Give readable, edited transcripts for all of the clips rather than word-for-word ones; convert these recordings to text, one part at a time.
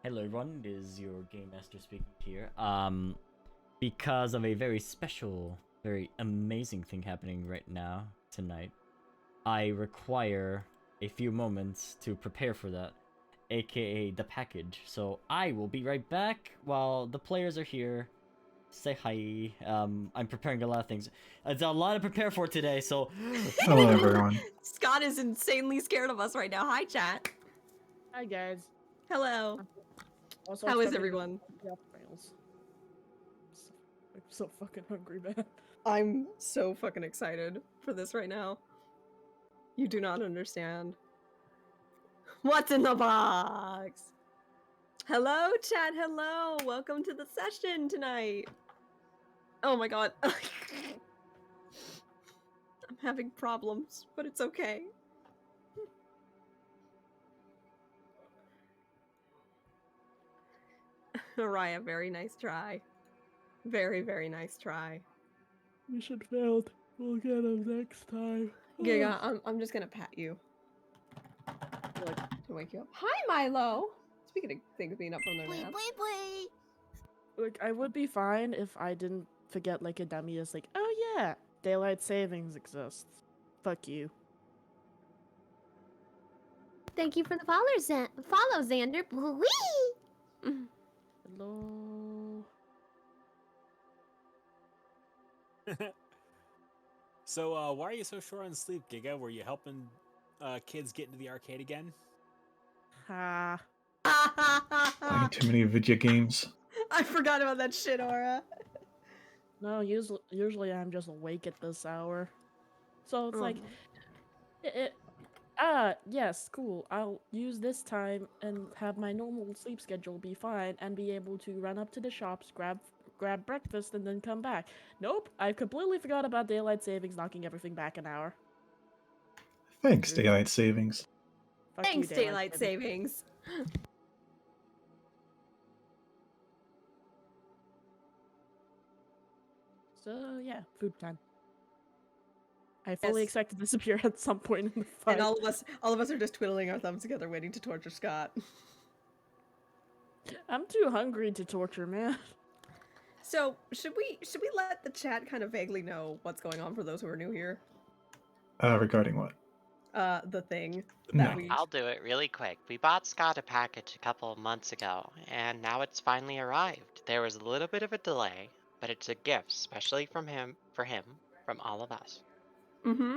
Hello everyone, it is your Game Master speaking here. Because of a very special, very amazing thing happening right now, tonight, I require a few moments to prepare for that, aka the package. So I will be right back while the players are here. Say hi. I'm preparing a lot of things. It's a lot to prepare for today, so... Hello everyone. Scott is insanely scared of us right now. Hi, chat. Hi guys. Hello. Also, How is everyone? I'm so fucking hungry, man. I'm so fucking excited for this right now. You do not understand. What's in the box? Hello, chat. Hello. Welcome to the session tonight. Oh my god. I'm having problems, but it's okay. Araya, very nice try. Very, very nice try. We should failed. We'll get him next time. Giga, I'm just gonna pat you. Like, to wake you up. Hi, Milo! Speaking of things being up from their nap. Like, I would be fine if I didn't forget, like, a dummy is like, oh yeah, daylight savings exists. Fuck you. Thank you for the follow, Xander. Whee! Hello. So, why are you so short on sleep, Giga? Were you helping kids get into the arcade again? Ha. Playing too many video games. I forgot about that shit, Aura. No, usually I'm just awake at this hour. So it's like, yes, cool. I'll use this time and have my normal sleep schedule be fine and be able to run up to the shops, grab breakfast, and then come back. Nope, I completely forgot about daylight savings knocking everything back an hour. Thanks, daylight savings. Fuck Thanks, you, daylight savings. So yeah, food time. I fully expect to disappear at some point in the fight. And all of us are just twiddling our thumbs together, waiting to torture Scott. I'm too hungry to torture, man. So should we let the chat kind of vaguely know what's going on for those who are new here? Regarding what? The thing. No. I'll do it really quick. We bought Scott a package a couple of months ago, and now it's finally arrived. There was a little bit of a delay, but it's a gift, especially from him, from all of us. Mm-hmm.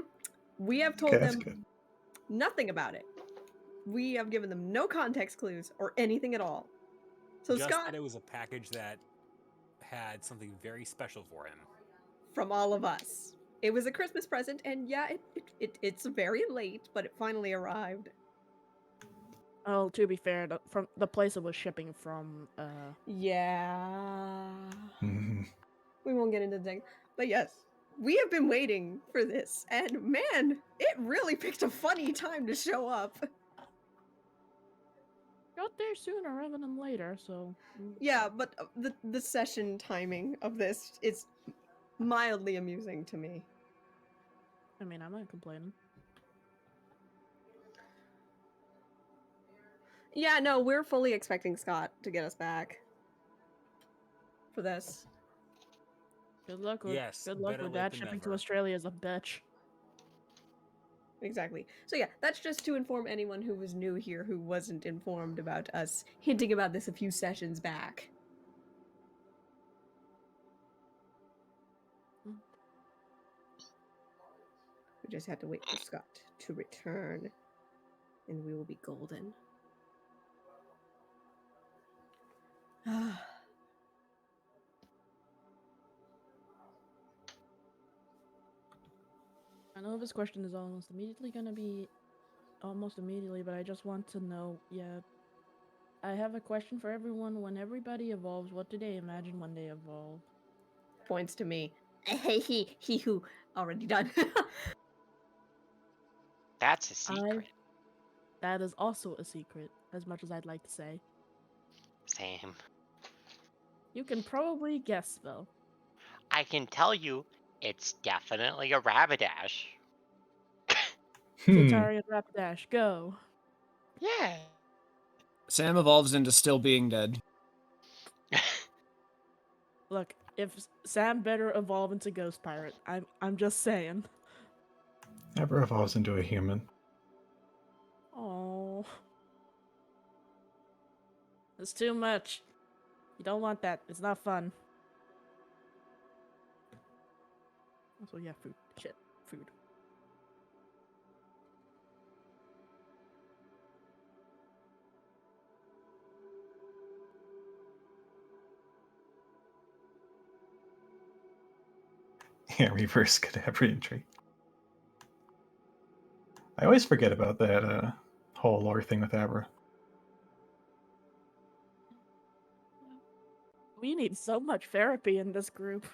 We have told them nothing about it. We have given them no context clues or anything at all. So Just Scott, that it was a package that had something very special for him. From all of us. It was a Christmas present, and yeah, it's very late, but it finally arrived. Oh, to be fair, from the place it was shipping from, Yeah. Mm-hmm. We won't get into the thing. But yes, we have been waiting for this, and man, it really picked a funny time to show up. Got there sooner rather than later, so... Yeah, but the session timing of this is mildly amusing to me. I mean, I'm not complaining. Yeah, no, we're fully expecting Scott to get us back for this. Good luck with, good luck with that. Shipping to never. Australia is a bitch. Exactly. So yeah, that's just to inform anyone who was new here who wasn't informed about us hinting about this a few sessions back. We just had to wait for Scott to return, and we will be golden. I know know this question is almost immediately gonna be almost immediately, but I just want to know, yeah. I have a question for everyone. When everybody evolves, what do they imagine when they evolve? Points to me. He who already done. That's a secret. That is also a secret, as much as I'd like to say. Same. You can probably guess, though. I can tell you, it's definitely a Rapidash. Cetarian Rapidash, go. Yeah. Sam evolves into still being dead. Look, if Sam better evolve into Ghost Pirate, I'm just saying. Abra evolves into a human. Oh, it's too much. You don't want that. It's not fun. Also, yeah, food. Shit, food. Yeah, reverse Cadabrian trait. I always forget about that whole lore thing with Abra. We need so much therapy in this group.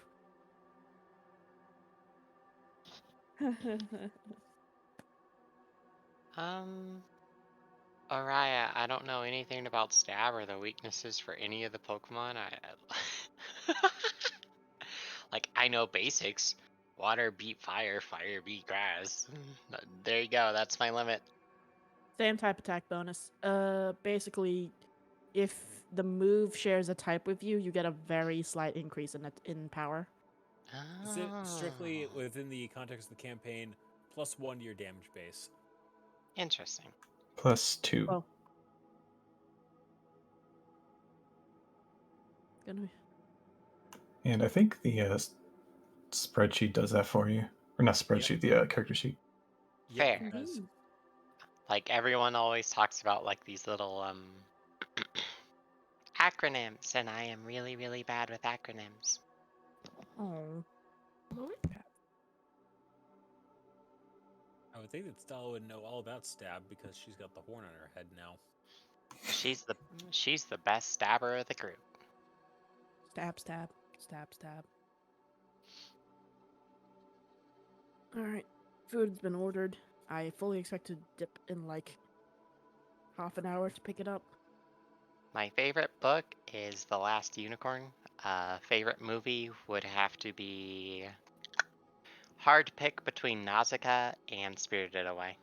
Oriah, I don't know anything about stab or the weaknesses for any of the Pokemon. Like, I know basics. Water beat fire, fire beat grass. There you go, that's my limit. Same type attack bonus. Basically, if the move shares a type with you, you get a very slight increase in power. Is it strictly Oh, within the context of the campaign, +1 to your damage base? interesting. +2. Oh. Gonna be... And I think the spreadsheet does that for you. Or not spreadsheet, the character sheet. Fair. It does. Like, everyone always talks about, like, these little, acronyms, and I am really, really bad with acronyms. Oh. I would think that Stella would know all about stab because she's got the horn on her head now. She's the best stabber of the group. Stab, stab, stab, stab. Alright, food's been ordered. I fully expect to dip in like half an hour to pick it up. My favorite book is The Last Unicorn. Favorite movie would have to be hard to pick between Nausicaa and Spirited Away.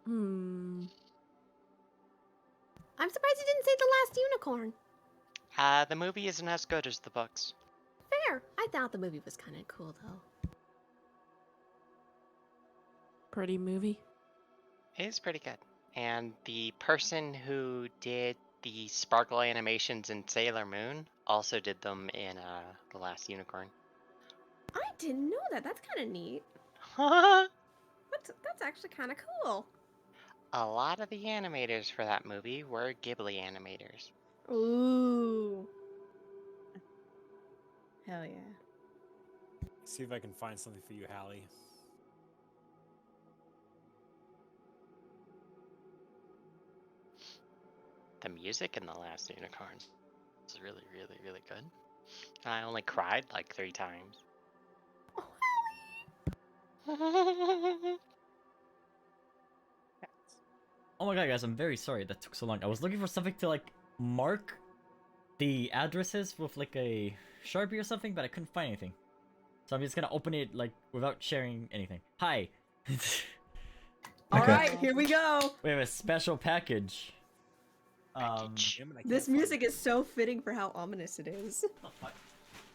Hmm. I'm surprised you didn't say The Last Unicorn. The movie isn't as good as the books. Fair. I thought the movie was kind of cool, though. Pretty movie. It is pretty good. And the person who did the sparkle animations in Sailor Moon also did them in The Last Unicorn. I didn't know that. That's kind of neat. A That's actually kind of cool. lot of the animators for that movie were Ghibli animators. Ooh. Hell yeah. See if I can find something for you, Hallie. The music in The Last Unicorn is really, really, really good. I only cried like 3 times. Oh my god, guys, I'm very sorry that took so long. I was looking for something to, like, mark the addresses with, like, a Sharpie or something, but I couldn't find anything. So I'm just gonna open it, like, without sharing anything. Hi! All Okay. right, here we go. We have a special package. Package. Damn it, I can't This find music it. is so fitting for how ominous it is. Oh, fuck.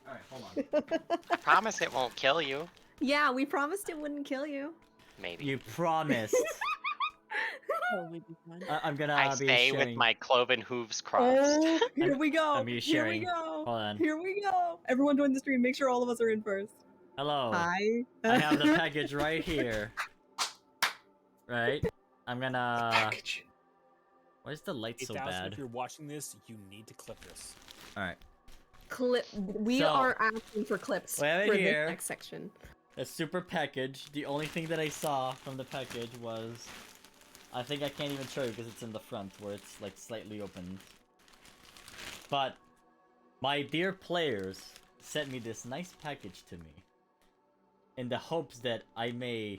Alright, hold on. I promise it won't kill you. Yeah, we promised it wouldn't kill you. Maybe. You promised. Probably be fine. I'm gonna I be stay sharing... with my cloven hooves crossed. Oh, here we go. I'm be Here we sharing. go. Hold on. Here we go. Everyone join the stream. Make sure all of us are in first. Hello. Hi. I have the package right here. Right? I'm gonna... Package. Why is the light so 8,000, bad? if you're watching this, you need to clip this. Alright. Clip. We So, are asking for clips we have it for here. the next section. A super package. The only thing that I saw from the package was, I think I can't even show you because it's in the front where it's like slightly open. But my dear players sent me this nice package to me in the hopes that I may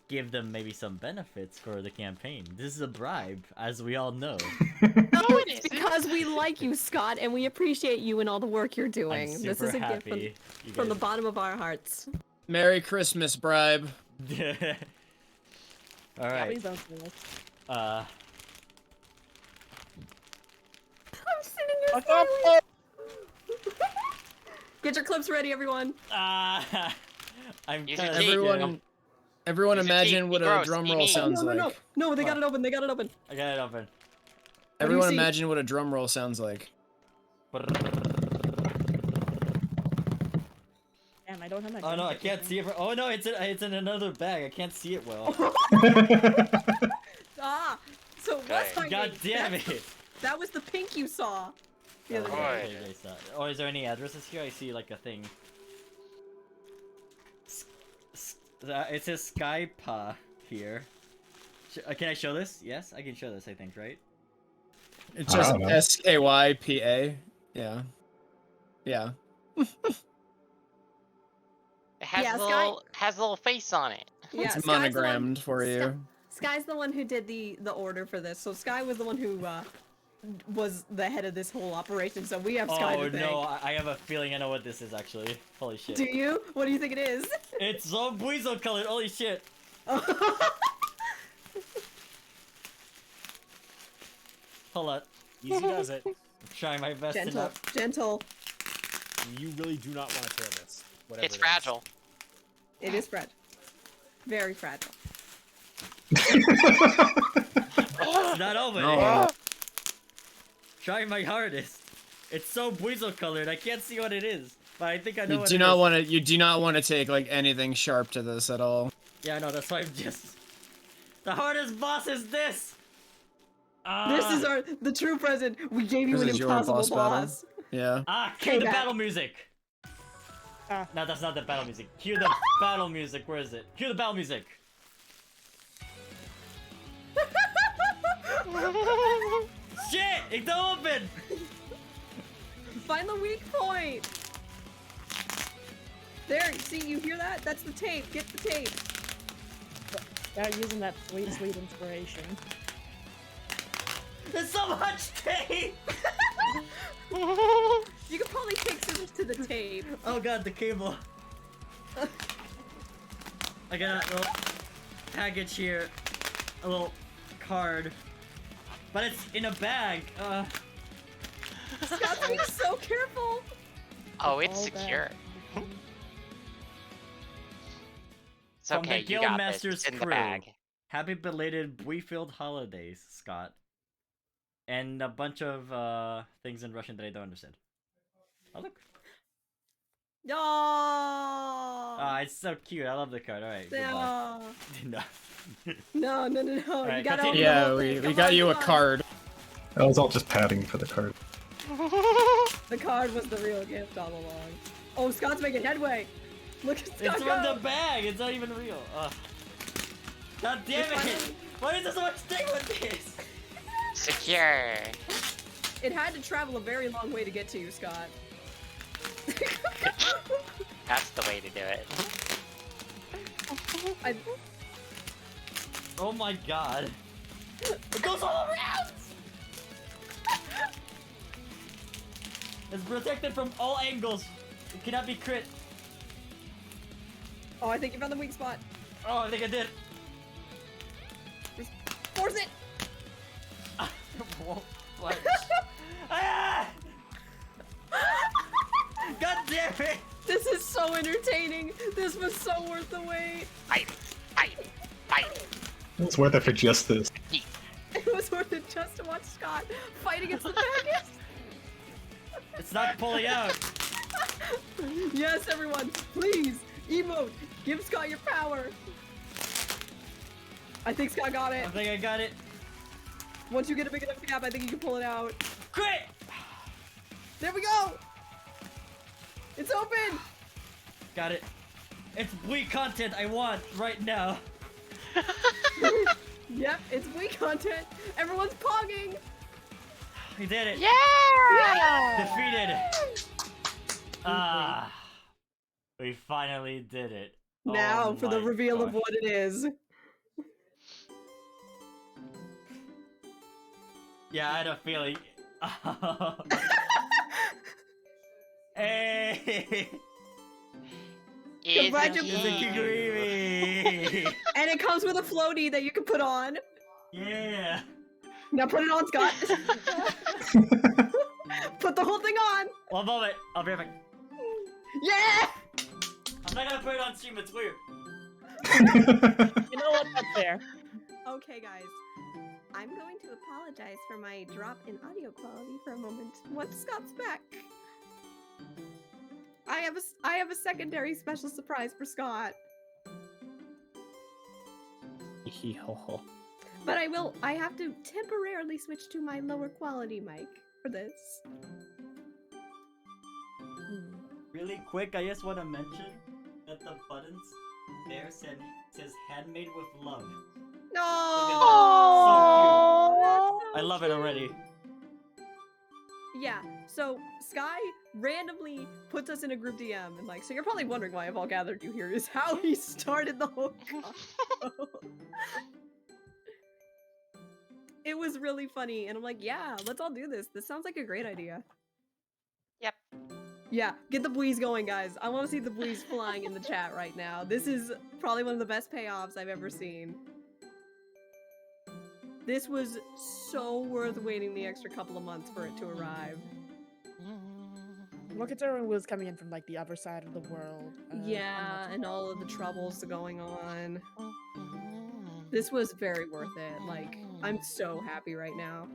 give them maybe some benefits for the campaign. This is a bribe, as we all know. No, it It's isn't. because we like you, Scott, and we appreciate you and all the work you're doing. I'm This super is a gift happy. from the bottom of our hearts. Merry Christmas, bribe. Alright. Yeah, please don't do this. I'm sitting here Fuck off. smiling. Get your clips ready, everyone. I'm Use kinda your teeth. scared. Everyone Use your imagine teeth, what be a gross, drum be roll mean. sounds no, like. no, no. No, they got it open. They got it open. I got it open. Everyone see? imagine what a drum roll sounds like. Damn, I don't have my. Oh no, I drum kit can't with see me. it. Oh no, it's in another bag. I can't see it well. Ah, so what's Okay. my God name? damn it! That was the pink you saw. The other Oh, day. Boy. okay, okay, so- oh, is there any addresses here? I see like a thing. It says Skypa here. Can I show this? Yes, I can show this. I think, right? It's I just don't know. SKYPA. Yeah. Yeah. It has Yeah, a Sky- little face on it. Yeah, It's Sky's the one- monogrammed for you. Sky's the one who did the order for this. So Sky was the one who was the head of this whole operation. So we have Sky Oh to thank. no, I have a feeling I know what this is actually. Holy shit! Do you? What do you think it is? It's so weasel colored. Holy shit! Hold on. Easy does it. I'm trying my best to Gentle, not. gentle. You really do not want to tear this. Whatever It's it is. fragile. It is fragile. Very fragile. It's not opening. No. Trying my hardest. It's so weasel colored. I can't see what it is, but I think I know You what do it not is. want to. You do not want to take like anything sharp to this at all. Yeah, no, that's why I'm just. The hardest boss is this. This is the true present. We gave you This an is your impossible boss battle. boss. Yeah. Cue the Payback. battle music. Ah. No, that's not the battle music. Cue the battle music. Where is it? Cue the battle music. Shit! It don't open. Find the weak point. There, see, you hear that? That's the tape. Get the tape. They're using that sweet, sweet inspiration. There's so much tape. You could probably take scissors to the tape. Oh god, the cable. I got a little package here, a little card, but it's in a bag. Scott's being so careful. Oh, it's All that. secure. It's From okay, the you got this. Guildmasters It's in the crew. bag. Happy belated Buifield holidays, Scott. And a bunch of things in Russian that I don't understand. Oh look. No. Ah, it's so cute. I love the card. Alright, goodbye. No. No. No. You Alright, gotta continue. open the Yeah, whole we thing. Come got on, you a come on. card. That was all just padding for the card. The card was the real gift all along. Oh, Scott's making headway. Look at Scott It's go. from the bag. It's not even real. God damn It's it! fine. Why is there so much tape with this? Secure. It had to travel a very long way to get to you, Scott. That's the way to do it. I, Oh my god. It goes all around! It's protected from all angles. It cannot be crit. oh, I think you found the weak spot. Oh, I think I did. Force it. Won't budge. Ah! God damn it! This is so entertaining. This was so worth the wait. Fight! Fight! Fight! It was worth it for just this. It was worth it just to watch Scott fight against the Magus. It's not pulling out. Yes, everyone, please emote. Give Scott your power. I think Scott got it. I think I got it. Once you get a big enough gap, I think you can pull it out. Crit! There we go. It's open! Got it. It's weak content I want right now. Yep, it's weak content. Everyone's pogging. We did it. Yeah! Defeated. Ah. We finally did it. Now Oh for the my reveal of gosh. what it is. Yeah, I had a feeling. Hey! Isn't Congratulations. It's a he? kigurumi! And it comes with a floaty that you can put on. Yeah! Now put it on, Scott. Put the whole thing on. One moment, I'll be right back. Yeah! I'm not gonna put it on stream, it's weird. You know what? That's fair. Okay, guys. I'm going to apologize for my drop in audio quality for a moment. Once Scott's back, I have a secondary special surprise for Scott. But I have to temporarily switch to my lower quality mic for this. Really quick, I just want to mention that the buttons there says handmade with love. No! So cute. I love it already. Yeah, so Sky randomly puts us in a group DM and like, so you're probably wondering why I've all gathered you here is how he started the whole combo. It was really funny, and I'm like, yeah, let's all do this. This sounds like a great idea. Yep. Yeah, get the buoys going, guys. I want to see the buoys flying in the chat right now. This is probably one of the best payoffs I've ever seen. This was so worth waiting the extra couple of months for it to arrive. Well, considering it was coming in from like the other side of the world. Yeah, and all of the troubles going on. This was very worth it. Like, I'm so happy right now.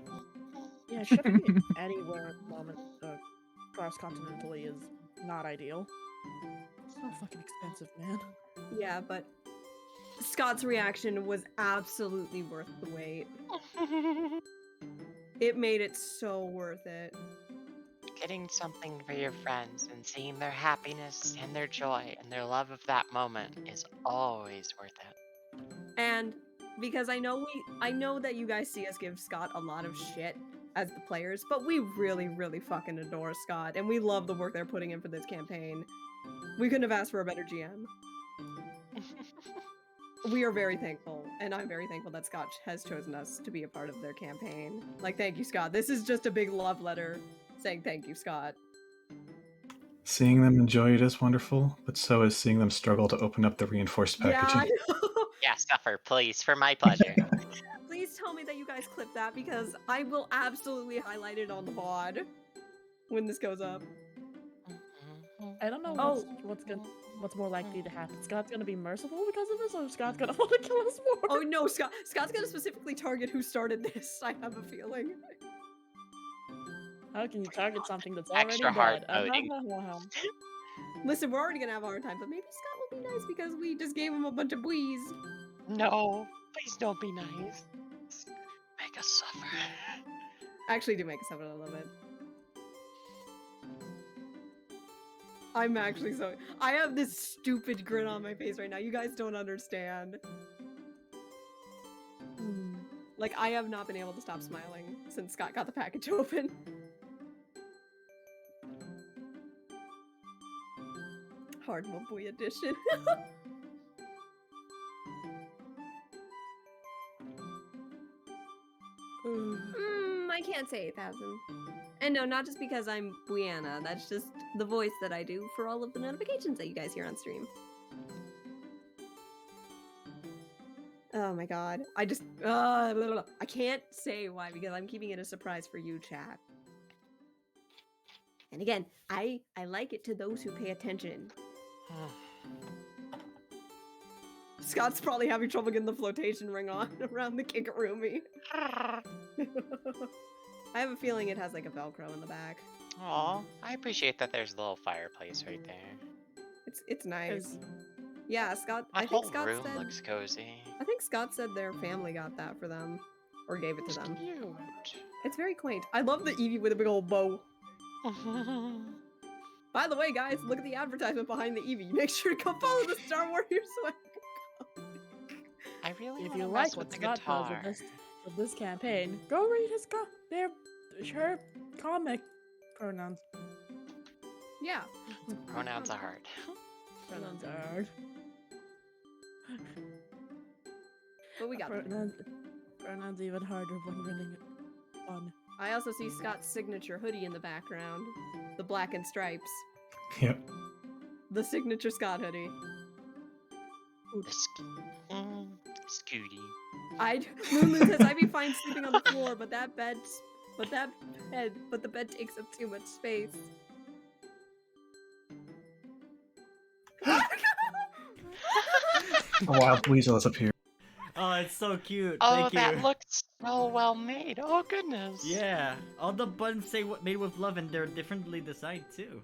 Yeah, shipping it anywhere at the moment cross-continentally is not ideal. It's so fucking expensive, man. Yeah, but Scott's reaction was absolutely worth the wait. It made it so worth it. Getting something for your friends and seeing their happiness and their joy and their love of that moment is always worth it. And because I know that you guys see us give Scott a lot of shit as the players, but we really, really fucking adore Scott, and we love the work they're putting in for this campaign. We couldn't have asked for a better GM. We are very thankful, and I'm very thankful that Scott has chosen us to be a part of their campaign. Like, thank you, Scott. This is just a big love letter saying thank you, Scott. Seeing them enjoy it is wonderful, but so is seeing them struggle to open up the reinforced Yeah, packaging. I know. Yeah, suffer, please, for my pleasure. Please tell me that you guys clip that, because I will absolutely highlight it on the VOD when this goes up. I don't know Oh. what's more likely to happen. Scott's gonna be merciful because of this, or Scott's gonna want to kill us more? Oh no, Scott's gonna specifically target who started this, I have a feeling. How can you target something that's already Extra hard dead? coding. Listen, we're already gonna have a hard time, but maybe Scott will be nice because we just gave him a bunch of buoys. No, please don't be nice. Make us suffer. Actually, do make us have it, I love it. I'm actually so... I have this stupid grin on my face right now. You guys don't understand. Like, I have not been able to stop smiling since Scott got the package open. Hard Mobui edition. I can't say 8,000. And no, not just because I'm Brianna. That's just the voice that I do for all of the notifications that you guys hear on stream. Oh my god. I just... blah, blah, blah. I can't say why, because I'm keeping it a surprise for you, chat. And again, I like it to those who pay attention. Scott's probably having trouble getting the flotation ring on around the kigurumi. I have a feeling it has like a Velcro in the back. Aw, I appreciate that there's a little fireplace right there. It's nice. Yeah, Scott. My I think whole Scott room said. looks cozy. I think Scott said their family got that for them, or gave it to them. Cute. It's very quaint. I love the Eevee with a big old bow. By by the way, guys, look at the advertisement behind the Eevee. Make sure to go follow the Star Warriors swag. I really If want you to like mess what with the Scott does guitar. with this campaign, go read her comic pronouns. Yeah. Pronouns are hard. Pronouns are hard. But we got them. Pronouns even harder when running on. I also see Scott's signature hoodie in the background. The black and stripes. Yep. The signature Scott hoodie. The Scooty. Lulu says I'd be fine sleeping on the floor, but the bed takes up too much space. A wild weasel is up here. Oh, it's so cute. Oh, Thank you. that looks so well made. Oh, goodness. Yeah, all the buttons say what made with love, and they're differently designed too.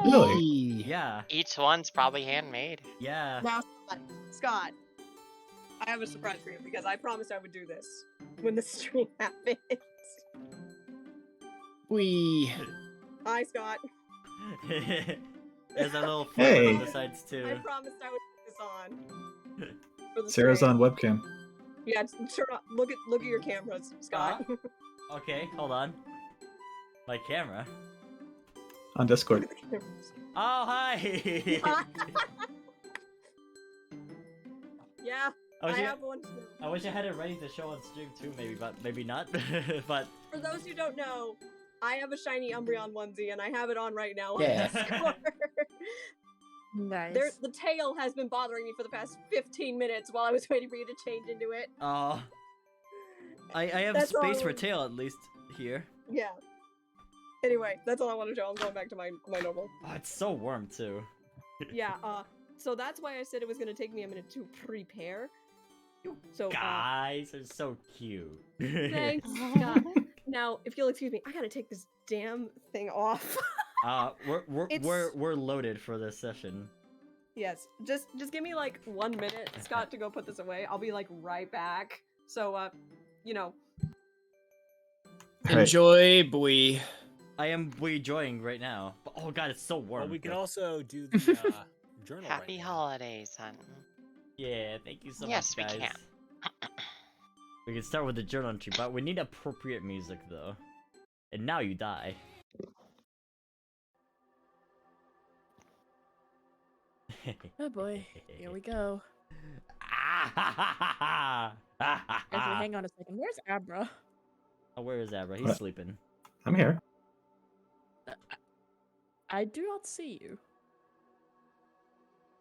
Really? Yeah, Each one's probably handmade. yeah. Now, Scott, I have a surprise for you because I promised I would do this when the stream happens. Wee. Hi, Scott. There's a little Hey. flame on the sides I too. promised I would put this on. For the Sarah's stream. on webcam. Yeah, turn on. Look at your cameras, Scott. Okay, hold on. My camera. On Discord. Look at the cameras. Oh, hi! Yeah, I I wish, have one too. I wish I had it ready to show on stream too, maybe, but maybe not. But For those who don't know, I have a shiny Umbreon onesie and I have it on right now on Yeah. Discord. Nice. The tail has been bothering me for the past 15 minutes while I was waiting for you to change into it. I have That's space all. for tail at least here. Yeah. Anyway, that's all I want to show. I'm going back to my normal. Oh, it's so warm too. Yeah, so that's why I said it was gonna take me a minute to prepare. So, Guys are so cute. thanks, Scott. Now, if you'll excuse me, I gotta take this damn thing off. We're loaded for this session. Yes, just give me like 1 minute, Scott, to go put this away. I'll be like right back. So, you know. Right. Enjoy, boy. I am enjoying right now. But, oh god, it's so warm. Well, we can also do the journal. Happy right now. holidays, hun. Yeah, thank you so Yes, we much, guys. can. We can start with the journal entry, but we need appropriate music though. And now you die. Oh boy, here we go. Ah, Actually, hang on a second. Where's Abra? Oh, where is Abra? He's What? sleeping. I'm here. I do not see you.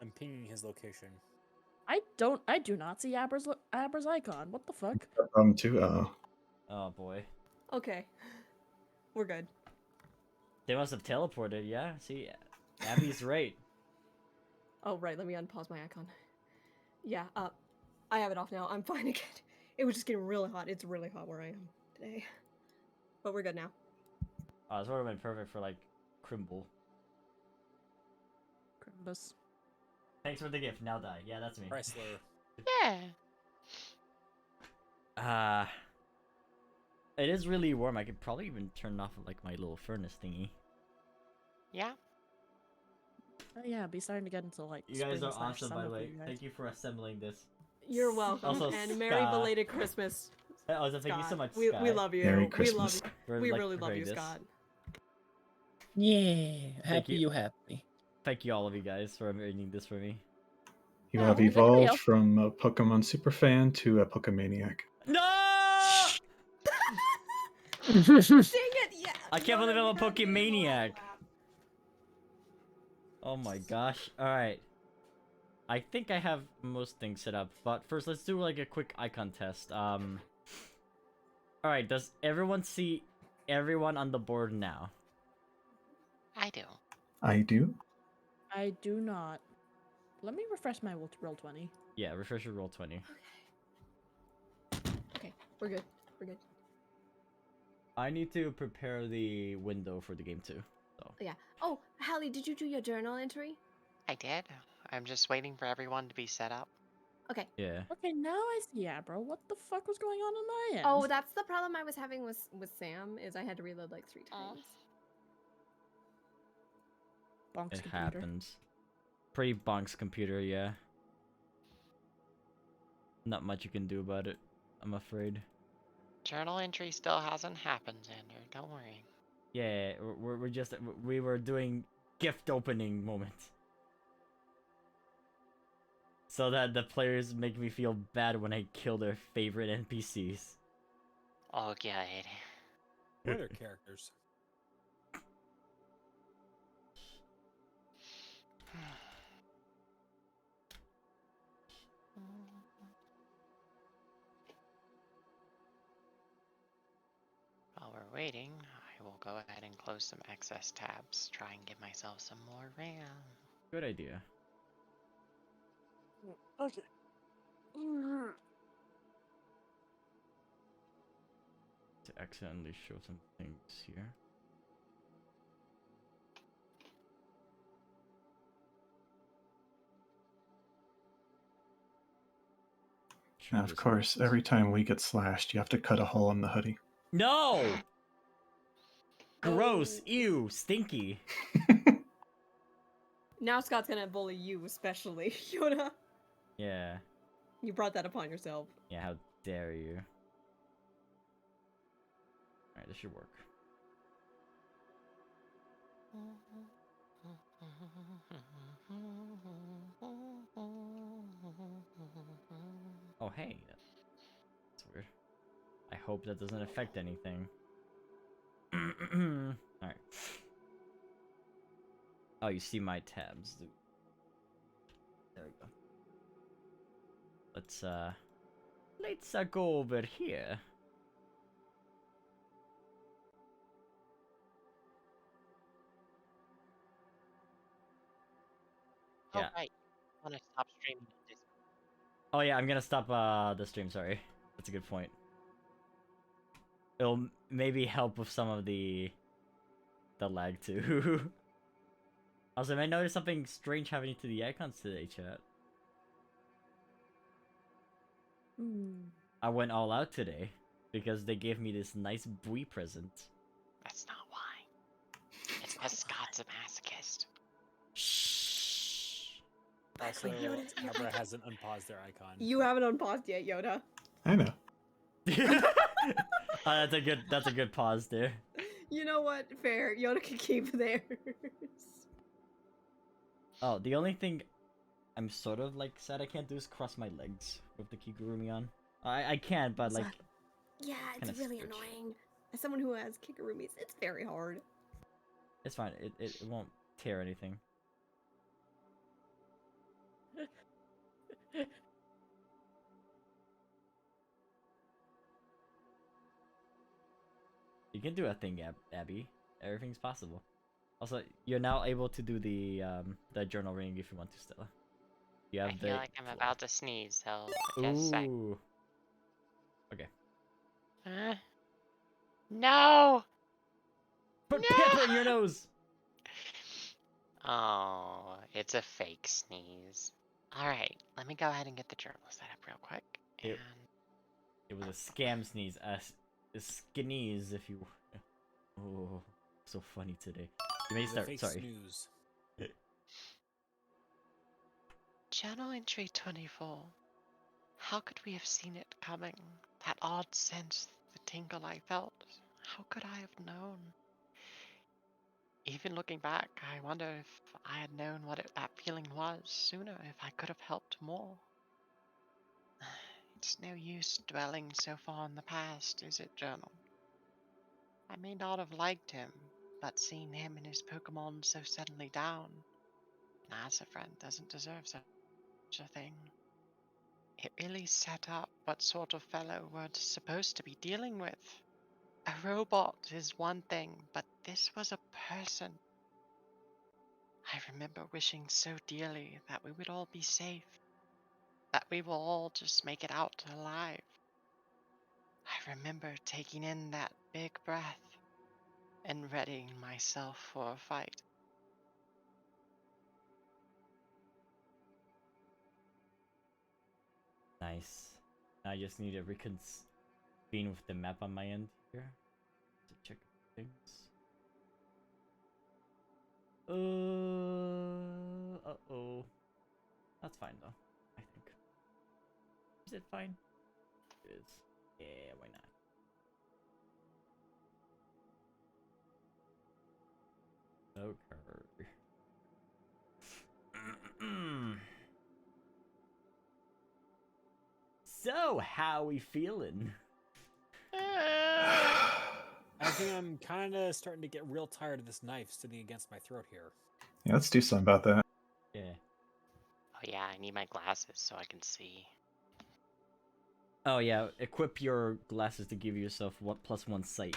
I'm pinging his location. I do not see Abra's icon. What the fuck? Too. Oh. Oh boy. Okay. We're good. They must have teleported, yeah? See, Abby's right. Oh, right, let me unpause my icon. Yeah, I have it off now. I'm fine again. It was just getting really hot. It's really hot where I am today. But we're good now. Oh, this would have been perfect for, like, Crimble. Crimbus. Thanks for the gift, now die. Yeah, that's me. Chrysler. Yeah. It is really warm. I could probably even turn off, like, my little furnace thingy. Yeah. Oh yeah, be starting to get into like. You guys are spring/summer awesome, by the for way. you guys. Thank you for assembling this. You're welcome, Also, and Merry Scott. belated Christmas, Oh, so thank you so Scott. much, We Scott. love you. Merry We love Christmas. you. for, We like, really love you, preparing this. Scott. Yeah. Happy you. you happy. Thank you, all of you guys, for arranging this for me. You Oh, have anybody evolved else? from a Pokemon superfan to a Pokemaniac. No! Dang it! Yeah. I can't believe I'm a Pokemaniac. Oh my gosh. Alright. I think I have most things set up, but first let's do like a quick icon test. Alright, does everyone see everyone on the board now? I do. I do. I do not. Let me refresh my roll 20. Yeah, refresh your roll 20. Okay, we're good. We're good. I need to prepare the window for the game too. So Yeah. Oh, Hallie, did you do your journal entry? I did. I'm just waiting for everyone to be set up. Okay. yeah. Okay, now I see Abra. What the fuck was going on my end? Oh, that's the problem I was having with Sam, is I had to reload like 3 times. Bonk's It computer. happens. Pretty bonk's computer, yeah. Not much you can do about it, I'm afraid. Journal entry still hasn't happened, Xander. Don't worry. Yeah, we're just we were doing gift opening moments. So that the players make me feel bad when I kill their favorite NPCs. Oh, good. What are their characters? While we're waiting, I will go ahead and close some excess tabs. Try and give myself some more RAM. Good idea. Okay. To accidentally show some things here. Now, of course, every time we get slashed, you have to cut a hole in the hoodie. No! Gross! Oh. Ew! Stinky! Now Scott's gonna bully you, especially, Yoda. Yeah. You brought that upon yourself. Yeah, how dare you. Alright, this should work. Oh, hey. That's weird. I hope that doesn't affect anything. Alright. Oh, you see my tabs. There we go. Let's go over here. Oh, Yeah. right. I want to stop streaming on Discord. Oh yeah, I'm gonna stop the stream, sorry. That's a good point. It'll maybe help with some of the lag too. Also, I noticed something strange happening to the icons today, chat. I went all out today because they gave me this nice Bui present. That's not why. It's because Scott's a masochist. Shh. Also, Yoda's Abra hasn't unpaused their icon. You haven't unpaused yet, Yoda. I know. That's a good pause there. You know what? Fair. Yoda can keep theirs. Oh, the only thing I'm sort of like sad I can't do is cross my legs with the Kigurumi on. I can, but like Yeah, it's kinda really stretch. annoying. As someone who has kigurumis, it's very hard. It's fine. It won't tear anything. You can do a thing, Abby. Everything's possible. Also, you're now able to do the journal reading if you want to, Stella. You have I feel like I'm about to sneeze, so just a sec. Ooh. Okay. No! Put No! pepper in your nose. Oh, it's a fake sneeze. Alright, let me go ahead and get the journal set up real quick. And It was a scam sneeze. A skinnies, if you. Oh, so funny today. You may The start. fake Sorry. snooze. Journal entry 24. How could we have seen it coming? That odd sense, the tingle I felt. How could I have known? Even looking back, I wonder if I had known what that feeling was sooner, if I could have helped more. It's no use dwelling so far in the past, is it, Journal? I may not have liked him, but seeing him and his Pokemon so suddenly down, as a friend doesn't deserve such a thing. It really set up what sort of fellow we're supposed to be dealing with. A robot is one thing, but this was a person. I remember wishing so dearly that we would all be safe, that we will all just make it out alive. I remember taking in that big breath and readying myself for a fight. Nice. I just need to reconvene with the map on my end here to check things. Uh-oh. That's fine, though, I think. Is it fine? It is. Yeah, why not? Okay. So, how we feeling? I think I'm kind of starting to get real tired of this knife sitting against my throat here. Yeah, let's do something about that. Yeah. Oh yeah, I need my glasses so I can see. Oh yeah, equip your glasses to give yourself +1 sight.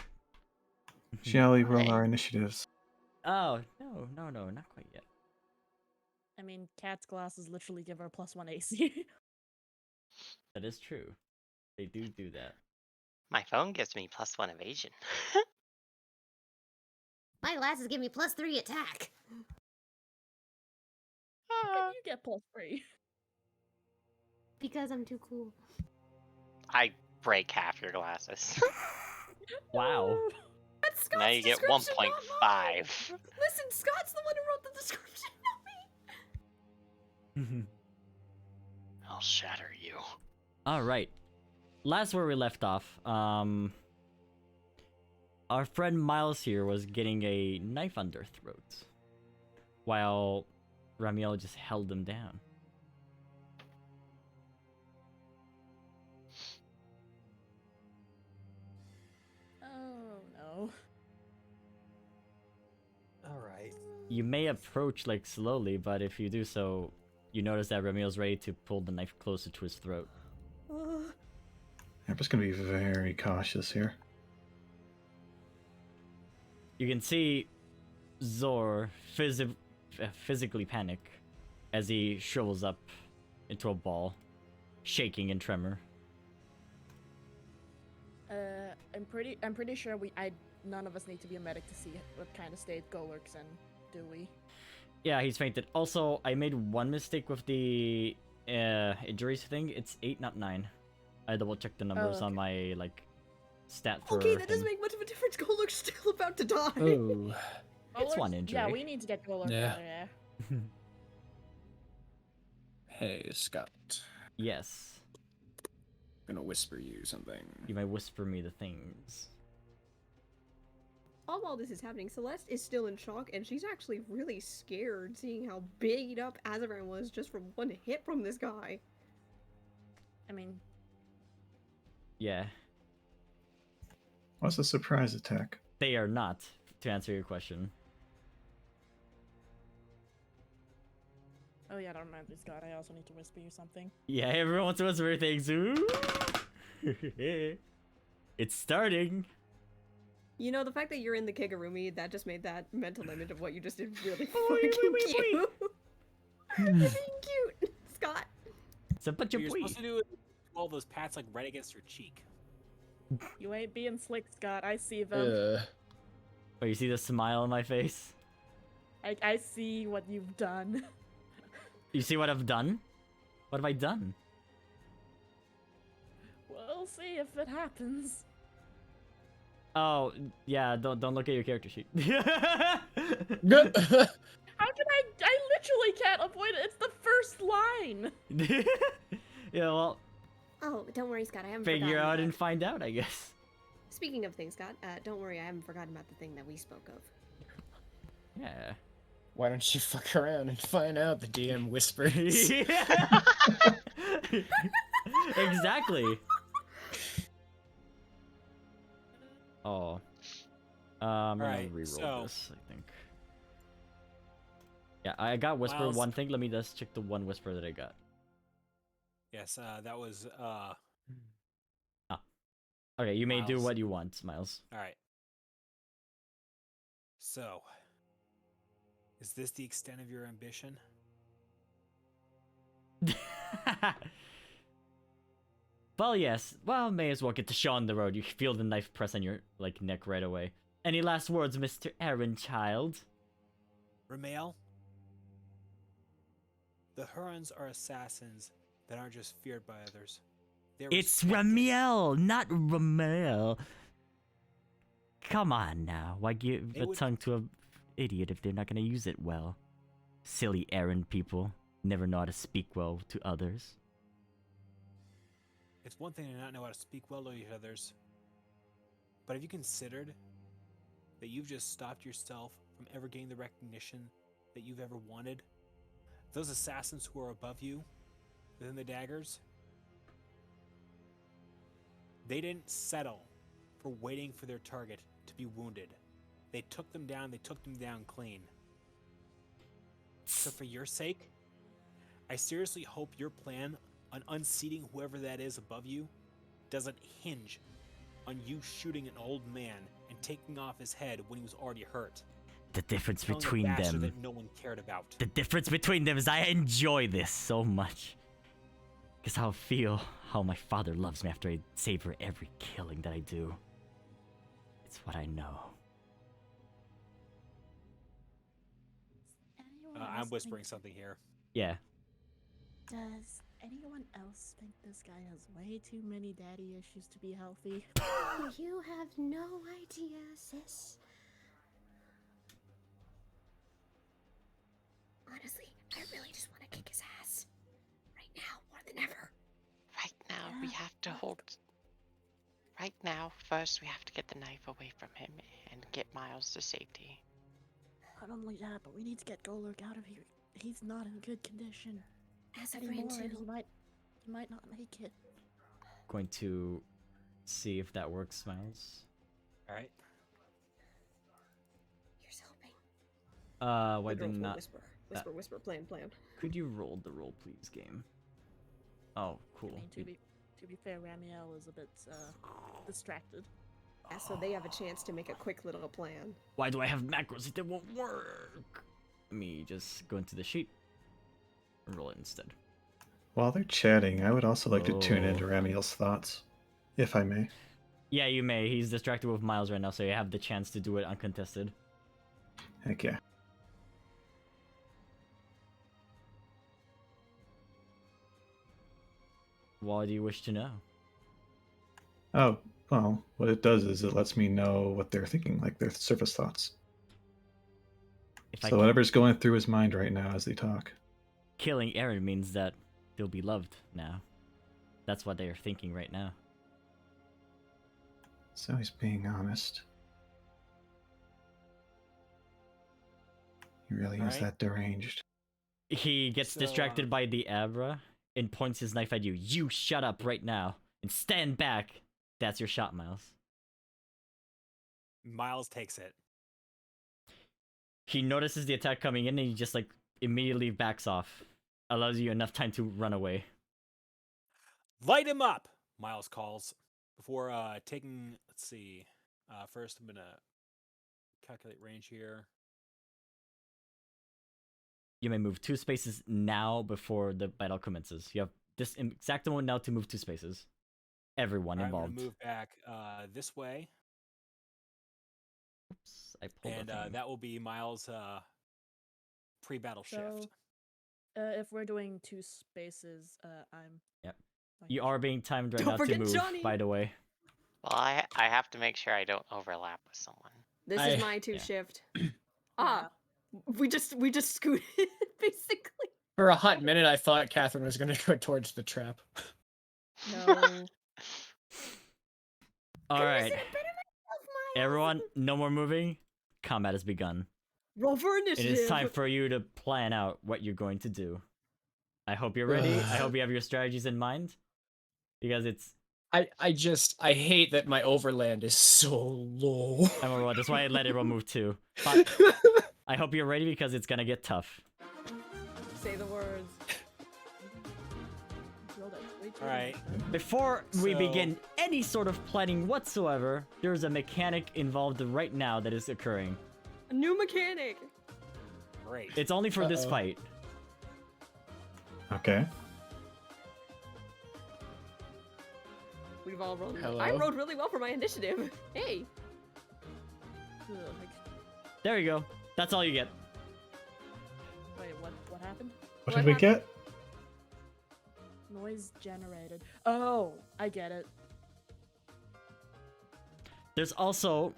Shall we roll Okay. our initiatives? Oh, no, not quite yet. I mean, Cat's glasses literally give her +1 AC. That is true. They do that. My phone gives me +1 evasion. My glasses give me +3 attack. How can you get +3? Because I'm too cool. I break half your glasses. Wow. That's Scott's Now you get description, not 1.5. mine. Listen, Scott's the one who wrote the description, not me. I'll shatter you. Alright. Last where we left off, our friend Miles here was getting a knife under throat, while Romeo just held him down. Oh no. Alright. You may approach like slowly, but if you do so, you notice that Romeo's ready to pull the knife closer to his throat. I'm just gonna be very cautious here. You can see Zor physically panic as he shrivels up into a ball, shaking and tremor. I'm pretty sure none of us need to be a medic to see what kind of state Golurk's in, do we? Yeah, he's fainted. Also, I made one mistake with the injuries thing. It's 8, not 9. I double checked the numbers okay. on my stat for Okay, that doesn't him. make much of a difference. Golurk's still about to die. Oh. It's one Yeah, injury. we need to get Golurk Yeah. out of there. Hey, Scott. Yes, I'm gonna whisper you something. you may whisper me the things. All while this is happening, Celeste is still in shock, and she's actually really scared seeing how beat up Azaran was just from one hit from this guy. I mean, Yeah, What's a surprise attack? they are not, to answer your question. oh yeah, never mind, Scott. I also need to whisper you something. Yeah, everyone wants to whisper things. Ooh. It's starting. You know, the fact that you're in the Kigurumi, that just made that mental image of what you just did really Oh, fucking wait. cute. You're being cute, Scott. So, but What you're supposed to do is do all those pats right against your cheek. You ain't being slick, Scott. I see them. Oh, you see the smile on my face? I see what you've done. You see what I've done? What have I done? We'll see if it happens. Oh, yeah, don't look at your character sheet. How can I literally can't avoid it. It's the first line. Yeah, well, Oh, don't worry, Scott. I haven't figure forgotten out about- and find out, I guess. Speaking of things, Scott, don't worry. I haven't forgotten about the thing that we spoke of. Yeah. Why don't you fuck around and find out? The DM whispers. Exactly. Oh. I'm gonna Alright, reroll so- this, I think. Yeah, I got whisper Miles- one thing. Let me just check the one whisper that I got. Yes, that was Okay, you may do Miles. what you want, Miles. alright. So, is this the extent of your ambition? Well, yes. Well, may as well get to show on the road. You feel the knife press on your neck right away. Any last words, Mr. Aaron Child? Romeo? The Hurons are assassins that aren't just feared by others. They're It's respected. Ramiel, not Romeo. Come on now. Why give They a would- tongue to an idiot if they're not gonna use it well? silly errand people never know how to speak well to others. It's one thing to not know how to speak well to others, but have you considered that you've just stopped yourself from ever getting the recognition that you've ever wanted? Those assassins who are above you, within the daggers, they didn't settle for waiting for their target to be wounded. They took them down clean. So for your sake, I seriously hope your plan on unseating whoever that is above you doesn't hinge on you shooting an old man and taking off his head when he was already hurt. The difference Killing a between bastard them. that no one cared about. The difference between them is I enjoy this so much. Because I'll feel how my father loves me after I savor every killing that I do. It's what I know. I'm whispering something here. Yeah. Does anyone else think this guy has way too many daddy issues to be healthy? You have no idea, sis. Honestly, I really just want to kick his ass. Right now, more than ever. Right now, we have to hold. Right now, first we have to get the knife away from him and get Miles to safety. Not only that, but we need to get Golurk out of here. He's not in good condition As a anymore, friend and too. he might not make it. Going to see if that works, Miles. Alright. Here's hoping. Why The girl did will not? whisper, plan. Could you roll the roll, please, game? Oh, cool. I mean, to be fair, Ramiel is a bit distracted. Yeah, so they have a chance to make a quick little plan. Why do I have macros if they won't work? Let me just go into the sheet and roll it instead. While they're chatting, I would also like to tune Oh. into Ramiel's thoughts, if I may. Yeah, you may. He's distracted with Miles right now, so you have the chance to do it uncontested. Heck yeah. Why do you wish to know? Oh, well, what it does is it lets me know what they're thinking, like their surface thoughts. If So whatever's going through his mind right now as they talk. killing Aaron means that they'll be loved now. That's what they are thinking right now. So he's being honest. He really is Alright. that deranged. He gets So, distracted by the Abra and points his knife at you. You shut up right now and stand back. That's your shot, Miles. Miles takes it. He notices the attack coming in and he just like immediately backs off. Allows you enough time to run away. Light him up! Miles calls. Before taking, let's see. First, I'm gonna calculate range here. You may move 2 spaces now before the battle commences. You have this exact moment now to move 2 spaces. Everyone Alright, I'm involved. gonna move back this way, Oops, I pulled and a thing. that will be Miles' pre-battle So, shift. if we're doing 2 spaces, I'm. Yep. like, You are being timed right Don't now to forget move, Johnny! by the way. Well, I have to make sure I don't overlap with someone. This I- is my 2 yeah. shift. yeah. We just scooted basically. For a hot minute, I thought Catherine was going to go towards the trap. No. Alright. Everyone, no more moving. Combat has begun. Roll for It initiative. is time for you to plan out what you're going to do. I hope you're ready. I hope you have your strategies in mind. Because it's... I hate that my overland is so low. I'm gonna roll. That's why I let everyone move too. But I hope you're ready because it's gonna get tough. Say the words. Rolled it way too Alright. Before we So- begin any sort of planning whatsoever, there's a mechanic involved right now that is occurring. A new mechanic. Great. It's only for this Uh-oh. fight. Okay. We've all rolled. Hello? I rolled really well for my initiative. Hey. Ugh, There you go. That's all you get. wait, what happened? What What did we happened? get? Noise generated. Oh, I get it. There's also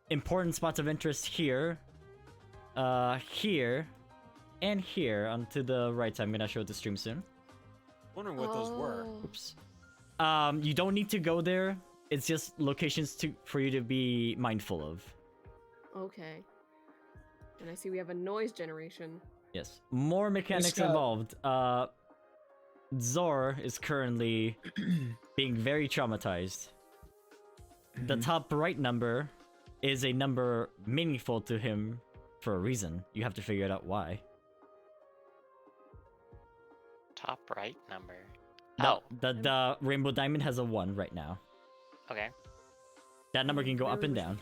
important spots of interest here, here, and here onto the right side. I'm gonna show it to stream soon. Wondering what those were. Oh. Oops. You don't need to go there. It's just locations for you to be mindful of. Okay. And I see we have a noise generation. Yes. More mechanics Scott. involved. Zor is currently being very traumatized. The top right number is a number meaningful to him for a reason. You have to figure it out why. Top right number. No, Oh, the rainbow diamond has a 1 right now. okay. That number can go up Really and wish down.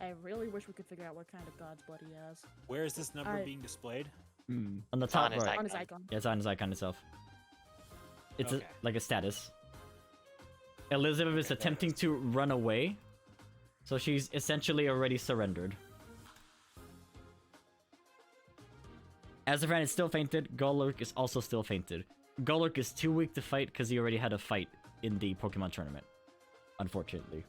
I really wish we could figure out what kind of God's blood he has. Where is this number I- being displayed? On the It's on top his right. On his Icon. icon. Yeah, it's on his icon itself. It's Okay. like a status. Elizabeth is Okay, there it attempting is. to run away, so she's essentially already surrendered. Azafran is still fainted. Golurk is also still fainted. Golurk is too weak to fight because he already had a fight in the Pokemon tournament, unfortunately.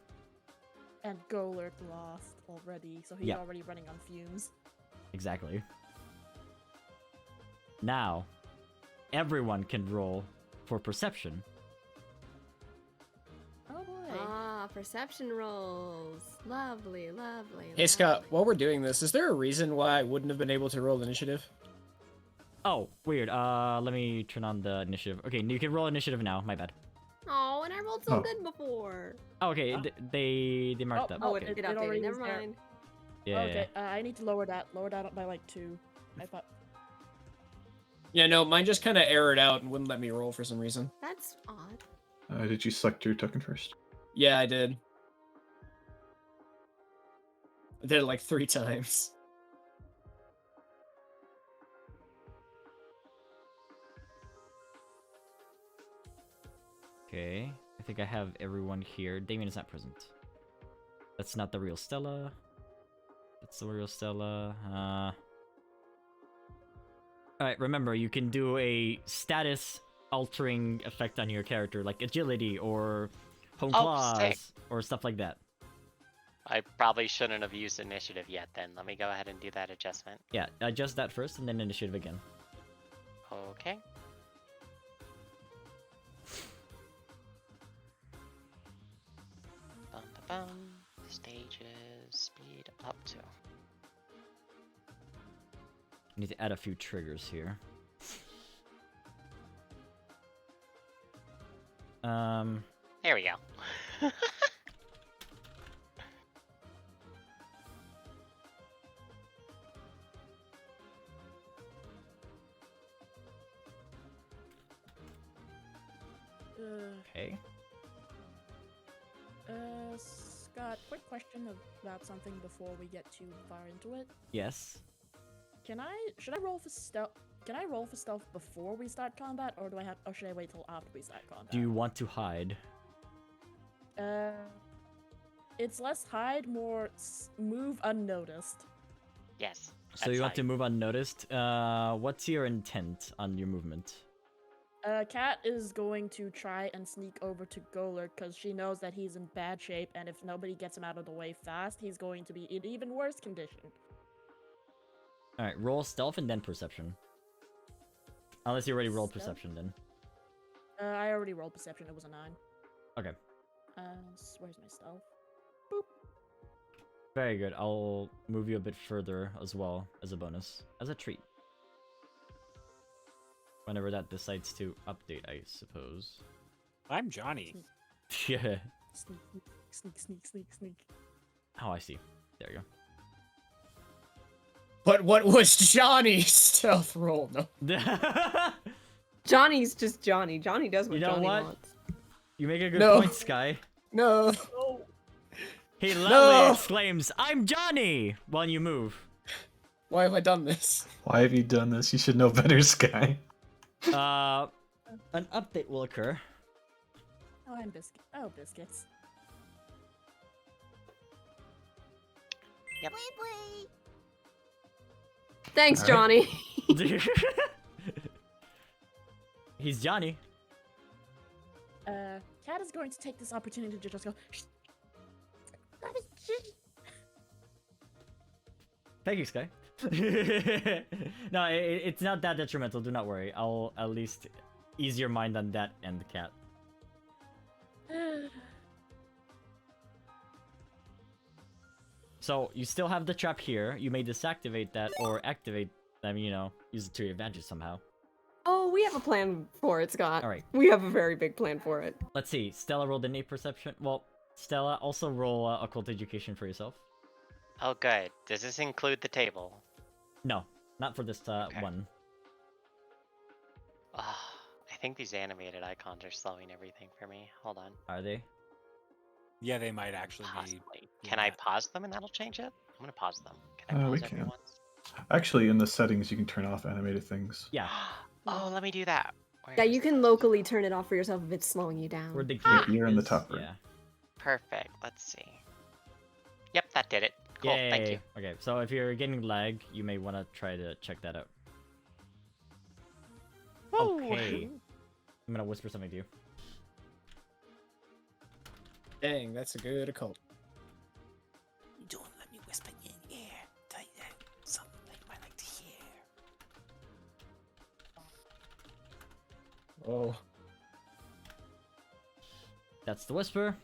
And Golurk lost already, so he's Yeah. already running on fumes. Exactly. Now, everyone can roll for perception. Oh boy. Ah, perception rolls. Lovely, lovely. Hey Scott, lovely. while we're doing this, is there a reason why I wouldn't have been able to roll initiative? Oh, weird. Let me turn on the initiative. Okay, you can roll initiative now. My bad. Oh, and I rolled so Oh. good before. Oh, okay, Huh? they marked up. Oh, okay. it It already updated. Never was there. mind. Yeah, Okay, I need to lower that. Lower that up by like 2. I thought. Yeah, no, mine just kind of errored out and wouldn't let me roll for some reason. That's odd. Did you select your token first? Yeah, I did. I did it like 3 times. Okay, I think I have everyone here. Damien is not present. That's not the real Stella. That's the real Stella. Alright, remember, you can do a status altering effect on your character, like agility or home Oh, claws sick. or stuff like that. I probably shouldn't have used initiative yet then. Let me go ahead and do that adjustment. Yeah, adjust that first and then initiative again. Okay. Bum, ba, bum. Stages speed up to. I need to add a few triggers here. There we go. Okay. Scott, quick question about something before we get too far into it. Yes. Should I roll for stealth? Can I roll for stealth before we start combat, or should I wait till after we start combat? Do you want to hide? It's less hide, more move unnoticed. Yes. So that's you want to fine. move unnoticed? What's your intent on your movement? Kat is going to try and sneak over to Golurk because she knows that he's in bad shape, and if nobody gets him out of the way fast, he's going to be in even worse condition. Alright, roll stealth and then perception. Unless you already rolled Stealth? perception then. I already rolled perception, it was a 9. Okay. Where's my stealth? Very good. I'll move you a bit further as well as a bonus. As a treat. Whenever that decides to update, I suppose. I'm Johnny. Yeah. Sneak, sneak, sneak, sneak, sneak. Oh, I see. There you But what was Johnny's stealth roll? No. go. Johnny's just Johnny. Johnny does what You know Johnny what? wants. You make a good No. point, Sky. No. He loudly No. exclaims, "I'm Johnny!" while you move. Why have I done this? Why have you done this? You should know better, Sky. An update will occur. Oh, I'm biscuit. Oh, biscuits. Wait, wait. Thanks, Alright. Johnny. He's Johnny. Kat is going to take this opportunity to just go. "Shh." Thank you, Sky. No, it's not that detrimental. Do not worry. I'll at least ease your mind on that and the cat. So you still have the trap here. You may disactivate that or activate them. You know, use it to your advantage somehow. Oh, we have a plan for it, Scott. All right. We have a very big plan for it. Let's see. Stella rolled innate perception. Well, Stella, also roll occult education for yourself. Oh, good. Does this include the table? No, not for this one. Oh, I think these animated icons are slowing everything for me. Hold on. Are they? Yeah, they might actually be. Possibly. Can I pause them and that'll change it? I'm gonna pause them. Can I We pause can. everyone's? Actually, in the settings, you can turn off animated things. Yeah. Oh, let me do that. Where Yeah, is you can this? locally turn it off for yourself if it's slowing you down. Where the Like, gear you're in the is, top right. Yeah. Perfect. Let's see. Yep, that did it. Cool. Thank you. Okay, so if you're getting lag, you may want to try to check that out. Okay. I'm gonna whisper something to you. Dang, that's a good occult. Don't let me whisper in your ear. Tell you that something that you might like to hear. Oh. That's the whisper.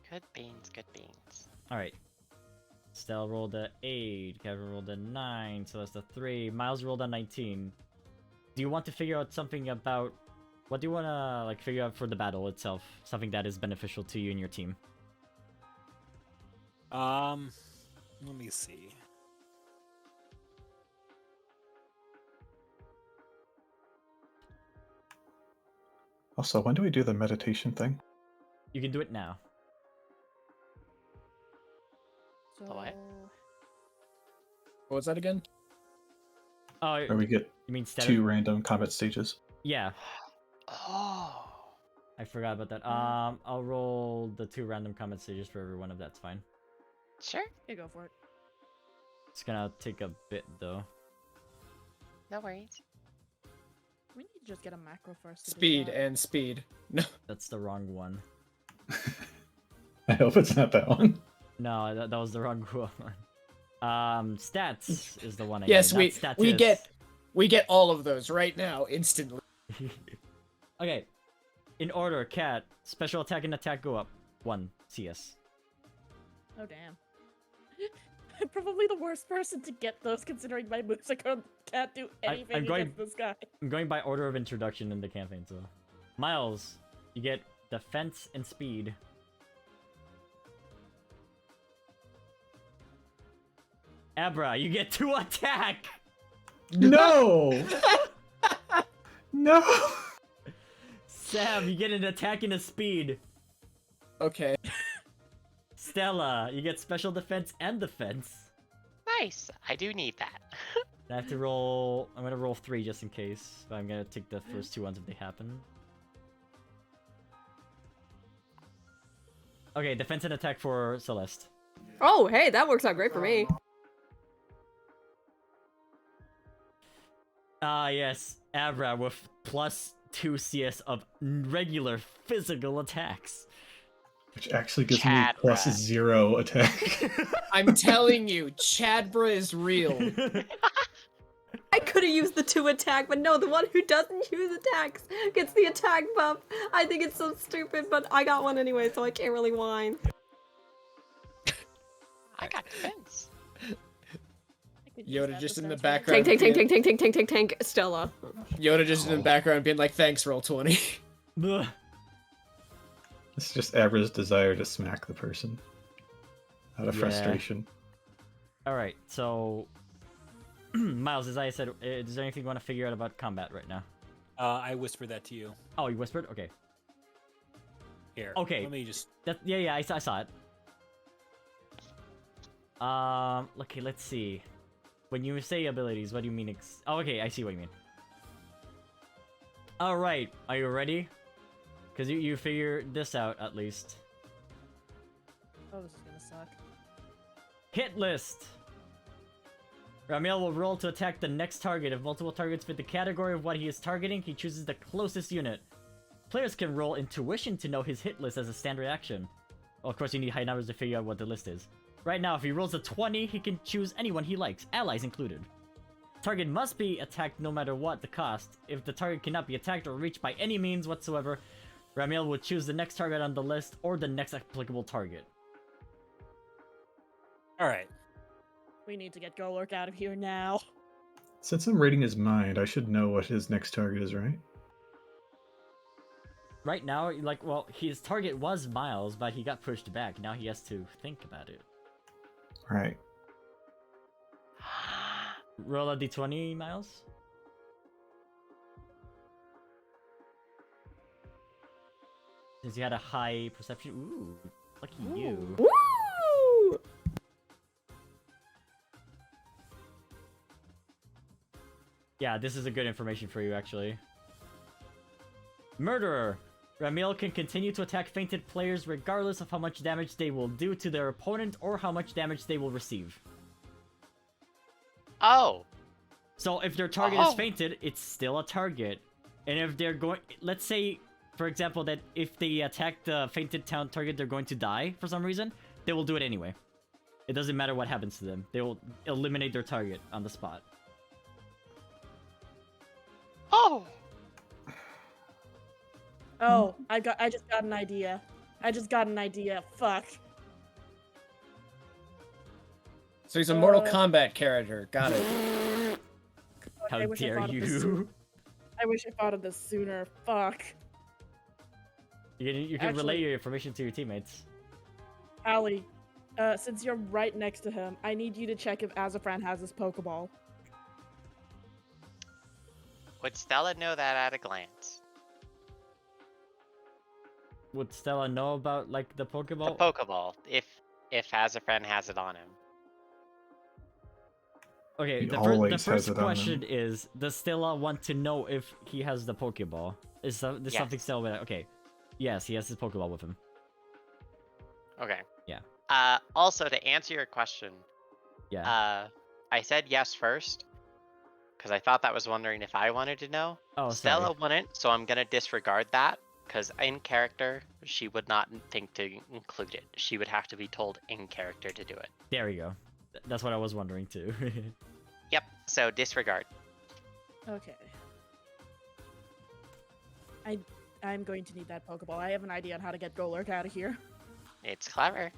Good beans, good beans. Alright. Stella rolled a 8, Kevin rolled a 9, Celeste a 3, Miles rolled a 19. Do you want to figure out something about... What do you want to like figure out for the battle itself? Something that is beneficial to you and your team? Let me see. Also, when do we do the meditation thing? You can do it now. So, what? What was that again? Oh, Where we get you mean status? 2 random combat stages? Yeah, Oh. I forgot about that. I'll roll the 2 random combat stages for everyone if that's fine. Sure. yeah, go for it. It's gonna take a bit though. No worries. We need to just get a macro first. To do Speed that. and speed. No. That's the wrong one. I hope it's not that one. No, that was the wrong one. Stats is the one I Yes, need, not we status. get all of those right now instantly. Okay. In order, Cat, special attack and attack go up 1 CS. Oh damn. I'm probably the worst person to get those considering my moves. I can't do anything I'm going- against this guy. I'm going by order of introduction in the campaign, so. Miles, you get defense and speed. Abra, you get 2 attack! No! No! Sam, you get an attack and a speed. Okay. Stella, you get special defense and defense. Nice. I do need that. I have to roll... I'm gonna roll 3 just in case, but I'm gonna take the first 2 ones if they happen. Okay, defense and attack for Celeste. Oh, hey, that works out great for me. Ah, yes, Abra with plus 2 CS of regular physical attacks. Which actually gives me Chadra. plus 0 attack. I'm telling you, Chadbra is real. I could have used the 2 attack, but no, the one who doesn't use attacks gets the attack buff. I think it's so stupid, but I got one anyway, so I can't really whine. I got defense. I could use Yoda that just in the defense right background. Tank, tank, tank, tank, tank, tank, tank, tank, tank, Stella. Yoda just in the background being like, thanks, roll 20. Ugh. It's just Abra's desire to smack the person. Out of Yeah. frustration. Alright, so... Miles, as I said, is there anything you want to figure out about combat right now? I whispered that to you. Oh, you whispered? Okay. Here. Okay. Let me just. Yeah, I saw it. Okay, let's see. When you say abilities, what do you mean oh, okay, I see what you mean. Alright, are you ready? Because you figured this out, at least. Oh, this is gonna suck. Hit list! Romeo will roll to attack the next target. If multiple targets fit the category of what he is targeting, he chooses the closest unit. Players can roll intuition to know his hit list as a standard action. Well, of course, you need high numbers to figure out what the list is. Right now, if he rolls a 20, he can choose anyone he likes, allies included. Target must be attacked no matter what the cost. If the target cannot be attacked or reached by any means whatsoever, Romeo will choose the next target on the list or the next applicable target. Alright. We need to get Golurk out of here now. Since I'm reading his mind, I should know what his next target is, right? Right now, like, well, his target was Miles, but he got pushed back. Now he has to think about it. Right. Roll a d20, Miles. Since you had a high perception. Ooh, lucky you. Woo! Yeah, this is a good information for you, actually. Murderer. Romeo can continue to attack fainted players regardless of how much damage they will do to their opponent or how much damage they will receive. Oh. So if their target is fainted, it's still a target. And if they're going... Let's say, for example, that if they attack the fainted town target, they're going to die for some reason, they will do it anyway. It doesn't matter what happens to them. They will eliminate their target on the spot. Oh. Oh, I just got an idea. Fuck. So he's a Mortal Kombat character. Got it. How I wish I dare thought of this you? sooner. I wish I thought of this sooner. Fuck. You can relay your information to your teammates. Allie, since you're right next to him, I need you to check if Azafran has his Pokeball. Would Stella know that at a glance? Would Stella know about, like, the The Pokeball? Pokeball, if Azafran has it on him. Okay, He the always first has it on question him. is, does Stella want to know if he has the Pokeball? Is there Yes. something Stella would... Okay. Yes, he has his Pokeball with him. Okay. Yeah. Also, to answer your question, Yeah. I said yes first, because I thought that was wondering if I wanted to know. Oh, Stella sorry. wouldn't, so I'm gonna disregard that, because in character, she would not think to include it. She would have to be told in character to do it. There you go. That's what I was wondering, too. Yep, so disregard. Okay. I'm going to need that Pokeball. I have an idea on how to get Golurk out of here. It's clever.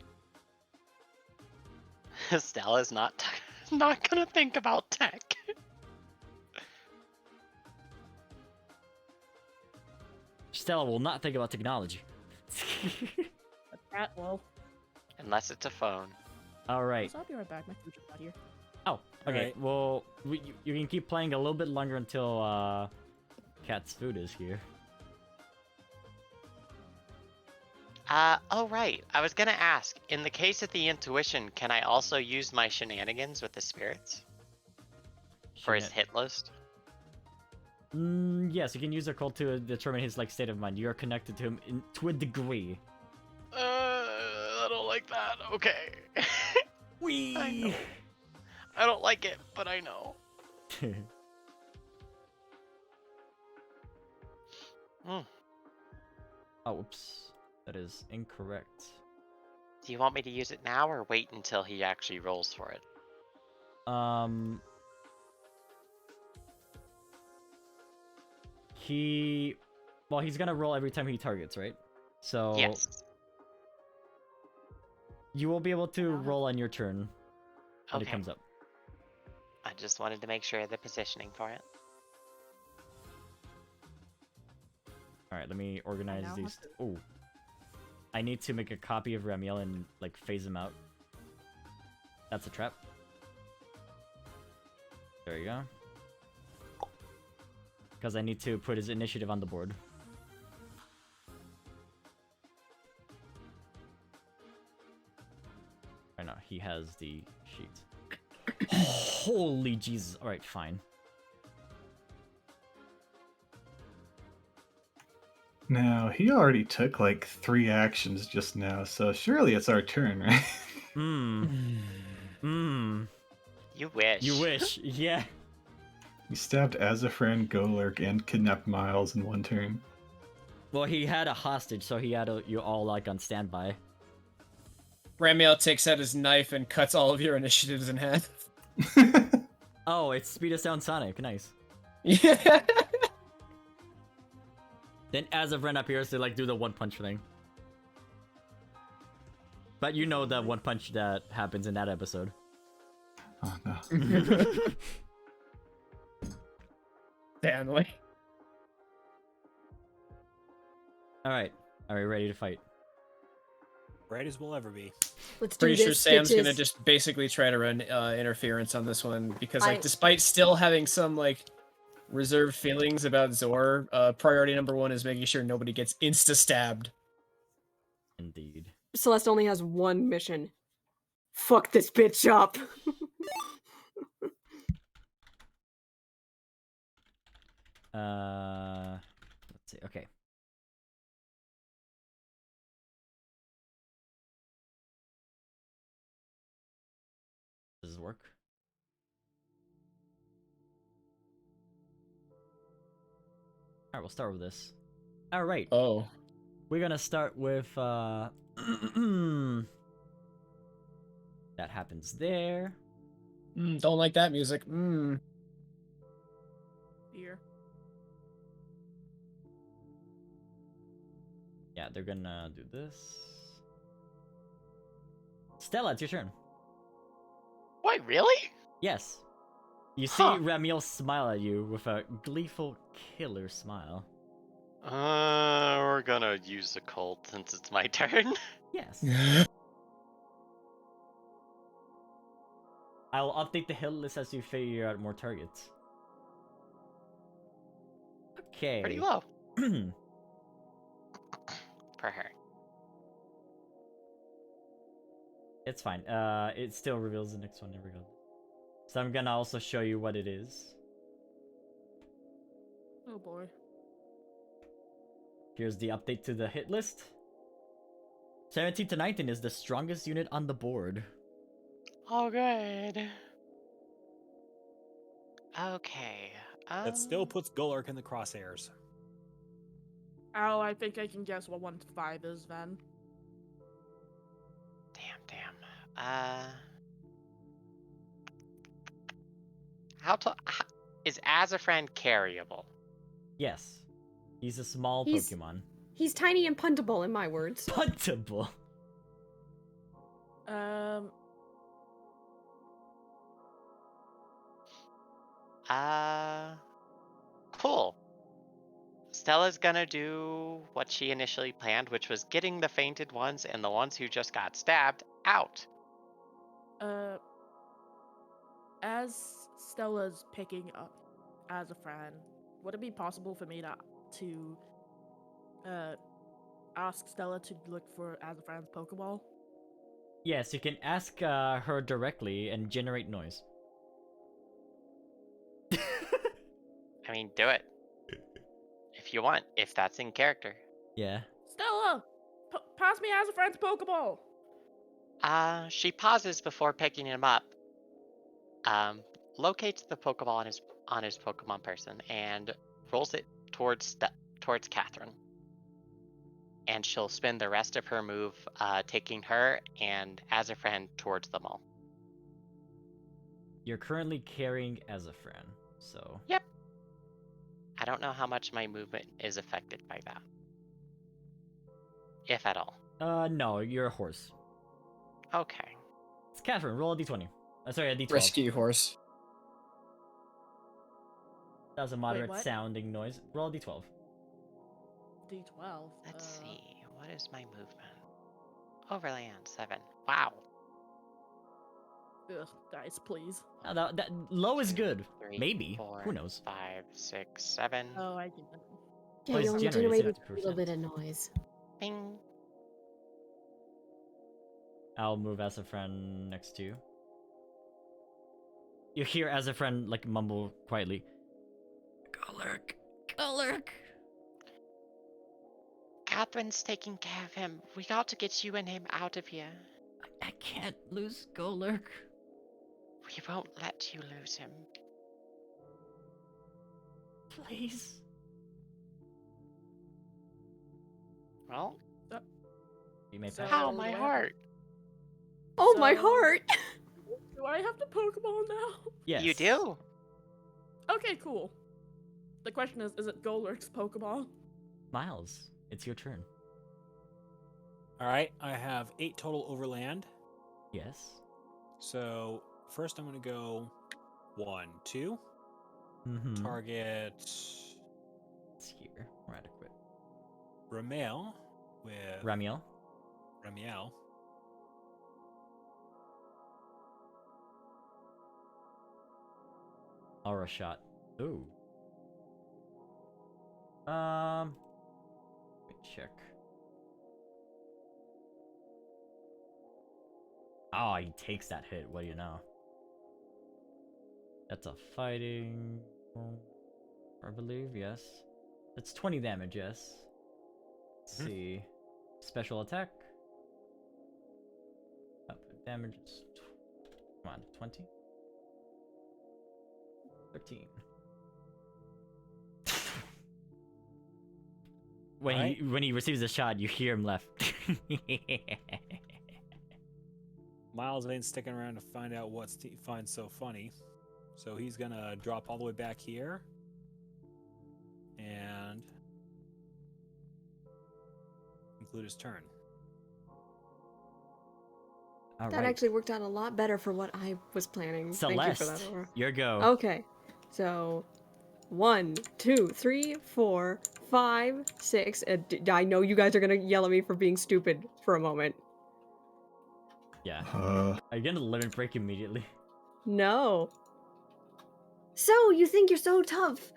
Stella's not gonna think about tech. Stella will not think about technology. But that will. Unless it's a phone. Alright. So I'll be right back. My food's not here. Oh, okay. Alright. Well, you can keep playing a little bit longer until Cat's food is here. Oh right. I was gonna ask, in the case of the intuition, can I also use my shenanigans with the spirits? For his hit list? Yes, you can use a call to determine his like state of mind. You are connected to him to a degree. I don't like that. Okay. Wee. I know. I don't like it, but I know. Oh, whoops. That is incorrect. Do you want me to use it now or wait until he actually rolls for it? Well, he's gonna roll every time he targets, right? So Yes. you will be able to roll on your turn when it Okay. comes up. I just wanted to make sure of the positioning for it. All right, let me organize now these. have Oh, I need to make a copy of Ramiel and like phase him out. That's a trap. There you go. Because I need to put his initiative on the board. Right now, he has the sheet. Holy Jesus! All right, fine. Now, he already took like 3 actions just now, so surely it's our turn, right? You wish. You wish, yeah. You stabbed Azafran, Golurk, and kidnapped Miles in one turn. Well, he had a hostage, so he had you all like on standby. Romeo takes out his knife and cuts all of your initiatives in half. Oh, it's Speed of Sound Sonic. Nice. Yeah. Then Azafran appears to like do the one punch thing. But you know that one punch that happens in that episode. Oh no. Stanley. Alright. Are we ready to fight? Right as we'll ever be. Let's do Pretty sure this, Sam's gonna bitches. just basically try to run interference on this one because, like, I- despite still having some like reserved feelings about Zor, priority number one is making sure nobody gets insta stabbed. Indeed. Celeste only has one mission. Fuck this bitch up. Let's see. Okay. Does this work? Alright, we'll start with this. Alright. Oh. We're gonna start with that happens there. Don't like that music. Here. Yeah, they're gonna do this. Stella, it's your turn. Wait, really? Yes. You see Huh. Ramiel smile at you with a gleeful killer smile. We're gonna use the cult since it's my turn. Yes. I will update the hit list as you figure out more targets. Okay. Pretty low. For her. It's fine. It still reveals the next one every go. So I'm gonna also show you what it is. Oh boy. Here's the update to the hit list. 17 to 19 is the strongest unit on the board. Oh, good. Okay. That still puts Golurk in the crosshairs. Oh, I think I can guess what 1 to 5 is then. Damn. Is Azafran carryable? Yes. He's a small He's- Pokemon. He's tiny and puntable, in my words. Puntable. Cool. Stella's gonna do what she initially planned, which was getting the fainted ones and the ones who just got stabbed out. As Stella's picking up Azafran, would it be possible for me to ask Stella to look for Azafran's Pokeball? Yes, you can ask her directly and generate noise. I mean, do it. If you want, if that's in character. Yeah. Stella! Pass me Azafran's Pokeball! She pauses before picking him up. Locates the Pokeball on his Pokemon person and rolls it towards Catherine. And she'll spend the rest of her move taking her and Azafran towards them all. You're currently carrying Azafran, so... Yep. I don't know how much my movement is affected by that. If at all. No, you're a horse. Okay. It's Catherine, roll a d20. Sorry, a d12. Rescue horse. That was a moderate what? sounding noise. Roll a d12. D12. Let's see. What is my movement? Overland 7. Wow. Ugh, guys, please. Oh, that low is good. 3, Maybe. 4, Who knows? 5, 6, 7. Oh, I get that. Yeah, Well, you it's only generated generated a little 50%. bit of noise. Bing. I'll move Azafran next to you. You hear Azafran like mumble quietly. Golurk! Golurk! Catherine's taking care of him. We got to get you and him out of here. I can't lose Golurk. We won't let you lose him. Please. Well, You may So- pass. how do my I have- heart. Oh, my So- heart! Do I have the Pokeball now? Yes. You do. Okay, cool. The question is it Golurk's Pokeball? Miles, it's your turn. All right, I have 8 total overland. Yes. So first I'm going to go 1, 2. Mm-hmm. Target It's here. We're adequate. Romeo with Ramiel. Ramiel. Aura shot. Ooh. Let me check. Oh, he takes that hit. What do you know? That's a fighting. I believe, yes. That's 20 damage, yes. Let's see. Special attack. Damage is. Come on, 20? 13. When he receives a shot, you hear him left. Miles ain't sticking around to find out what he finds so funny. So he's going to drop all the way back here. And conclude his turn. All That right. actually worked out a lot better for what I was planning. Thank you for that, Celeste, Aura. your go. Okay, so 1, 2, 3, 4, 5, 6. I know you guys are gonna yell at me for being stupid for a moment. Yeah. Are you gonna limit break immediately? No. So you think you're so tough,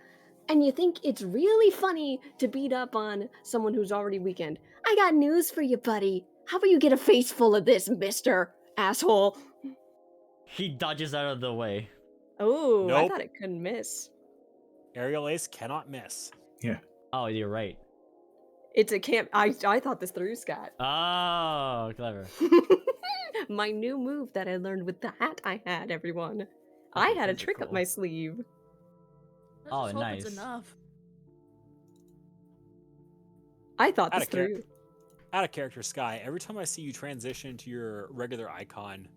and you think it's really funny to beat up on someone who's already weakened. I got news for you, buddy. How about you get a face full of this, mister asshole? He dodges out of the way. Oh, I Nope. thought it couldn't miss. Aerial Ace cannot miss. Yeah. Oh, you're right. It's a camp. I thought this through, Scott. Oh, clever. My new move that I learned with the hat I had, everyone. I Okay, had a those are trick up cool. my sleeve. I Oh, just hope nice. it's enough. I thought Out this of care- through. Out of character, Sky, every time I see you transition to your regular icon,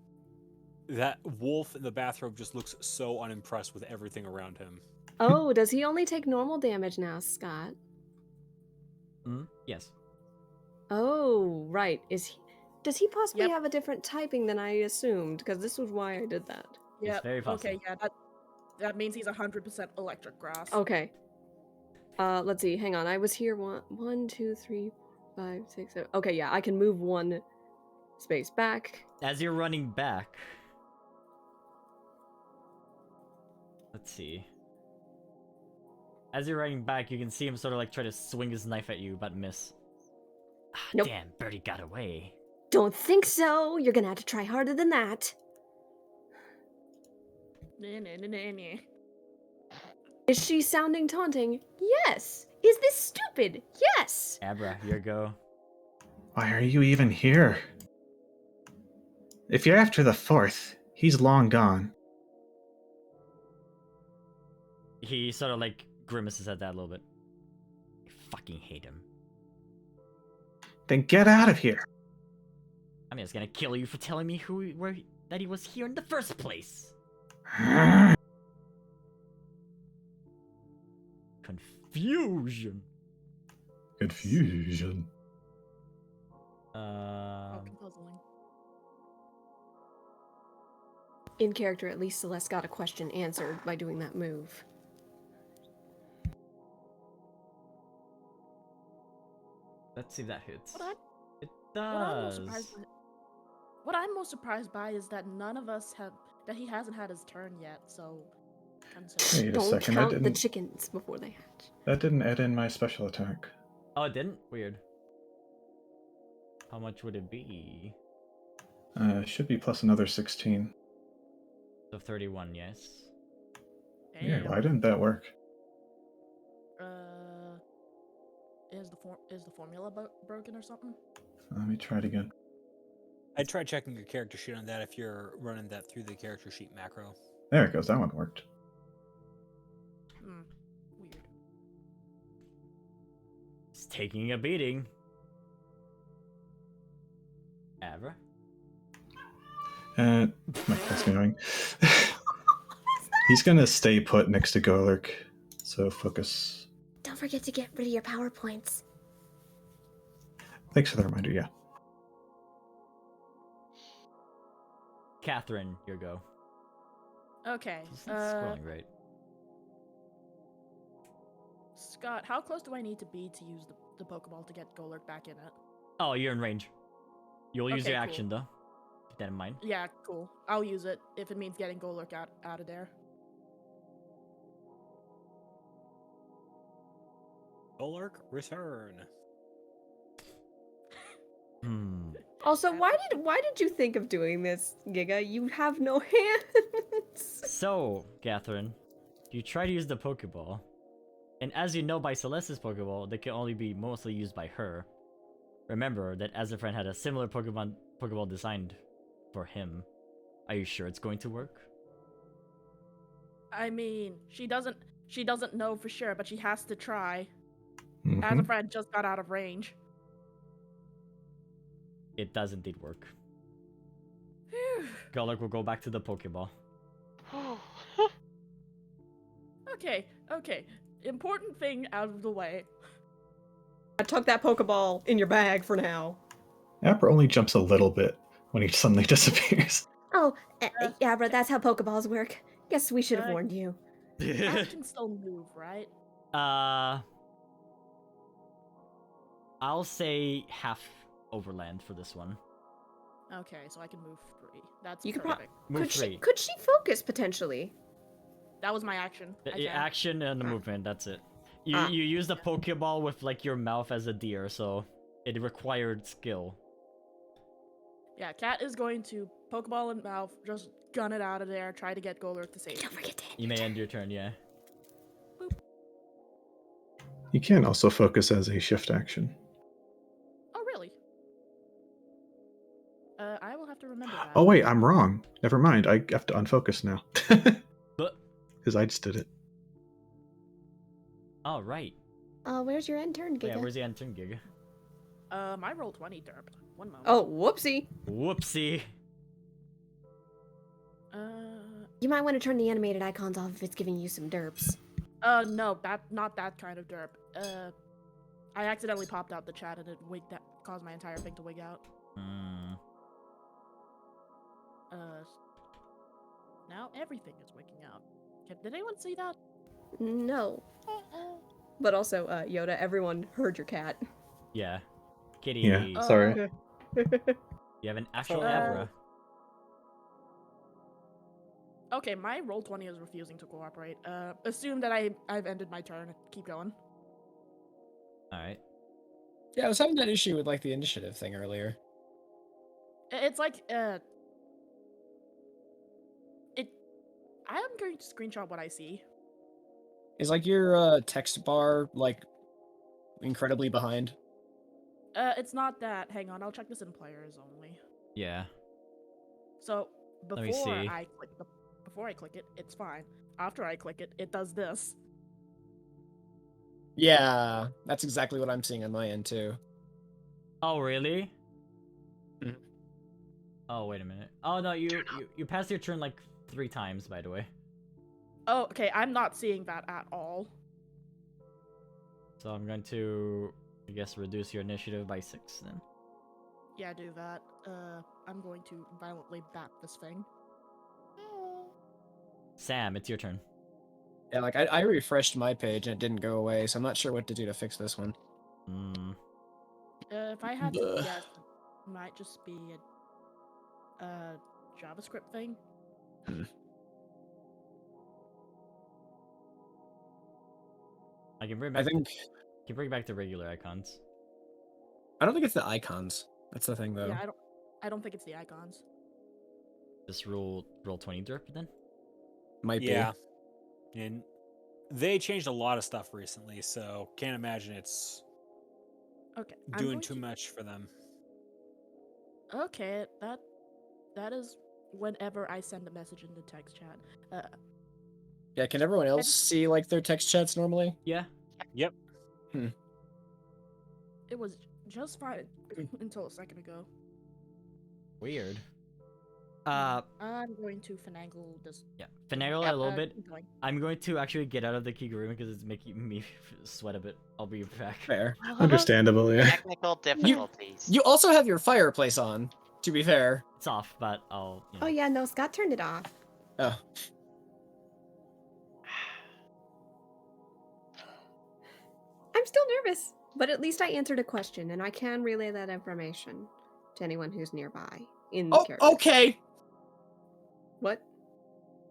that wolf in the bathrobe just looks so unimpressed with everything around him. Oh, does he only take normal damage now, Scott? Yes. Oh, right. Does he possibly Yep. have a different typing than I assumed? Because this was why I did that. Yeah. very Okay. possible. Yeah. That means he's 100% electric grass. Okay. Let's see. Hang on. I was here 1, 2, 3, 5, 6, 7. Okay, yeah. I can move 1 space back. As you're running back. Let's see. As you're running back, you can see him sort of like try to swing his knife at you, but miss. Ah, Nope. damn, Birdie got away. Don't think so. You're gonna have to try harder than that. Nah. Is she sounding taunting? Yes. Is this stupid? Yes. Abra, your go. Why are you even here? If you're after the 4th, he's long gone. He sort of like grimaces at that a little bit. I fucking hate him. Then get out of here. I mean, I was gonna kill you for telling me that he was here in the first place. Confusion. Confusion. Fucking puzzling. In character, at least Celeste got a question answered by doing that move. Let's see if that hits. What I- It What I'm most does. surprised by, what I'm most surprised by is that none of us have that he hasn't had his turn yet. So, consider. Wait a Don't second. count the chickens before they hatch. That didn't add in my special attack. Oh, it didn't? Weird. How much would it be? Should be plus another 16. So 31, yes. Yeah, Damn. why didn't that work? Is the formula broken or something? Let me try it again. I tried checking your character sheet on that if you're running that through the character sheet macro. There it goes. That one worked. Weird. He's taking a beating. Avra? That's annoying. He's gonna stay put next to Golurk, so focus. Don't forget to get rid of your PowerPoints. Thanks for the reminder, yeah. Catherine, your go. Okay. It's not scrolling right. Scott, how close do I need to be to use the Pokeball to get Golurk back in it? Oh, you're in range. You'll use Okay, your cool. action though. Keep that in mind. Yeah, cool. I'll use it if it means getting Golurk out of there. Golurk, return. Also, why did you think of doing this, Giga? You have no hands. So, Catherine, you try to use the Pokeball, and as you know by Celeste's Pokeball, they can only be mostly used by her. Remember that Azafran had a similar Pokeball designed for him. Are you sure it's going to work? I mean, she doesn't know for sure, but she has to try. Mhm. Azafran just got out of range. It does indeed work. Golurk will go back to the Pokeball. Okay. Important thing out of the way. I tuck that Pokeball in your bag for now. Appa only jumps a little bit when he suddenly disappears. Oh, yeah, but that's how Pokeballs work. Guess we should have Uh, warned you. App can still move, right? I'll say half overland for this one. Okay, so I can move 3. That's You could perfect. Move 3. Could she focus potentially? That was my action. I can. Action and the movement, that's it. You Ah. you use the Pokeball with like your mouth as a deer, so it required skill. Yeah, Cat is going to Pokeball in mouth, just gun it out of there, try to get Golurk to safety. Don't forget to hit You your may turn. end your turn, yeah. You can also focus as a shift action. Oh, really? I will have to remember that. Oh wait, I'm wrong. Never mind. I have to unfocus now. But Because I just did it. all right. Where's your end turn, Giga? Yeah, where's the end turn, Giga? My roll 20 derp. One moment. Oh, whoopsie. Whoopsie. You might want to turn the animated icons off if it's giving you some derps. No, not that kind of derp. I accidentally popped out the chat and it caused my entire thing to wig out. Now everything is wigging out. Did anyone see that? No. But also, Yoda, everyone heard your cat. Yeah. Kitty. Yeah, sorry. You have an actual Uh, Abra. Okay, my roll 20 is refusing to cooperate. Assume that I've ended my turn. Keep going. Alright. Yeah, I was having that issue with like the initiative thing earlier. It's like I am going to screenshot what I see. Is like your text bar like incredibly behind? It's not that. Hang on, I'll check this in players only. Yeah. So Let me before see. before I click it, it's fine. After I click it, it does this. Yeah, that's exactly what I'm seeing on my end too. Oh, really? Mhm. Oh, wait a minute. Oh, no, you passed your turn like 3 times, by the way. Oh, okay, I'm not seeing that at all. So I'm going to, I guess, reduce your initiative by 6 then. Yeah, do that. I'm going to violently bat this thing. Sam, it's your turn. Yeah, like I refreshed my page and it didn't go away, so I'm not sure what to do to fix this one. If I had to Bleh. guess, it might just be a JavaScript thing. I can bring I back. think Can bring back the regular icons. I don't think it's the icons. That's the thing though. Yeah, I don't think it's the icons. Just roll 20 derp then. Might Yeah. And they changed a lot of stuff recently, so can't imagine it's Okay. I'm doing going too to- much for them. Okay, that is whenever I send a message in the text chat. Yeah, can everyone else see like their text chats normally? Yeah. Yep. It was just fine until a second ago. Weird. I'm going to finagle this. Yeah. Finagle it a little bit. Keep going. I'm going to actually get out of the Kigurumi because it's making me sweat a bit. I'll be back. Fair. Understandable, yeah. Technical difficulties. You also have your fireplace on, to be fair. It's off, but I'll. You know. Oh yeah, no, Scott turned it off. Oh. I'm still nervous, but at least I answered a question, and I can relay that information to anyone who's nearby in the character. Okay. What?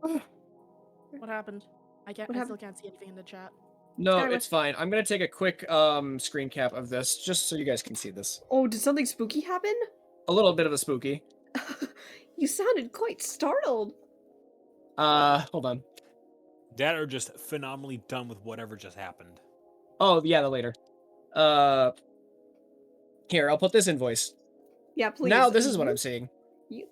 What happened? I still can't see anything in the chat. No, Skylar. it's fine. I'm gonna take a quick screen cap of this just so you guys can see this. Oh, did something spooky happen? A little bit of a spooky. You sounded quite startled. Hold on. That are just phenomenally done with whatever just happened. Oh yeah, the later. Here, I'll put this invoice. Yeah, please. Now this is what I'm seeing. You...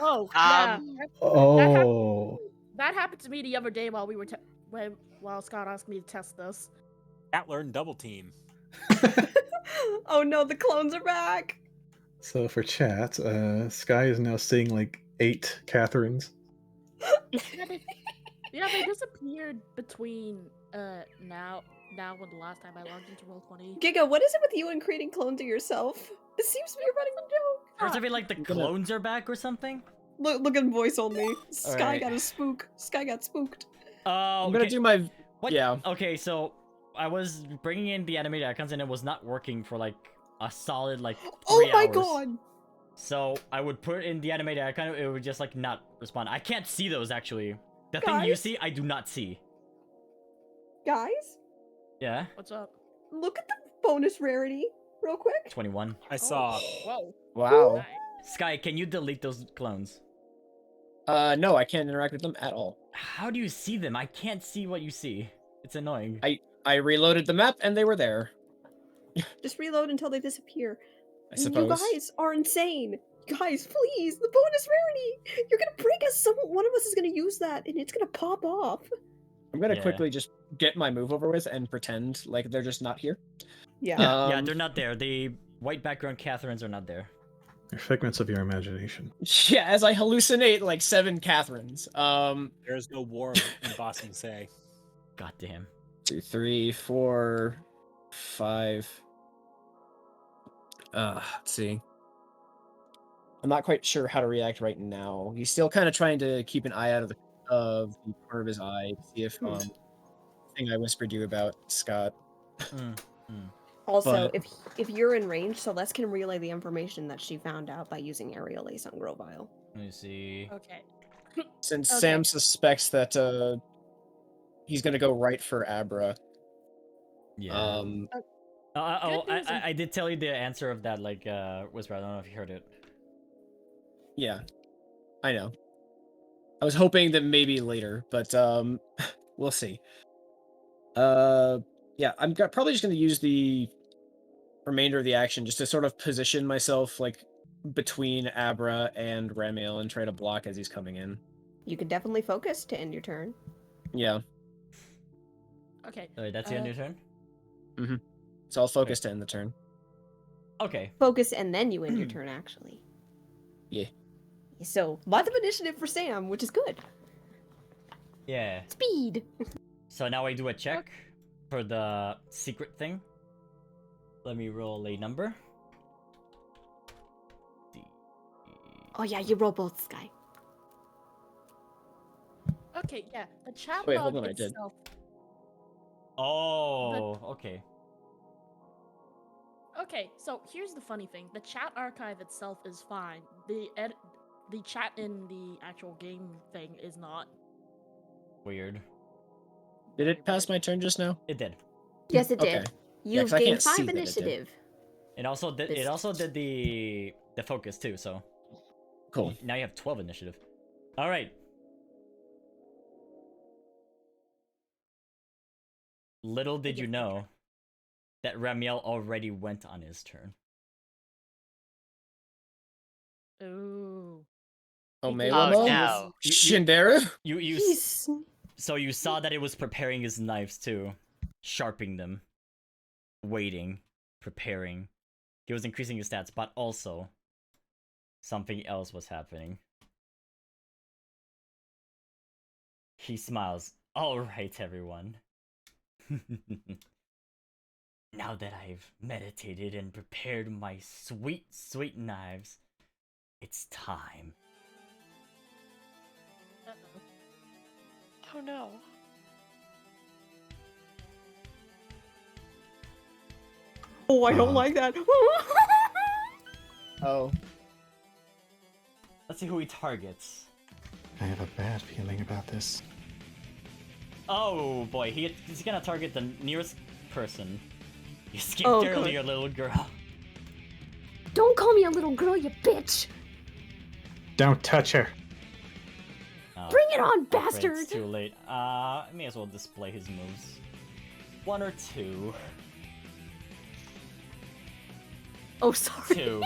Oh, yeah. Oh. That happened to me the other day while we were while Scott asked me to test this. Cat learn double team. Oh no, the clones are back. So for chat, Sky is now seeing like 8 Catherines. Yeah, they disappeared between now and the last time I logged into Roll20. Giga, what is it with you and creating clones of yourself? It seems to be a running joke. Or is it like the clones are back or something? Look at voice only. Sky Alright. got a spook. Sky got spooked. I'm gonna do my What? yeah. Okay, so I was bringing in the animated icons and it was not working for like a solid like 3 Oh my hours. god! So I would put in the animated icon, it would just like not respond. I can't see those actually. The thing you Guys? see, I do not see. Guys, Yeah, What's up? look at the bonus rarity, real quick. 21. I saw. Whoa. Wow. Nice. Sky, can you delete those clones? No, I can't interact with them at all. How do you see them? I can't see what you see. It's annoying. I reloaded the map and they were there. Just reload until they disappear. I suppose. You guys are insane. Guys, please, the bonus rarity. You're gonna break us. One of us is gonna use that, and it's gonna pop off. I'm gonna Yeah. quickly just get my move over with and pretend like they're just not here. Yeah. Yeah, Um, they're not there. The white background Catherines are not there. They're figments of your imagination. Yeah, as I hallucinate like 7 Catherines. There is no war in Bossing Say. God damn. 2, 3, 4, 5. Let's see. I'm not quite sure how to react right now. He's still kind of trying to keep an eye out of the corner of his eye to see if thing I whispered you about, Scott. Also, But- if you're in range, Celeste can relay the information that she found out by using aerial ace on Grovile. Let me see. Okay. Since Okay. Sam suspects that he's gonna go right for Abra. Yeah. Um, Oh, Good news. I did tell you the answer of that, like, whisper. I don't know if you heard it. yeah, I know. I was hoping that maybe later, but we'll see. Yeah, I'm probably just gonna use the remainder of the action just to sort of position myself like between Abra and Romeo and try to block as he's coming in. You can definitely focus to end your turn. Yeah, Okay. Alright, that's the end of your turn? so I'll focus to end the turn. Okay. Focus and then you end your turn, actually. Yeah. So, lots of initiative for Sam, which is good. Yeah. Speed! So now I do a check for the secret thing. Let me roll a number. Oh yeah, you roll both, Sky. Okay, yeah. The chat Wait, log hold on, I did. itself. Oh, okay. Okay, so here's the funny thing. The chat archive itself is fine. The chat in the actual game thing is not. Weird. Did it pass my turn just now? It did. Yes, it did. Okay. Yeah, You've 'cause I gained can't see 5 that it did. initiative. It also did. It also did the focus too. So Cool. now you have 12 initiative. All right. Little did you know that Ramiel already went on his turn. Ooh. Oh, He May did- Oh, Lamo? no. Shinderu? He's So you saw that it was preparing his knives too, sharpening them, waiting, preparing. He was increasing his stats, but also something else was happening. He smiles. All right, everyone. Now that I've meditated and prepared my sweet, sweet knives, it's time. Uh-oh. Oh no. Oh, I don't Oh. like that. Oh. Let's see who he targets. I have a bad feeling about this. Oh boy, he's gonna target the nearest person. You skipped Oh, earlier, little girl. Don't call me a little girl, you bitch. Don't touch her. Oh, Bring it on, I'm afraid bastard. It's too late. I may as well display his moves. 1 or 2. Oh, sorry. 2.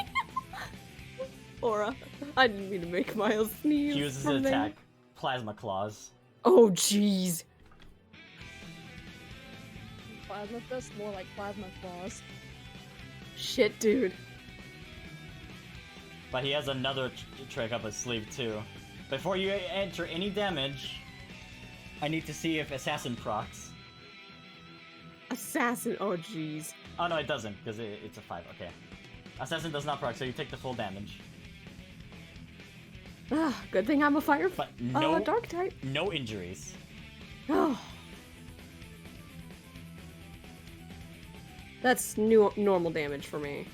Aura. I didn't mean to make Miles sneeze. He uses from an there. attack. Plasma Claws. Oh, jeez. Plasma fist, more like plasma claws. Shit, dude. But he has another trick up his sleeve too. Before you enter any damage, I need to see if Assassin procs. Assassin. Oh, jeez. Oh no, it doesn't, because it's a 5. Okay. Assassin does not proc, so you take the full damage. Ah, good thing I'm a fire. But no, Dark type. no injuries. Oh. That's normal damage for me.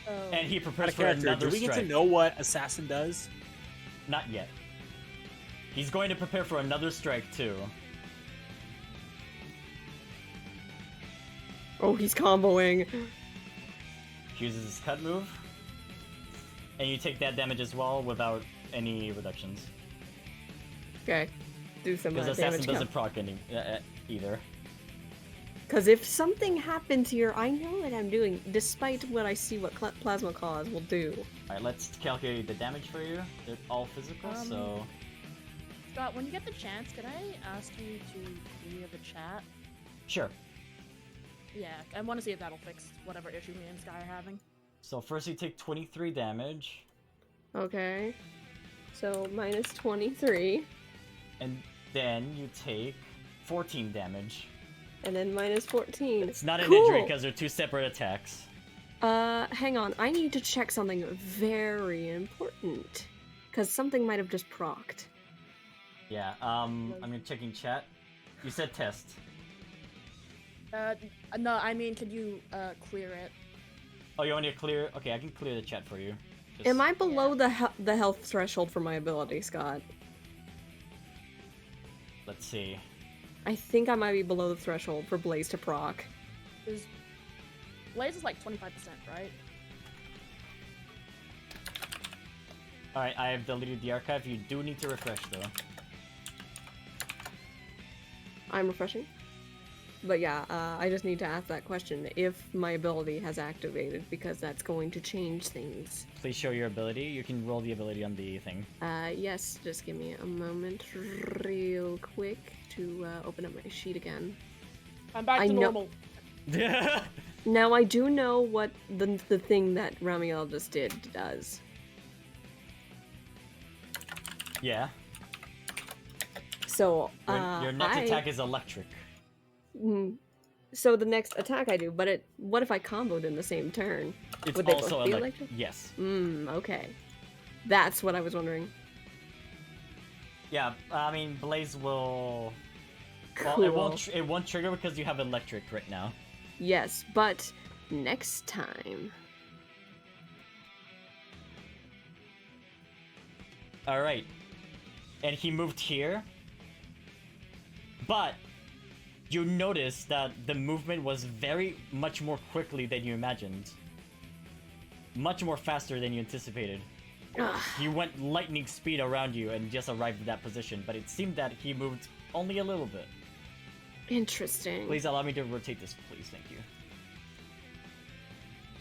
Oh. And he Out prepares of for character, another do we get strike. to know what Assassin does? Not yet. He's going to prepare for another strike too. Oh, he's comboing. He uses his cut move. And you take that damage as well without any reductions. Okay. Do some Because damage. Assassin doesn't proc any, either. Because if something happens here, I know what I'm doing, despite what I see what Plasma Claws will do. Alright, let's calculate the damage for you. They're all physical, so... Scott, when you get the chance, can I ask you to clear the chat? Sure. Yeah, I want to see if that'll fix whatever issue me and Sky are having. So first you take 23 damage, Okay. So, minus 23. and then you take 14 damage. And then minus 14. It's not an Cool. injury because they're 2 separate attacks. Hang on. I need to check something very important. Because something might have just procced. Yeah, I'm checking chat. You said test. No, I mean, could you, clear it? Oh, you want to clear? Okay, I can clear the chat for you. Just- Am I below the health threshold for my ability, Scott? Let's see. I think I might be below the threshold for Blaze to proc. Because Blaze is like 25%, right? Alright, I have deleted the archive. You do need to refresh, though. I'm refreshing. But yeah, I just need to ask that question if my ability has activated, because that's going to change things. Please show your ability. You can roll the ability on the thing. Yes, just give me a moment real quick to open up my sheet again. I'm back I to know- normal. Now, I do know what the thing that Romeo just did does. Yeah. So, Your next attack is electric. So the next attack I do, but what if I comboed in the same turn? It's Would they also both be electric. electric? Yes. Okay. That's what I was wondering. Yeah, I mean, Blaze will... Cool. Well, it won't trigger because you have electric right now. Yes, but next time. Alright. And he moved here. But you notice that the movement was very much more quickly than you imagined. Much more faster than you anticipated. Ugh. He went lightning speed around you and just arrived at that position, but it seemed that he moved only a little bit. Interesting. Please allow me to rotate this, please. Thank you.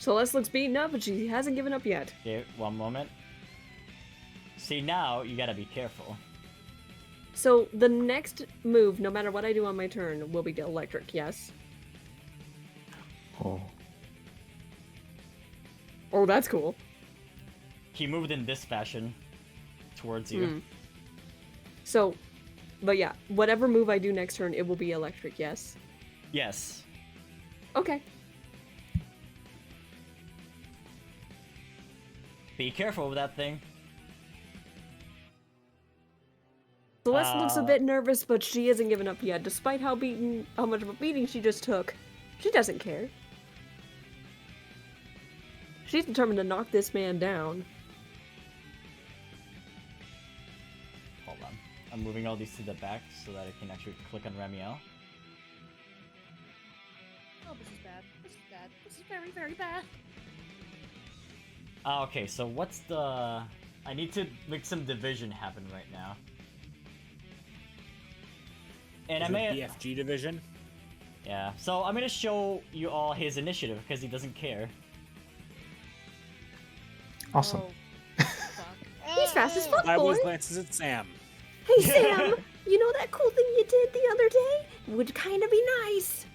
Celeste looks beaten up, but she hasn't given up yet. Okay, one moment. See, now you gotta be careful. So the next move, no matter what I do on my turn, will be electric, yes? Oh. Oh, that's cool. He moved in this fashion towards you. So, but yeah, whatever move I do next turn, it will be electric, yes? Yes. Okay. Be careful with that thing. Celeste looks a bit nervous, but she hasn't given up yet. Despite how much of a beating she just took, she doesn't care. She's determined to knock this man down. Hold on. I'm moving all these to the back so that I can actually click on Romeo. Oh, this is bad. This is bad. This is very, very bad. Okay, so what's the... I need to make some division happen right now. And I may... BFG division? Yeah, so I'm gonna show you all his initiative because he doesn't care. Awesome. Oh, fuck. He's fast as fuck, I boy. always glances at Sam. Hey, Sam! You know that cool thing you did the other day? Would kind of be nice.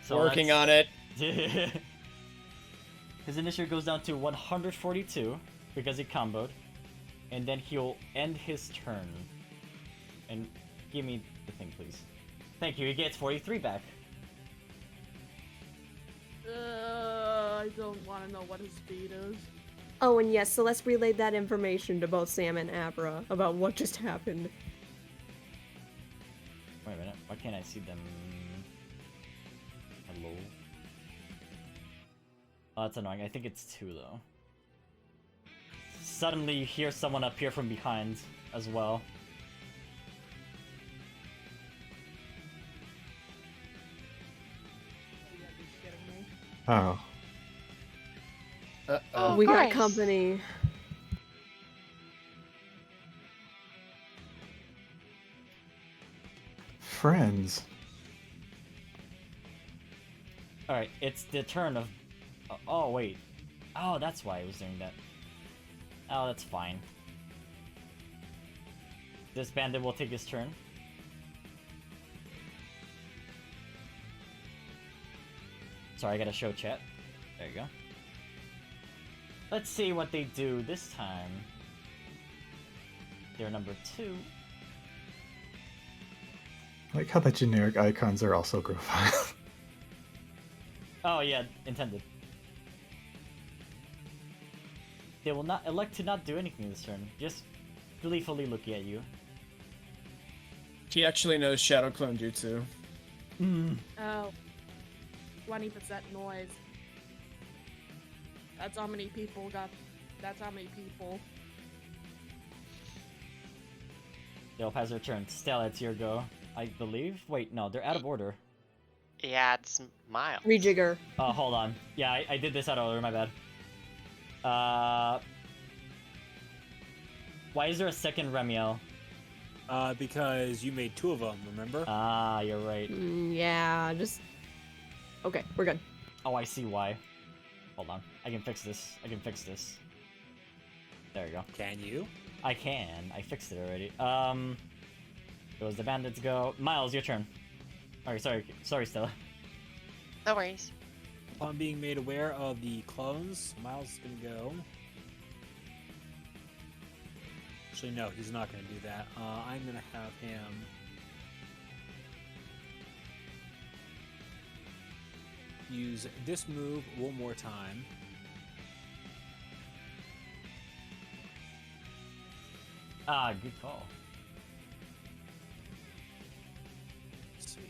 So Working on it. His initiative goes down to 142 because he comboed. And then he'll end his turn. And give me the thing, please. Thank you, he gets 43 back. I don't want to know what his speed is. Oh, and yes, Celeste relayed that information to both Sam and Abra about what just happened. Wait a minute, why can't I see them? Hello? Oh, that's annoying. I think it's 2, though. Suddenly you hear someone appear from behind as well. Oh. Uh-oh. We got course. company. Friends. Alright, it's the turn of... Oh, wait. Oh, that's why I was doing that. Oh, that's fine. This bandit will take his turn. Sorry, I gotta show chat. There you go. Let's see what they do this time. They're number 2. I like how the generic icons are also profile. Oh yeah, intended. They will not elect to not do anything this turn. Just gleefully looking at you. He actually knows Shadow Clone Jutsu. Oh. 20% noise. That's how many people got. That's how many people. They'll pass their turn. Stella, it's your go, I believe. Wait, no, they're out of order. Yeah, it's Miles. Rejigger. Oh, hold on. Yeah, I did this out of order, my bad. Why is there a second Remiel? Because you made 2 of them, remember? Ah, you're right. Yeah, just... Okay, we're good. Oh, I see why. Hold on. I can fix this. I can fix this. There you go. Can you? I can. I fixed it already. Goes the bandits go. Miles, your turn. Alright, sorry, Stella. No worries. Upon being made aware of the clones, Miles is gonna go. Actually, no, he's not gonna do that. I'm gonna have him use this move one more time. Ah, good call. Let's see.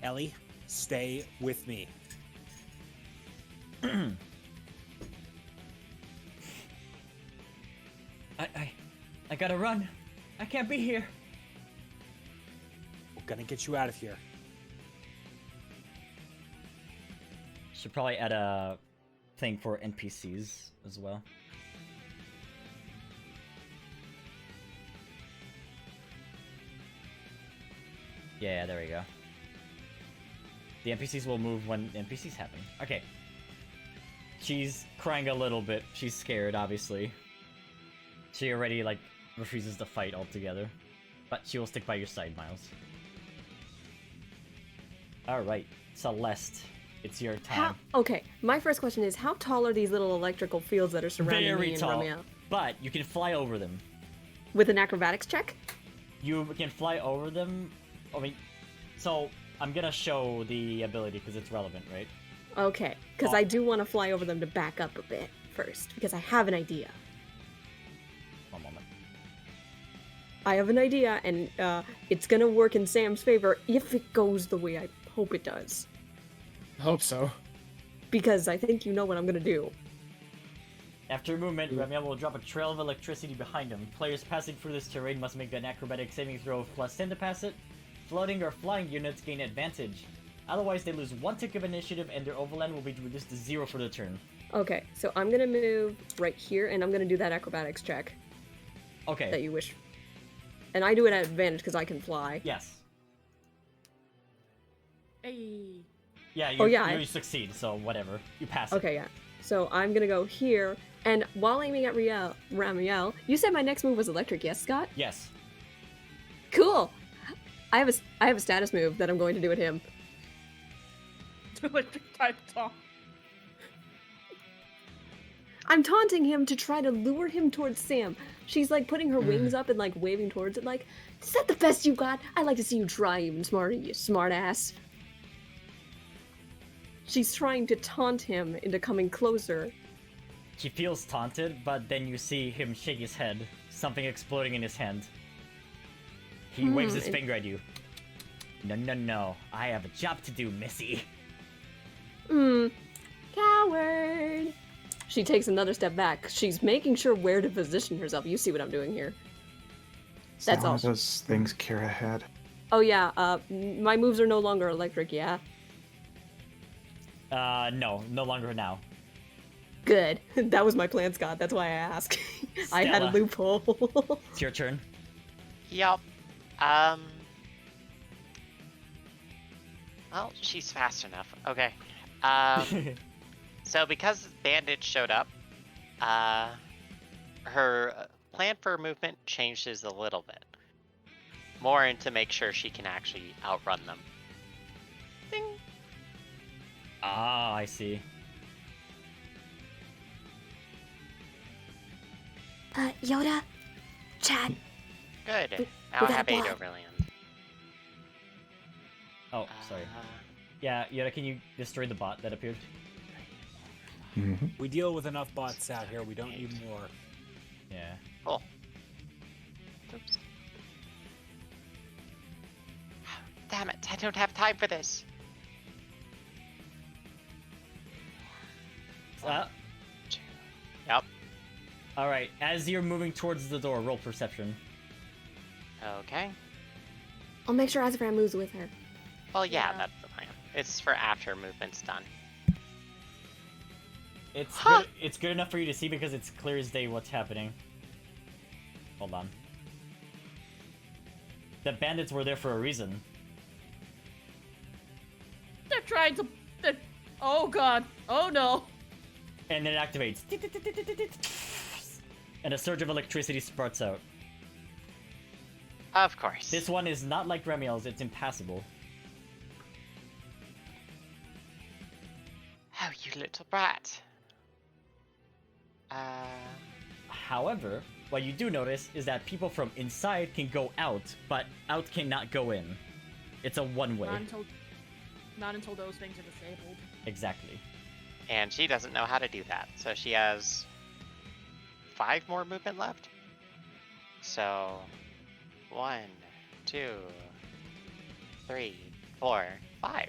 Ellie, stay with me. I gotta run. I can't be here. We're gonna get you out of here. Should probably add a thing for NPCs as well. Yeah, there we go. The NPCs will move when NPCs happen. Okay. She's crying a little bit. She's scared, obviously. She already, like, refuses to fight altogether. But she will stick by your side, Miles. Alright, Celeste. It's your time. Okay, my first question is, how tall are these little electrical fields that are surrounding Very me and tall. Romeo? But you can fly over them. With an acrobatics check? You can fly over them. I mean, so I'm gonna show the ability because it's relevant, right? Okay, because Oh. I do want to fly over them to back up a bit first, because I have an idea. One moment. I have an idea, and it's gonna work in Sam's favor if it goes the way I hope it does. I hope so. Because I think you know what I'm gonna do. After movement, Romeo will drop a trail of electricity behind him. Players passing through this terrain must make an acrobatic saving throw of +10 to pass it. Floating or flying units gain advantage. Otherwise, they lose 1 tick of initiative and their overland will be reduced to 0 for the turn. Okay, so I'm gonna move right here, and I'm gonna do that acrobatics check that Okay, you wish. And I do it at advantage because I can fly. yes. Hey. Yeah, you, Oh, yeah, you succeed, so whatever. You pass it. Okay, yeah. So I'm gonna go here, and while aiming at Ramiel, you said my next move was electric, yes, Scott? Yes. Cool! I have a status move that I'm going to do at him. Electric type talk. I'm taunting him to try to lure him towards Sam. She's like putting her wings up and like waving towards it like, is that the best you got? I'd like to see you try even smarter, you smart ass. She's trying to taunt him into coming closer. He feels taunted, but then you see him shake his head, something exploding in his hand. He waves his finger at you. No, no, no. I have a job to do, Missy. Coward! She takes another step back. She's making sure where to position herself. You see what I'm doing here. Is That's that one all. of those things Kira had? Oh yeah, my moves are no longer electric, yeah? No, no longer now. Good. That was my plan, Scott. That's why I asked. I had a Stella. loophole. It's your turn. Yup. Well, she's fast enough. Okay. So because Bandage showed up, her plan for movement changes a little bit. More into make sure she can actually outrun them. Ding. Ah, I see. Yoda, Chad, Good. Now we I got have a 8 block. overland. Oh, sorry. Yeah, Yoda, can you destroy the bot that appeared? Mm-hmm. We deal with enough bots out here. We don't need more. Yeah. Cool. Oops. Damn it! I don't have time for this. Yep. Alright, as you're moving towards the door, roll perception. Okay. I'll make sure Azafran moves with her. Well, yeah, Yeah. that's the plan. It's for after movement's done. It's good enough for you to see because it's clear as day what's happening. Hold on. The bandits were there for a reason. They're trying to. Oh god. Oh no. And then it activates. And a surge of electricity sprouts out. Of course. This one is not like Remiel's, it's impassable. Oh, you little brat. However, what you do notice is that people from inside can go out, but out cannot go in. It's a one-way. Not until those things are disabled. Exactly. And she doesn't know how to do that. So she has 5 more movement left. So 1, 2, 3, 4, 5.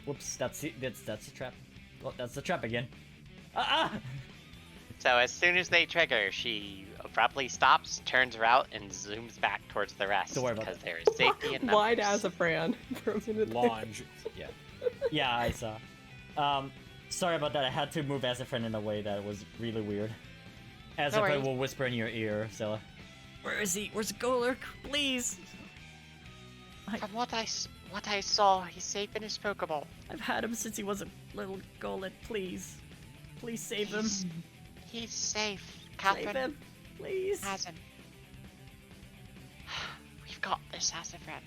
Whoops, that's a trap. Well, that's the trap again. Ah! So as soon as they trigger, she abruptly stops, turns around, and zooms back towards the rest. Don't worry about because there is safety in Wide numbers. as a Fran for a minute. there. Launch. Yeah. Yeah, I saw. Sorry about that. I had to move Azafran in a way that was really weird. Azafran worries. will whisper in your ear, so... Where is he? Where's Golurk? Please! From what I saw, he's safe in his Pokeball. I've had him since he was a little golem. Please. Please save him. He's safe. Save Catherine him. Please. has him. We've got this as a friend.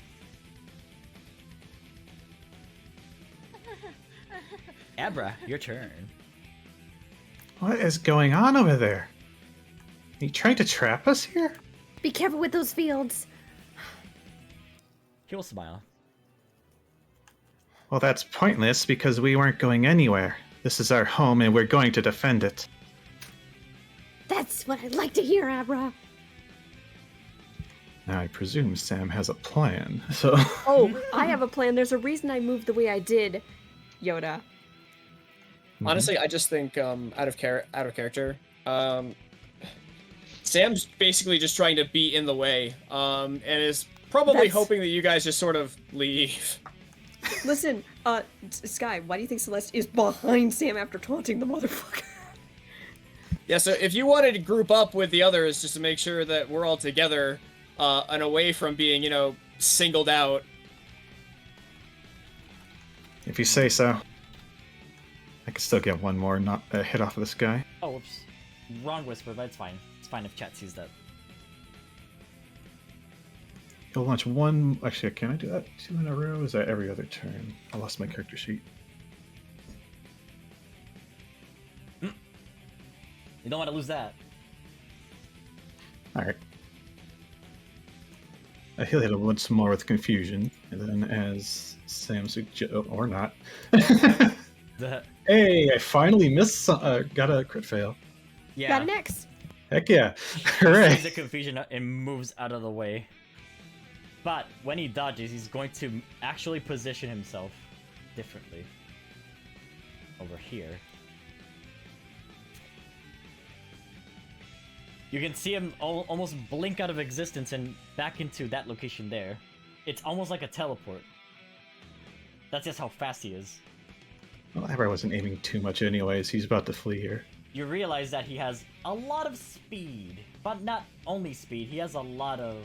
Abra, your turn. What is going on over there? Are you trying to trap us here? Be careful with those fields. He will smile. Well, that's pointless because we weren't going anywhere. This is our home and we're going to defend it. That's what I'd like to hear, Abra. Now, I presume Sam has a plan, so... Oh, I have a plan. There's a reason I moved the way I did, Yoda. Honestly, I just think out of character. Sam's basically just trying to be in the way, and is probably That's- hoping that you guys just sort of leave. Listen, Sky, why do you think Celeste is behind Sam after taunting the motherfucker? Yeah, so if you wanted to group up with the others just to make sure that we're all together, and away from being, singled out. If you say so. I can still get one more hit off of this guy. Oh, whoops. Wrong whisper, but it's fine. It's fine if chat sees that. He'll launch one... Actually, can I do that 2 in a row? Is that every other turn? I lost my character sheet. You don't want to lose that. Alright. He'll hit him once more with confusion, and then as Sam or not. Hey, I finally got a crit fail. Yeah. Got an X. Heck yeah. Sees Hooray. the confusion and moves out of the way. But when he dodges, he's going to actually position himself differently. Over here. You can see him almost blink out of existence and back into that location there. It's almost like a teleport. That's just how fast he is. Well, Abra wasn't aiming too much anyways. He's about to flee here. You realize that he has a lot of speed. But not only speed, he has a lot of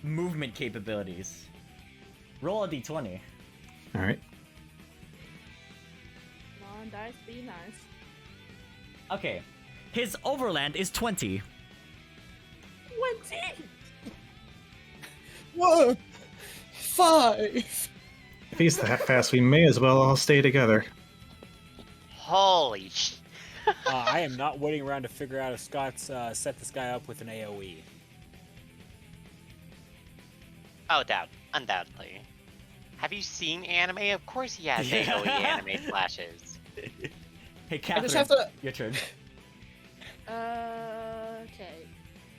movement capabilities. Roll a d20. Alright. Come on, dice, be nice. Okay. His overland is 20. 20! Whoa! 5! If he's that fast, we may as well all stay together. Holy sh! I am not waiting around to figure out if Scott's set this guy up with an AoE. Oh, undoubtedly. Have you seen anime? Of course he has AoE anime flashes. Hey, Catherine, have to- your turn. Okay.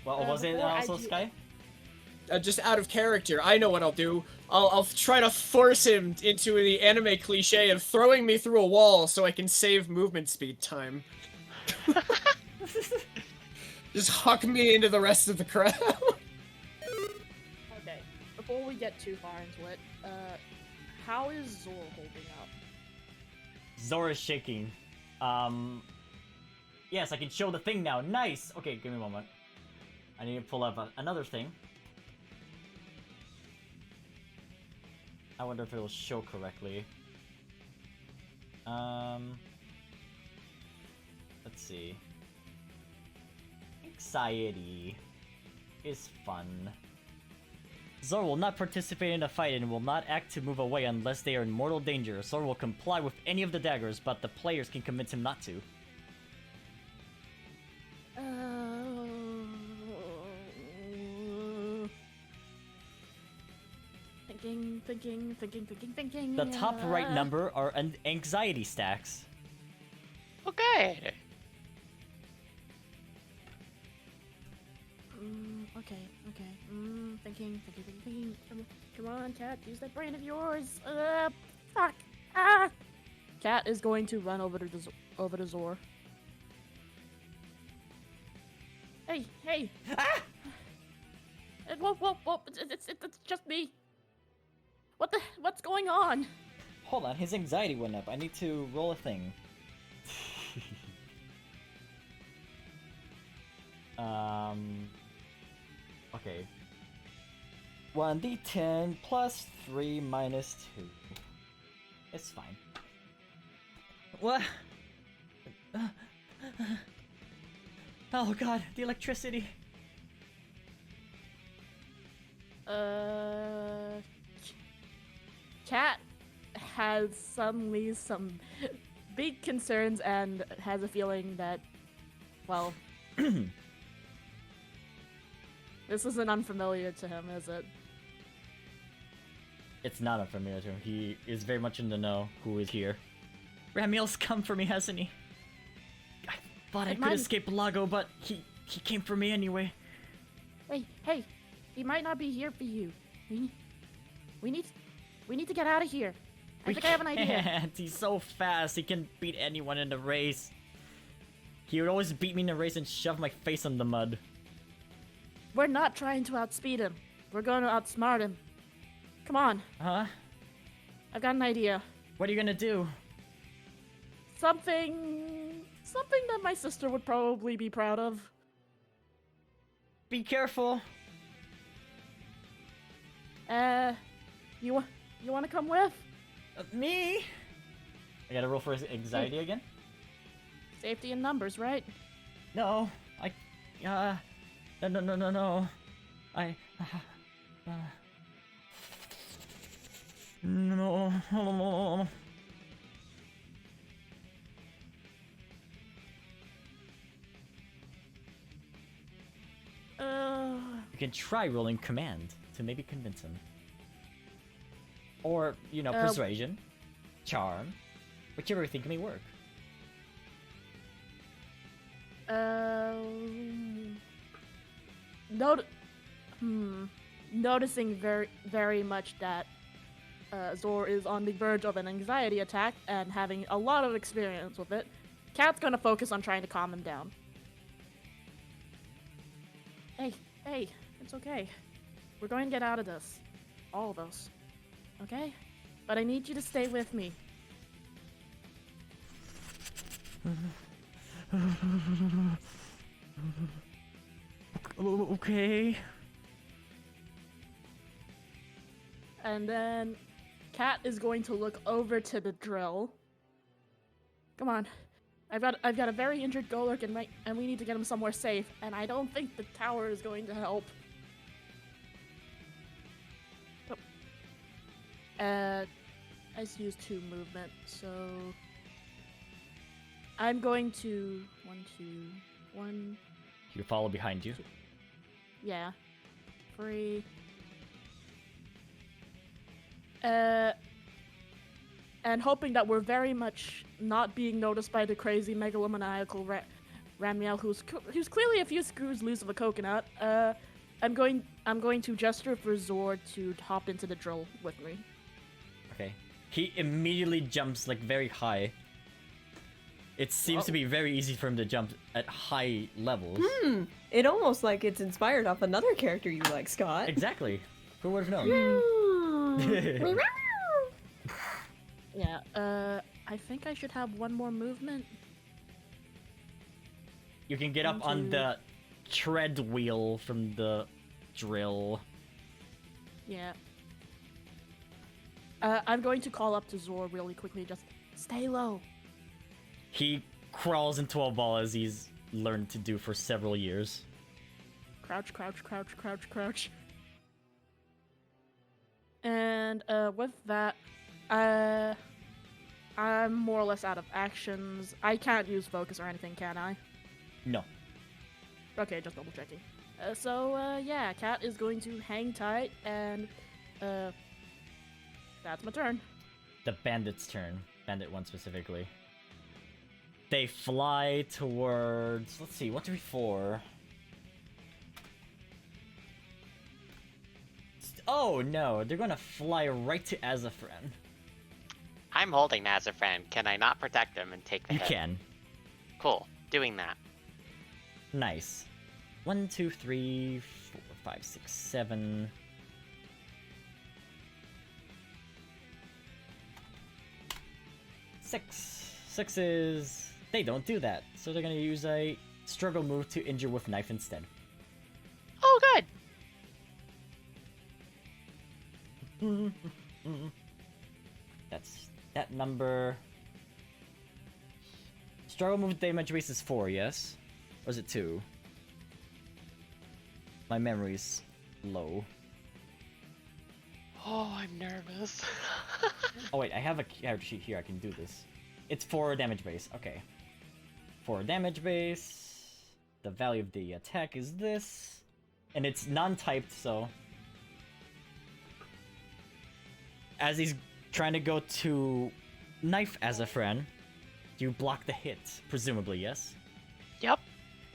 What was it before I also, do- Sky? Just out of character, I know what I'll do. I'll try to force him into the anime cliche of throwing me through a wall so I can save movement speed time. Just huck me into the rest of the crowd. Okay. Before we get too far into it, how is Zor holding up? Zora's shaking. Yes, I can show the thing now. Nice! Okay, give me a moment. I need to pull up another thing. I wonder if it'll show correctly. Let's see. Anxiety is fun. Zor will not participate in a fight and will not act to move away unless they are in mortal danger. Zor will comply with any of the daggers, but the players can convince him not to. Thinking. The top right number are anxiety stacks. Okay. Okay. Thinking. Come on, Cat, use that brain of yours. Fuck. Cat is going to run over to Zor. Hey. Whoa. It's just me. What's going on? Hold on, his anxiety went up. I need to roll a thing. Okay. 1d10 plus 3 minus 2. It's fine. What? Oh god, the electricity. Cat has suddenly some big concerns and has a feeling that, well, this isn't unfamiliar to him, is it? It's not unfamiliar to him. He is very much in the know who is here. Ramiel's come for me, hasn't he? I thought I could escape Lago, but he came for me anyway. Hey, he might not be here for you. We need to get out of here. I think I have an idea. He's so fast, he can beat anyone in the race. He would always beat me in the race and shove my face in the mud. We're not trying to outspeed him. We're going to outsmart him. Come on. Huh? I've got an idea. What are you gonna do? Something that my sister would probably be proud of. Be careful. You want to come with? Me? I gotta roll for his anxiety again? Safety in numbers, right? No. No. No. You can try rolling command to maybe convince him. Or, persuasion, charm, whichever you think may work. Noticing very much that Zor is on the verge of an anxiety attack and having a lot of experience with it, Cat's gonna focus on trying to calm him down. Hey, it's okay. We're going to get out of this. All of us. Okay? But I need you to stay with me. Okay. And then Cat is going to look over to the drill. Come on. I've got a very injured Golurk and we need to get him somewhere safe, and I don't think the tower is going to help. I just used 2 movement, so I'm going to 1. You follow behind you. 2. Yeah. 3. And hoping that we're very much not being noticed by the crazy megalomaniacal Ramiel, who's clearly a few screws loose of a coconut. I'm going to gesture for Zor to hop into the drill with me. Okay. He immediately jumps like very high. It seems to be very easy for him to jump at high levels. It almost like it's inspired off another character you like, Scott. Exactly. Who would have known? Yeah, I think I should have 1 more movement. You can get up on the tread wheel from the drill. Yeah. I'm going to call up to Zor really quickly, just stay low. He crawls into a ball as he's learned to do for several years. Crouch, crouch, crouch, crouch, crouch. And with that, I'm more or less out of actions. I can't use focus or anything, can I? No. Okay, just double checking. Yeah, Cat is going to hang tight, and that's my turn. The bandit's turn. Bandit 1 specifically. They fly towards, let's see, 1, 2, 3, 4. Oh no, they're gonna fly right to Azafran. I'm holding Azafran. Can I not protect him and take the hit? You can. Cool. Doing that. Nice. 1, 2, 3, 4, 5, 6, 7. Sixes. They don't do that, so they're gonna use a struggle move to injure with knife instead. Oh, good. That's that number. Struggle move damage base is 4, yes? Or is it 2? My memory's low. Oh, I'm nervous. Oh wait, I have a character sheet here, I can do this. It's 4 damage base, okay. 4 damage base. The value of the attack is this. And it's non-typed, so... As he's trying to go to knife as a friend, you block the hit, presumably, yes? Yep.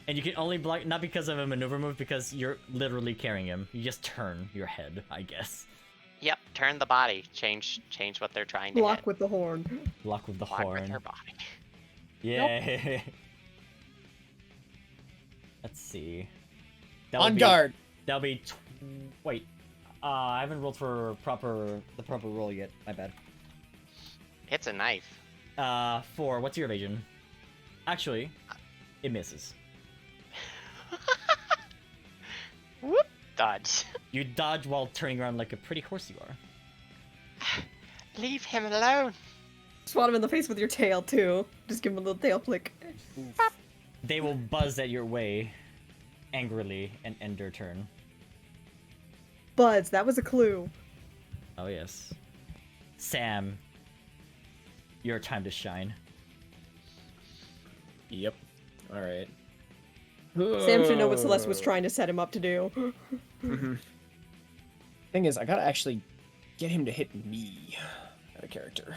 And you can only block, not because of a maneuver move, because you're literally carrying him. You just turn your head, I guess. Yep. Turn the body. Change what they're trying to Block hit. with the horn. Block with the Block horn. with their body. Yeah. Let's see. On guard. That'll be... Wait. I haven't rolled for the proper roll yet. My bad. It's a knife. 4. What's your evasion? Actually, it misses. Whoop! Dodge. You dodge while turning around like a pretty horse you are. Leave him alone. Swat him in the face with your tail, too. Just give him a little tail flick. They will buzz at your way angrily and end their turn. Buzz, that was a clue. Oh yes. Sam, your time to shine. Yep. All right. Sam should know what Celeste was trying to set him up to do. Thing is, I gotta actually get him to hit me out of character.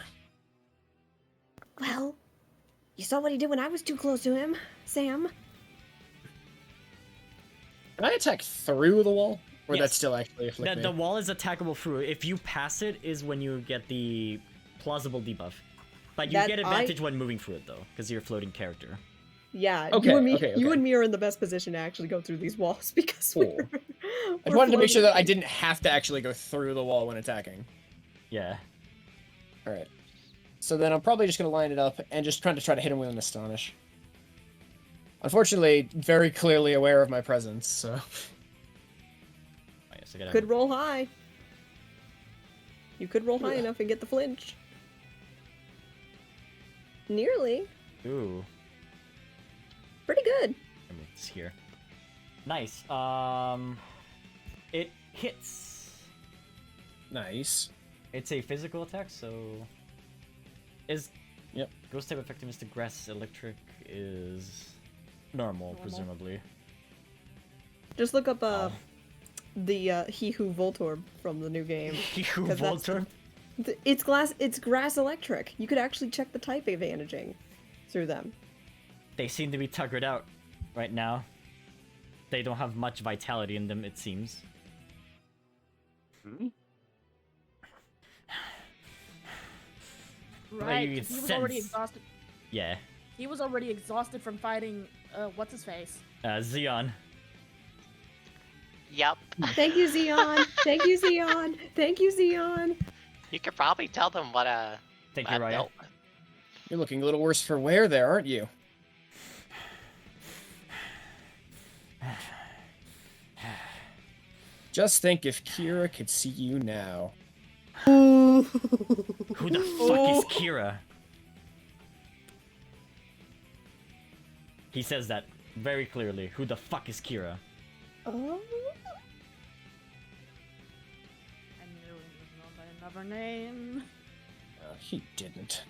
Well, you saw what he did when I was too close to him, Sam. Can I attack through the wall? Or Yes. that's still actually afflict me? The wall is attackable through. If you pass it, is when you get the plausible debuff. But you get advantage when moving through it though, because you're a floating character. Yeah, Okay, you and me, okay, you okay. and me are in the best position to actually go through these walls because Cool. I wanted to make sure that I didn't have to actually go through the wall when attacking. Yeah. Alright. So then I'm probably just going to line it up and just try to hit him with an Astonish. Unfortunately, very clearly aware of my presence, so... Oh, yes, I gotta... Could roll high. You could roll high enough and get the flinch. Nearly. Ooh. Pretty good. Let me move this here. Nice. It hits. Nice. It's a physical attack, so is Yep. Ghost type effectiveness to grass electric is normal, presumably. Just look up Oh. the He Who Voltorb from the new game. He who 'Cause that's Voltorb? It's grass electric. You could actually check the type advantaging through them. They seem to be tuckered out right now. They don't have much vitality in them, it seems. Right. you He was already sense- exhausted. Yeah. He was already exhausted from fighting. What's his face? Xeon. Yep. Thank you, Xeon. Thank you, Xeon. Thank you, Xeon. You could probably tell them what Thank you, Raya. built. You're looking a little worse for wear there, aren't you? Just think if Kira could see you now. Who the fuck is Kira? He says that very clearly. Who the fuck is Kira? Oh. I knew it was known by another name. He didn't.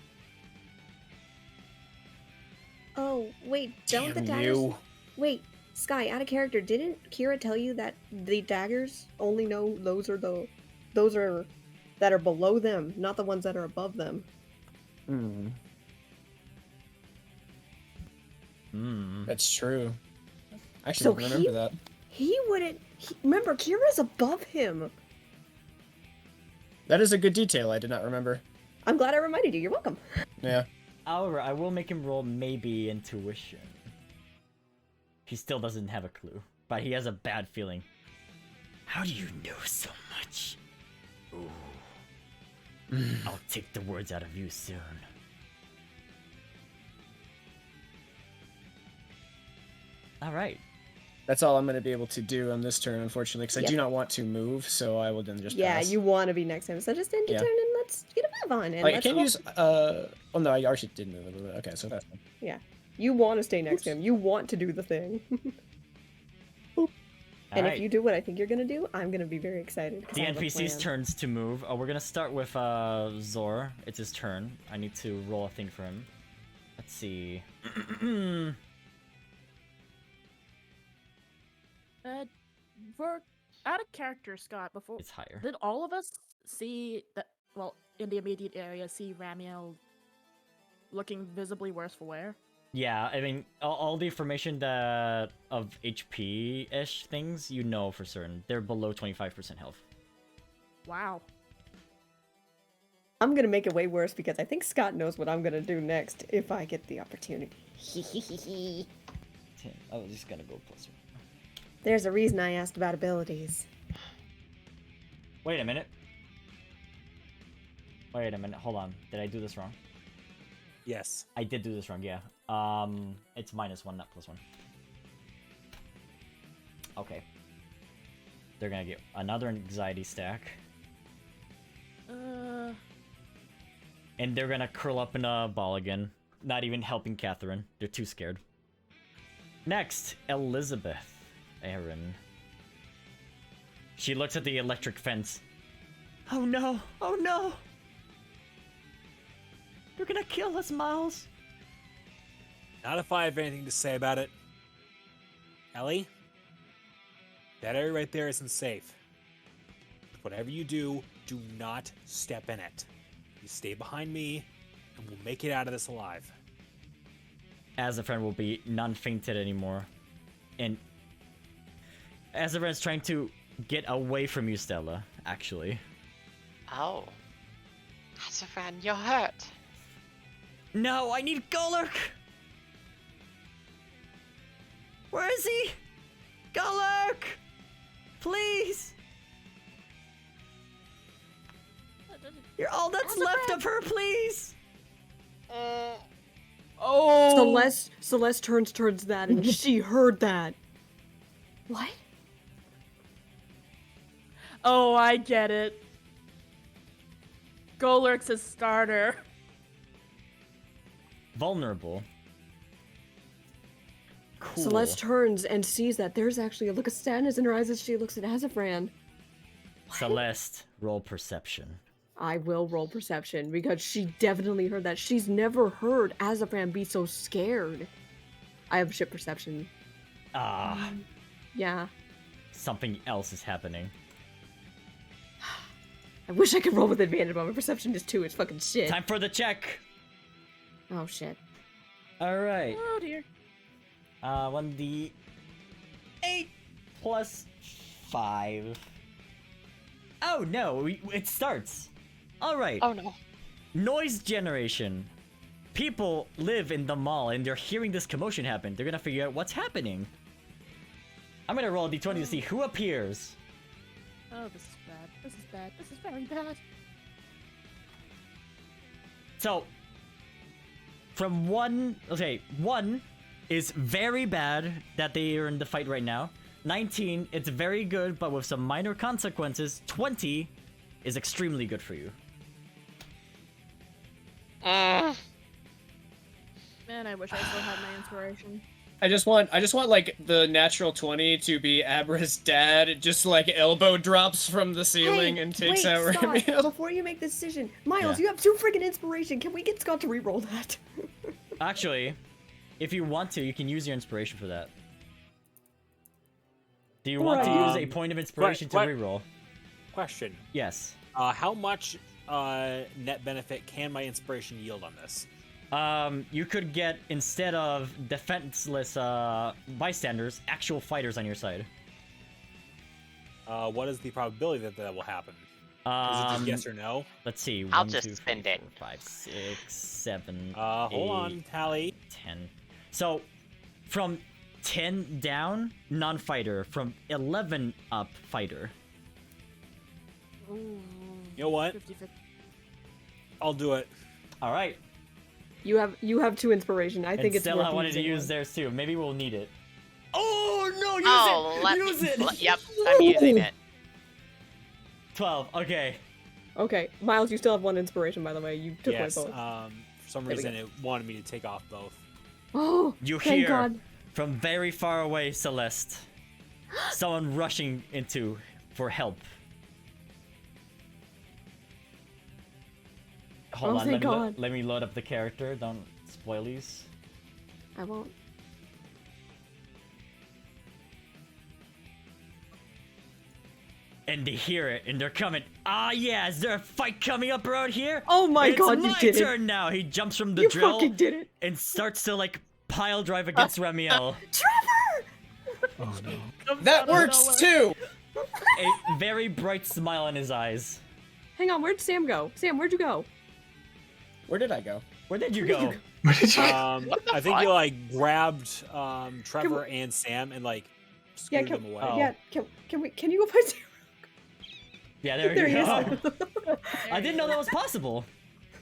Oh, wait, don't the Damn daggers... you. Wait, Sky, out of character, didn't Kira tell you that the daggers only know those are that are below them, not the ones that are above them? Hmm. Hmm. That's true. I actually So don't remember that. He wouldn't... remember, Kira's above him. That is a good detail I did not remember. I'm glad I reminded you. You're welcome. Yeah. However, I will make him roll maybe intuition. He still doesn't have a clue, but he has a bad feeling. How do you know so much? Ooh. I'll take the words out of you soon. Alright. That's all I'm going to be able to do on this turn, unfortunately, because I Yep. do not want to move, so I will then just Yeah, pass. you want to be next time, so just end your Yeah. turn and let's get a move on. And Like, I let's can't roll. use, oh no, I actually did move a little bit. Okay, so that's fine. You want to stay next to him. You want to do the thing. And if you do what I think you're gonna do, I'm gonna be very excited. 'cause The I have a NPC's plan. turns to move. We're gonna start with Zor. It's his turn. I need to roll a thing for him. Let's see. For out of character, Scott. Before It's higher. did all of us see that? Well, in the immediate area, see Romeo looking visibly worse for wear. Yeah, I mean, all the information that of HP-ish things, you know for certain. They're below 25% health. Wow. I'm gonna make it way worse because I think Scott knows what I'm gonna do next if I get the opportunity. 10. I was just gonna go plus 1. There's a reason I asked about abilities. Wait a minute. Wait a minute. Hold on. Did I do this wrong? Yes. I did do this wrong, yeah. It's -1, not +1. Okay. They're gonna get another anxiety stack. And they're gonna curl up in a ball again. Not even helping Catherine. They're too scared. Next, Elizabeth. Aaron. She looks at the electric fence. Oh no! Oh no! You're gonna kill us, Miles! Not if I have anything to say about it. Ellie? That area right there isn't safe. Whatever you do, do not step in it. You stay behind me, and we'll make it out of this alive. As a friend will be non-fainted anymore. And as a friend's trying to get away from you, Stella, actually. Oh. As a friend, you're hurt. No, I need Golurk! Where is he? Golurk! Please! You're all that's left of her, please! Oh. Celeste turns towards that and she heard that. What? Oh, I get it. Golurk's a starter. Vulnerable. Cool. Celeste turns and sees that there's actually a look of sadness in her eyes as she looks at Azafran. Celeste, roll perception. I will roll perception because she definitely heard that. She's never heard Azafran be so scared. I have shit perception. Ah, Yeah. something else is happening. I wish I could roll with advantage, but my perception is 2. It's fucking shit. Time for the check! Oh shit. Alright. Oh dear. 1d8 plus 5. Oh no, it starts. Alright. Oh no. Noise generation. People live in the mall and they're hearing this commotion happen. They're gonna figure out what's happening. I'm gonna roll a d20 to see who appears. Oh, this is bad. This is bad. This is very bad. So, from 1, okay, 1 is very bad that they are in the fight right now. 19, it's very good, but with some minor consequences. 20 is extremely good for you. Man, I wish I still had my inspiration. I just want like the natural 20 to be Abra's dad. It just like elbow drops from the ceiling and takes wait, out Scott, Romeo. before you make the decision, Miles, Yeah. you have 2 freaking inspiration. Can we get Scott to reroll that? Actually, if you want to, you can use your inspiration for that. Do you want to use a point of inspiration to what- reroll? Question. Yes. How much net benefit can my inspiration yield on this? You could get, instead of defenseless bystanders, actual fighters on your side. What is the probability that that will happen? Is it just yes or no? Let's see. I'll 1, just 2, 3, spend it. 4, 5, 6, 7, Hold on, 8, Tally. 10. So, from 10 down, non-fighter. From 11 up, fighter. Ooh, You know what? 50-50. I'll do it. All right. You have 2 inspiration. I think And it's Stella worth wanted to using use one. theirs too. Maybe we'll need it. Oh no! Use Oh, let Use me. it! Yep, I'm using it. 12. Okay. Okay, Miles, you still have 1 inspiration, by the way. You took Yes. away both. For some There we reason, it wanted me to take off both. Oh, You thank hear God. from very far away, Celeste. Someone rushing for help. Hold Oh, on, thank God. let me load up the character. Don't spoil these. I won't. And they hear it, and they're coming. Ah, yeah, is there a fight coming up around here? Oh my God, you It's did my it. turn now. He jumps from the You drill fucking did it. and starts to, like, pile drive against Ramiel. Trevor! Oh no. Comes That out of works nowhere. too. A very bright smile in his eyes. Hang on, where'd Sam go? Sam, where'd you go? Where did I go? Where did you go? Where did you? I think you like grabbed Trevor and Sam and like Yeah, scooted them away. Oh. Yeah, can you go find Sam? Yeah, there, There you he go. is. I didn't know that was possible.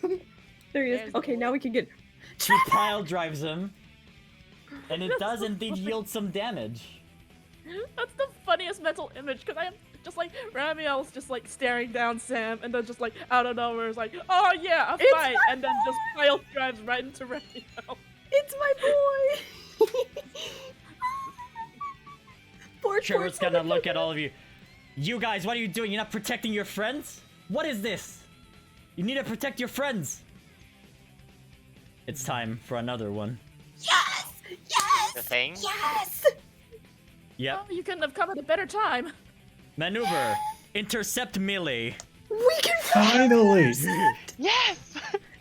There he is. There's Okay, the now we can get. She pile drives him. And it does indeed yield some damage. That's the funniest mental image, because I am just like, Ramiel's just like staring down Sam, and then just like out of nowhere is like, oh yeah, a It's fight, my and then just pile drives right into Ramiel. It's my boy. Poor Trevor's gonna look at all of you. You guys, what are you doing? You're not protecting your friends? What is this? You need to protect your friends. It's time for another one. Yes! Yes! The thing? Yes! Yep. Oh, you couldn't have come at a better time. Maneuver. Intercept melee. We can Finally! Yes!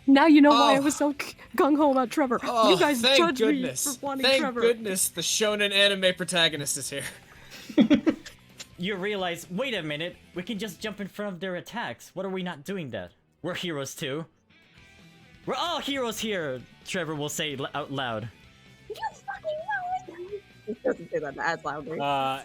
Now you know why I Oh. was so gung ho about Trevor. Oh, you guys thank judged goodness. me for wanting Thank Trevor. goodness the shonen anime protagonist is here. You realize, wait a minute, we can just jump in front of their attacks. What are we not doing that? We're heroes too. We're all heroes here, Trevor will say out loud. You fucking know it. He doesn't say that as loudly.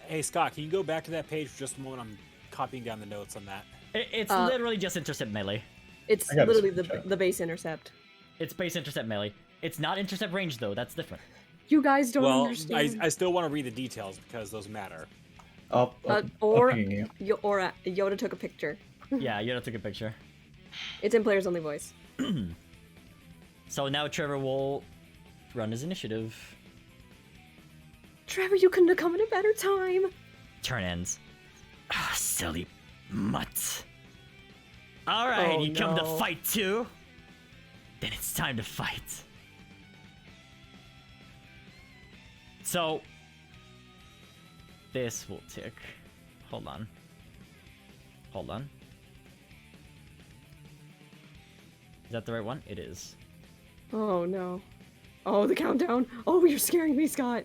Hey Scott, can you go back to that page for just a moment? I'm copying down the notes on that. It's Uh, literally just intercept melee. It's I got this literally one, Joe. the base intercept. It's base intercept melee. It's not intercept range though, that's different. You guys don't Well, understand. I still want to read the details because those matter. Or pinging you. Yoda took a picture. Yeah, Yoda took a picture. It's in players only voice. So now Trevor will run his initiative. Trevor, you couldn't have come at a better time. Turn ends. Ah, silly mutt. Alright, Oh, you come to no. fight too? Then it's time to fight. So, this will tick. Hold on. Hold on. Is that the right one? It is. Oh no. Oh, the countdown. Oh, you're scaring me, Scott.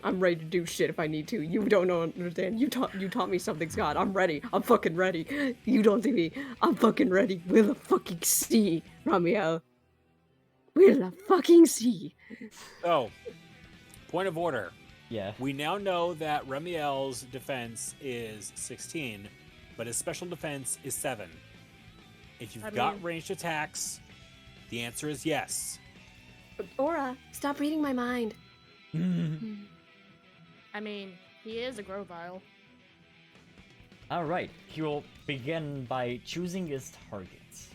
I'm ready to do shit if I need to. You don't understand. You taught me something, Scott. I'm ready. I'm fucking ready. You don't see me. I'm fucking ready. We'll fucking see, Romeo. We'll fucking see. Oh, point of order. Yeah. We now know that Remiel's defense is 16, but his special defense is 7. If you've I got mean- ranged attacks, the answer is yes. Aura, stop reading my mind. I mean, he is a Grovile. Alright, he will begin by choosing his targets.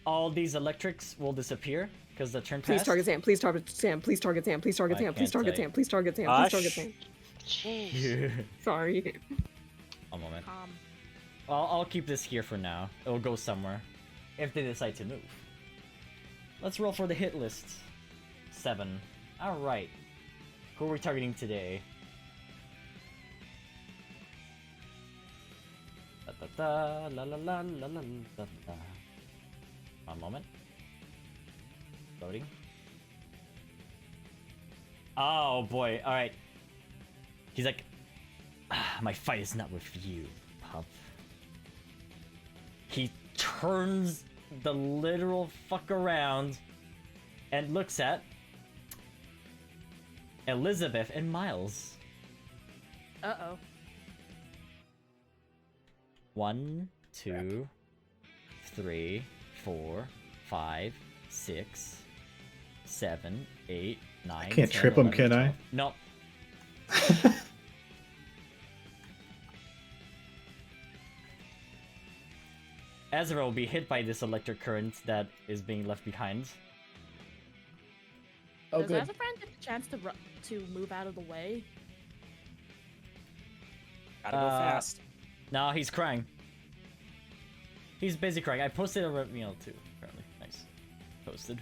All these electrics will disappear because the turn Please passed. target Sam. Please target Sam. Please target Sam. Please target I Sam. Please can't target say. Sam. Please target Sam. Please Hush. target Sam. Jeez. Sorry. A moment. I'll keep this here for now. It'll go somewhere if they decide to move. Let's roll for the hit list. 7. Alright. Who are we targeting today? Da, da, da, la, la, la, la, la, da, da. One moment. Loading. Oh boy, alright. He's like, "Ah, my fight is not with you, pup." He turns the literal fuck around and looks at Elizabeth and Miles. Uh-oh. 1, 2, 3, 4, 5, 6, 7, 8, 9. I can't 10, trip him, 11, can 12. I? Nope. Ezra will be hit by this electric current that is being left behind. Oh, Does good. Azafran get the chance to move out of the way? Gotta go fast. No, he's crying. He's busy crying. I posted a Romeo too, apparently. Nice. Posted.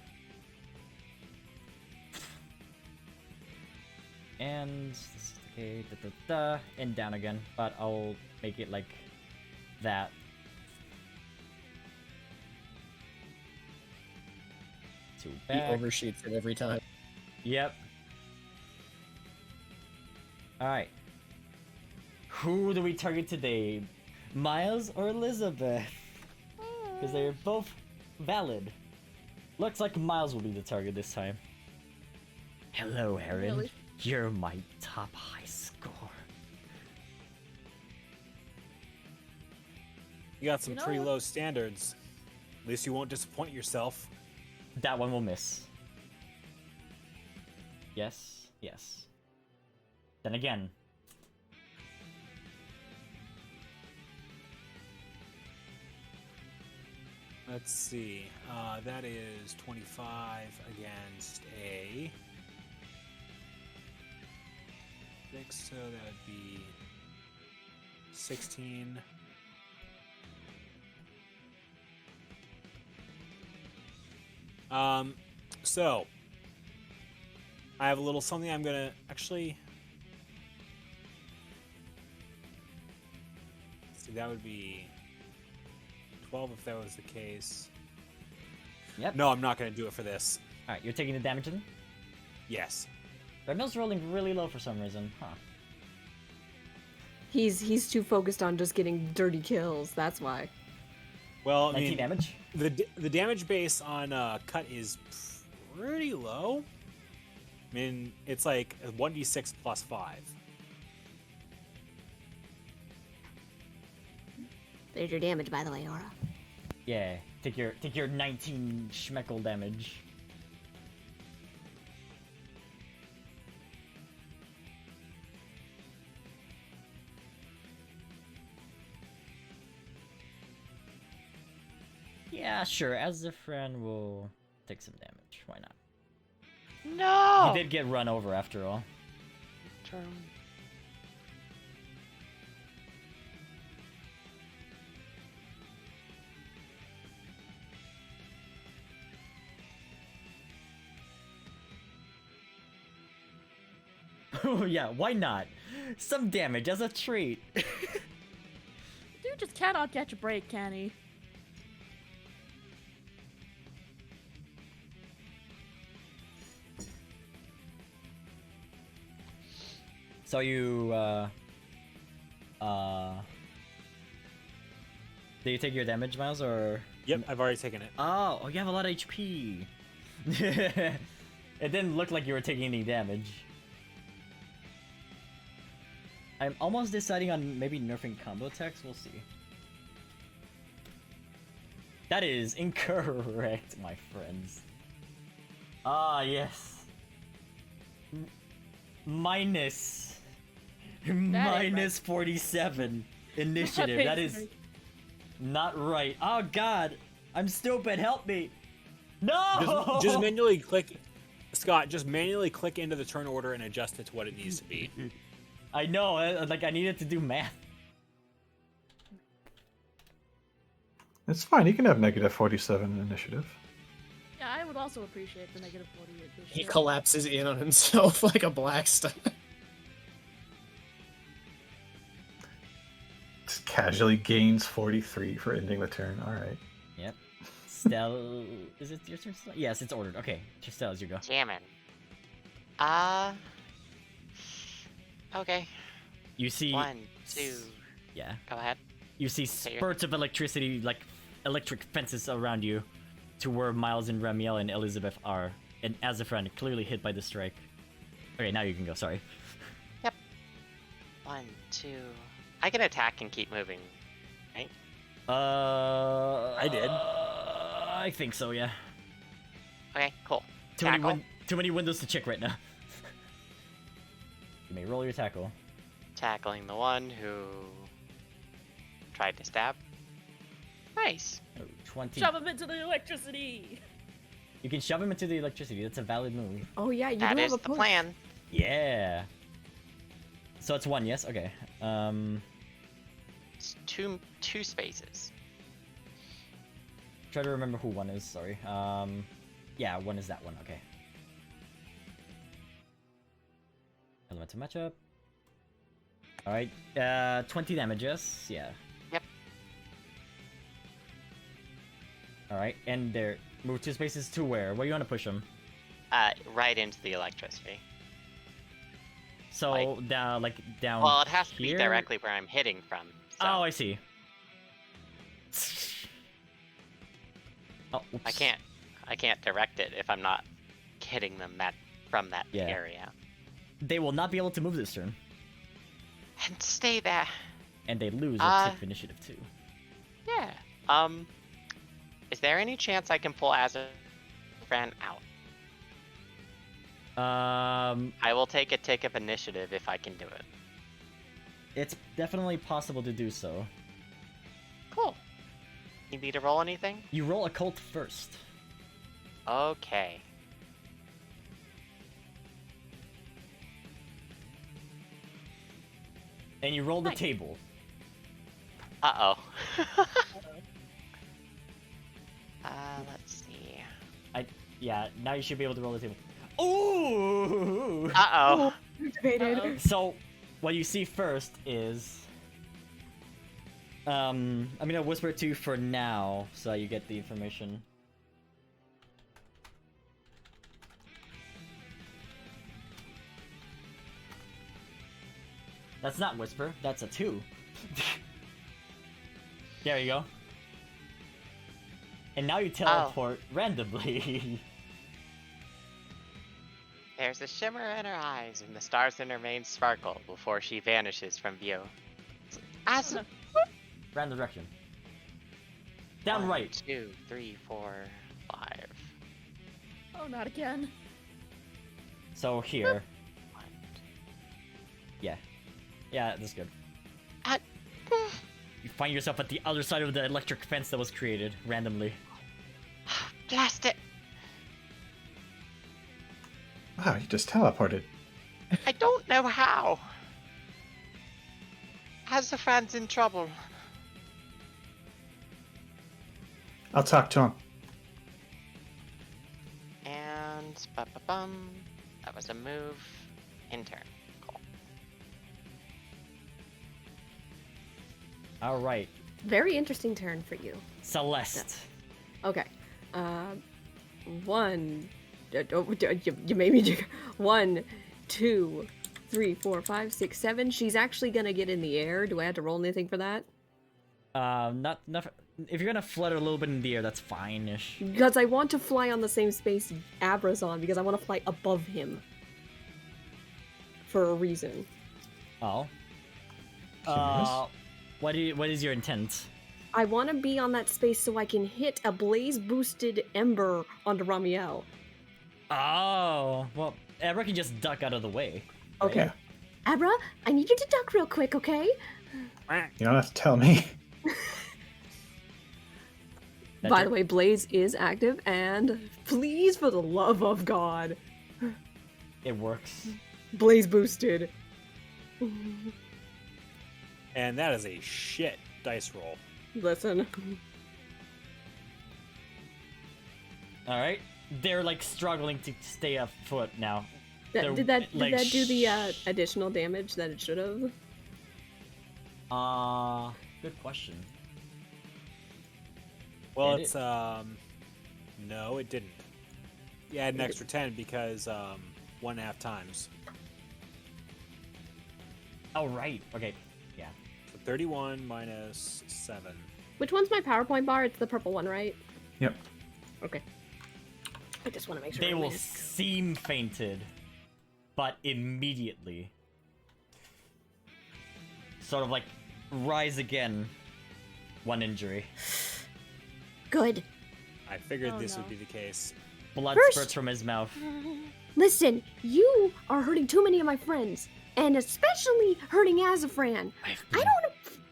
And okay, and down again. But I'll make it like that. Two He back. overshoots it every time. Yep. Alright. Who do we target today? Miles or Elizabeth? Because they're both valid. Looks like Miles will be the target this time. Hello, Aaron. Really? You're my top high score. You got some You know pretty what? low standards. At least you won't disappoint yourself. That one will miss. Yes, yes. Then again. Let's see. That is 25 against a 6, so that would be 16. So I have a little something I'm gonna actually. See, that would be 12 if that was the case. Yep. No, I'm not gonna do it for this. Alright, you're taking the damage then? Yes. Redmill's rolling really low for some reason, huh? He's too focused on just getting dirty kills. That's why. Well, I 19 mean, damage? the damage base on cut is pretty low. I mean, it's like 1d6 plus 5. There's your damage, by the way, Aura. Yeah, take your 19 schmeckle damage. Yeah, sure. As a friend, will take some damage. Why not? No! He did get run over after all. Turn. Oh yeah, why not? Some damage as a treat. Dude just cannot catch a break, can he? So you, did you take your damage, Miles, or? Yep, I've already taken it. Oh, you have a lot of HP. It didn't look like you were taking any damage. I'm almost deciding on maybe nerfing combo attacks. We'll see. That is incorrect, my friends. Ah, yes. Minus right. 47 initiative. That is not right. Oh God, I'm stupid. Help me. No. Just manually click, Scott. Just manually click into the turn order and adjust it to what it needs to be. I know. Like I needed to do math. It's fine. You can have negative 47 initiative. Yeah, I would also appreciate the negative 48. He collapses in on himself like a black star. Just casually gains 43 for ending the turn. All right. Yep. Stell, is it your turn? Stell? Yes, it's ordered. Okay, Stell, as you go. Jamming. Okay. You see. 1, 2. Yeah. Go ahead. You see Say your- spurts of electricity, like electric fences around you, to where Miles and Ramiel and Elizabeth are, and as a friend, clearly hit by the strike. Okay, now you can go. Sorry. 1, 2. I can attack and keep moving. I did. I think so, yeah. Okay, cool. Too many windows to check right now. You may roll your tackle. Tackling the one who tried to stab. Nice. Oh, 20. Shove him into the electricity. You can shove him into the electricity. That's a valid move. Oh yeah, you That do is have a the push. plan. Yeah. So it's 1, yes? Okay. It's two spaces. Try to remember who 1 is, sorry. Yeah, 1 is that one, okay. Elemental matchup. Alright, 20 damages, yeah. Yep. Alright, and there. Move 2 spaces to where? Where you want to push them? Right into the electricity. So, down, like, down Well, it has to be here? directly where I'm hitting from. So Oh, I see. Oh, oops. I can't direct it if I'm not hitting them from that Yeah. area. They will not be able to move this turn. And stay there. And they lose a tip initiative too. Yeah. Is there any chance I can pull Azafran out? I will take a tick of initiative if I can do it. It's definitely possible to do so. Cool. Need me to roll anything? You roll occult first. Okay. And you roll the table. Uh-oh. Let's see. Yeah, now you should be able to roll the table. Ooh! Uh-oh. Debated. So, what you see first is... I'm gonna whisper it to you for now, so you get the information. That's not whisper, that's a 2. There you go. And now you teleport randomly. There's a shimmer in her eyes, and the stars in her veins sparkle before she vanishes from view. Random direction. Down right. 2, 3, 4, 5. Oh, not again. So here. Yeah. Yeah, that's good. You find yourself at the other side of the electric fence that was created randomly. Blast it! Wow, you just teleported. I don't know how. Azafran's in trouble. I'll talk to him. And ba-ba-bum. That was a move. In turn. Cool. Alright. Very interesting turn for you. Celeste. Okay. You made me do 1, 2, 3, 4, 5, 6, 7. She's actually gonna get in the air. Do I have to roll anything for that? Not if you're gonna flutter a little bit in the air, that's fine-ish. Because I want to fly on the same space Abra's on, because I want to fly above him. For a reason. Oh. Curious. What is your intent? I want to be on that space so I can hit a blaze-boosted ember onto Romeo. Oh, well, Abra can just duck out of the way. Okay. Yeah. Abra, I need you to duck real quick, okay? You don't have to tell me. By the way, Blaze is active, and please, for the love of God, It works. Blaze boosted. And that is a shit dice roll. Listen. Alright. They're like struggling to stay afoot now. They're, Did that like, do the additional damage that it should have? Good question. Well, Did it's no, it didn't. You add an extra 10 because 1.5 times. Oh, right. Okay. Yeah. So 31 minus 7. Which one's my PowerPoint bar? It's the purple one, right? Yep. Okay. I just want to make sure. They I will win. seem fainted, but immediately sort of like rise again. One injury. Good. I figured Oh, this no. would be the case. Blood First- spurts from his mouth. Listen, you are hurting too many of my friends, and especially hurting Azafran.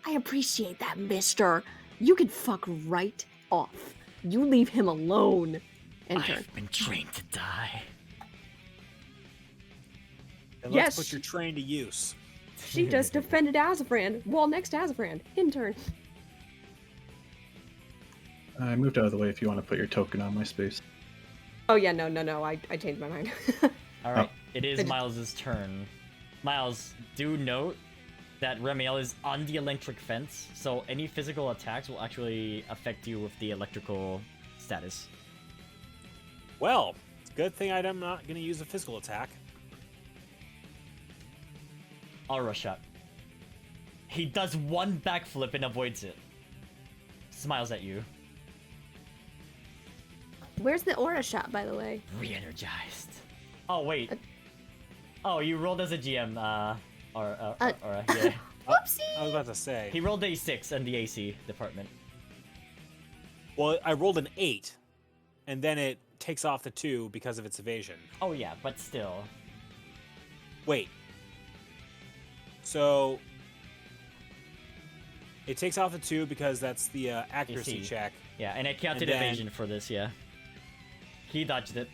I appreciate that, mister. You can fuck right off. You leave him alone. Enter. I've been trained to die. Then Yes. let's put your train to use. She just defended Azafran. Wall next to Azafran. Intern. I moved out of the way if you want to put your token on my space. Oh yeah, no. I changed my mind. Alright, it I is just- Miles' turn. Miles, do note that Remiel is on the electric fence, so any physical attacks will actually affect you with the electrical status. Well, it's a good thing I'm not going to use a physical attack. Aura shot. He does one backflip and avoids it. Smiles at you. Where's the aura shot, by the way? Re-energized. Oh, wait. Oh, you rolled as a GM, Aura, yeah. Whoopsie! I was about to say. He rolled a 6 in the AC department. Well, I rolled an 8, and then it takes off the 2 because of its evasion. Oh yeah, but still. Wait. So it takes off the 2 because that's the accuracy AC. check. Yeah, and I counted And then- evasion for this, yeah. He dodged it.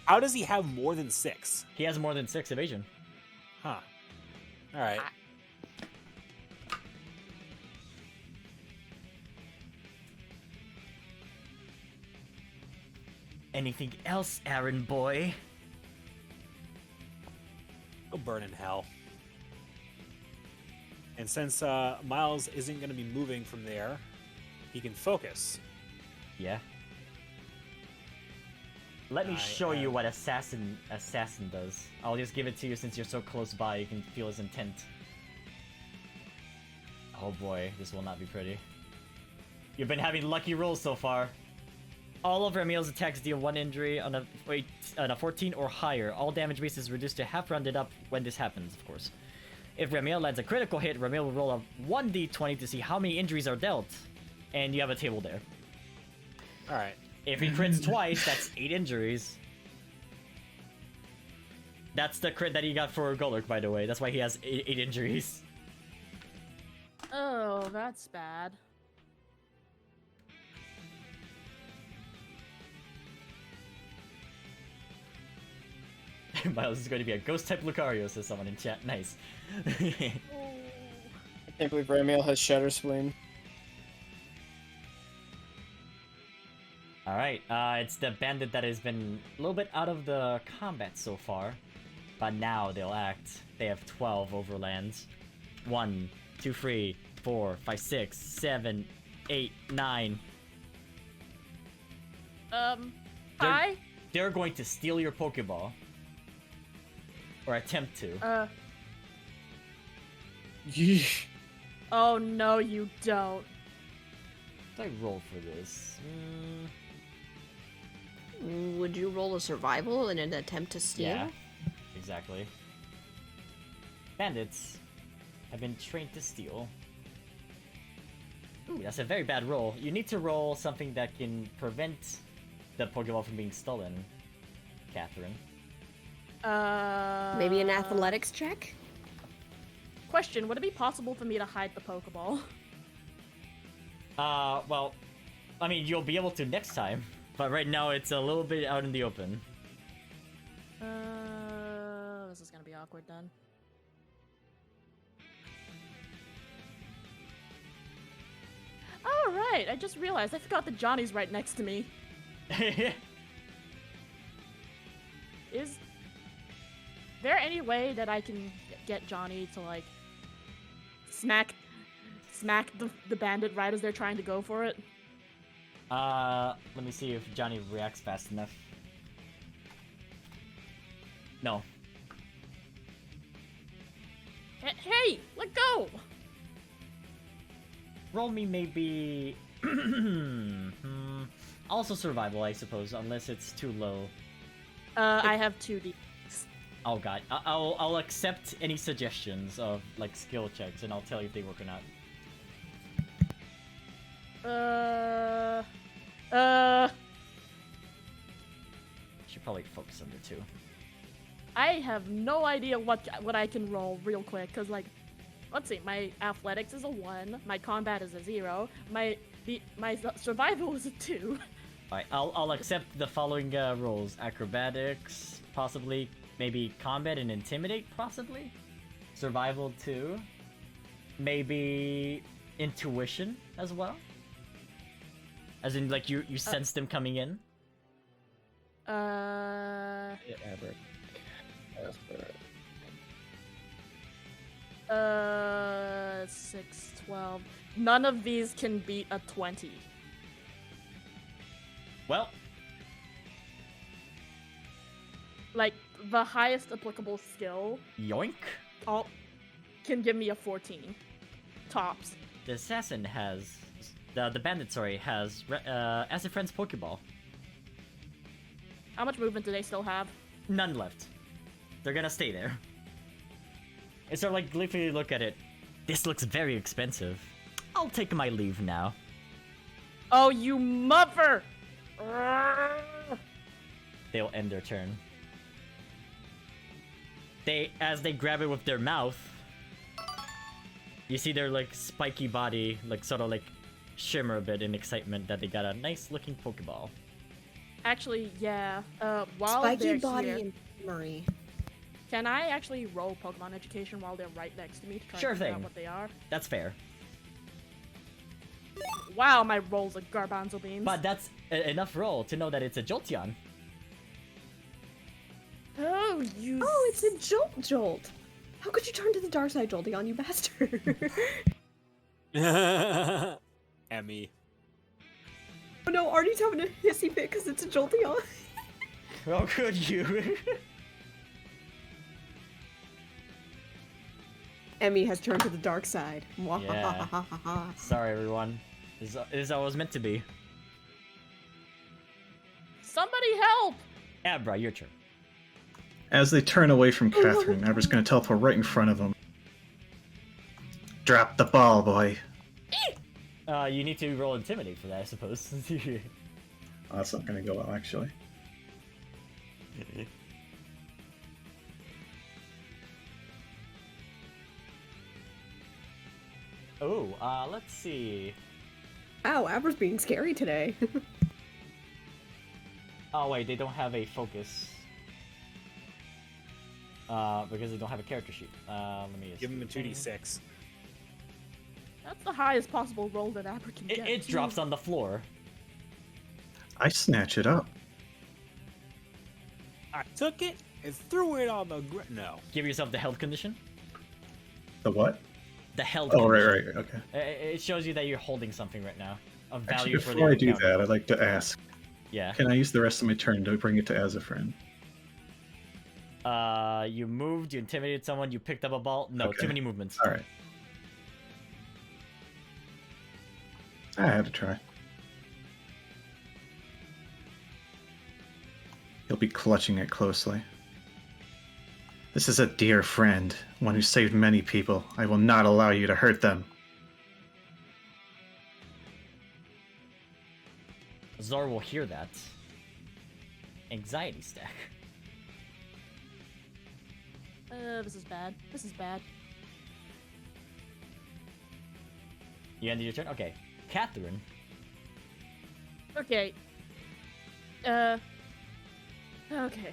How does he have more than 6? He has more than 6 evasion. Huh. All right. Anything else, Aaron boy? Go burn in hell. And since Miles isn't going to be moving from there, he can focus. Yeah. Let me I show you am- what assassin does. I'll just give it to you since you're so close by. You can feel his intent. Oh boy, this will not be pretty. You've been having lucky rolls so far. All of Remiel's attacks deal 1 injury on a 14 or higher. All damage base is reduced to half rounded up when this happens, of course. If Remiel lands a critical hit, Remiel will roll a 1d20 to see how many injuries are dealt. And you have a table there. All right. If he crits twice, that's 8 injuries. That's the crit that he got for Golurk, by the way. That's why he has 8 injuries. Oh, that's bad. Miles is going to be a ghost type Lucario, says someone in chat. Nice. I can't believe Romeo has Shatter Spleen. Alright, it's the bandit that has been a little bit out of the combat so far. But now they'll act. They have 12 overlands. 1, 2, 3, 4, 5, 6, 7, 8, 9. Hi? They're going to steal your Pokeball. Or attempt to. Yeesh. Oh no, you don't. What did I roll for this? Would you roll a survival in an attempt to steal? Yeah, exactly. Bandits have been trained to steal. Ooh, that's a very bad roll. You need to roll something that can prevent the Pokeball from being stolen, Catherine. Maybe an athletics check? Question, would it be possible for me to hide the Pokeball? Well, I mean, you'll be able to next time, but right now it's a little bit out in the open. This is gonna be awkward then. Oh, right, I just realized I forgot that Johnny's right next to me. Is there any way that I can get Johnny to, like, smack the bandit right as they're trying to go for it? Let me see if Johnny reacts fast enough. No. Hey, let go! Roll me maybe... Also survival, I suppose, unless it's too low. I have 2D. Oh god, I'll accept any suggestions of, like, skill checks, and I'll tell you if they work or not. Should probably focus on the 2. I have no idea what I can roll real quick, cause like, let's see, my athletics is a 1, my combat is a 0, my survival is a 2. Alright, I'll accept the following rolls: acrobatics, possibly, maybe combat and intimidate, possibly, survival 2, maybe intuition as well. As in, like you sense them coming in. Yeah, Aberrac. 6, 12. None of these can beat a 20. Well, Like, the highest applicable skill yoink. can give me a 14. Tops. The assassin has, the bandit, sorry, has as a friend's Pokeball. How much movement do they still have? None left. They're gonna stay there. And so, like, gleefully look at it. This looks very expensive. I'll take my leave now. Oh, you mother! They'll end their turn. As they grab it with their mouth, you see their, like, spiky body, like, sort of, like, shimmer a bit in excitement that they got a nice-looking Pokeball. Actually, yeah. While Spiky they're body here, and Murray. can I actually roll Pokemon Education while they're right next to me to try Sure and figure thing. out what they are? That's fair. Wow, my rolls are Garbanzo beans. But that's enough roll to know that it's a Jolteon. Oh, you. Oh, it's a Jolt. How could you turn to the dark side, Jolteon, you bastard? Emmy. Oh no, Artie's having a hissy fit because it's a Jolteon. How could you? Emmy has turned to the dark side. Yeah. Sorry, everyone. This is how it was meant to be. Somebody help! Abra, your turn. As they turn away from Catherine, Abra's going to teleport right in front of them. Drop the ball, boy. You need to roll Intimidate for that, I suppose. Oh, that's not going to go well, actually. Oh, let's see. Wow, Abra's being scary today. Oh, wait, they don't have a focus. Because they don't have a character sheet. Let me Give him a 2d6. That's the highest possible roll that Abra can get. It drops on the floor. I snatch it up. I took it and threw it on the ground. No. Give yourself the held condition. The what? The held Oh, condition. right, okay. It shows you that you're holding something right now. Of Actually, value for before the I do encounter. that, I'd like to ask, Yeah. can I use the rest of my turn to bring it to as a friend? You moved, you intimidated someone, you picked up a ball. No, Okay. too many movements. Alright. I had to try. He'll be clutching it closely. This is a dear friend, one who saved many people. I will not allow you to hurt them. Zor will hear that. Anxiety stack. This is bad. This is bad. You ended your turn? Okay. Catherine. Okay. Okay.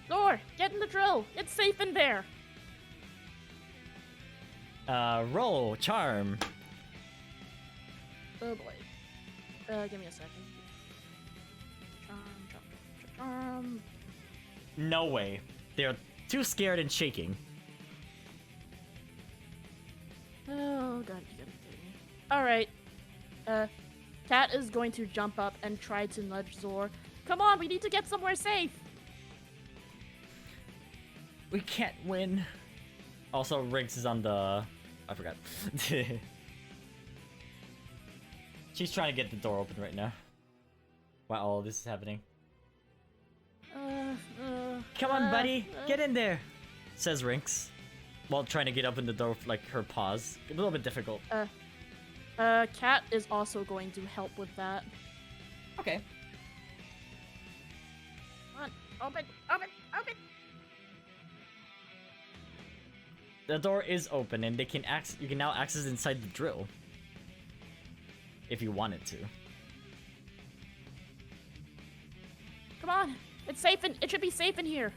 Thor, get in the drill. It's safe in there. Roll, charm. Oh boy. Give me a second. Charm. No way. They're too scared and shaking. Oh god, you gotta be kidding me. Alright. Cat is going to jump up and try to nudge Zor. Come on, we need to get somewhere safe! We can't win. Also, Riggs is on the... I forgot. She's trying to get the door open right now. While all this is happening. Come on, buddy! Get in there! Says Rinks. While trying to get up in the door with, like, her paws. A little bit difficult. Cat is also going to help with that. Okay. Open! Open! Open! The door is open, and they can you can now access inside the drill. If you wanted to. Come on! It's safe it should be safe in here.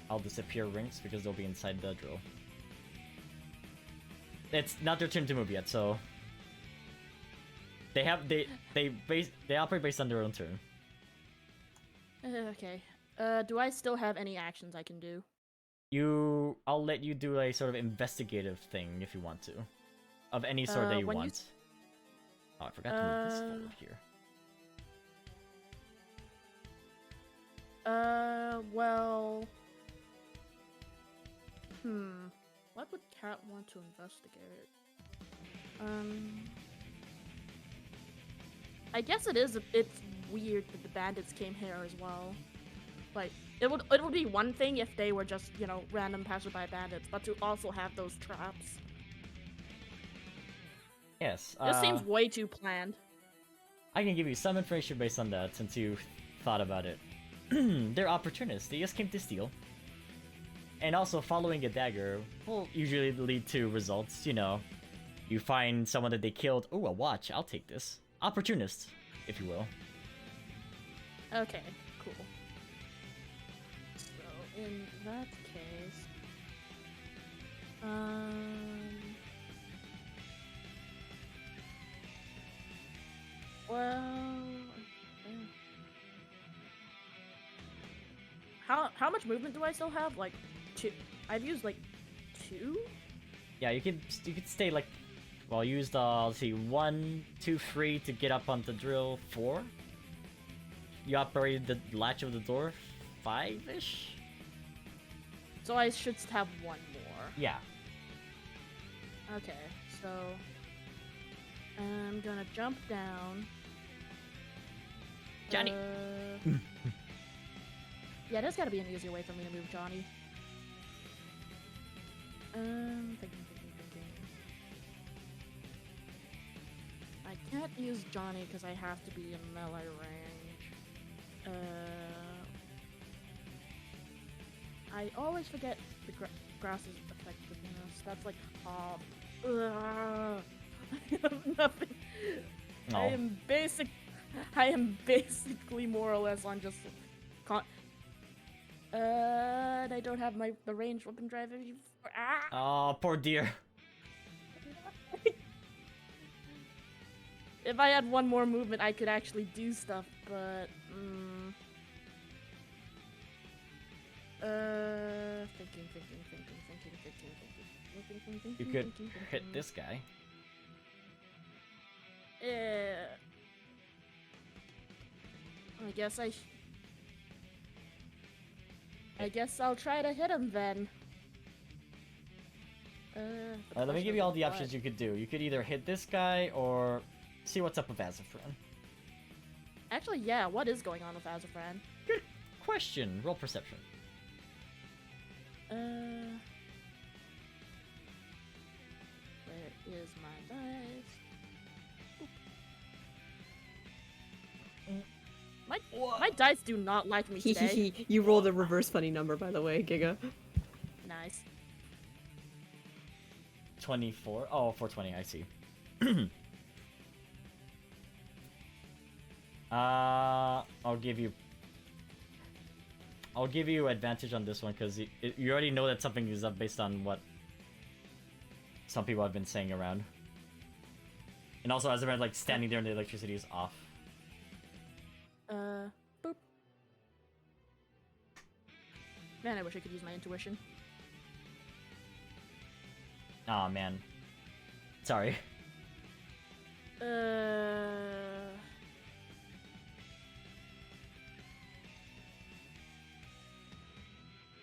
I'll disappear rings because they'll be inside the drill. It's not their turn to move yet, so they operate based on their own turn. Okay. Do I still have any actions I can do? I'll let you do a sort of investigative thing if you want to, of any sort that you want. Oh, I forgot to move this forward here. Well... What would Cat want to investigate? I guess it's weird that the bandits came here as well. Like, it would be one thing if they were just, you know, random passerby bandits, but to also have those traps. Yes. This seems way too planned. I can give you some information based on that since you thought about it. They're opportunists. They just came to steal. And also, following a dagger will usually lead to results. You know, you find someone that they killed. Oh, a watch. I'll take this. Opportunists, if you will. Okay, cool. So, in that case... Well... How much movement do I still have? Like, 2. I've used, like, 2? Yeah, you could stay, like... Well, I used, let's see, 1, 2, 3 to get up on the drill, 4? You operated the latch of the door, 5-ish? So I should have 1 more. Yeah. Okay, so... I'm gonna jump down. Johnny! Yeah, there's gotta be an easier way for me to move Johnny. Thinking. I can't use Johnny because I have to be in melee range. I always forget the grass's effectiveness. That's like hop. I have nothing. Oh. I am basically more or less on just. And I don't have the ranged weapon drive anymore. Oh, poor dear. If I had 1 more movement, I could actually do stuff, but thinking. You could hit this guy. I guess I'll try to hit him then. Let me give you all the options you could do. You could either hit this guy or see what's up with Azafran. Actually, yeah, what is going on with Azafran? Good question. Roll perception. Where is my dice? My dice do not like me today. You rolled a reverse funny number, by the way, Giga. Nice. 24. Oh, 420, I see. I'll give you advantage on this one because you already know that something is up based on what some people have been saying around. And also, as a like standing there and the electricity is off. Boop. Man, I wish I could use my intuition. Aw, man. Sorry.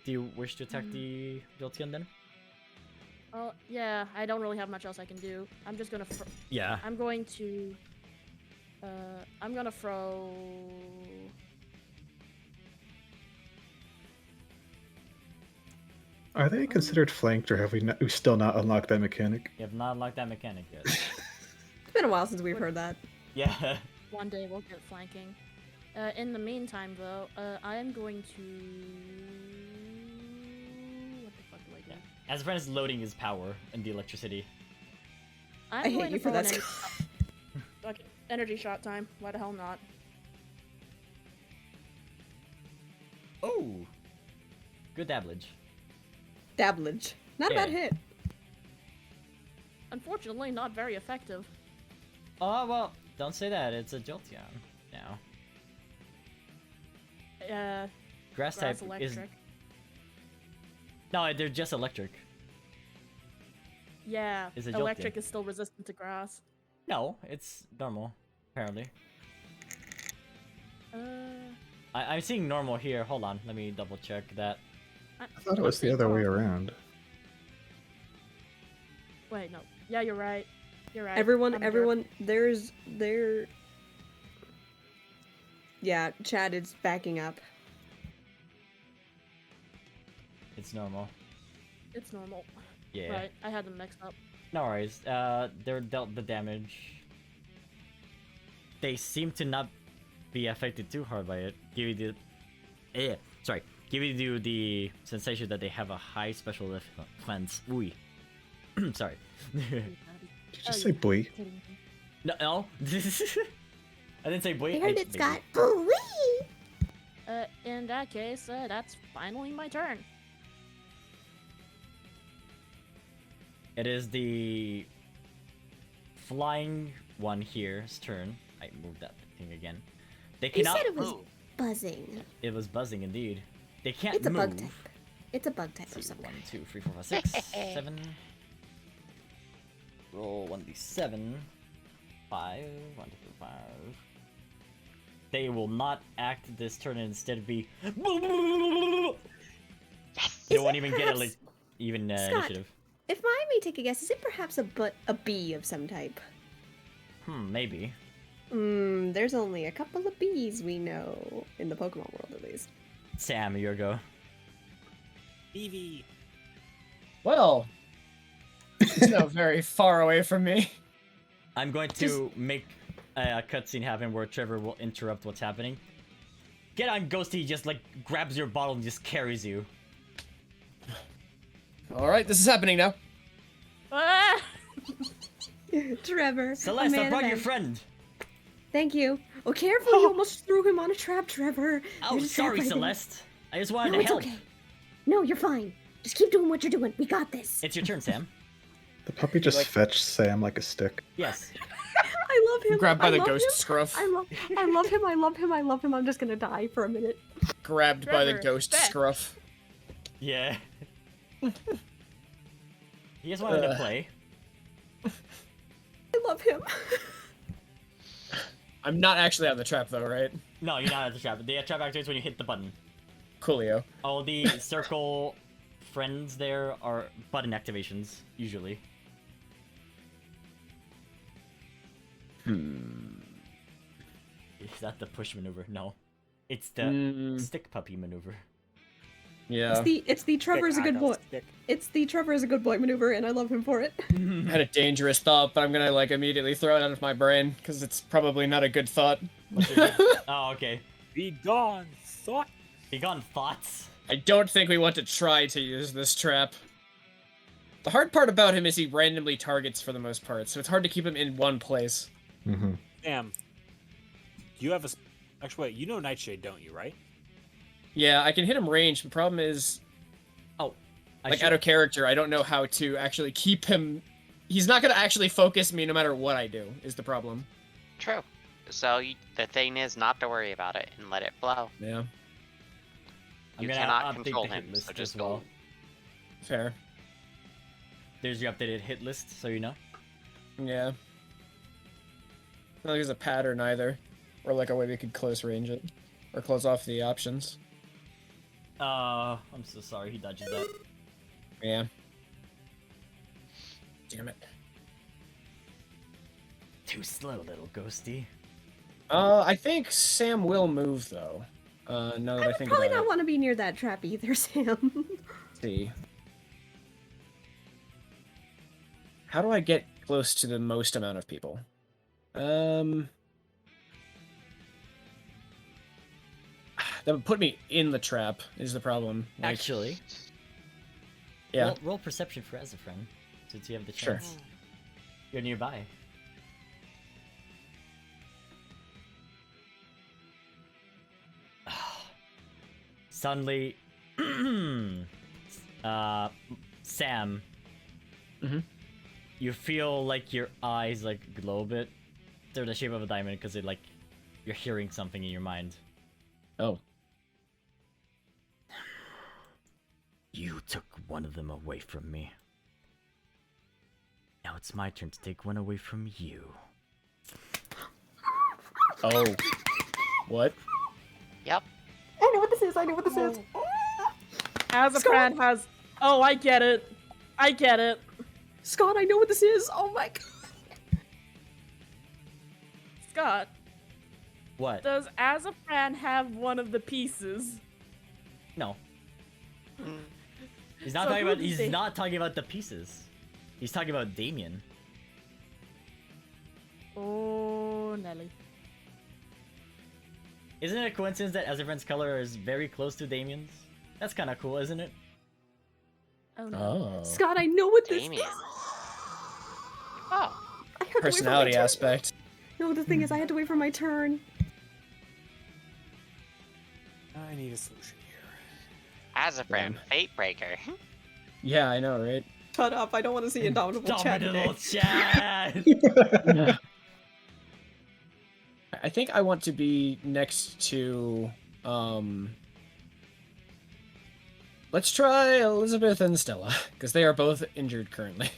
Do you wish to attack the Jolteon then? Oh, yeah, I don't really have much else I can do. I'm just gonna yeah. I'm going to... I'm gonna throw... Are they considered flanked, or have we still not unlocked that mechanic? You have not unlocked that mechanic yet. It's been a while since we've heard that. Yeah. One day we'll get flanking. In the meantime, though, I am going to. What the fuck do I do? As friend is loading his power and the electricity. I'm I hate going you to for throw that. an Okay, energy shot time. Why the hell not? Oh! Good dabblage. Dabblage. Not a bad Yeah. hit. Unfortunately, not very effective. Oh, well, don't say that. It's a Jolteon now. Grass type Grass electric. is... No, they're just electric. Yeah, Is it electric Jolteon? is still resistant to grass. No, it's normal, apparently. Uh, I'm seeing normal here. Hold on, let me double check that. I thought it was the other way around. Wait, no. Yeah, you're right. You're right. Everyone, I'm a everyone, there. Yeah, Chad is backing up. It's normal. jerk. It's normal. Yeah. Right, I had them mixed up. No worries. They're dealt the damage. They seem to not be affected too hard by it. Give you the... Give you the sensation that they have a high special defense. Ooh. Sorry. Did you Oh, just say boy? kidding me. No. I didn't say boy. I heard it's got booey. In that case, that's finally my turn. It is the flying one here's turn. I moved that thing again. They You cannot said it was move. buzzing. It was buzzing indeed. They can't It's a move. bug type. It's a bug type or Let's see, something. 1, 2, 3, 4, 5, 6, 7. Roll 1d7. 5. 1, 2, 5. They will not act this turn and instead be. They won't even get perhaps- Scott, initiative. If I may take a guess, is it perhaps a bee of some type? Maybe. There's only a couple of bees we know in the Pokemon world, at least. Sam, your go. Eevee. Well, it's not very far away from me. I'm going to make a cutscene happen where Trevor will interrupt what's happening. Get on Ghosty, just like grabs your bottle and just carries you. All right, this is happening now. Ah! Trevor, Celeste, a I man brought of your men. friend. Thank you. Oh, careful! You almost threw him on a trap, Trevor. Oh, There's a trap sorry, right there. Celeste. I just wanted No, to it's help. okay. No, you're fine. Just keep doing what you're doing. We got this. It's your turn, Sam. The puppy just fetched Sam like a stick. Yes. I love him. Grabbed by I the love ghost him. scruff. I love him. I love him. I love him. I'm just gonna die for a minute. Grabbed by the Trevor, ghost fetch. scruff. Yeah. He just wanted to play. I love him. I'm not actually on the trap though, right? No, you're not at the trap. The trap activates when you hit the button. Coolio. All the circle friends there are button activations, usually. Is that the push maneuver? No. It's the stick puppy maneuver. Yeah. It's the Trevor's a good boy. It's the Trevor is a good boy maneuver, and I love him for it. I had a dangerous thought, but I'm gonna like immediately throw it out of my brain because it's probably not a good thought. Oh, okay. Be gone, thought. Begone thoughts. I don't think we want to try to use this trap. The hard part about him is he randomly targets for the most part, so it's hard to keep him in one place. Mm-hmm. Sam, you have a. Actually, wait, you know Nightshade, don't you, right? Yeah, I can hit him ranged. The problem is, Oh. like out of character, I don't know how to actually keep him. He's not gonna actually focus me no matter what I do. Is the problem? True. So the thing is not to worry about it and let it flow. Yeah, I'm You gonna cannot update control the hit him, list so as just well. go. fair. There's your updated hit list, so you know. Yeah. Not like there's a pattern either, or like a way we could close range it, or close off the options. I'm so sorry he dodges that. Yeah. Damn it. Too slow, little ghosty. I think Sam will move though. Now that I I would think probably about not it. want to be near that trap either, Sam. Let's see. How do I get close to the most amount of people? That would put me in the trap. Is the problem? Like, Actually, yeah. roll perception for as a friend, since you have the Sure. chance. You're nearby. Suddenly, Sam, Mhm. you feel like your eyes like glow a bit. They're the shape of a diamond because it like you're hearing something in your mind. Oh. You took one of them away from me. Now it's my turn to take one away from you. Oh. What? Yep. I know what this is. I know what this is. As a friend has. Oh, I get it. I get it. Scott, I know what this is. Oh my god. Scott, What? does Azafran have one of the pieces? No. He's not So talking who about. did He's they- not talking about the pieces. He's talking about Damien. Oh, Nelly. Isn't it a coincidence that Azafran's color is very close to Damien's? That's kind of cool, isn't it? Oh no. Oh. Scott, I know what this Damien. is. Oh. I had to wait for my Personality turn. aspect. No, the thing is, I had to wait for my turn. I need a solution here. Azafran, Fate Breaker. Yeah, I know, right? Shut up! I don't want to see Indomitable Chat today. Dominable Chad! I think I want to be next to let's try Elizabeth and Stella, because they are both injured currently.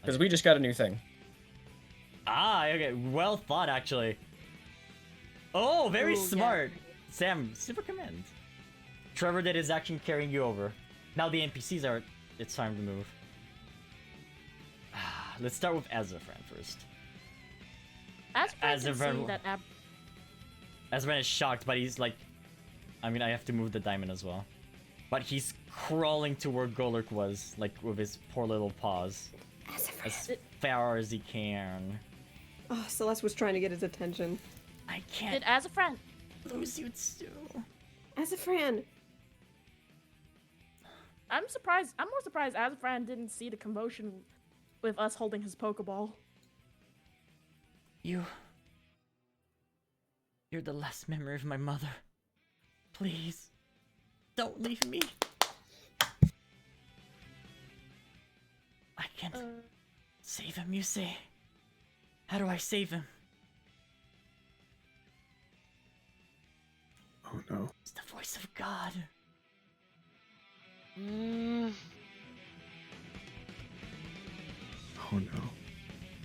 Because we just got a new thing. Ah, okay. Well thought, actually. Oh, very Oh, yeah. smart. Sam, super command. Trevor did his action carrying you over. Now the NPCs are... It's time to move. Let's start with Azafran first. Azafran can Azafran- see that Azafran is shocked, but he's like... I mean, I have to move the diamond as well. But he's crawling to where Golurk was, like, with his poor little paws. As far as he can. Oh, Celeste was trying to get his attention. I Did can't Azafran? lose you too. As a friend. I'm surprised. I'm more surprised Azafran didn't see the commotion with us holding his Pokeball. You're the last memory of my mother. Please, don't leave me. I can't save him, you say? How do I save him? Oh no. It's the voice of God. Oh no.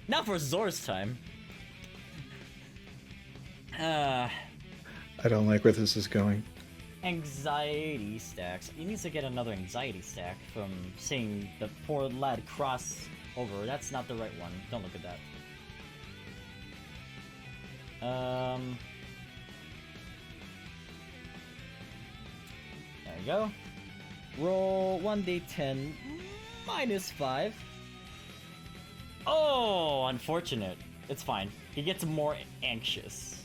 Now for Zor's time. I don't like where this is going. Anxiety stacks. He needs to get another anxiety stack from seeing the poor lad cross over. That's not the right one. Don't look at that. There we go. Roll 1d10 minus 5. Oh, unfortunate. It's fine. He gets more anxious.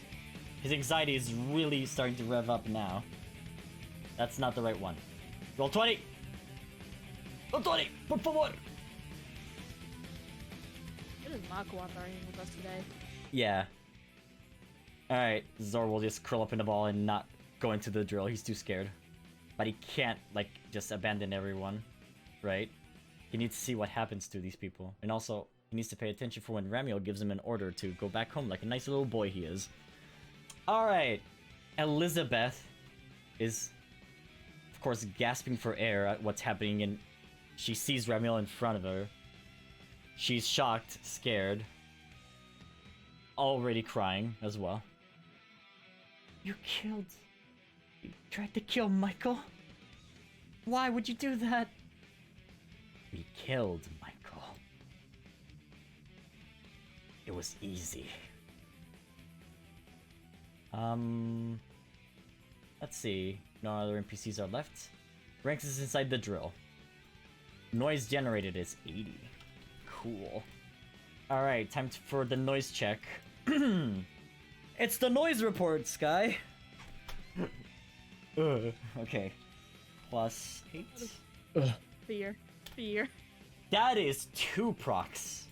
His anxiety is really starting to rev up now. That's not the right one. Roll 20! Roll 20! Por favor! It is not cooperating with us today. Yeah. Alright, Zor will just curl up in the ball and not go into the drill. He's too scared. But he can't, like, just abandon everyone. Right? He needs to see what happens to these people. And also, he needs to pay attention for when Romeo gives him an order to go back home like a nice little boy he is. Alright. Elizabeth is, of course, gasping for air at what's happening, and she sees Romeo in front of her. She's shocked, scared, already crying as well. You tried to kill Michael? Why would you do that? We killed Michael. It was easy. Let's see. No other NPCs are left. Ranks is inside the drill. Noise generated is 80. Cool. Alright, time for the noise check. It's the noise report, Sky. Okay. Plus 8. Fear. That is 2 procs.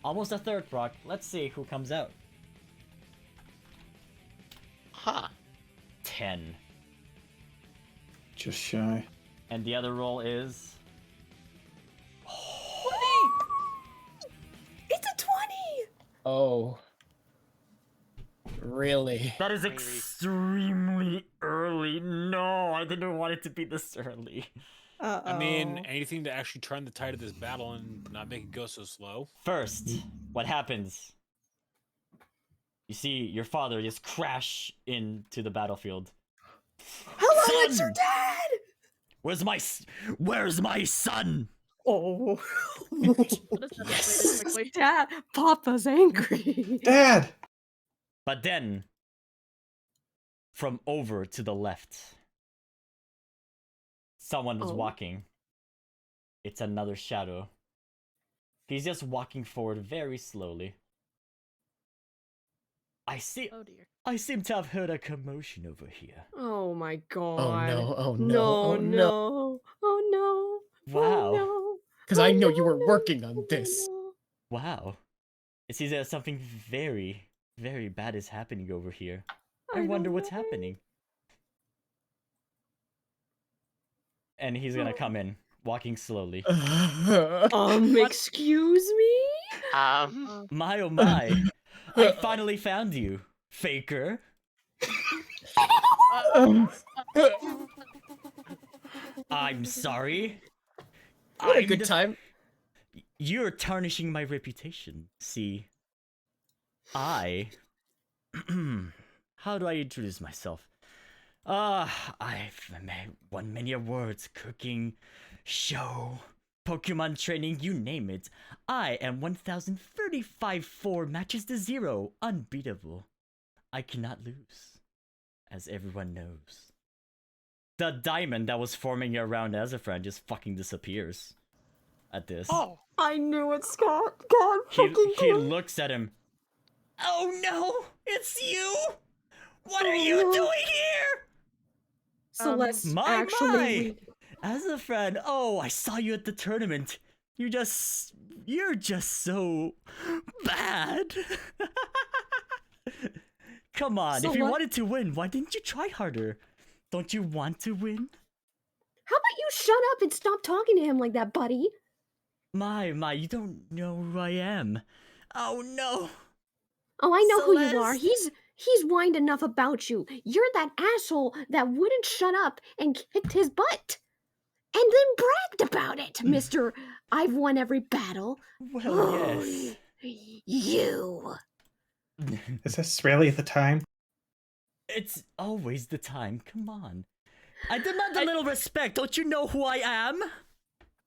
Almost a 3rd proc. Let's see who comes out. Huh. 10. Just shy. And the other roll is... It's a 20! Oh. Really? That is extremely early. No, I didn't want it to be this early. Uh-oh. I mean, anything to actually turn the tide of this battle and not make it go so slow. First, what happens? You see your father just crash into the battlefield. Hello, it's Son! your dad! Where's my son? Oh. What is that translated quickly? Dad, Papa's angry. Dad! But then, from over to the left, someone is Oh. walking. It's another shadow. He's just walking forward very slowly. I seem to have heard a commotion over here. Oh my god. Oh no, oh no, No, oh no. no. Oh no. Wow. Oh, no. Because I know you were working on this. No. Wow. It seems that something very, very bad is happening over here. I I wonder don't what's know. happening. And he's gonna come in, walking slowly. Excuse me? My oh my. I finally found you, faker. I'm sorry. What a I'm good just- time. You're tarnishing my reputation. See, how do I introduce myself? I've won many awards, cooking, show, Pokemon training, you name it. I am 1,035 4 matches to 0, unbeatable. I cannot lose, as everyone knows. The diamond that was forming around Azafran just fucking disappears at this. Oh. I knew it, Scott. God He fucking looks at him. Oh no, it's you! What are Oh, you no. doing here? Celeste My, actually. Azafran, oh, I saw you at the tournament. You're just so bad. Come on, So if you what- wanted to win, why didn't you try harder? Don't you want to win? How about you shut up and stop talking to him like that, buddy? My, you don't know who I am. Oh no. Oh, I know who you are. Celeste. He's whined enough about you. You're that asshole that wouldn't shut up and kicked his butt. And then bragged about it, Mr. I've won every battle. Well, yes. You. Is this really the time? It's always the time, come on. I demand a little respect, don't you know who I am?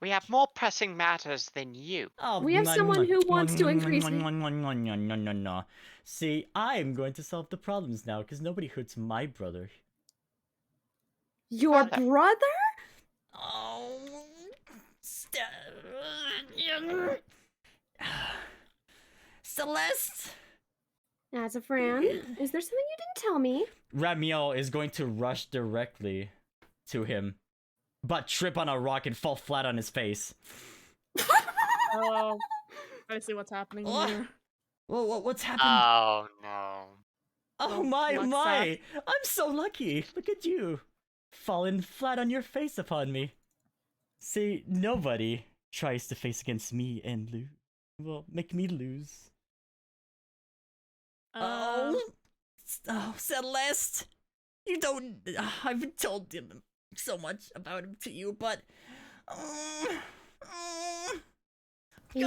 We have more pressing matters than you. Oh, We have someone who wants to increase- No. See, I'm going to solve the problems now, because nobody hurts my brother. Your Brother. brother? Oh... Celeste! As a friend, is there something you didn't tell me? Romeo is going to rush directly to him, but trip on a rock and fall flat on his face. Oh, I see what's happening What? here. Well, what's happening? Oh no. Oh Well, my, luck's my! I'm so lucky! Look at you! Falling flat on your face upon me. See, nobody tries to face against me and lose. Well, make me lose. Oh, Celeste! You don't... I've told him so much about him to you, but... God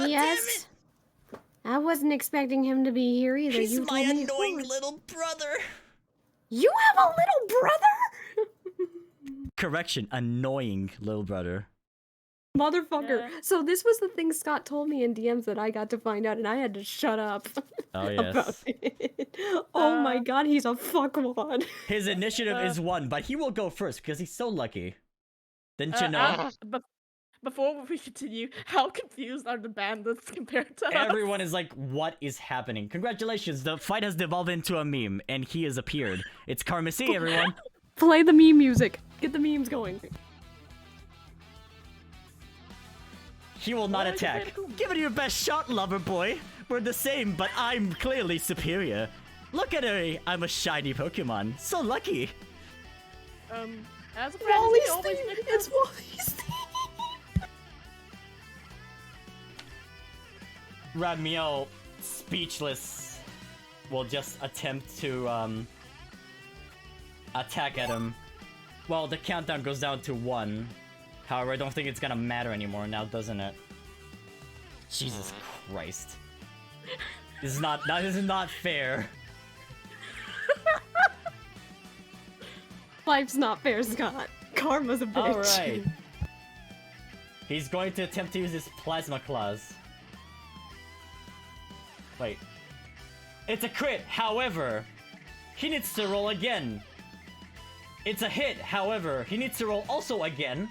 Yes. I wasn't expecting him to be here either. damn it! He's You my told me annoying before. little brother! You have a little brother? Correction, annoying little brother. Motherfucker. Yeah. So this was the thing Scott told me in DMs that I got to find out and I had to shut up Oh, about it. Oh my god, he's a fuckwad. His initiative is 1, but he will go first because he's so lucky. Didn't you know? before we continue, how confused are the bandits compared to us? Everyone is like, what is happening? Congratulations, the fight has devolved into a meme, and he has appeared. It's Karmasi, everyone. Play the meme music. Get the memes going. He will not Why is it attack. radical? Give it your best shot, lover boy. We're the same, but I'm clearly superior. Look at her, I'm a shiny Pokemon. So lucky. As a friend, Wally's they always theme. make It's sense. Wally's theme. Romeo, speechless, will just attempt to attack at him. Well, the countdown goes down to 1. However, I don't think it's gonna matter anymore now, doesn't it? Jesus Christ. This is not fair. Life's not fair, Scott. Karma's a bitch. Alright. He's going to attempt to use his Plasma Claws. Wait. It's a crit, however, he needs to roll again. It's a hit, however, he needs to roll also again.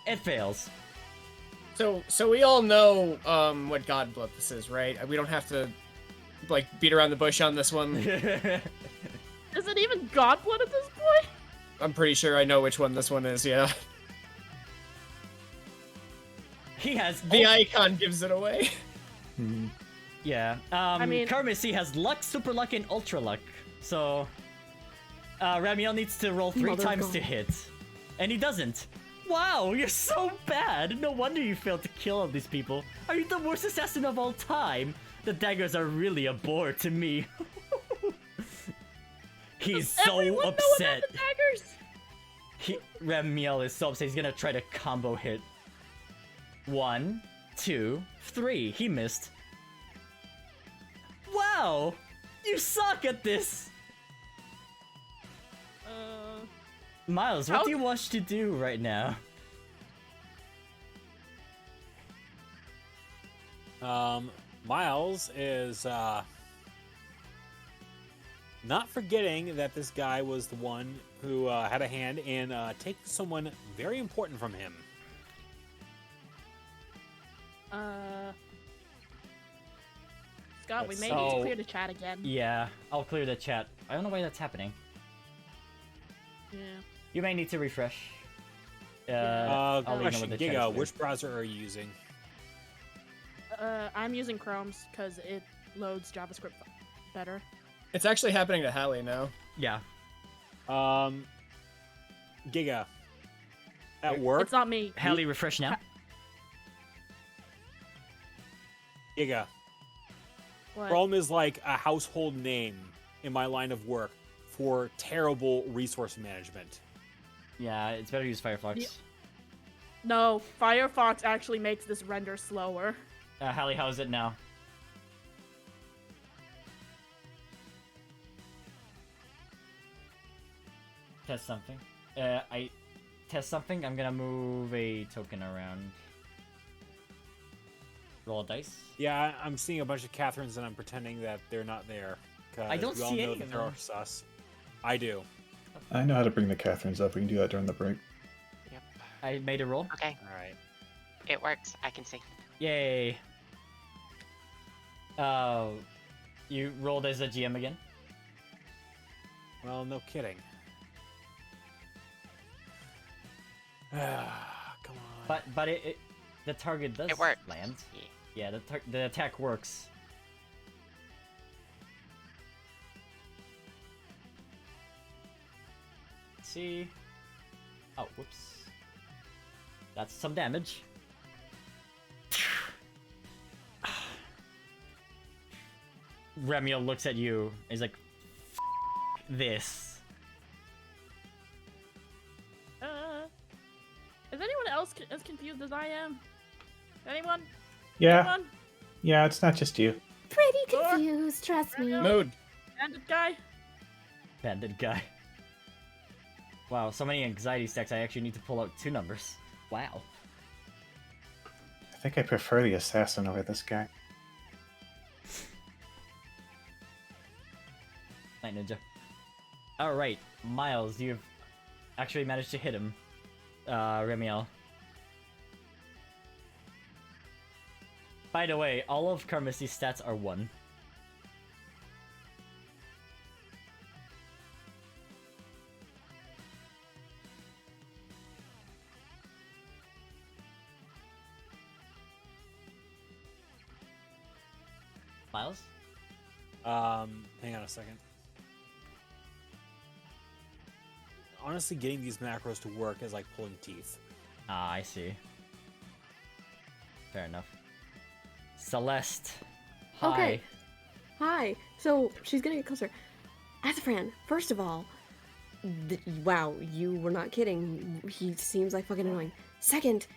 It fails. So we all know what God blood this is, right? We don't have to like beat around the bush on this one. Is it even Godblood at this point? I'm pretty sure I know which one this one is. Yeah, He has the icon gives it away. Yeah. I mean- Karmasi has luck, super luck, and ultra luck. So, Ramiel needs to roll 3 Mother times God. to hit, and he doesn't. Wow, you're so bad. No wonder you failed to kill all these people. Are you the worst assassin of all time? The daggers are really a bore to me. He's so Everyone know upset. about the daggers? Ramiel is so upset. He's gonna try to combo hit. 1, 2, 3. He missed. Wow! You suck at this! Miles, what How- do you want to do right now? Miles is not forgetting that this guy was the one who had a hand in taking someone very important from him. Scott, we That's may so- need to clear the chat again. Yeah, I'll clear the chat. I don't know why that's happening. Yeah. You may need to refresh. I'll let you know Question, what the chat Giga, is which browser are you using? I'm using Chrome's because it loads JavaScript better. It's actually happening to Hallie now. Yeah. Giga. At work? It's not me. Hallie, refresh now. Giga. What? Chrome is like a household name in my line of work for terrible resource management. Yeah, it's better to use Firefox. Yeah. No, Firefox actually makes this render slower. Hallie, how is it now? Test something. I test something. I'm gonna move a token around. Roll a dice. Yeah, I'm seeing a bunch of Catherines and I'm pretending that they're not there. 'Cause I don't we all see know any that of they're all them. sus. I do. I know how to bring the Catherines up. We can do that during the break. Yep. I made a roll. Okay, Alright. it works. I can see. Yay. You rolled as a GM again? Well, no kidding. Come on. But it the target does It worked. land. Yeah. Yeah, the attack works. Let's see. Oh, whoops. That's some damage. Remiel looks at you. He's like, this. Is anyone else as confused as I am? Anyone? Yeah, Anyone? yeah, it's not just you. Pretty Or- confused, trust me. Mood. Bandit guy? Bandit guy. Wow, so many anxiety stacks. I actually need to pull out 2 numbers. Wow. I think I prefer the assassin over this guy. Night Ninja. Alright, Miles, you've actually managed to hit him. Remiel. By the way, all of Karmisty's stats are 1. Miles? Hang on a second. Honestly, getting these macros to work is like pulling teeth. Ah, I see. Fair enough. Celeste. Hi. Okay. Hi. So she's gonna get closer. Azafran, first of all, wow, you were not kidding. He seems like fucking annoying. Second,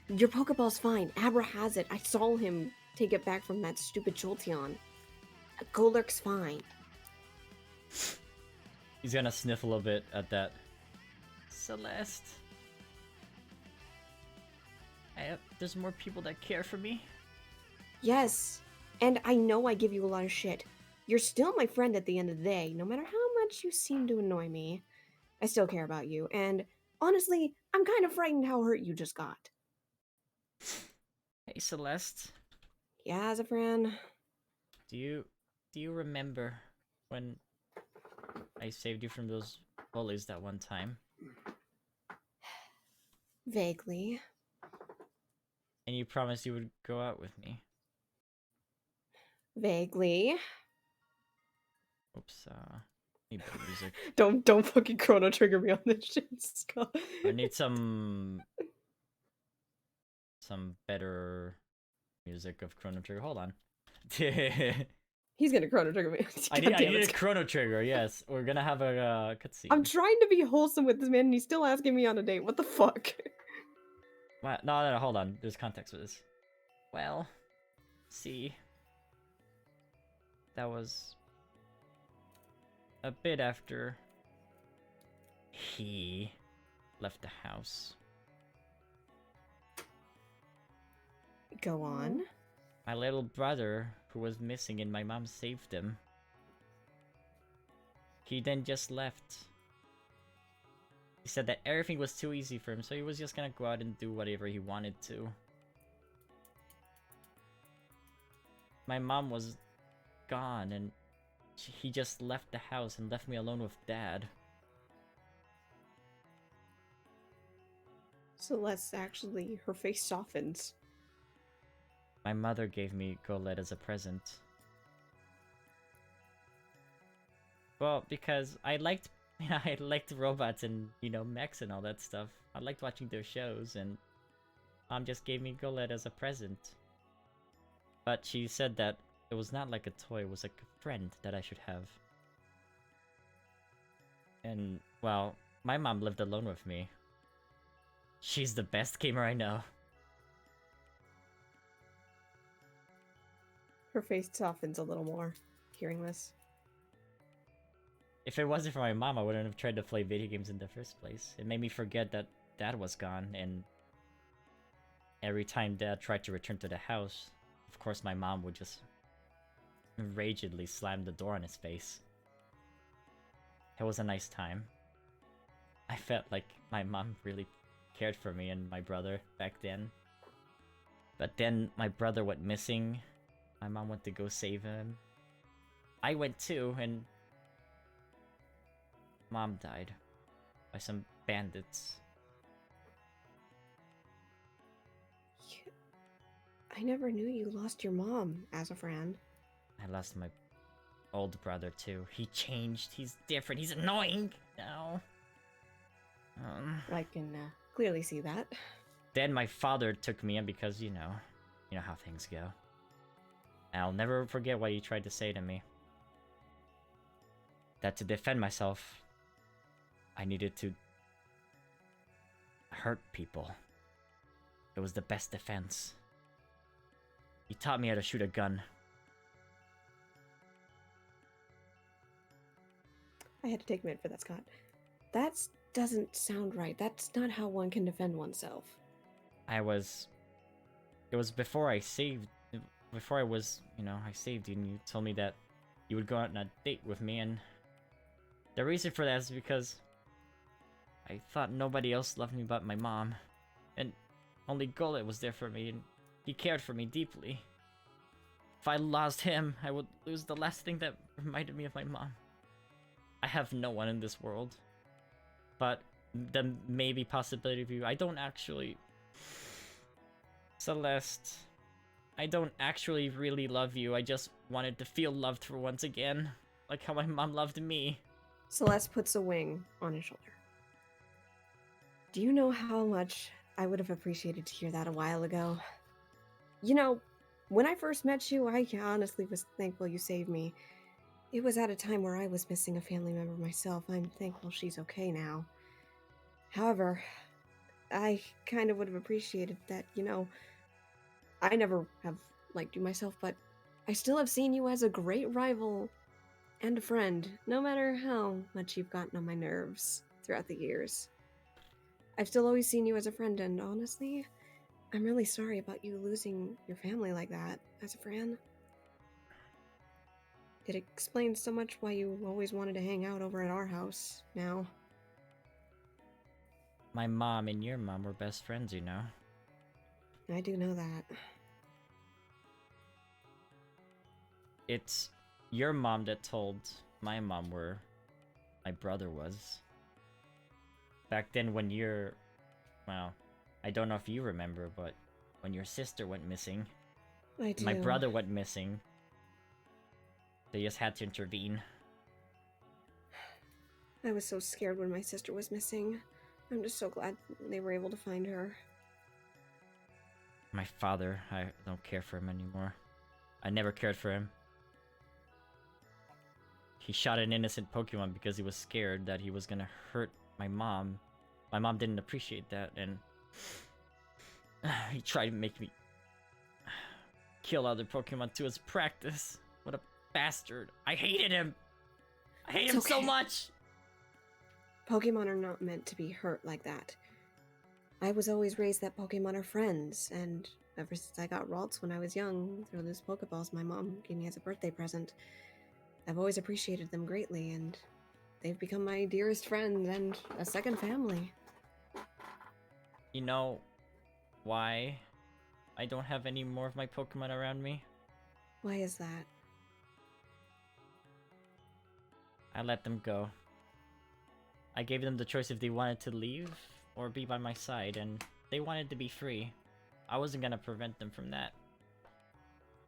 your Pokeball's fine. Abra has it. I saw him take it back from that stupid Jolteon. Golurk's fine. He's gonna sniffle a bit at that. Celeste. There's more people that care for me. Yes, and I know I give you a lot of shit. You're still my friend at the end of the day. No matter how much you seem to annoy me, I still care about you. And honestly, I'm kind of frightened how hurt you just got. Hey, Celeste. Yeah, Azafran. Do you remember when I saved you from those bullies that one time? Vaguely. And you promised you would go out with me. Vaguely. Oops, need better music. Don't fucking chrono trigger me on this shit, Scott. I need some better music of Chrono Trigger. Hold on. He's gonna chrono trigger me. I God damn need it, a Chrono Trigger. Yes, we're gonna have a cutscene. I'm trying to be wholesome with this man, and he's still asking me on a date. What the fuck? What? No, hold on. There's context for this. Well, see, that was a bit after he left the house. Go on. My little brother, who was missing and my mom saved him. He then just left. He said that everything was too easy for him, so he was just gonna go out and do whatever he wanted to. My mom was gone, and he just left the house and left me alone with Dad. Celeste actually, her face softens. My mother gave me Golett as a present. Well, because I liked robots and, mechs and all that stuff. I liked watching their shows, and Mom just gave me Golett as a present. But she said that it was not like a toy, it was like a friend that I should have. And, well, my mom lived alone with me. She's the best gamer I know. Her face softens a little more, hearing this. If it wasn't for my mom, I wouldn't have tried to play video games in the first place. It made me forget that Dad was gone, and every time Dad tried to return to the house, of course my mom would just ragedly slam the door in his face. It was a nice time. I felt like my mom really cared for me and my brother back then. But then my brother went missing. My mom went to go save him. I went too, and Mom died by some bandits. I never knew you lost your mom, Azafran. I lost my old brother too. He changed. He's different. He's annoying now. I can clearly see that. Then my father took me in because, you know how things go. I'll never forget what he tried to say to me. That to defend myself, I needed to hurt people. It was the best defense. He taught me how to shoot a gun. I had to take a minute for that, Scott. That doesn't sound right. That's not how one can defend oneself. It was before I saved... Before I saved you, and you told me that you would go out on a date with me, and the reason for that is because I thought nobody else loved me but my mom, and only Golett was there for me, and he cared for me deeply. If I lost him, I would lose the last thing that reminded me of my mom. I have no one in this world. But the maybe possibility of you, I don't actually... Celeste, I don't actually really love you. I just wanted to feel loved for once again. Like how my mom loved me. Celeste puts a wing on his shoulder. Do you know how much I would have appreciated to hear that a while ago? You know, when I first met you, I honestly was thankful you saved me. It was at a time where I was missing a family member myself. I'm thankful she's okay now. However, I kind of would have appreciated that, you know, I never have liked you myself, but I still have seen you as a great rival and a friend, no matter how much you've gotten on my nerves throughout the years. I've still always seen you as a friend, and honestly, I'm really sorry about you losing your family like that, as a Fran. It explains so much why you always wanted to hang out over at our house now. My mom and your mom were best friends, you know. I do know that. It's your mom that told my mom where my brother was. Back then when well, I don't know if you remember, but when your sister went missing, I do. my brother went missing, they just had to intervene. I was so scared when my sister was missing. I'm just so glad they were able to find her. My father, I don't care for him anymore. I never cared for him. He shot an innocent Pokemon because he was scared that he was gonna hurt my mom. My mom didn't appreciate that, and he tried to make me kill other Pokemon too as practice. What a bastard. I hated him! I hate him so much! Pokemon are not meant to be hurt like that. I was always raised that Pokemon are friends, and ever since I got Ralts when I was young, through those Pokeballs my mom gave me as a birthday present, I've always appreciated them greatly, and they've become my dearest friend and a second family. You know why I don't have any more of my Pokemon around me? Why is that? I let them go. I gave them the choice if they wanted to leave or be by my side, and they wanted to be free. I wasn't gonna prevent them from that.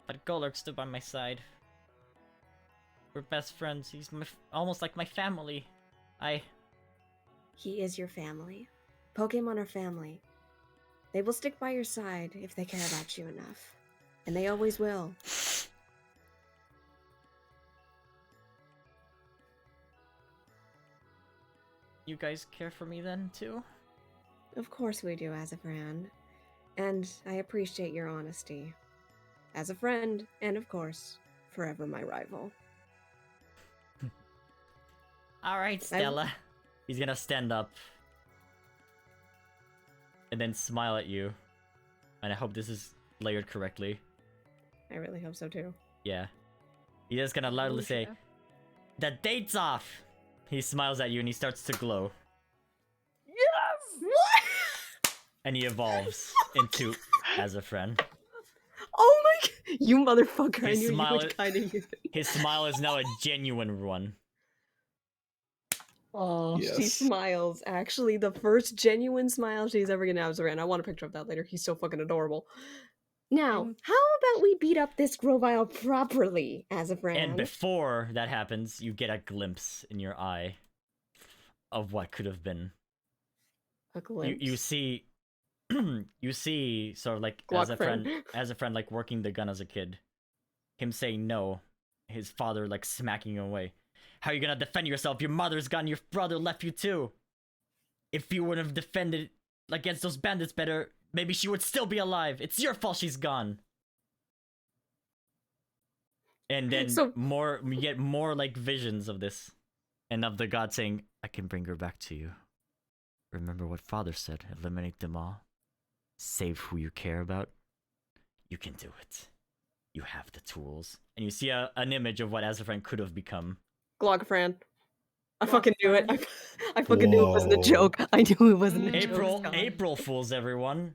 But Golurk stood by my side. We're best friends. He's almost like my family. He is your family. Pokemon are family. They will stick by your side if they care about you enough. And they always will. You guys care for me then, too? Of course we do, as a friend. And I appreciate your honesty. As a friend, and of course, forever my rival. Alright, Stella. He's gonna stand up. And then smile at you. And I hope this is layered correctly. I really hope so too. Yeah. He's just gonna loudly say, "The date's off!" He smiles at you and he starts to glow. Yes! What? And he evolves into as a friend. Oh my god! You motherfucker, I His knew smile you would kind of use it. His smile is now a genuine one. Oh, Yes. she smiles. Actually, the first genuine smile she's ever gonna have is Zoran. I want a picture of that later. He's so fucking adorable. Now, how about we beat up this Grovile properly, as a friend? And before that happens, you get a glimpse in your eye of what could have been. A glimpse? You see you see sort of like Glock as a friend like working the gun as a kid. Him saying no, his father like smacking him away. How are you gonna defend yourself? Your mother's gone, your brother left you too. If you would have defended against those bandits better, maybe she would still be alive. It's your fault she's gone. And then we get more like visions of this. And of the god saying, "I can bring her back to you. Remember what father said, eliminate them all. Save who you care about. You can do it. You have the tools." And you see an image of what Azafran could have become. Glogfran. I fucking knew it. I fucking knew it wasn't a joke. I knew it wasn't a joke. April fools everyone.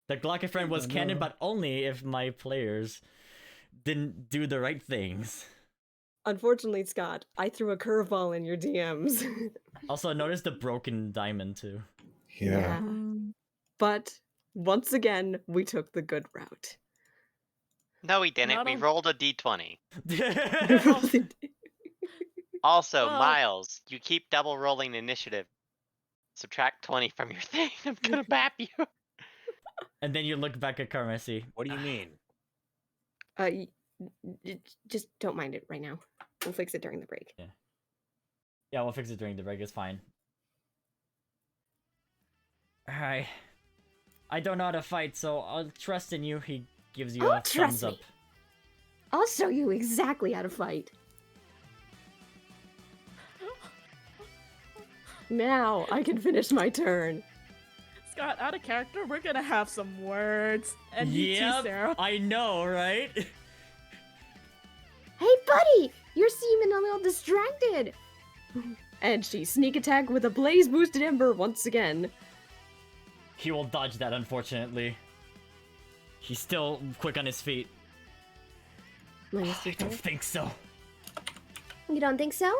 The Glockifriend was canon, but only if my players didn't do the right things. Unfortunately, Scott, I threw a curveball in your DMs. Also, notice the broken diamond too. Yeah. But once again, we took the good route. No, we didn't. Not We on- rolled a d20. Really did. Also, Well- Miles, you keep double rolling initiative. Subtract 20 from your thing. I'm gonna bap you. And then you look back at Carmessi. What do you mean? Just don't mind it right now. We'll fix it during the break. Yeah, we'll fix it during the break. It's fine. Alright. I don't know how to fight, so I'll trust in you. He gives you Oh, a thumbs trust up. me. I'll show you exactly how to fight. Now I can finish my turn. Scott, out of character, we're gonna have some words. And you too, Yep, Sarah. I know, right? Hey, buddy! You're seeming a little distracted. And she sneak attack with a blaze boosted ember once again. He will dodge that, unfortunately. He's still quick on his feet. Minus I 2 don't think so. You don't think so?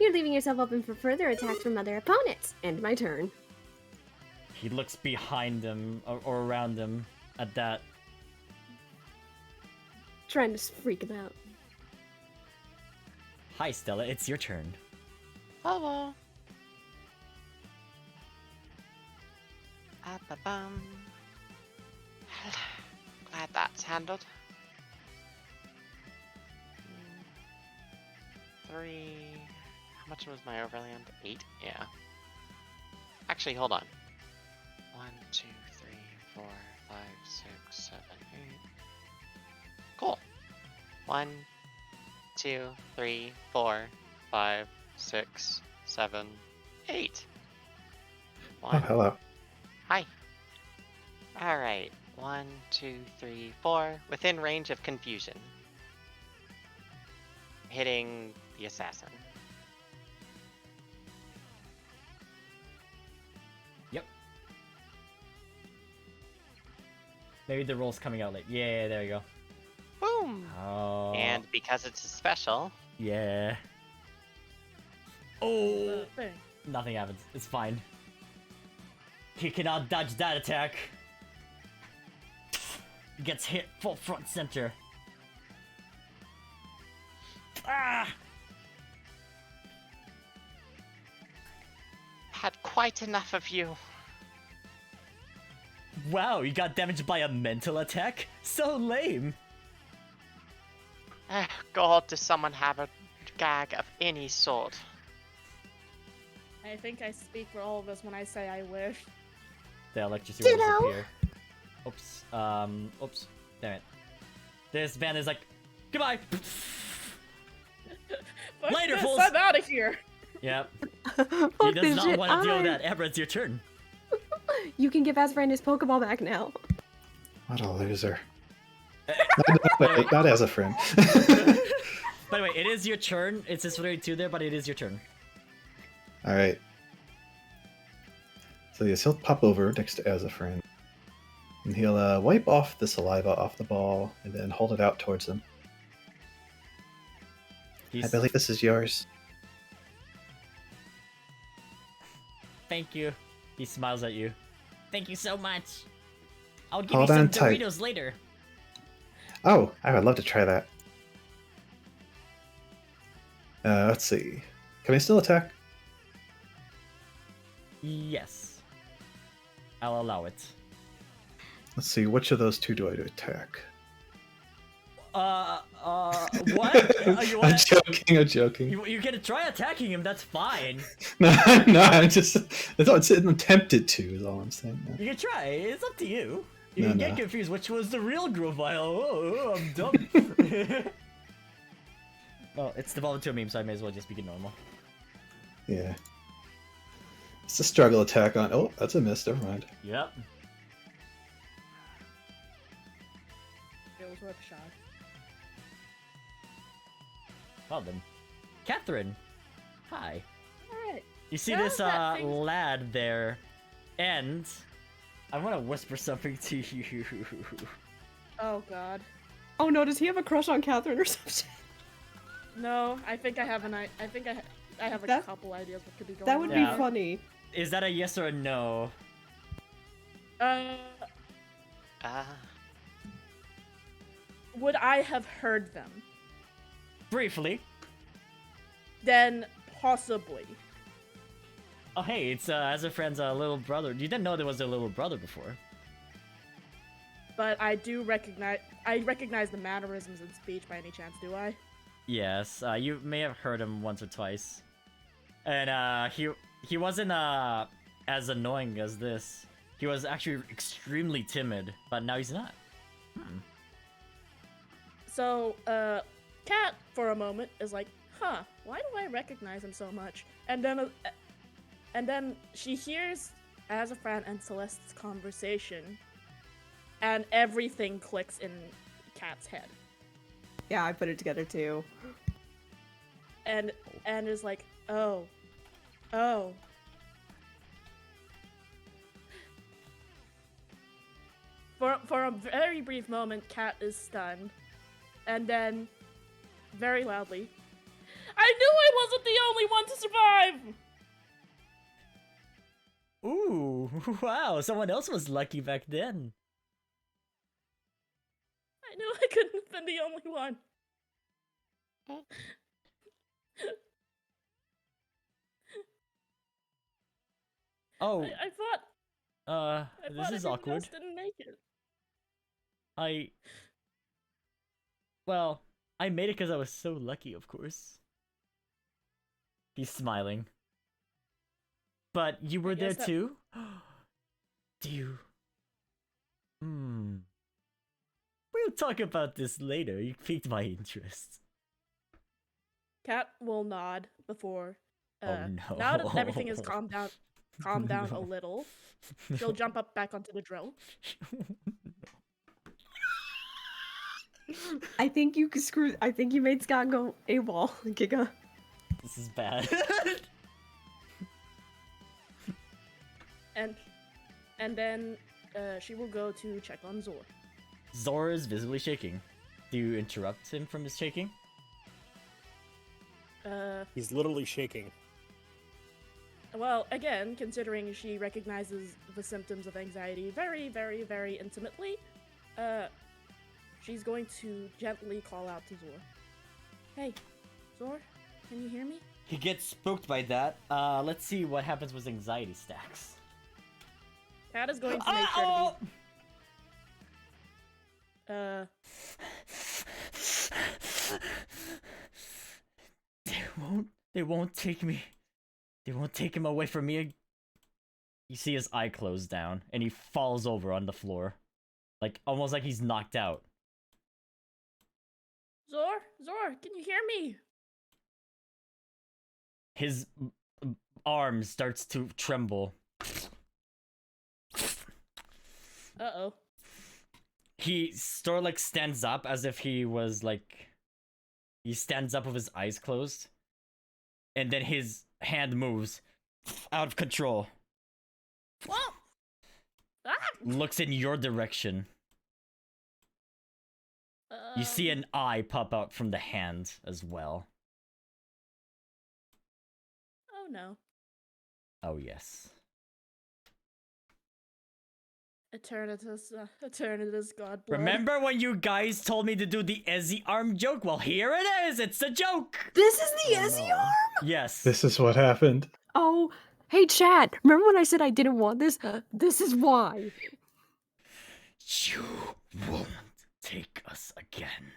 You're leaving yourself open for further attacks from other opponents. End my turn. He looks behind him or around him at that. Trying to freak him out. Hi, Stella. It's your turn. Hello. Bum. Glad that's handled. 3. How much was my overland? 8? Yeah. Actually, hold on. 1, 2, 3, 4, 5, 6, 7, 8. Cool. 1, 2, 3, 4, 5, 6, 7, 8. Oh, 1. hello. Hi. Alright. 1, 2, 3, 4. Within range of confusion. Hitting the assassin. Yep. Maybe the roll's coming out late. Yeah, there you go. Boom! Oh. And because it's a special, Yeah. Oh. The thing. Nothing happens. It's fine. He cannot dodge that attack. Gets hit full front center. Ah! had quite enough of you. Wow, you got damaged by a mental attack? So lame. God, does someone have a gag of any sort? I think I speak for all of us when I say I wish. The electricity will Ditto. disappear. Oops. Oops. Damn it. This van is like, goodbye. Fuck Later, this, fools. I'm out of here. Yep. Fuck He does this not shit. want to deal with I- that. Amber, it's your turn. You can give Asfriend his Pokeball back now. What a loser. Not as a friend. By the way, it is your turn. It says 32 there, but it is your turn. Alright. So yes, he'll pop over next to as a friend. And he'll wipe off the saliva off the ball and then hold it out towards him. I He's... believe this is yours. Thank you. He smiles at you. Thank you so much. I'll give Hold you some on tight. Doritos later. Oh, I would love to try that. Let's see. Can I still attack? Yes. I'll allow it. Let's see, which of those two do I attack? What? You I'm wanna... joking, I'm joking. You can try attacking him, that's fine. No, I'm just... I'm tempted to, is all I'm saying. You can try, it's up to you. You No, can get no. confused which was the real Grovile. Oh, I'm dumb. Well, it's devolved into a meme, so I may as well just make it normal. Yeah. It's a struggle attack on... Oh, that's a miss, never mind. Yep. It was worth a shot. Well then. Catherine. Hi. Alright. You see How's this that thing- lad there, and I want to whisper something to you. Oh god. Oh no, does he have a crush on Catherine or something? No, I think I have I have a That- couple ideas what could be going That would on. be Yeah. funny. Is that a yes or a no? Would I have heard them? Briefly. Then possibly. Oh hey, it's as a friend's little brother. You didn't know there was a little brother before. But I recognize the mannerisms in speech by any chance, do I? Yes, you may have heard him once or twice. And he wasn't as annoying as this. He was actually extremely timid, but now he's not. So, Kat, for a moment, is like, huh, why do I recognize him so much? And then she hears Azafran and Celeste's conversation, and everything clicks in Kat's head. Yeah, I put it together too. And is like, oh. For a very brief moment, Kat is stunned, and then, very loudly, I knew I wasn't the only one to survive! Ooh, wow, someone else was lucky back then. I knew I couldn't have been the only one. Oh, I thought this is everyone awkward. else didn't make it. Well, I made it because I was so lucky, of course. He's smiling. But you were there guess that- too? Do you? We'll talk about this later. You piqued my interest. Kat will nod before. Oh no. Now that everything has calmed down a little, she'll jump up back onto the drill. I think you made Scott go AWOL, Giga. This is bad. And then she will go to check on Zor. Zor is visibly shaking. Do you interrupt him from his shaking? He's literally shaking. Well, again, considering she recognizes the symptoms of anxiety very, very, very intimately, she's going to gently call out to Zor. Hey, Zor, can you hear me? He gets spooked by that. Let's see what happens with anxiety stacks. Kat is going to make sure to be... They won't take me. They won't take him away from me. You see his eye close down, and he falls over on the floor. Like, almost like he's knocked out. Zor, can you hear me? His arm starts to tremble. Uh-oh. He sort of like stands up as if he was like... He stands up with his eyes closed. And then his hand moves. Out of control. Whoa! Ah! Looks in your direction. You see an eye pop out from the hand as well. Oh no. Oh yes. Eternatus God blood. Remember when you guys told me to do the Ezzy arm joke? Well, here it is! It's a joke! This is the Ezzy arm? Yes. This is what happened. Oh, hey, Chad. Remember when I said I didn't want this? This is why. You won't take us again.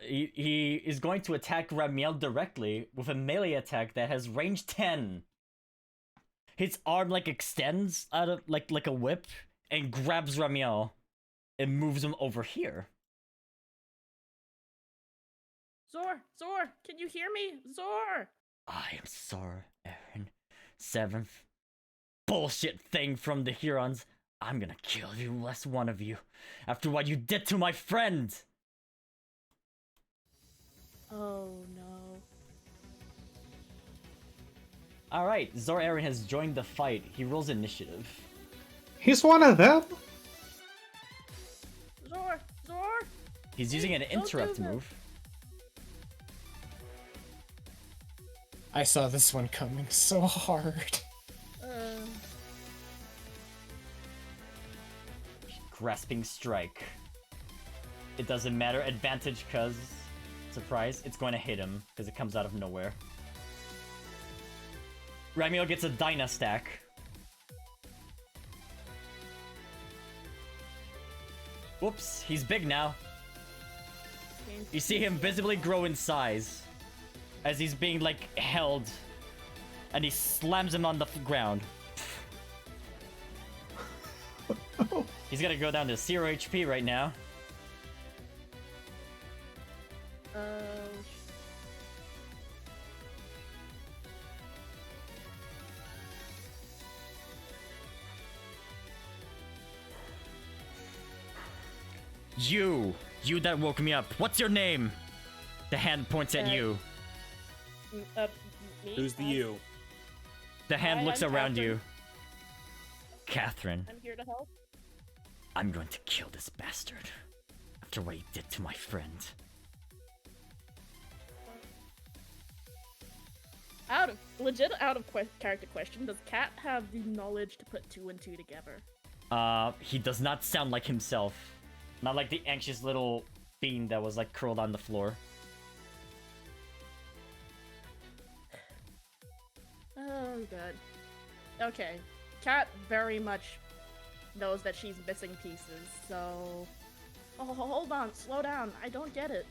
He is going to attack Romeo directly with a melee attack that has range 10. His arm like extends out of like a whip and grabs Romeo and moves him over here. Zor, can you hear me? Zor! I am sorry, Aaron. Seventh bullshit thing from the Hurons. I'm gonna kill every last one of you after what you did to my friend. Oh no. Alright, Zor Aaron has joined the fight. He rolls initiative. He's one of them? Zor, He's using an Don't do interrupt that. move. I saw this one coming so hard. Grasping strike. It doesn't matter. Advantage, cause surprise, it's going to hit him because it comes out of nowhere. Romeo gets a Dyna stack. Whoops, he's big now. You see him visibly grow in size as he's being like held, and he slams him on the ground. He's gonna go down to 0 HP right now. You that woke me up. What's your name? The hand points at you. Me? Who's the you? The hand Hi, looks I'm around Catherine. you. Catherine, I'm here to help. I'm going to kill this bastard. After what he did to my friend. Out of character question, does Cat have the knowledge to put 2 and 2 together? He does not sound like himself. Not like the anxious little fiend that was like curled on the floor. Oh god. Okay. Cat very much knows that she's missing pieces, so... Oh, hold on, slow down. I don't get it.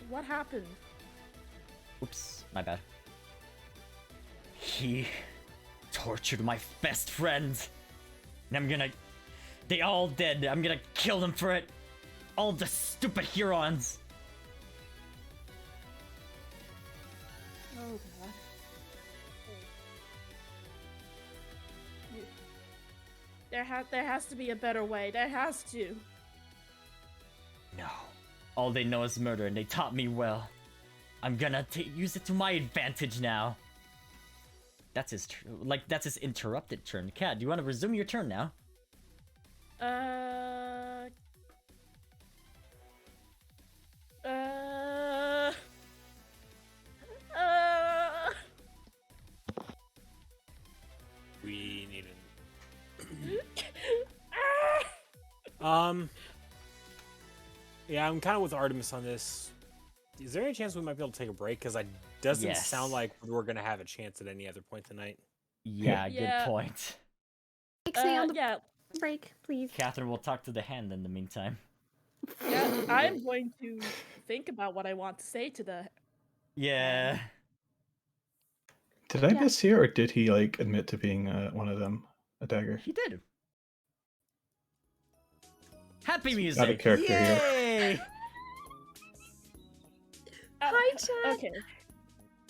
What happened? Oops, my bad. He tortured my best friend. And I'm gonna... They all dead. I'm gonna kill them for it. All the stupid Hurons. Oh god. There has to be a better way. There has to. No. All they know is murder, and they taught me well. I'm gonna use it to my advantage now. That's his that's his interrupted turn. Cat, do you want to resume your turn now? We need an... Yeah, I'm kind of with Artemis on this. Is there any chance we might be able to take a break? Because it doesn't sound like we're going to have a chance at any other point tonight. Yeah, Yeah. good point. Stay on the yeah, break, please. Catherine will talk to the hand in the meantime. yeah. I'm going to think about what I want to say to the... Yeah. Did I Yeah. miss here, or did he like admit to being one of them, a dagger? He did. Happy music! Out of character here. Yay! Hi, Chad. Okay.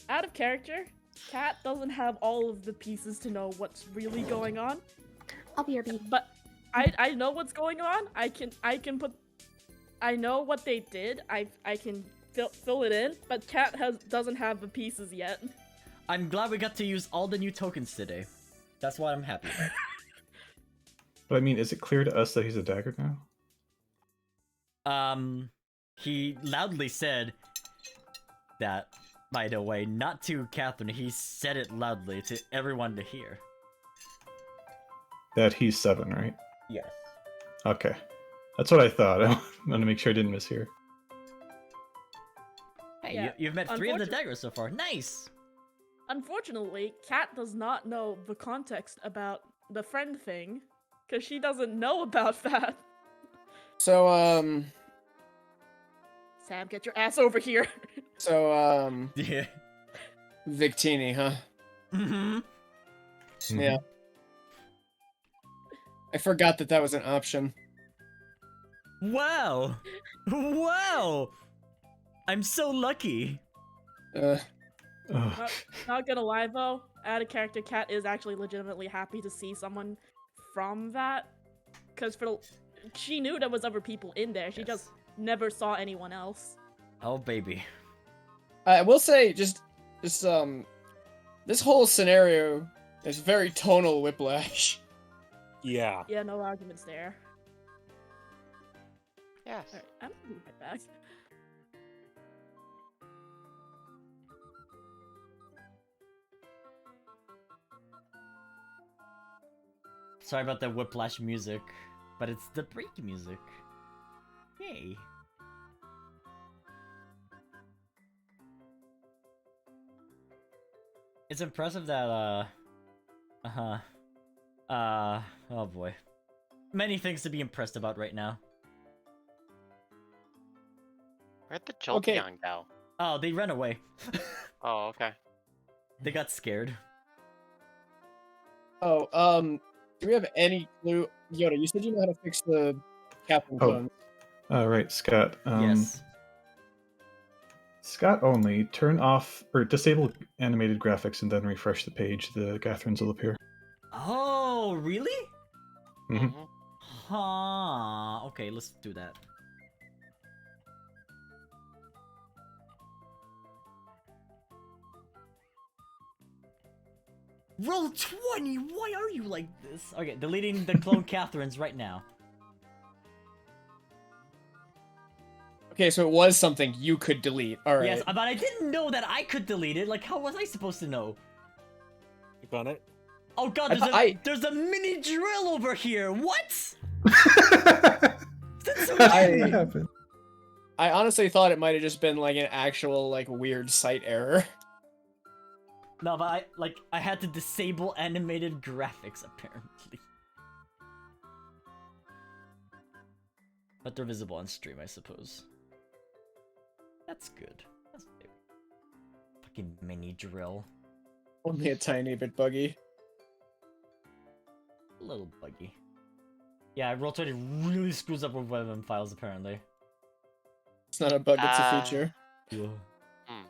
Out of character, Cat doesn't have all of the pieces to know what's really going on, I'll be RB. but I know what's going on. I can put... I know what they did. I can fill it in, but Cat doesn't have the pieces yet. I'm glad we got to use all the new tokens today. That's why I'm happy. But I mean, is it clear to us that he's a dagger now? He loudly said that, by the way, not to Catherine, he said it loudly to everyone to hear. That he's 7, right? Yes. Okay. That's what I thought. I want to make sure I didn't mishear. Hey, Yeah. you've met 3 of the Unfortunate- daggers so far. Nice! Unfortunately, Cat does not know the context about the friend thing, because she doesn't know about that. So, Sam, get your ass over here. Yeah. Victini, huh? Mm-hmm. Yeah. I forgot that was an option. Wow! Wow! I'm so lucky. Ugh. Not gonna lie though, out of character, Cat is actually legitimately happy to see someone from that, because she knew there was other people in there. She just never saw anyone else. Oh, baby. I will say, just this whole scenario is very tonal whiplash. Yeah. Yeah, no arguments there. Yes. Alright, I'm gonna be right back. Sorry about the whiplash music, but it's the break music. Yay. It's impressive that, oh boy. Many things to be impressed about right now. Where'd the Okay. Jolteon go? Oh, they ran away. Oh, okay. They got scared. Oh, do we have any clue? Yoda, you said you know how to fix the Captain Oh. Clone. Right, Scott. Yes. Scott only. Turn off or disable animated graphics and then refresh the page. The Gatherins will appear. Oh, really? Mm-hmm. Mhm. Huh. Okay, let's do that. Roll 20! Why are you like this? Okay, deleting the clone Catherines right now. Okay, so it was something you could delete. All right. Yes, but I didn't know that I could delete it. Like, how was I supposed to know? Click on it. Oh god, there's a mini drill over here. What? That's so What happened? I honestly thought it might have just been like an actual like weird site error. No, but I had to disable animated graphics apparently. But they're visible on stream, I suppose. That's good. That's good. Fucking mini drill. Only a tiny bit buggy. A little buggy. Yeah, Roll20 really screws up with web files apparently. It's not a bug, it's a feature. Whoa. Hmm.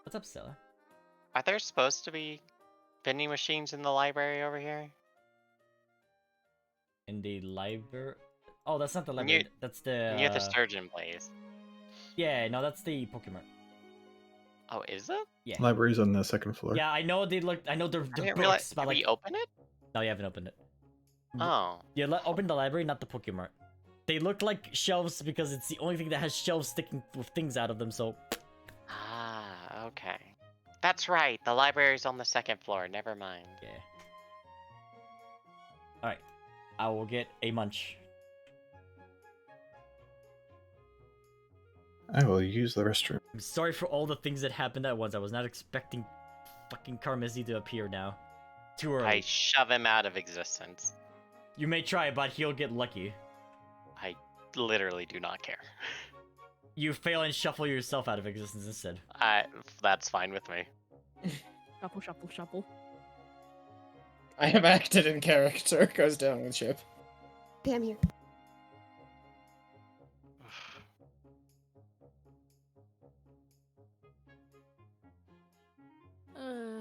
What's up, Stella? Are there supposed to be vending machines in the library over here? In the library? Oh, that's not the library. That's the. Near the sturgeon place. Yeah, no, that's the Pokemon. Oh, is it? Yeah. Library's on the second floor. Yeah, I know they look. I know they're I the didn't books, realize. but Did like. we open it? No, you haven't opened it. Oh. Yeah, open the library, not the Pokemon. They look like shelves because it's the only thing that has shelves sticking with things out of them. So. Ah, okay. That's right. The library's on the second floor. Never mind. Yeah. All right, I will get a munch. I will use the restroom. I'm sorry for all the things that happened at once. I was not expecting fucking Carmizzi to appear now. Too early. I shove him out of existence. You may try, but he'll get lucky. I literally do not care. You fail and shuffle yourself out of existence instead. That's fine with me. Shuffle, shuffle, shuffle. I have acted in character. Goes down with ship. Okay, I'm here.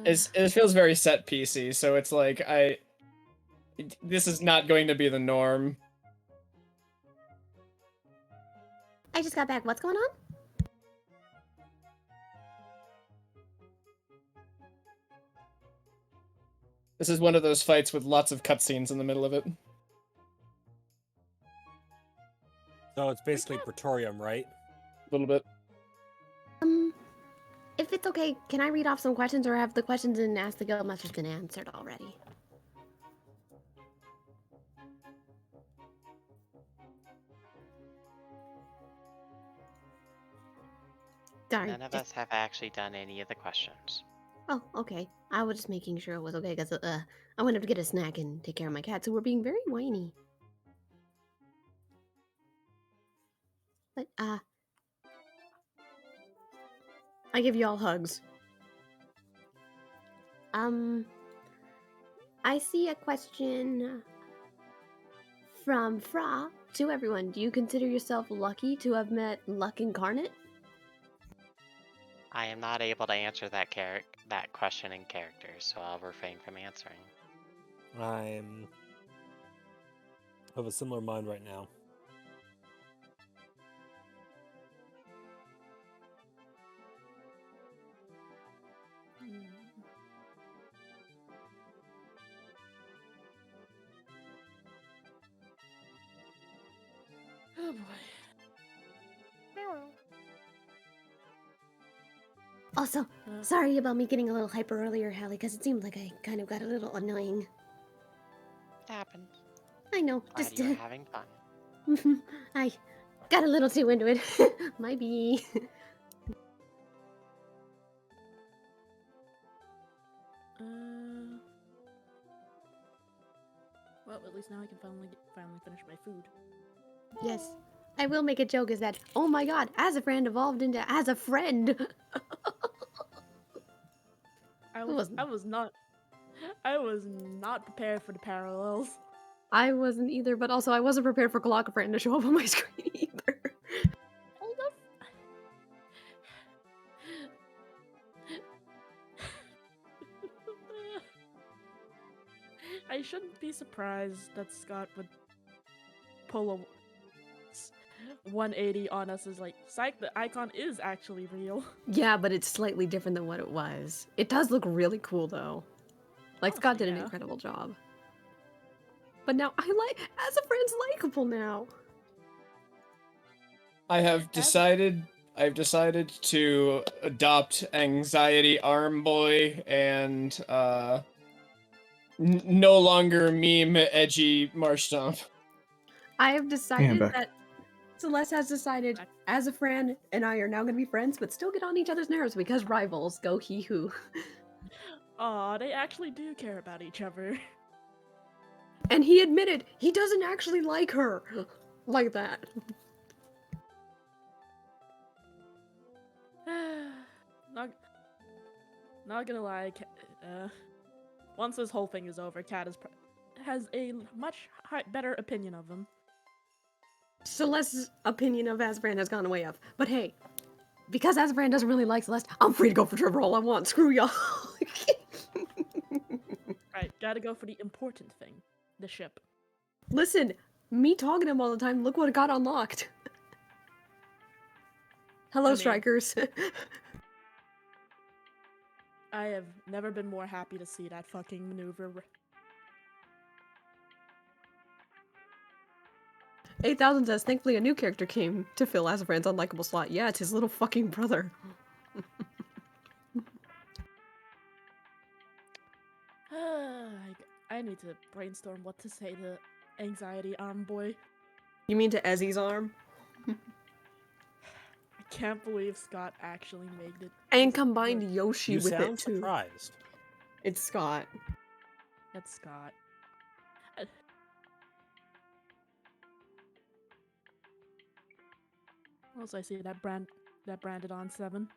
It feels very set PC, so it's like this is not going to be the norm. I just got back. What's going on? This is one of those fights with lots of cutscenes in the middle of it. So it's basically Praetorium, right? A little bit. If it's okay, can I read off some questions, or have the questions and ask the Guildmasters been answered already? Darn. None of us have actually done any of the questions. Oh, okay. I was just making sure it was okay, because I went up to get a snack and take care of my cats, who were being very whiny. But, I give you all hugs. I see a question from Fra to everyone. Do you consider yourself lucky to have met Luck Incarnate? I am not able to answer that question in character, so I'll refrain from answering. I'm of a similar mind right now. Oh boy. Also, Uh, sorry about me getting a little hyper earlier, Hallie, because it seemed like I kind of got a little annoying. It happens. I know, Glad just you were having fun. I got a little too into it. Might be. Well, at least now I can finally finish my food. Yes. I will make a joke is that, oh my god, as a friend evolved into as a friend. I was not prepared for the parallels. I wasn't either, but also I wasn't prepared for Clockfriend to show up on my screen either. Hold up. I shouldn't be surprised that Scott would pull a 180 on us as like, psych, the icon is actually real. Yeah, but it's slightly different than what it was. It does look really cool though. Like Scott did an yeah. incredible job. But now as a friend's likable now. I've decided to adopt Anxiety Arm Boy and no longer meme edgy Marsh Stomp. I have decided back. that Celeste has decided as a friend and I are now gonna be friends, but still get on each other's nerves because rivals go he who. Aw, they actually do care about each other. And he admitted he doesn't actually like her like that. Not gonna lie, once this whole thing is over, Kat has a much better opinion of him. Celeste's opinion of Azfran has gone way up. But hey, because Azfran doesn't really like Celeste, I'm free to go for Trevor all I want. Screw y'all. Right, gotta go for the important thing. The ship. Listen, me talking to him all the time, look what got unlocked. Hello, strikers. I have never been more happy to see that fucking maneuver. 8000 says, thankfully a new character came to fill Azafran's unlikable slot. Yeah, it's his little fucking brother. I need to brainstorm what to say to Anxiety Arm Boy. You mean to Ezzy's arm? I can't believe Scott actually made it. And combined Yoshi You with sound it too. surprised. It's Scott. That's Scott. Also, I see that branded on 7.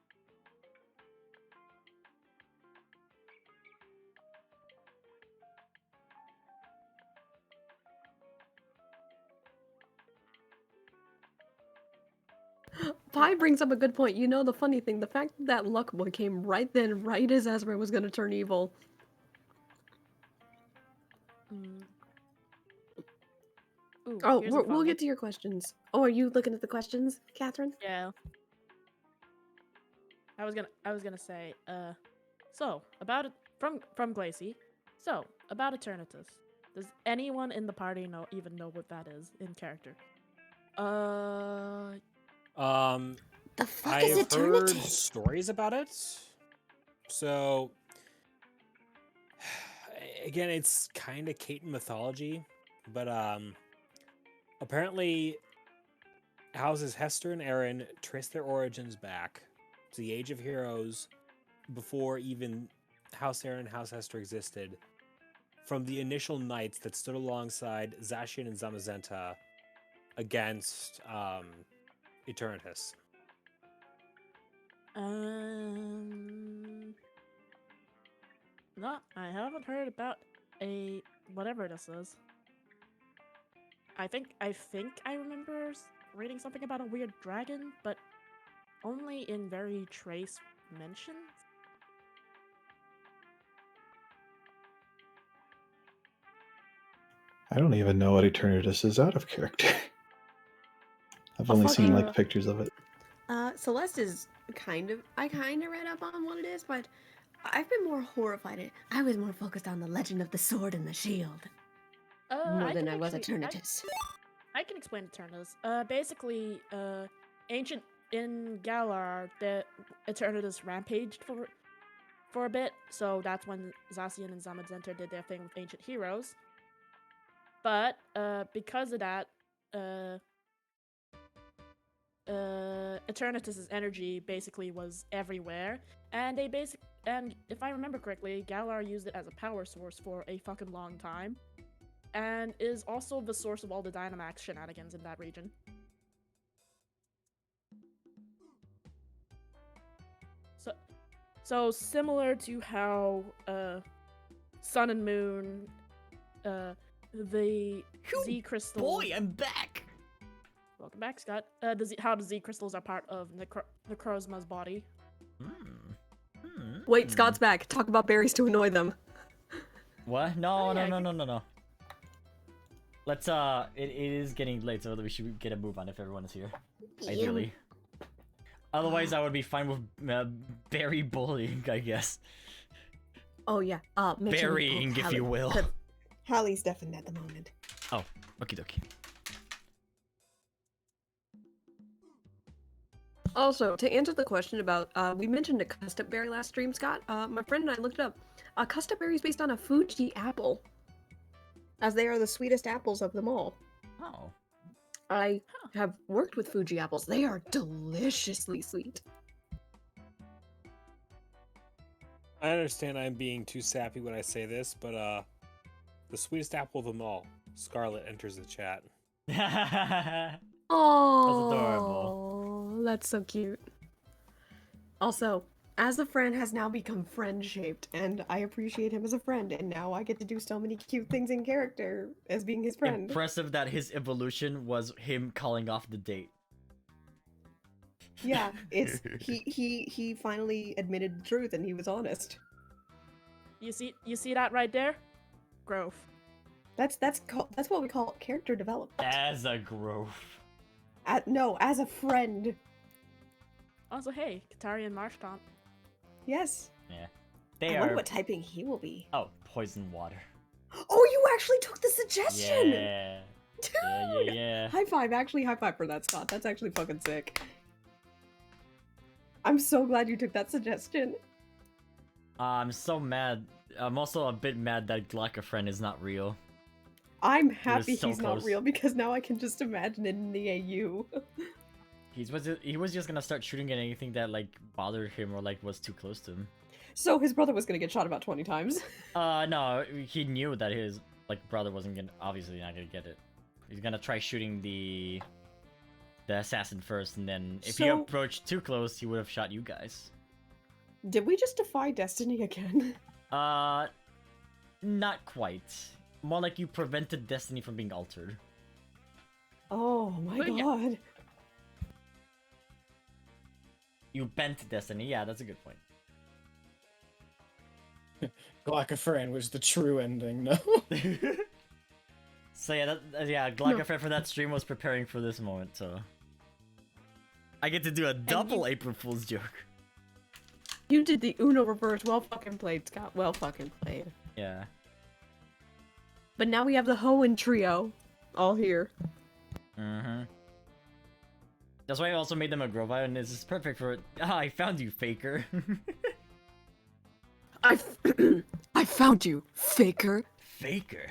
Pi brings up a good point. You know the funny thing, the fact that Luck Boy came right then, right as Azra was gonna turn evil. Ooh, Oh, here's a fun we'll one. get to your questions. Oh, are you looking at the questions, Catherine? Yeah. I was gonna say, so about it from Glacy. So about Eternatus. Does anyone in the party even know what that is in character? The fuck I is have heard Eternatus? stories about it. So again, it's kind of Keita mythology, but apparently houses Hester and Aaron trace their origins back to the Age of Heroes before even House Aaron and House Hester existed, from the initial knights that stood alongside Zacian and Zamazenta against Eternatus. No, I haven't heard about a whatever this is. I think I remember reading something about a weird dragon, but only in very trace mentions. I don't even know what Eternatus is out of character. I've only seen like pictures of it. Celeste is I kind of read up on what it is, but I've been more horrified. I was more focused on the legend of the sword and the shield. More than I was Eternatus. I can explain Eternatus. Basically, ancient in Galar, the Eternatus rampaged for a bit, so that's when Zacian and Zamazenta did their thing with ancient heroes. But because of that, Eternatus's energy basically was everywhere, and and if I remember correctly, Galar used it as a power source for a fucking long time, and is also the source of all the Dynamax shenanigans in that region. So similar to how Sun and Moon, the Z crystals. Boy, I'm back. Welcome back, Scott. How the Z crystals are part of Necrozma's body. Wait, Scott's back. Talk about berries to annoy them. What? No, Oh, yeah, no. Let's it is getting late, so we should get a move on if everyone is here. Ideally. Otherwise, I would be fine with berry bullying, I guess. Oh yeah. Burying, if you will. Hallie's deafened at the moment. Oh, okie dokie. Also, to answer the question about, we mentioned a custom berry last stream, Scott. My friend and I looked it up. A custom berry is based on a Fuji apple, as they are the sweetest apples of them all. Oh. I have worked with Fuji apples. They are deliciously sweet. I understand I'm being too sappy when I say this, but the sweetest apple of them all, Scarlet, enters the chat. Oh, That's adorable. That's so cute. Also, as a friend has now become friend-shaped, and I appreciate him as a friend, and now I get to do so many cute things in character as being his friend. Impressive that his evolution was him calling off the date. Yeah, it's he finally admitted the truth and he was honest. You see that right there? Growth. That's what we call character development. As a growth. No, as a friend. Also, hey, Katari and Marshtomp. Yes. Yeah. I wonder what typing he will be. Oh, poison water. Oh, you actually took the suggestion! Yeah. Dude! Yeah. High five, actually high five for that, Scott. That's actually fucking sick. I'm so glad you took that suggestion. I'm so mad. I'm also a bit mad that Glycofriend is not real. I'm happy so he's close. not real because now I can just imagine it in the AU. He was just gonna start shooting at anything that like bothered him or like was too close to him. So his brother was gonna get shot about 20 times. No, he knew that his like brother wasn't gonna obviously not gonna get it. He's gonna try shooting the assassin first, and then if he So- approached too close, he would have shot you guys. Did we just defy destiny again? Not quite. More like you prevented destiny from being altered. Oh my But yeah. god. You bent destiny. Yeah, that's a good point. Glycofriend was the true ending, no? So yeah, Glycofriend for that stream was preparing for this moment, so I get to do a double April Fool's joke. You did the Uno reverse. Well fucking played, Scott. Well fucking played. Yeah. But now we have the Hoenn trio all here. Mm-hmm. That's why I also made them a Grovile, and this is perfect for it. Ah, I found you, Faker. I found you, Faker. Faker?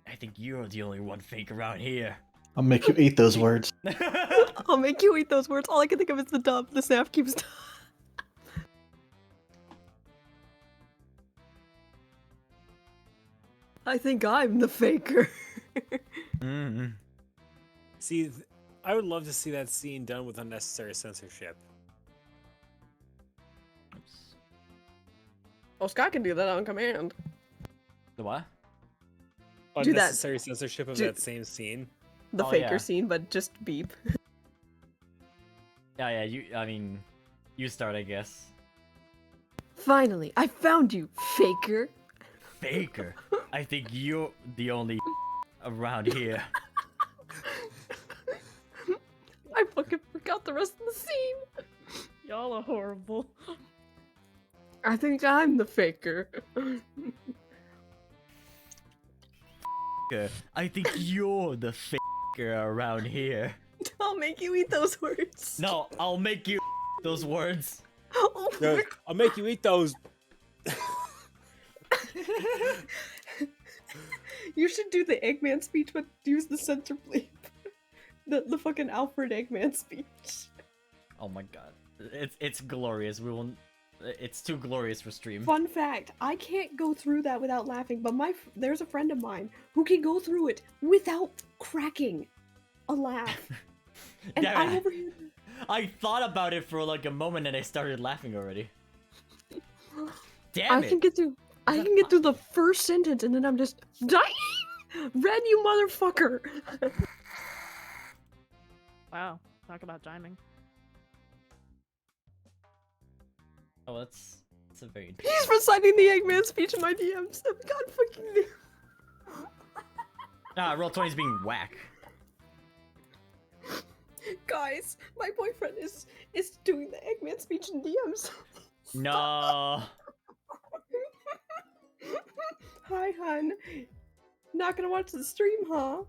I think you're the only one fake around here. I'll make you eat those words. I'll make you eat those words. All I can think of is the dub. The snap keeps. I think I'm the Faker. Mm-hmm. See, I would love to see that scene done with unnecessary censorship. Oh, Scott can do that on command. The what? Do that. Unnecessary censorship of Do- that same scene. The Oh, Faker yeah. scene, but just beep. Yeah, you start, I guess. Finally, I found you, Faker. Faker? I think you're the only around here. I fucking forgot the rest of the scene. Y'all are horrible. I think I'm the Faker. I think you're the Faker. motherfucker around here. I'll make you eat those words. No, I'll make you those words. Oh Good. I'll make you eat those. You should do the Eggman speech, but use the center bleep. The fucking Alfred Eggman speech. Oh my god. It's glorious. We will. It's too glorious for stream. Fun fact, I can't go through that without laughing, but there's a friend of mine who can go through it without cracking a laugh. And Damn I'm it. over here. I thought about it for like a moment and I started laughing already. Damn I it! can get through the first sentence and then I'm just dying. Red, you motherfucker. Wow, talk about timing. Oh, that's a very. He's reciting the Eggman speech in my DMs. God fucking damn. Ah, Roll20's being whack. Guys, my boyfriend is doing the Eggman speech in DMs. No. Hi, hun. Not gonna watch the stream, huh?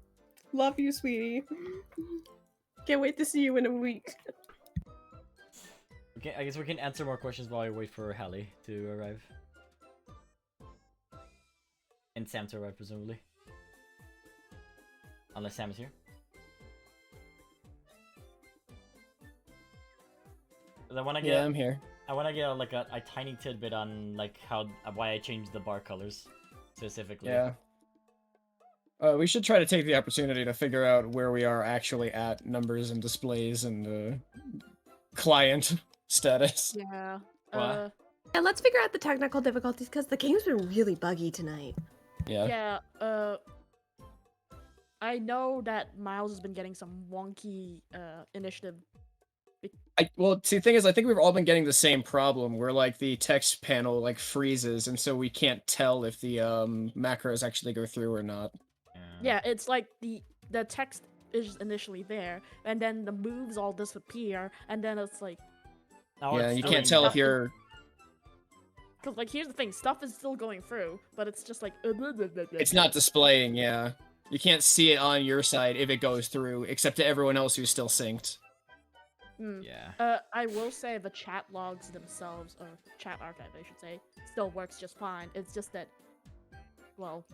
Love you, sweetie. Can't wait to see you in a week. Okay, I guess we can answer more questions while we wait for Hallie to arrive. And Sam to arrive, presumably. Unless Sam is here. 'Cause I wanna get, Yeah, I'm here. I wanna get like a tiny tidbit on like why I changed the bar colors specifically. Yeah. We should try to take the opportunity to figure out where we are actually at numbers and displays and client status. Yeah. What? And let's figure out the technical difficulties because the game's been really buggy tonight. Yeah. Yeah, I know that Miles has been getting some wonky initiative. Well, see, the thing is, I think we've all been getting the same problem where like the text panel like freezes, and so we can't tell if the macros actually go through or not. Yeah, it's like the text is initially there, and then the moves all disappear, and then it's like, Now Yeah, it's you doing- can't tell if you're. cause like here's the thing, stuff is still going through, but it's just like It's not displaying. Yeah, you can't see it on your side if it goes through, except to everyone else who's still synced. Yeah. I will say the chat logs themselves, or chat archive, I should say, still works just fine. It's just that, well,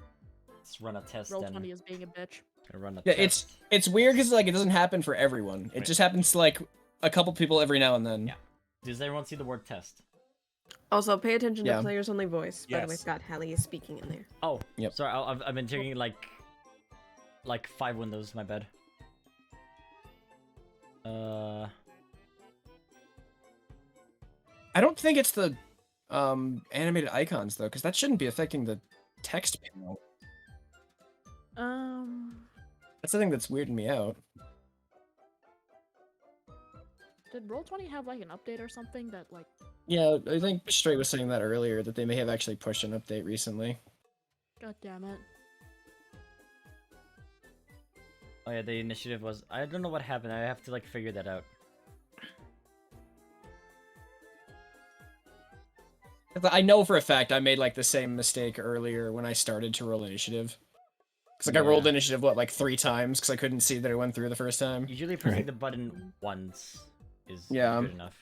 Let's run a test Roll20 then. is being a bitch. Run a Yeah, test. it's weird because like it doesn't happen for everyone. It Right. just happens to like a couple people every now and then. Yeah. Does everyone see the word test? Also, pay attention Yeah. to players only voice. By the way, Yes. Scott Hallie is speaking in there. Oh. Yep. Sorry, I've been taking like 5 windows. My bad. I don't think it's the animated icons though, because that shouldn't be affecting the text panel. That's the thing that's weirding me out. Did Roll20 have like an update or something that like? Yeah, I think Straight was saying that earlier, that they may have actually pushed an update recently. God damn it! Oh yeah, the initiative was. I don't know what happened. I have to like figure that out. I know for a fact I made like the same mistake earlier when I started to roll initiative. Because like I rolled Yeah. initiative what, like 3 times because I couldn't see that it went through the first time. Usually pressing Right. the button once is Yeah. good enough.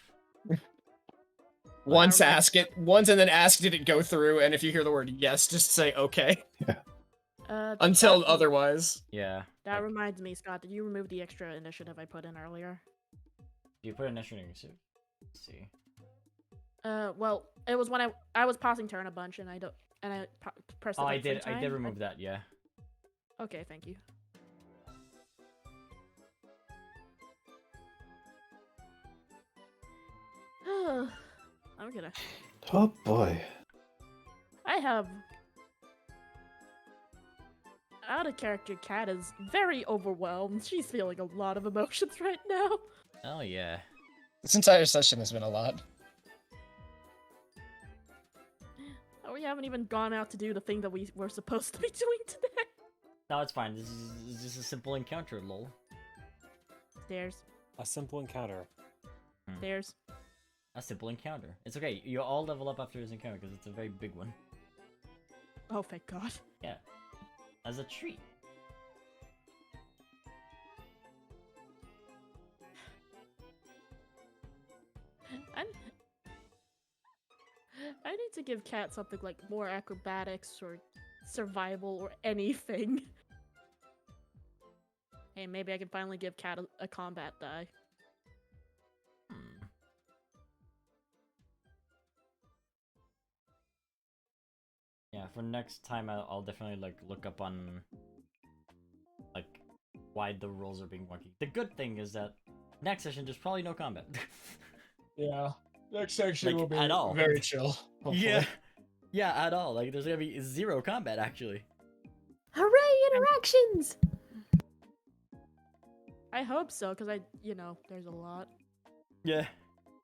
Once ask it once and then ask did it go through, and if you hear the word yes, just say okay. Until that- otherwise. Yeah. That like, reminds me, Scott. Did you remove the extra initiative I put in earlier? do you put an extra initiative? Let's see. Well, it was when I was passing turn a bunch, and I pressed it. Oh, like 3 I did times. remove that. Yeah. Okay, thank you. I'm gonna. Oh boy. I have. Out of character, Cat is very overwhelmed. She's feeling a lot of emotions right now. Oh yeah. This entire session has been a lot. We haven't even gone out to do the thing that we were supposed to be doing today. No, it's fine. This is just a simple encounter, lol. Stairs. A simple encounter. Stairs. A simple encounter. It's okay. You all level up after this encounter because it's a very big one. Oh, thank God. Yeah. As a treat. might need to give Cat something like more acrobatics or survival or anything. Hey, maybe I can finally give Cat a combat die. Yeah, for next time I'll definitely like look up on like why the rolls are being wonky. The good thing is that next session there's probably no combat. Yeah. Next section Like, will be at all. very chill. Yeah. Yeah, at all. Like there's gonna be 0 combat actually. Hooray, interactions! I hope so, because there's a lot. Yeah.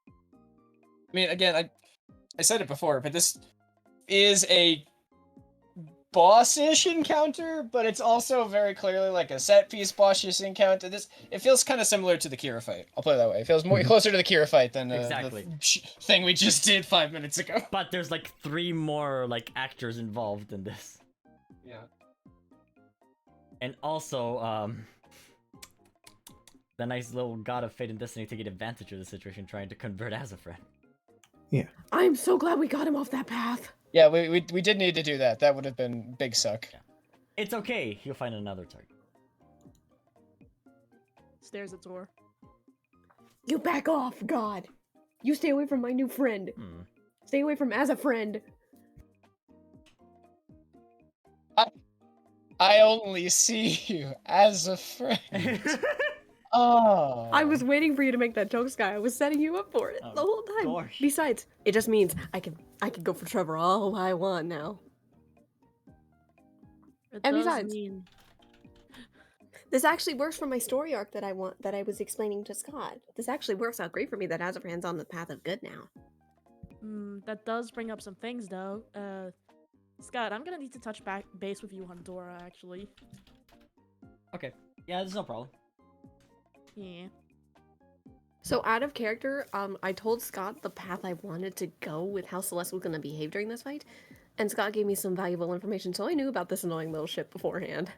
I mean, again, I said it before, but this is a boss-ish encounter, but it's also very clearly like a set-piece boss-ish encounter. It feels kind of similar to the Kira fight. I'll put it that way. It feels more closer to the Kira fight than Exactly. the thing we just did 5 minutes ago. But there's like 3 more like actors involved in this. Yeah. And also, the nice little god of fate and destiny taking advantage of the situation, trying to convert as a friend. I'm so glad we got him off that path. Yeah, we did need to do that. That would have been big suck. Yeah. It's okay. He'll find another target. Stares at Zor. You back off, God. You stay away from my new friend. Stay away from as a friend. I only see you as a friend. Oh. I was waiting for you to make that joke, Sky. I was setting you up for it the whole time. Gosh. Besides, it just means I can go for Trevor all I want now. It And does besides- mean This actually works for my story arc that I was explaining to Scott. This actually works out great for me that Azafran's on the path of good now. that does bring up some things, though. Scott, I'm gonna need to touch base with you on Dora, actually. Okay. Yeah, there's no problem. Yeah. So out of character, I told Scott the path I wanted to go with how Celeste was going to behave during this fight, and Scott gave me some valuable information, so I knew about this annoying little ship beforehand.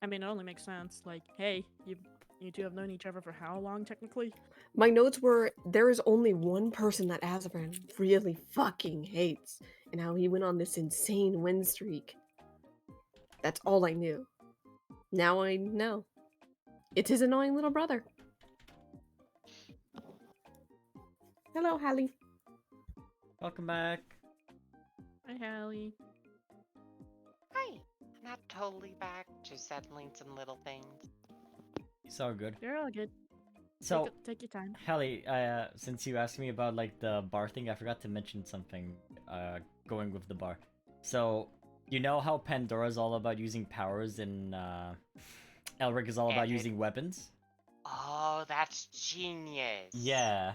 I mean, it only makes sense. Like, hey, you two have known each other for how long, technically? My notes were, there is only one person that Azafran really fucking hates, and how he went on this insane win streak. That's all I knew. Now I know. It's his annoying little brother. Hello, Hallie. Welcome back. Hi, Hallie. Hi, I'm not totally back, just settling some little things. It's all good. You're all good. So, Take your time. Hallie, since you asked me about like the bar thing, I forgot to mention something. Going with the bar. So, you know how Pandora's all about using powers and Elric is all about using weapons? Oh, that's genius. Yeah.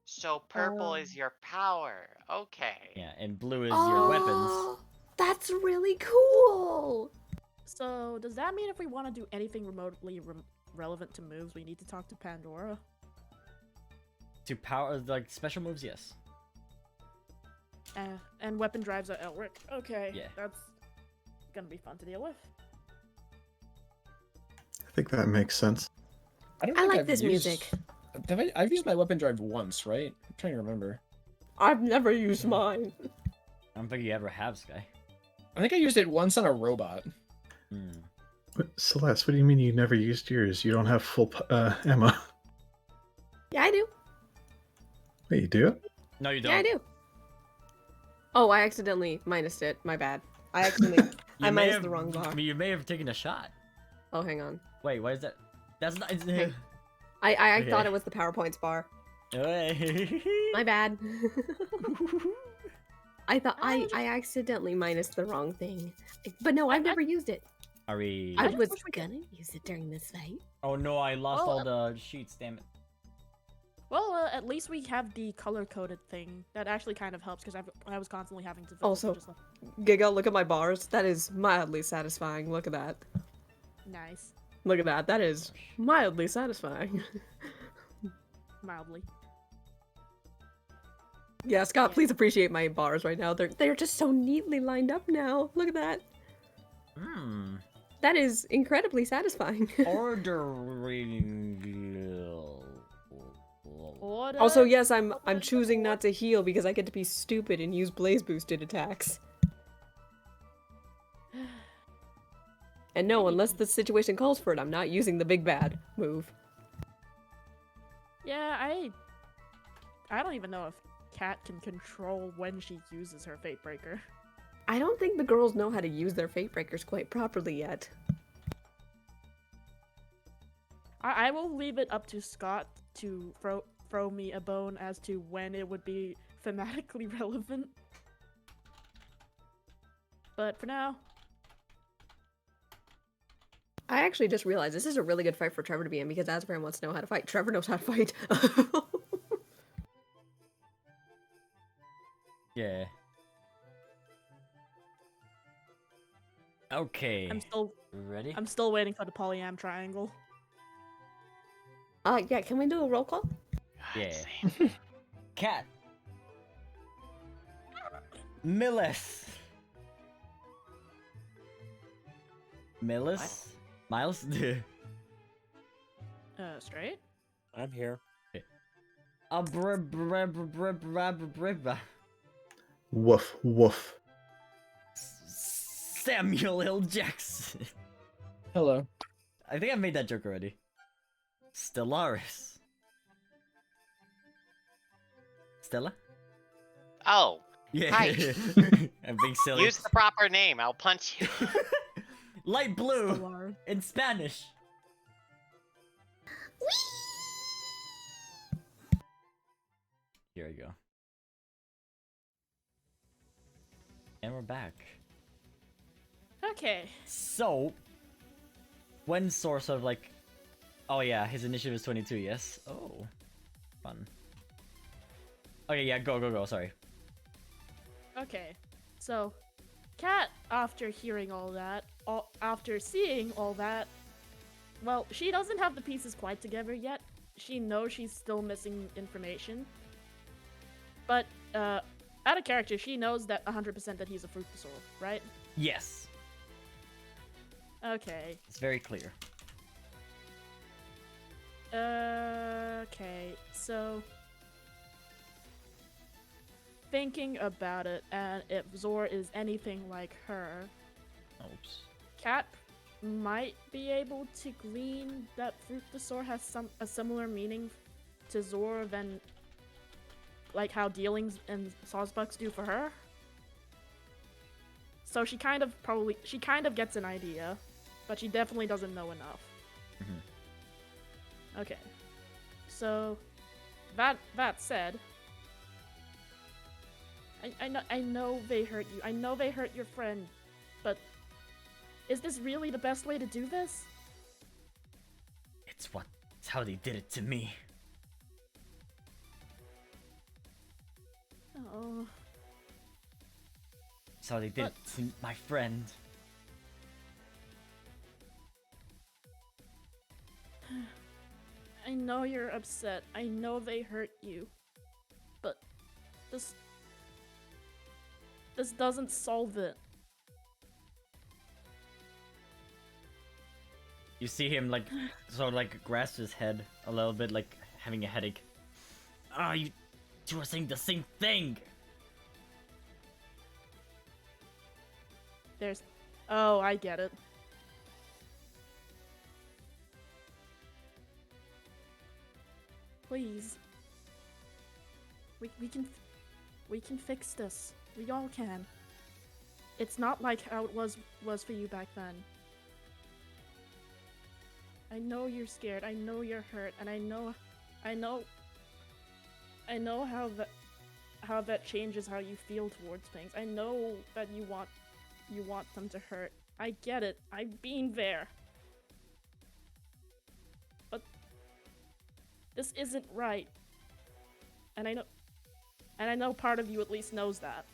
So purple is your power. Okay. Yeah, and blue is your weapons. Oh, that's really cool. So, does that mean if we want to do anything remotely relevant to moves, we need to talk to Pandora? To power, like, special moves, yes. And weapon drives are Elric. Okay, Yeah. that's gonna be fun to deal with. I think that makes sense. I like this music. I've used my weapon drive once, right? I'm trying to remember. I've never used mine. I don't think you ever have, Sky. I think I used it once on a robot. What, Celeste, what do you mean you never used yours? You don't have full ammo. Yeah, I do. Wait, you do? No, you don't. Yeah, I do. Oh, I accidentally minused it. My bad. I accidentally... I minused the wrong bar. You may have taken a shot. Oh, hang on. Wait, what is that? That's not... Hey. I Okay. thought it was the PowerPoints bar. My bad. I thought I accidentally minused the wrong thing. But no, I've never used it. Are we... I just was wish we could- gonna use it during this fight. Oh no, I lost Well, all the sheets, damn it. Well, at least we have the color-coded thing. That actually kind of helps, because I was constantly having to... Also- just like, Giga, look at my bars. That is mildly satisfying. Look at that. nice. Look at that. That is mildly satisfying. Mildly. Yeah, Scott, Yeah. please appreciate my bars right now. They're just so neatly lined up now. Look at that. That is incredibly satisfying. Ordering... Order. Also, yes, I'm Order. choosing not to heal because I get to be stupid and use blaze boosted attacks. And no, unless the situation calls for it, I'm not using the big bad move. Yeah, I don't even know if Cat can control when she uses her Fate Breaker. I don't think the girls know how to use their fate breakers quite properly yet. I will leave it up to Scott to throw me a bone as to when it would be thematically relevant. But for now, I actually just realized this is a really good fight for Trevor to be in because Azran wants to know how to fight. Trevor knows how to fight. Yeah. Okay. Ready? I'm still waiting for the polyam triangle. Yeah, can we do a roll call? Yeah. Cat. Millis. Millis? Miles? Straight? I'm here. Woof, woof. Samuel L. Jackson. Hello. I think I made that joke already. Stellaris. Stella? Oh, Yeah. Hi. I'm being silly. use the proper name. I'll punch you. Light blue Stellar. in Spanish. Here we go. And we're back. Okay. So, when Source sort of like, oh yeah, his initiative is 22, yes? Oh, fun. Okay, yeah, go, sorry. Okay. So, Kat, after hearing all that, after seeing all that, well, she doesn't have the pieces quite together yet. She knows she's still missing information. But, out of character, she knows that 100% that he's a Fructosaur, right? Yes, Okay. it's very clear. Okay, so... Thinking about it, and if Zor is anything like her, Oops. Cat might be able to glean that Fructosaur has a similar meaning to Zor than like how dealings and Sawsbucks do for her. So she kind of gets an idea, but she definitely doesn't know enough. Mhm. Okay. So that said, I know they hurt you. I know they hurt your friend, but is this really the best way to do this? It's how they did it to me. Oh. It's how they did it to my friend. I know you're upset. I know they hurt you. But this doesn't solve it. You see him like sort of like grasp his head a little bit, like having a headache. Ah, you two are saying the same thing. Oh, I get it. Please. We can fix this. We all can. It's not like how it was for you back then. I know you're scared. I know you're hurt, and I know how that changes how you feel towards things. I know that you want them to hurt. I get it. I've been there. But this isn't right. And I know part of you at least knows that.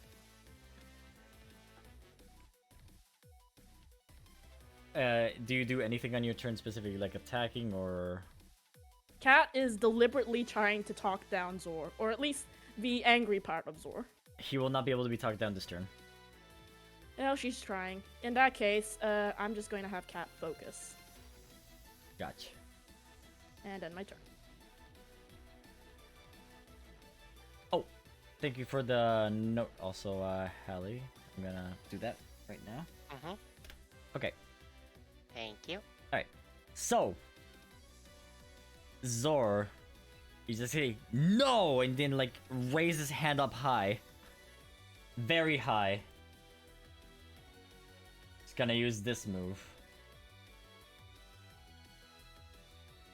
Do you do anything on your turn specifically, like attacking or? Kat is deliberately trying to talk down Zor, or at least the angry part of Zor. He will not be able to be talked down this turn. No, she's trying. In that case, I'm just going to have Kat focus. Gotcha. And end my turn. thank you for the note also, Hallie. I'm gonna do that right now. Mm-hmm. Okay, Thank you. so Zor, he's just saying no, and then like raise his hand up high, very high. He's gonna use this move.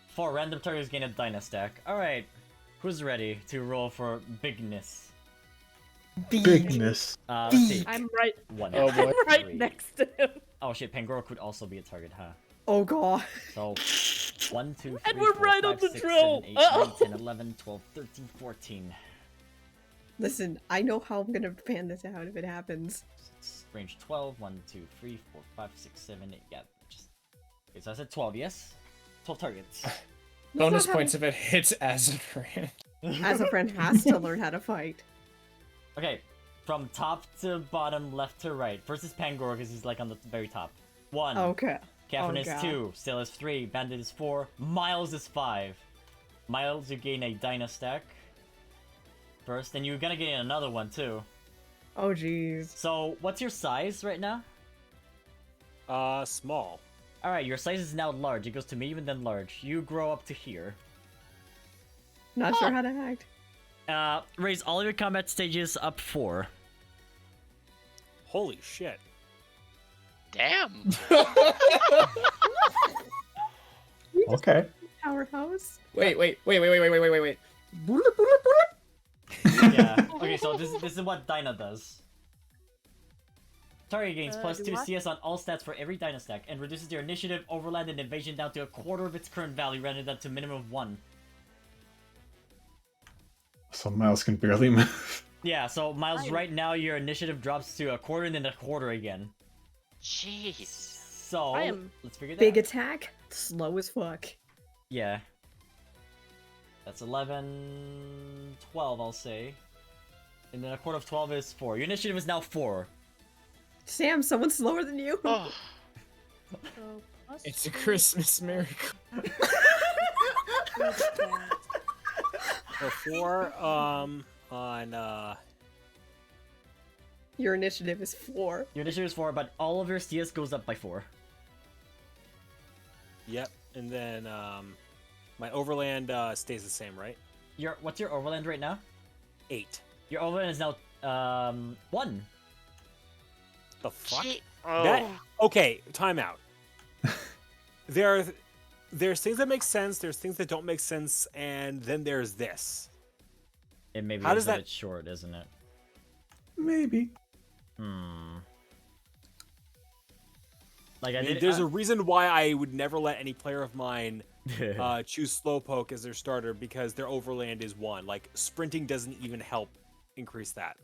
4 random targets gain a Dynastack. Alright, who's ready to roll for bigness? Bigness. Let's see. I'm right. 1, Oh, boy. I'm right 3. next to him. Oh shit, Pangoro could also be a target, huh? Oh god. So 1, 2, 3, And we're 4, right 5, on the 6, drill. 7, 8, 9, Uh-oh. 10, 11, 12, 13, 14. Listen, I know how I'm gonna pan this out if it happens. It's range 12. 1, 2, 3, 4, 5, 6, 7, 8. Yeah, just. Okay, so I said 12, yes? 12 targets. Bonus not points if it hits as a friend. As a friend has to learn how to fight. Okay, from top to bottom, left to right. First is Pangoro because he's like on the very top. 1. Okay. Catherine Oh, is God. 2. Still is 3. Bandit is 4. Miles is 5. Miles, you gain a Dynastack. First, and you're gonna gain another one too. Oh jeez. So, what's your size right now? Small. Alright, your size is now large. It goes to medium and then large. You grow up to here. Not sure how to act. Raise all your combat stages up 4. Holy shit. Damn. Okay. Powerhouse. Wait. Yeah. Okay, so this is what Dyna does. Target gains plus do 2 what? CS on all stats for every Dynastack and reduces your initiative, overland, and invasion down to a quarter of its current value, rather than to a minimum of 1. So Miles can barely move. Yeah, so Miles, right now your initiative drops to a quarter and then a quarter again. Jeez. So I am let's figure that Big out. attack. Slow as fuck. Yeah. That's 11, 12, I'll say. And then a quarter of 12 is 4. Your initiative is now 4. Sam, someone's slower than you. Oh, So plus It's a 3 Christmas miracle. plus 10. So 4 on Your initiative is 4. Your initiative is 4, but all of your CS goes up by 4. yep, and then my overland stays the same, right? What's your overland right now? 8. Your overland is now 1. The fuck? Oh. That okay, time out. There's things that make sense, there's things that don't make sense, and then there's this. It maybe How is does a that- bit short, isn't it? Maybe. Like I I mean, did. there's a reason why I would never let any player of mine a. choose Slowpoke as their starter, because their overland is 1. Like, sprinting doesn't even help increase that.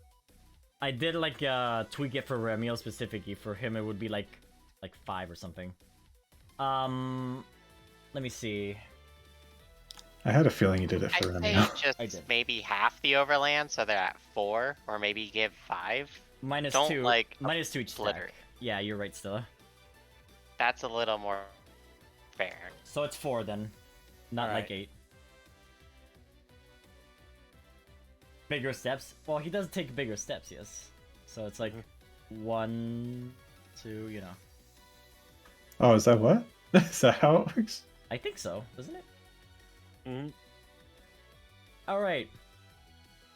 I did like tweak it for Romeo specifically. For him, it would be like 5 or something. Let me see. I had a feeling you did it I'd for say Romeo. just I did. maybe half the overland, so they're at 4, or maybe give 5. Minus Don't 2. like Minus 2 each splitter. stack. Yeah, you're right, Stella. That's a little more fair. So it's 4 then, not like Alright. 8. Bigger steps. Well, he does take bigger steps, yes. So it's like 1, 2. You know. Oh, is that what? Is that how it works? I think so, doesn't it? Mhm. All right.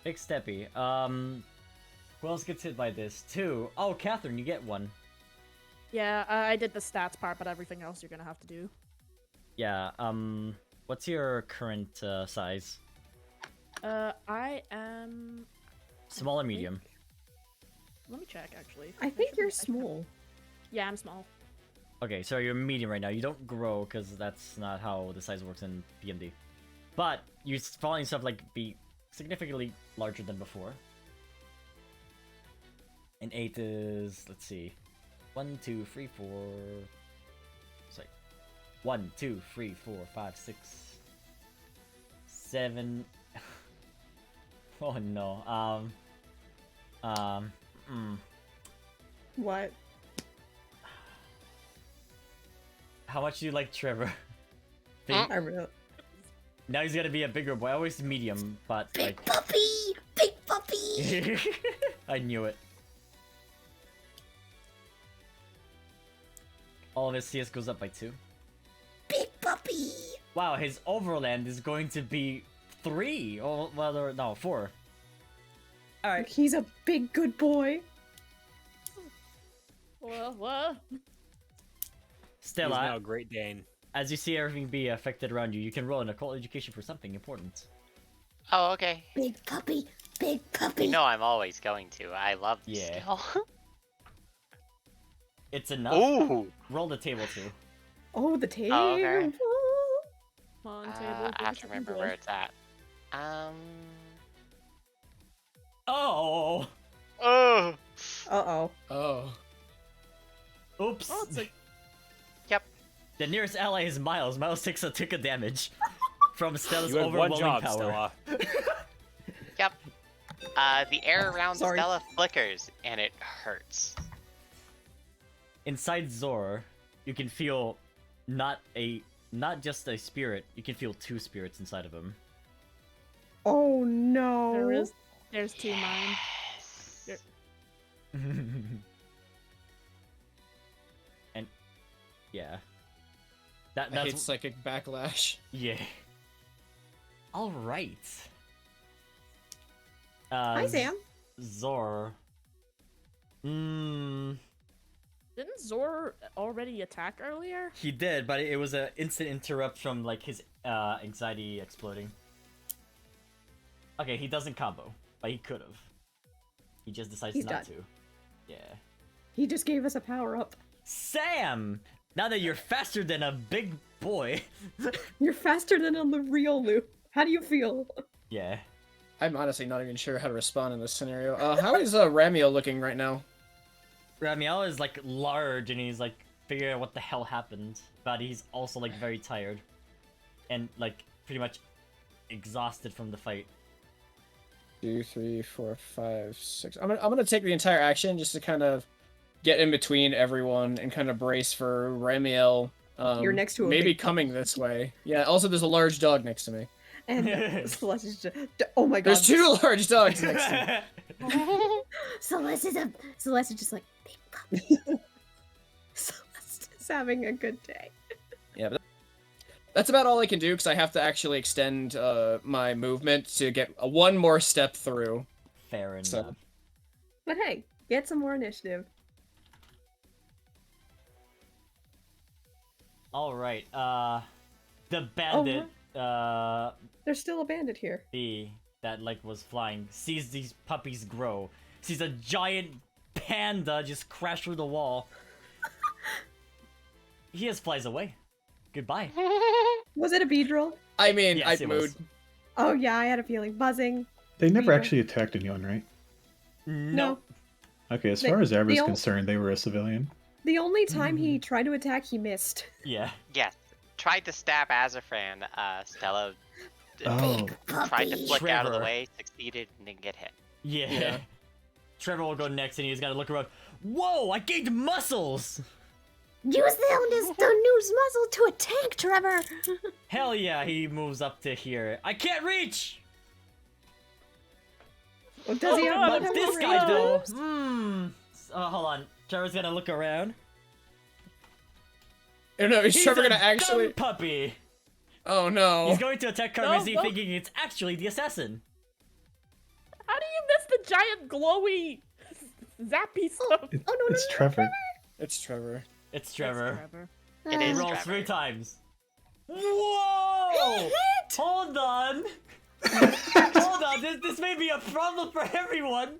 Big steppy. Who else gets hit by this? 2. Oh, Catherine, you get 1. Yeah, I did the stats part, but everything else you're gonna have to do. Yeah. What's your current size? I am. Small or medium? Let me check actually. I think you're I should- small. Yeah, I'm small. Okay, so you're medium right now. You don't grow because that's not how the size works in PMD. But you're following stuff like be significantly larger than before. And 8 is, let's see, 1, 2, 3, 4. Sorry, 1, 2, 3, 4, 5, 6, 7. Oh no. What? How much do you like Trevor? I really. Now he's gonna be a bigger boy. I always medium, but like Big puppy! Big puppy! I knew it. All of his CS goes up by 2. Big puppy. Wow, his overland is going to be 3. Or whether no 4. All right. He's a big good boy. What? He's now Stella, a Great Dane. as you see everything be affected around you, you can roll an occult education for something important. Oh, okay. Big puppy. Big puppy. You know I'm always going to. I love this Yeah. skill. It's enough. Ooh! Roll the table too. Oh, the table. Oh, okay. Come on, table. I have to remember where it's at. Oh. Oh! Uh-oh. Oh. Oops. Oh, it's like Yep. The nearest ally is Miles. Miles takes a tick of damage from Stella's You had one overwhelming job, power. Stella. Yep. The air around Sorry. Stella flickers, and it hurts. Inside Zor, you can feel not just a spirit. You can feel 2 spirits inside of him. Oh no. there's 2 mine. Yes. And yeah, I hate that's psychic backlash. yeah. All right. Hi, Sam. Zor. Didn't Zor already attack earlier? He did, but it was an instant interrupt from like his anxiety exploding. Okay, he doesn't combo, but he could have. He just decides He's not done. to. Yeah. He just gave us a power up. Sam! Now that you're faster than a big boy. You're faster than on the real loop. How do you feel? Yeah. I'm honestly not even sure how to respond in this scenario. How is Romeo looking right now? Ramiel is like large and he's like figuring out what the hell happened, but he's also like very tired and like pretty much exhausted from the fight. 2, 3, 4, 5, 6. I'm gonna take the entire action just to kind of get in between everyone and kind of brace for Ramiel. You're next to a maybe big coming this way. Yeah. Also, there's a large dog next to me. And Celeste is just, oh my god. There's 2 large dogs next to me. Celeste is just like, big puppy. Celeste is having a good day. Yeah, but that's about all I can do because I have to actually extend my movement to get one more step through. Fair enough. So- But hey, get some more initiative. Alright, the bandit, There's still a bandit here. that like was flying, sees these puppies grow, sees a giant panda just crash through the wall. He just flies away. Goodbye. Was it a Beedrill? I mean, Yes, I it mood. was. Oh yeah, I had a feeling. Buzzing. They never Yeah. actually attacked anyone, right? No. Okay, as They- far as they Eber's all- concerned, they were a civilian. The only time he tried to attack, he missed. Yeah. Yes. Tried to stab Azafran. Stella Oh, tried to flick out of the Trevor. way, succeeded, and didn't get hit. Yeah. Yeah. Trevor will go next and he's gotta look around. Whoa, I gained muscles! Use the news muzzle to attack, Trevor. Hell yeah, he moves up to here. I can't reach! Well, does he Oh, have God, one But of this those guy though, rangers? hold on. Trevor's gonna look around. Oh, no, is He's Trevor a gonna actually? dumb puppy. Oh no! He's going to attack Carmizzi no. thinking it's actually the assassin. How do you miss the giant glowy zappy stuff? it- Oh, no, it's Trevor. It's Trevor. It's Trevor. Trevor. It He is rolls Trevor. 3 times. Whoa! Hold on. Hold on. This may be a problem for everyone.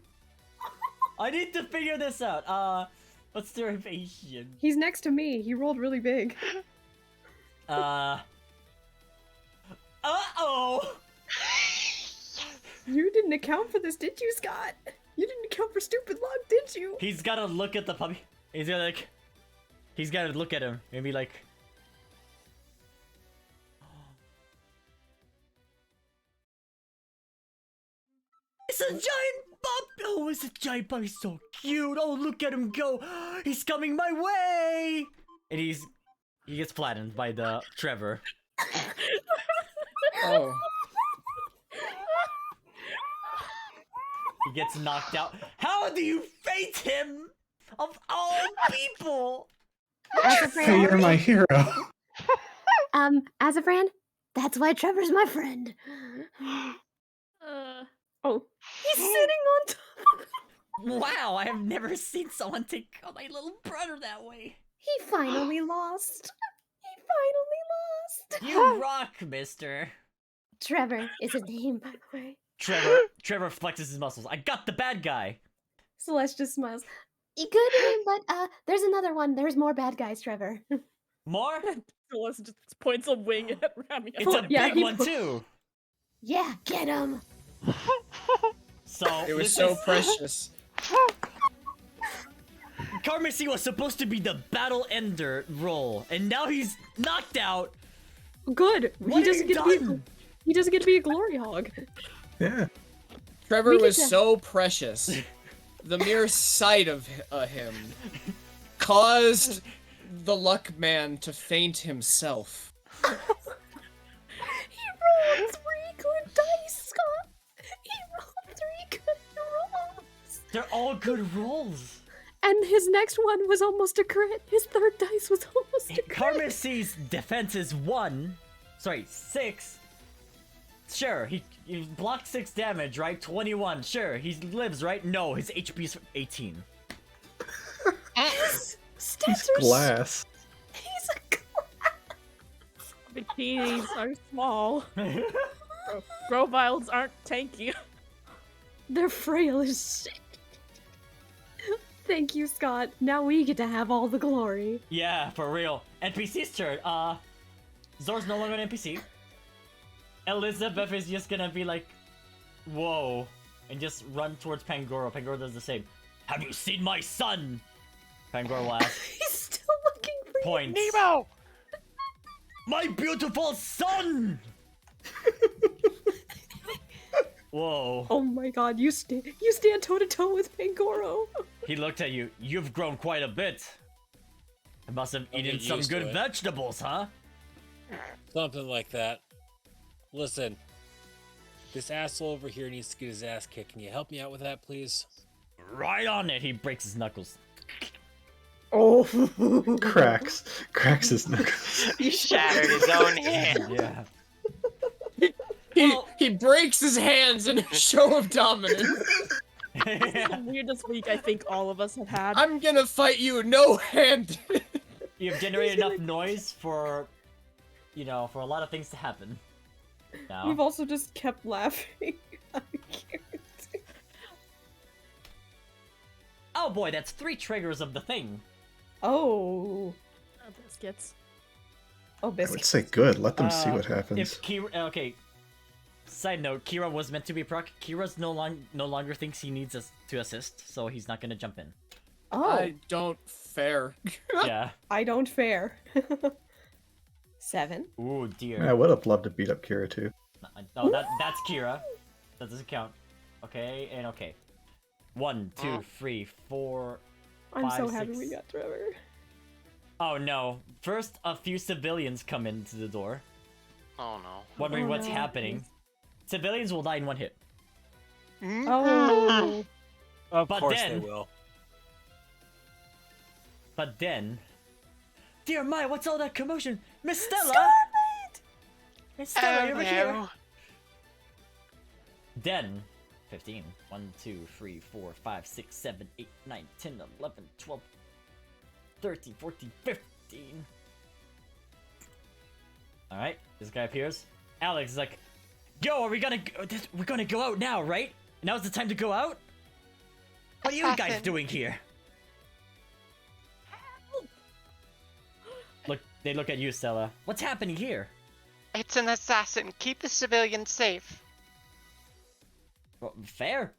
I need to figure this out. What's derivation? He's next to me. He rolled really big. Uh-oh! You didn't account for this, did you, Scott? You didn't account for stupid luck, did you? He's gotta look at the puppy. He's gotta look at him and be like, it's a giant puppy! Oh, it's a giant puppy, so cute! Oh, look at him go! He's coming my way! And he gets flattened by the Trevor. Oh. He gets knocked out. How do you faint him? Of all people! As a friend, You're my hero. as a friend, that's why Trevor's my friend. Oh, he's sitting on top. Wow, I have never seen someone take out my little brother that way. He finally lost. You rock, mister. Trevor is his name, by the way. Trevor flexes his muscles. I got the bad guy. Celeste just smiles. Good name, but there's another one. There's more bad guys, Trevor. More? Celeste just points a wing at Romeo. It's a Yeah, big he one too. Yeah, get him. So It was this so is- precious. Carmesy was supposed to be the battle ender role, and now he's knocked out. Good. What he doesn't have get you to be. done? He doesn't get to be a glory hog. Yeah. Trevor We get was to- so precious. The mere sight of him caused the luck man to faint himself. He rolled 3 good dice, Scott. He rolled 3 good rolls. They're all good rolls. And his next one was almost a crit. His third dice was almost a crit. Carmesy's defense is 6. Sure, he blocked 6 damage, right? 21. Sure, he lives, right? No, his HP is 18. His He's stats are glass. He's a glass. Bikinis are small. Groviles aren't tanky. They're frail as shit. Thank you, Scott. Now we get to have all the glory. Yeah, for real. NPC's turn. Zor's no longer an NPC. Elizabeth is just gonna be like, whoa, and just run towards Pangoro. Pangoro does the same. Have you seen my son? Pangoro will ask. He's still looking for you. Points. Nemo! My beautiful son! Whoa. Oh my god, you stand toe to toe with Pangoro. He looked at you. You've grown quite a bit. I must have I'll eaten get some used to good it. vegetables, huh? Something like that. Listen, this asshole over here needs to get his ass kicked. Can you help me out with that, please? Right on it. He breaks his knuckles. Oh. Cracks his knuckles. He shattered his own hand. Yeah. He breaks his hands in a show of dominance. The weirdest week I think all of us have had. I'm gonna fight you no-handed. You've generated enough noise for, you know, for a lot of things to happen. Now. We've also just kept laughing. I can't. Oh boy, that's 3 triggers of the thing. Oh. Biscuits. Oh, I would biscuits. say good. Let them see what happens. If Kira, okay. Side note: Kira was meant to be proc. Kira's no longer thinks he needs us to assist, so he's not gonna jump in. Oh, I don't fair. Yeah. I don't fare. 7. Ooh dear. I would have loved to beat up Kira too. No, that's Kira. That doesn't count. Okay, and okay. 1, 2, 3, 4. I'm 5, so happy 6. we got Trevor. Oh no! First, a few civilians come into the door, Oh no. wondering Oh, what's no. happening. Civilians will die in 1 hit. Oh. Of But course then- they will. But then, dear my, what's all that commotion? Miss Stella! Scarlet! Miss Stella, Oh, you're over here. no. Then, 15. 1, 2, 3, 4, 5, 6, 7, 8, 9, 10, 11, 12, 13, 14, 15. Alright, this guy appears. Alex is like, yo, we're gonna go out now, right? Now's the time to go out? What are you guys Assassin. doing here? They look at you, Stella. What's happening here? It's an assassin. Keep the civilians safe. Well, fair.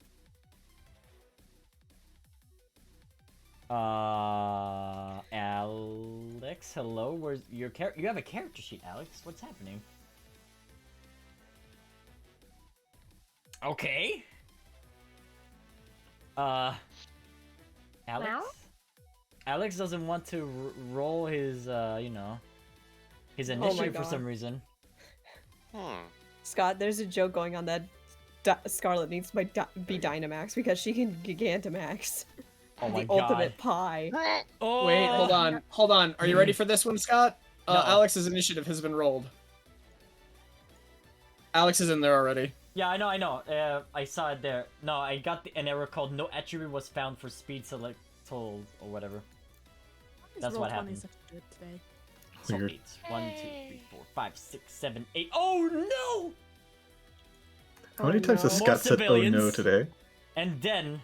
Alex, hello. Where's your character? You have a character sheet, Alex. What's happening? Okay. Alex. Well? Alex doesn't want to roll his, you know, his my initiative for God. some reason. Hmm. Scott, there's a joke going on that Scarlet needs to be Dynamax because she can Gigantamax. Oh my The god. ultimate pie. Oh! Wait, hold on. Are you ready for this one, Scott? No. Alex's initiative has been rolled. Alex is in there already. Yeah, I know. I saw it there. No, I got an error called no attribute was found for speed select told or whatever. That's what happened. Today. So Weird. 8. 1, 2, 3, 4, 5, 6, 7, 8. Oh no! How many times has More Scott said "oh no" civilians. today? And then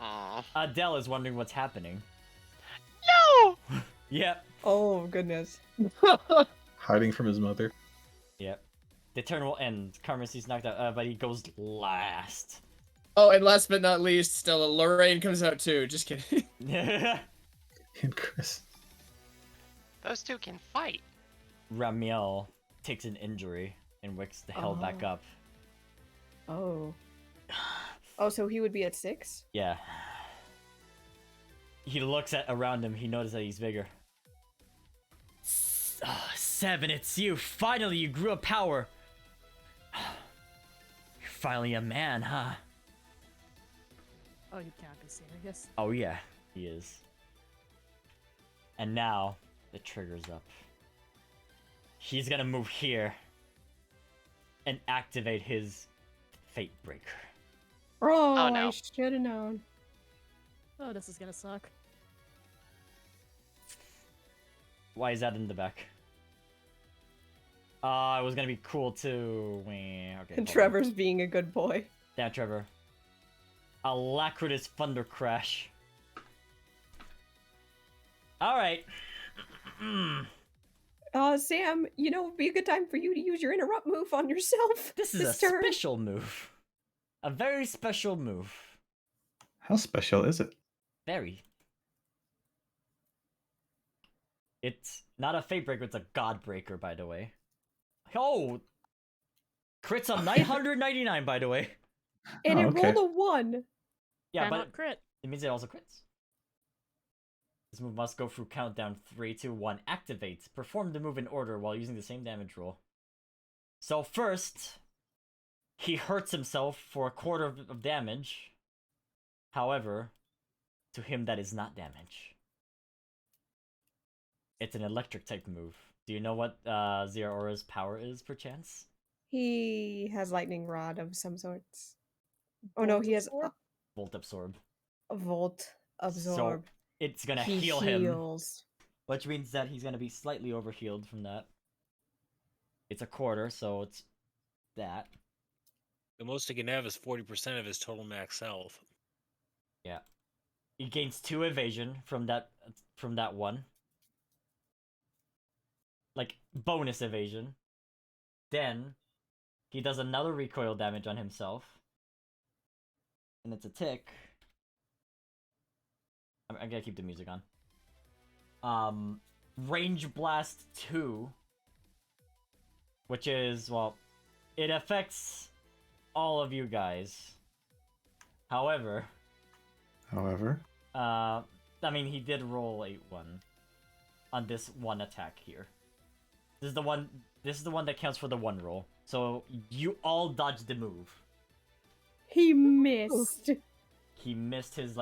Aw. Adele is wondering what's happening. No! Yep. Oh goodness. Hiding from his mother. Yep. The turn will end. Carmessy's knocked out, but he goes last. Oh, and last but not least, Stella, Lorraine comes out too. Just kidding. And Chris. Those two can fight. Romeo takes an injury and wakes the hell back Oh. up. Oh. Oh, so he would be at 6? Yeah. He looks around him. He notices that he's bigger. 7, it's you. Finally, you grew a power. You're finally a man, huh? Oh, you can't be serious. Oh yeah, he is. And now, the trigger's up. He's gonna move here and activate his Fate Breaker. Oh, no. I should have known. Oh, this is gonna suck. Why is that in the back? It was gonna be cool too. Okay. hold on. Trevor's being a good boy. Damn, Trevor. Alacritus Thunder Crash. Alright. Sam, you know, it'd be a good time for you to use your interrupt move on yourself. This is a turn. special move. A very special move. How special is it? Very. It's not a Fate Breaker, it's a God Breaker, by the way. Oh! Crits on 999, by the way. And Oh, it okay. rolled a 1. Yeah, Cannot but crit. it means it also crits. This move must go through countdown 3, 2, 1. Activate. Perform the move in order while using the same damage roll. So first, he hurts himself for a quarter of damage. However, to him that is not damage. It's an electric type move. Do you know what Zeraora's power is, perchance? He has lightning rod of some sorts. Oh no, he has Volt Absorb. a volt absorb. So it's gonna He heal him. heals. Which means that he's gonna be slightly overhealed from that. It's a quarter, so it's that. The most he can have is 40% of his total max health. Yeah. He gains 2 evasion from that one. Like bonus evasion. Then he does another recoil damage on himself. And it's a tick. I gotta keep the music on. Range Blast 2. Which is, well, it affects all of you guys. However, I mean, he did roll a 1 on this one attack here. This is the one that counts for the 1 roll. So you all dodged the move. He missed. He missed his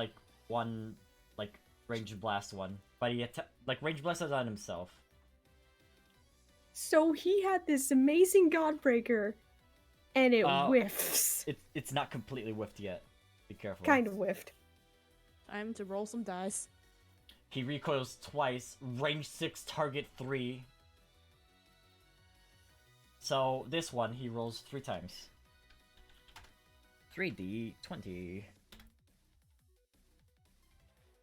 one range blast one, but he range blasted on himself. So he had this amazing Godbreaker, and it whiffs. It's not completely whiffed yet. Be careful. Kind of whiffed. Time to roll some dice. He recoils twice. Range 6, target 3. So this one he rolls 3 times. 3d20.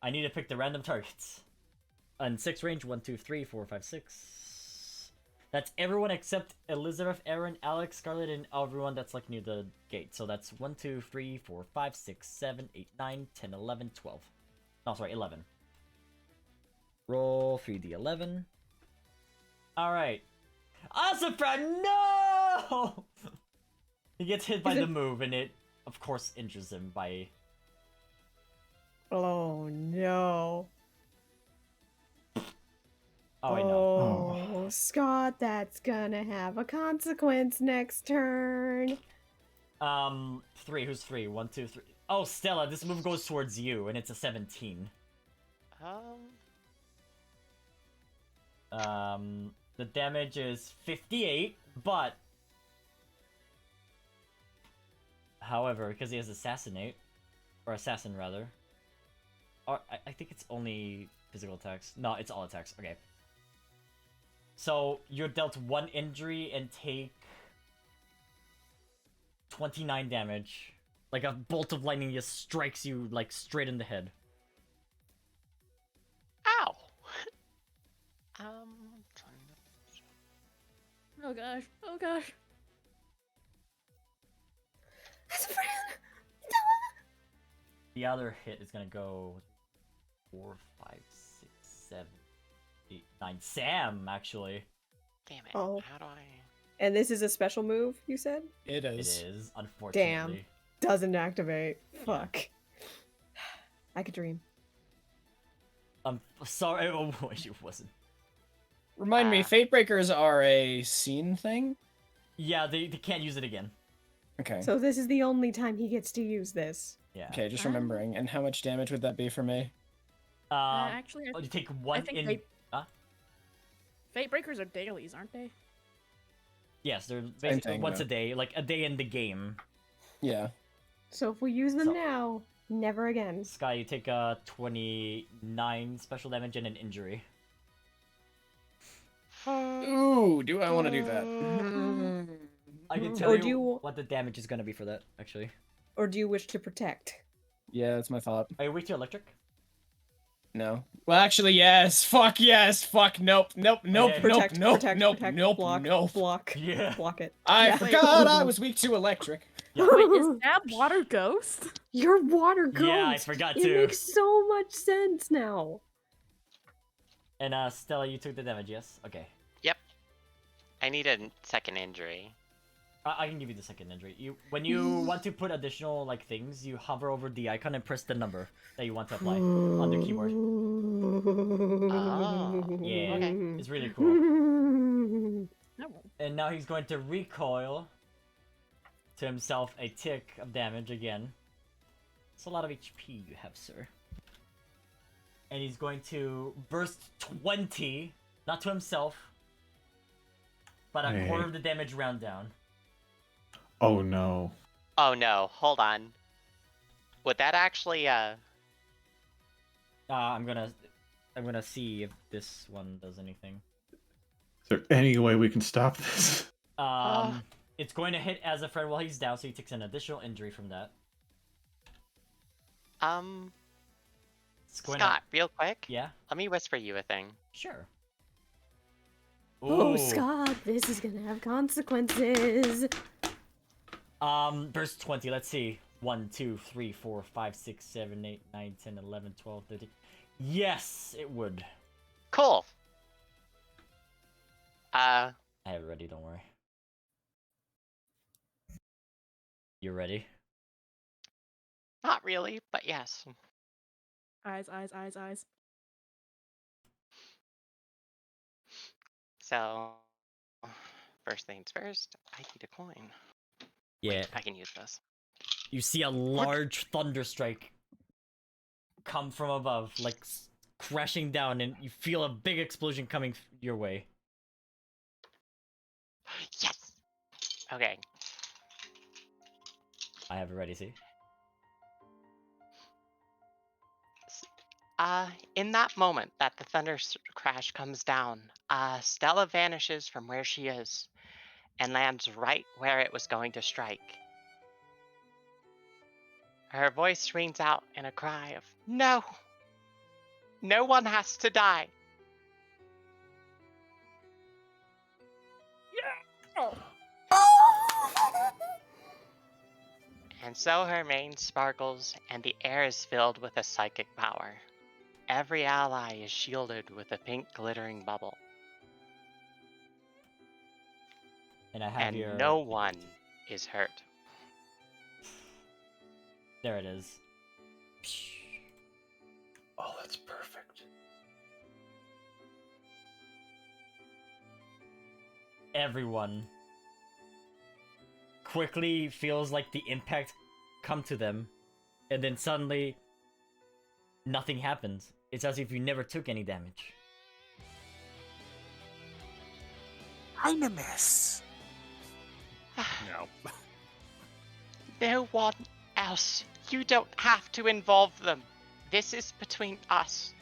I need to pick the random targets. On 6 range, 1, 2, 3, 4, 5, 6. That's everyone except Elizabeth, Aaron, Alex, Scarlet, and everyone that's near the gate. So that's 1, 2, 3, 4, 5, 6, 7, 8, 9, 10, 11, 12. No, sorry, 11. Roll 3d11. Alright. Asafra, no! He gets hit by the move, and it, of course, injures him by... Oh no. Oh, I know. Oh, Scott, that's gonna have a consequence next turn. 3. Who's 3? 1, 2, 3. Oh, Stella, this move goes towards you, and it's a 17. The damage is 58, but... However, because he has Assassinate, or Assassin, rather. Or, I think it's only physical attacks. No, it's all attacks. Okay. So, you're dealt 1 injury and take 29 damage. Like a bolt of lightning just strikes you, like, straight in the head. Ow! Oh gosh. Oh gosh. As a friend. The other hit is gonna go 4, 5, 6, 7, 8, 9. Sam, actually. Damn it. Oh. How do I... And this is a special move, you said? It It is. is, unfortunately. Damn. Doesn't activate. Fuck. I could dream. I'm sorry. Oh, it wasn't. Remind me, Ah. Fate Breakers are a scene thing? Yeah, they can't use it again. Okay. So this is the only time he gets to use this. Yeah. Okay, just remembering. And how much damage would that be for me? Actually, you take 1 think in. Fate Breakers are dailies, aren't they? Yes, they're basically thing, once though. a day, like a day in the game. Yeah. So if we use them So- now, never again. Sky, you take 29 special damage and an injury. Ooh, do I want to do that? I can tell Or you do you- what the damage is gonna be for that, actually. Or do you wish to protect? Yeah, that's my thought. Are you weak to electric? No. Well, actually, yes. Fuck yes. Fuck nope. Nope. Nope. Okay. Nope. Protect, Nope. protect, Nope. protect, Nope. block, Nope. block, Yeah. block it. I Yeah. forgot I was weak to electric. Yeah. Wait, is that Water Ghost? You're water ghost. Yeah, I forgot It to. makes so much sense now. And Stella, you took the damage, yes? Okay. I need a second injury. I can give you the second injury. When you want to put additional like things, you hover over the icon and press the number that you want to apply on the keyboard. Oh. Yeah, Okay. it's really cool. No. And now he's going to recoil to himself a tick of damage again. It's a lot of HP you have, sir. And he's going to burst 20, not to himself, but a quarter of the damage round down. Oh no. Oh no, hold on. Would that actually, I'm gonna see if this one does anything. Is there any way we can stop this? It's going to hit as a friend while he's down, so he takes an additional injury from that. It's going Scott, real quick. Yeah, Let me whisper you a thing. sure. Oh, Ooh. Scott, this is gonna have consequences. Burst 20, let's see. 1, 2, 3, 4, 5, 6, 7, 8, 9, 10, 11, 12, 13. Yes, it would. Cool. I have it ready, don't worry. You ready? Not really, but yes. Eyes, eyes, eyes, eyes. So, first things first, I need a coin. Yeah. Wait, I can use this. You see a large thunder strike come from above, like crashing down, and you feel a big explosion coming your way. Yes! Okay. I have it ready, see? In that moment that the thunder crash comes down, Stella vanishes from where she is and lands right where it was going to strike. Her voice rings out in a cry of, "No! No one has to die!" And so her mane sparkles, and the air is filled with a psychic power. Every ally is shielded with a pink glittering bubble, And I have and your... no one is hurt. There it is. Oh, that's perfect. Everyone quickly feels like the impact come to them, and then suddenly nothing happens. It's as if you never took any damage. Dynamis. No. No one else. You don't have to involve them. This is between us.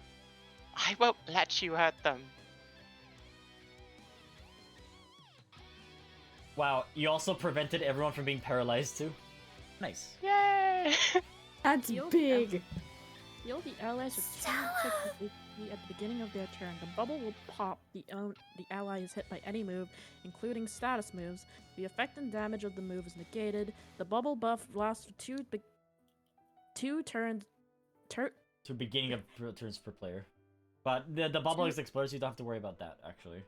I won't let you hurt them. Wow, you also prevented everyone from being paralyzed too? Nice. Yay! That's You'll- big. Heal the allies with turn technically at the beginning of their turn. The bubble will pop. The ally is hit by any move, including status moves. The effect and damage of the move is negated. The bubble buff lasts for two turns. To beginning of turns per player. But the bubble is exploded, so you don't have to worry about that, actually.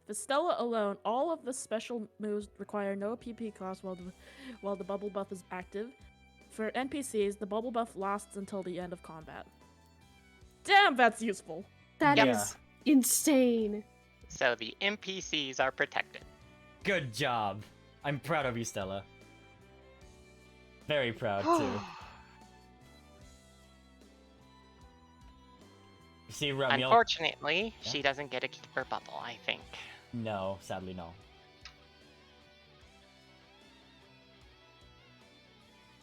For Stella alone, all of the special moves require no PP cost while the bubble buff is active. For NPCs, the bubble buff lasts until the end of combat. Damn, that's useful. That is Yeah. insane. So the NPCs are protected. Good job. I'm proud of you, Stella. Very proud, too. You see, Romeo... Unfortunately, Yeah? she doesn't get to keep her bubble, I think. No, sadly no.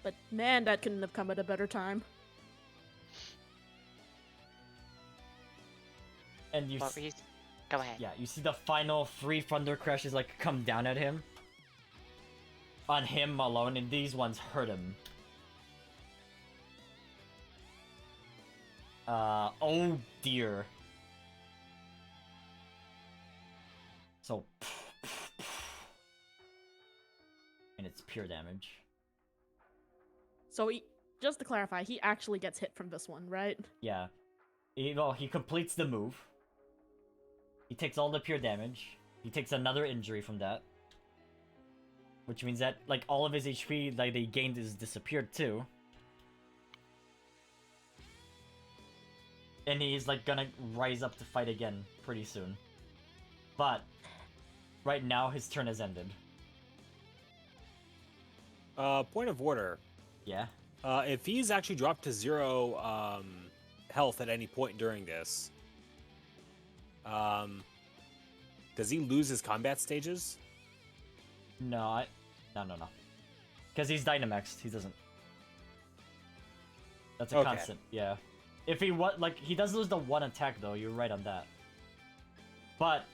But man, that couldn't have come at a better time. And you What were you... Go ahead. yeah, you see the final 3 thunder crashes like come down at him. On him alone, and these ones hurt him. Oh dear. So, and it's pure damage. So just to clarify, he actually gets hit from this one, right? Yeah. He completes the move. He takes all the pure damage. He takes another injury from that. Which means that, like, all of his HP that he gained is disappeared too. And he's, like, gonna rise up to fight again pretty soon. But, right now, his turn has ended. Point of order. Yeah? If he's actually dropped to 0 health at any point during this, does he lose his combat stages? No. Because he's Dynamaxed, he doesn't. That's a Okay. constant, yeah. If he he does lose the 1 attack though, you're right on that. But,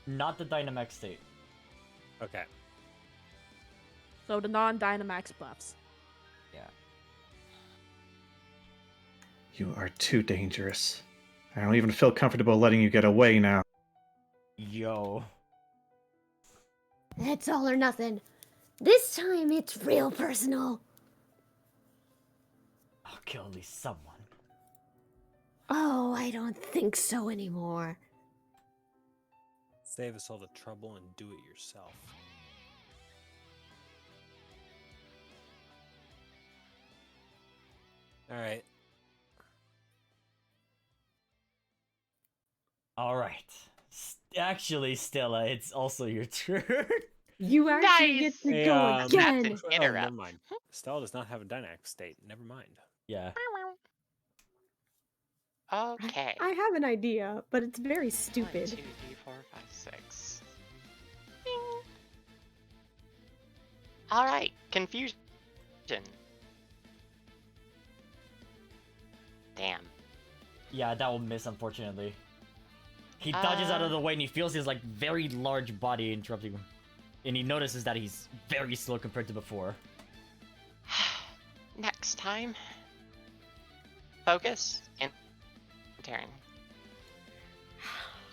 not the Dynamax state. Okay. So the non-Dynamax buffs. Yeah. You are too dangerous. I don't even feel comfortable letting you get away now. Yo. It's all or nothing. This time it's real personal. I'll kill at least someone. Oh, I don't think so anymore. Save us all the trouble and do it yourself. Alright. Alright. Actually, Stella, it's also your turn. You actually Nice! get to Hey, go that's again. an Oh, interrupt. never mind. Stella does not have a dynamic state. Never mind. Yeah. Okay. I have an idea, but it's very 1, stupid. 2, 3, 4, 5, 6. Alright, confusion. Damn. Yeah, that will miss, unfortunately. He dodges out of the way and he feels his, like, very large body interrupting him. And he notices that he's very slow compared to before. Next time. Focus and turn.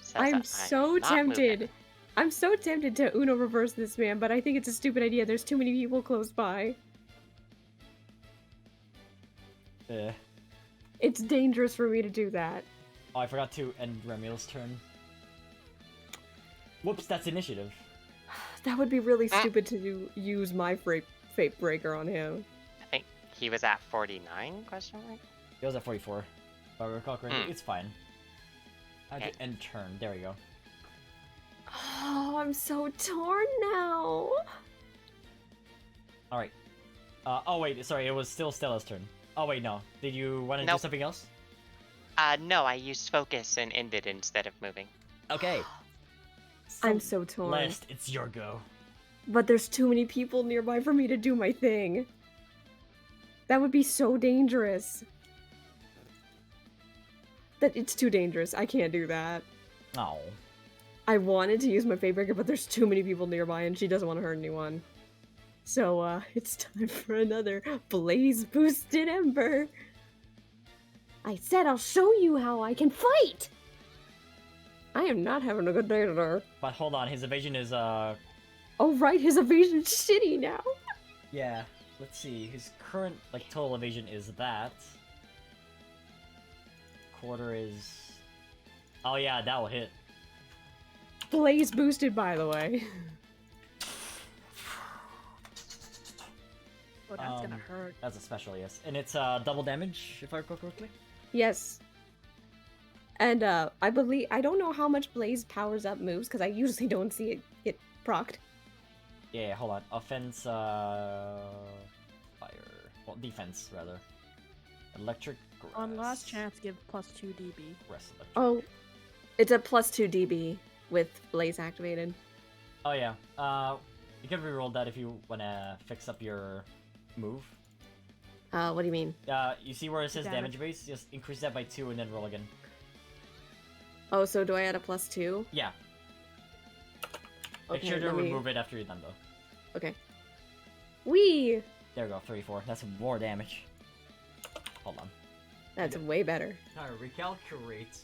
Says that I'm so not tempted. moving. I'm so tempted to Uno reverse this man, but I think it's a stupid idea. There's too many people close by. Eh. It's dangerous for me to do that. Oh, I forgot to end Remil's turn. Whoops, that's initiative. That would be really stupid to use my fate breaker on him. I think he was at 49, question mark? He was at 44. If I recall correctly, Hmm. it's fine. I Okay. have to end turn. There we go. Oh, I'm so torn now. All right. Oh wait, sorry, it was still Stella's turn. Oh wait, no. Did you want to do Nope. something else? No, I used focus and ended instead of moving. Okay. I'm so torn. Celeste, it's your go. But there's too many people nearby for me to do my thing. That would be so dangerous. That it's too dangerous. I can't do that. Oh. I wanted to use my fate breaker, but there's too many people nearby and she doesn't want to hurt anyone. So, it's time for another blaze boosted ember. I said I'll show you how I can fight! I am not having a good day today. But hold on, his evasion is Oh right, his evasion's shitty now. yeah. Let's see. His current total evasion is that. Quarter is. Oh yeah, that will hit. Blaze boosted, by the way. Oh, that's gonna hurt. That's a special, yes. And it's double damage, if I recall correctly. Yes. And I believe I don't know how much Blaze powers up moves because I usually don't see it get procced. Yeah, hold on. Offense, fire. Well, defense rather. Electric. Grass. On last chance, give +2 dB. Grass, electric. Oh, it's a +2 dB with Blaze activated. Oh yeah. You can reroll that if you wanna fix up your move. What do you mean? You see where it says Damage. damage base? Just increase that by 2 and then roll again. Oh, so do I add a +2? Yeah. Make Okay, sure to let me- remove it after you're done though. Okay. Wee! There we go, 34. That's more damage. Hold on. That's way better. Alright, recalculate.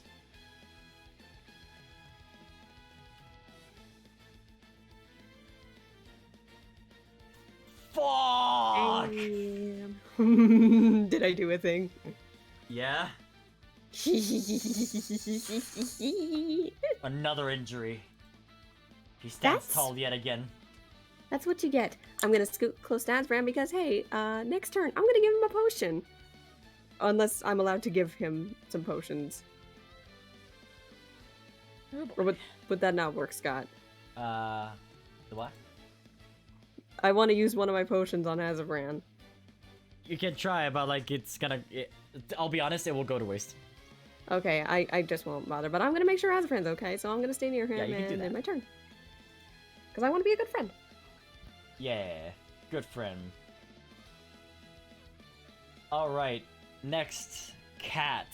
Fuck! Damn. Did I do a thing? Yeah? Another injury. He stands That's- tall yet again. That's what you get. I'm gonna scoot close to Azran because, hey, next turn, I'm gonna give him a potion. Unless I'm allowed to give him some potions. Oh, Or boy. would that not work, Scott? The what? I want to use one of my potions on Azran. You can try, but it's gonna. I'll be honest, it will go to waste. Okay, I just won't bother, but I'm gonna make sure Azran's okay, so I'm gonna stay near him Yeah, you can do and that. end my turn. Because I want to be a good friend. Yeah, good friend. Alright, next, Cat.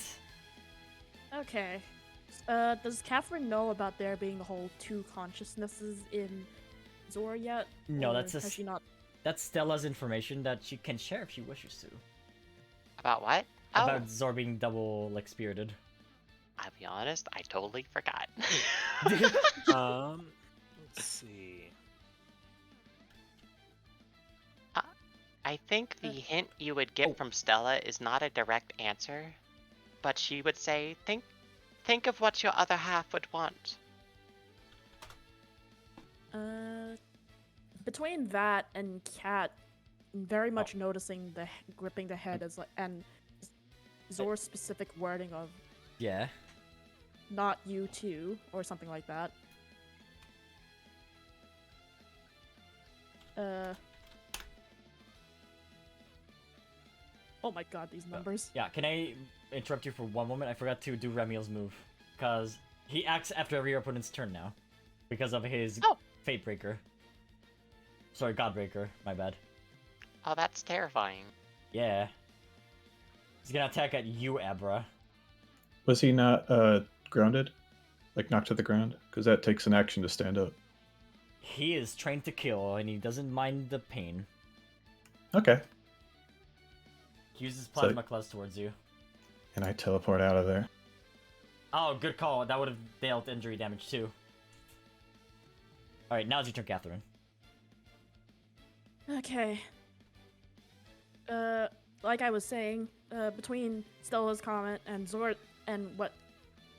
Okay. Does Catherine know about there being the whole 2 consciousnesses in Zor yet? No, Or that's has she not? That's Stella's information that she can share if she wishes to. About what? About Zor being double, spirited. I'll be honest, I totally forgot. Let's see. I think the hint you would get from Stella is not a direct answer, but she would say, think of what your other half would want. Between that and Cat, very much noticing the gripping the head as and Zor's specific wording of Yeah. "not you too" or something like that. Oh my god, these numbers. Yeah, can I interrupt you for one moment? I forgot to do Remio's move. Because he acts after every opponent's turn now. Because of his Fate Breaker. Sorry, Godbreaker. My bad. Oh, that's terrifying. Yeah. He's gonna attack at you, Abra. Was he not grounded? Like knocked to the ground? Because that takes an action to stand up. He is trained to kill, and he doesn't mind the pain. Okay. He uses Plasma Claws towards you. And I teleport out of there. Oh, good call. That would have dealt injury damage too. Alright, now it's your turn, Catherine. Okay. Like I was saying, between Stella's comment and Zor and what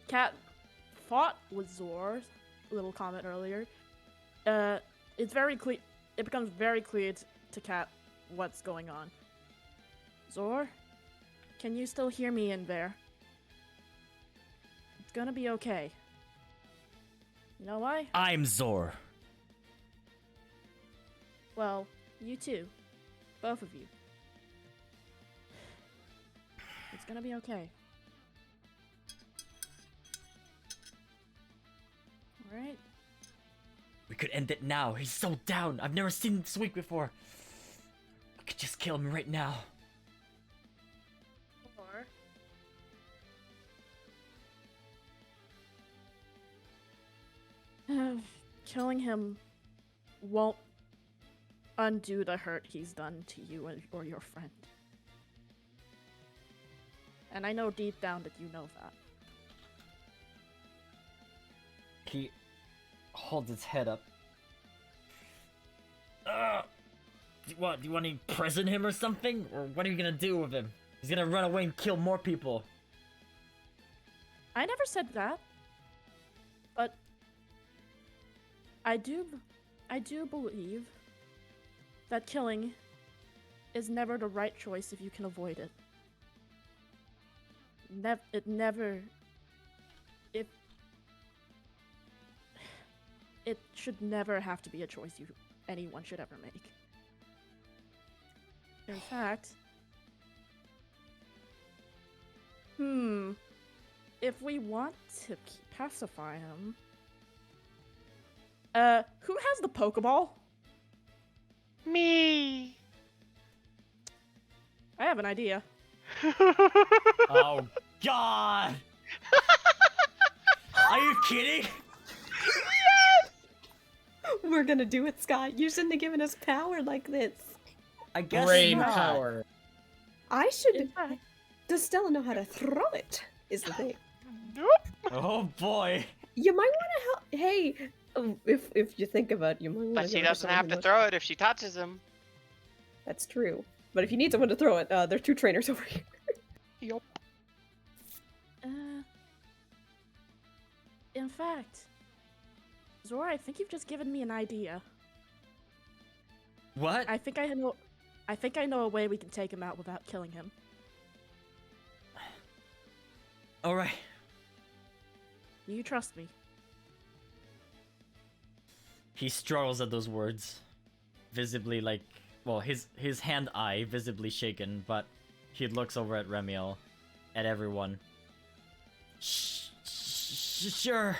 Cat thought was Zor's little comment earlier, it's very clear. It becomes very clear to Cat what's going on. Zor, can you still hear me in there? It's gonna be okay. You know why? I'm Zor. Well, you too. Both of you. It's gonna be okay. Alright. We could end it now. He's so down. I've never seen him this weak before. I could just kill him right now. Or killing him won't undo the hurt he's done to you or your friend. And I know deep down that you know that. He holds his head up. Do you want to imprison him or something? Or what are you gonna do with him? He's gonna run away and kill more people. I never said that. But I do believe that killing is never the right choice if you can avoid it. It should never have to be a choice anyone should ever make. In fact, if we want to pacify him, who has the Pokeball? Me. I have an idea. Oh God! Are you kidding? We're gonna do it, Scott. You shouldn't have given us power like this. I guess Brain not. power. I should. In fact, Does Stella know how to throw it? Is the thing. Oh boy. You might want to help. Hey, if you think about it, you might want to. But she doesn't have to throw it if she touches him. That's true. But if you need someone to throw it, there's 2 trainers over here. Yup. in fact, Zora, I think you've just given me an idea. What? I think I know a way we can take him out without killing him. Alright. You trust me. He struggles at those words. Visibly like, well, his hand-eye visibly shaken, but he looks over at Romeo, at everyone. Sure.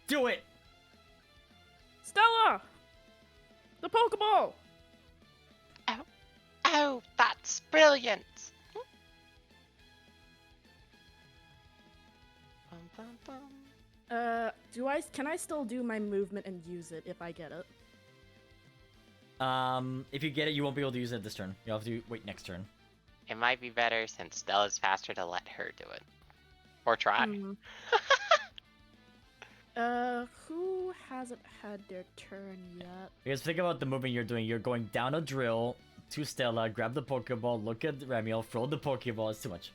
Do it! Stella! The Pokeball! Oh, that's brilliant! Can I still do my movement and use it if I get it? If you get it, you won't be able to use it this turn. You'll have to wait next turn. It might be better since Stella's faster to let her do it. Or try. Who hasn't had their turn yet? Because think about the movement you're doing. You're going down a drill to Stella, grab the Pokeball, look at Romeo, throw the Pokeball. It's too much.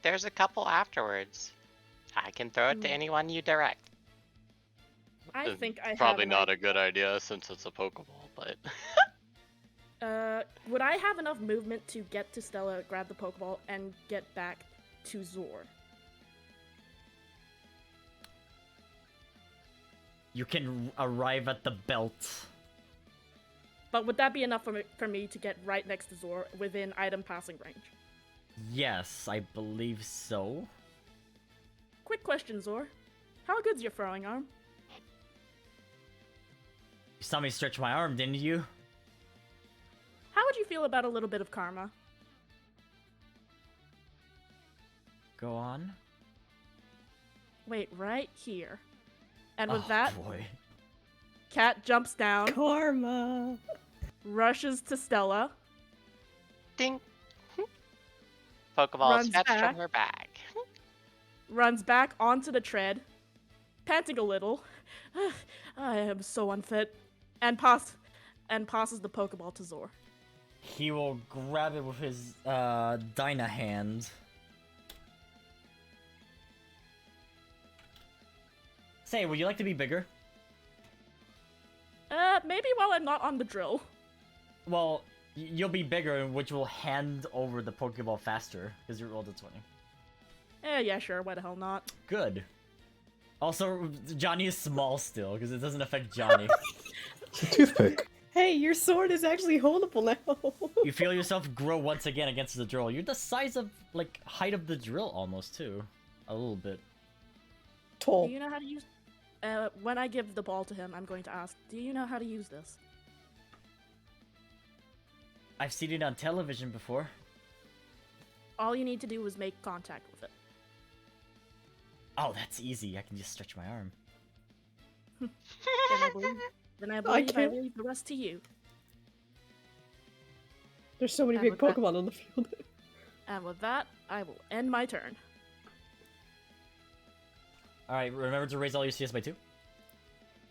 There's a couple afterwards. I can throw it to anyone you direct. I think I Probably have not a good idea since it's a Pokeball, but... would I have enough movement to get to Stella, grab the Pokeball, and get back to Zor? You can arrive at the belt. But would that be enough for me to get right next to Zor within item passing range? Yes, I believe so. Quick question, Zor. How good's your throwing arm? You saw me stretch my arm, didn't you? How would you feel about a little bit of karma? Go on. Wait, right here. And with Oh, that, boy. Cat jumps down, Karma. rushes to Stella, Ding! Pokeball Runs fetched back. from her bag. runs back onto the tread, panting a little. I am so unfit. And passes the Pokeball to Zor. He will grab it with his Dyna hand. Say, would you like to be bigger? Maybe while I'm not on the drill. Well, you'll be bigger, which will hand over the Pokeball faster, because you rolled a 20. Yeah, sure, why the hell not? Good. Also, Johnny is small still, because it doesn't affect Johnny. It's a toothpick. Hey, your sword is actually holdable now. You feel yourself grow once again against the drill. You're the size of, like, height of the drill almost, too. A little bit. Do Tall. you know how to use... when I give the ball to him, I'm going to ask, do you know how to use this? I've seen it on television before. All you need to do is make contact with it. Oh, that's easy. I can just stretch my arm. Then I believe I can't- leave the rest to you. There's so many And big with that- Pokemon on the field. And with that, I will end my turn. Alright, remember to raise all your CS by 2.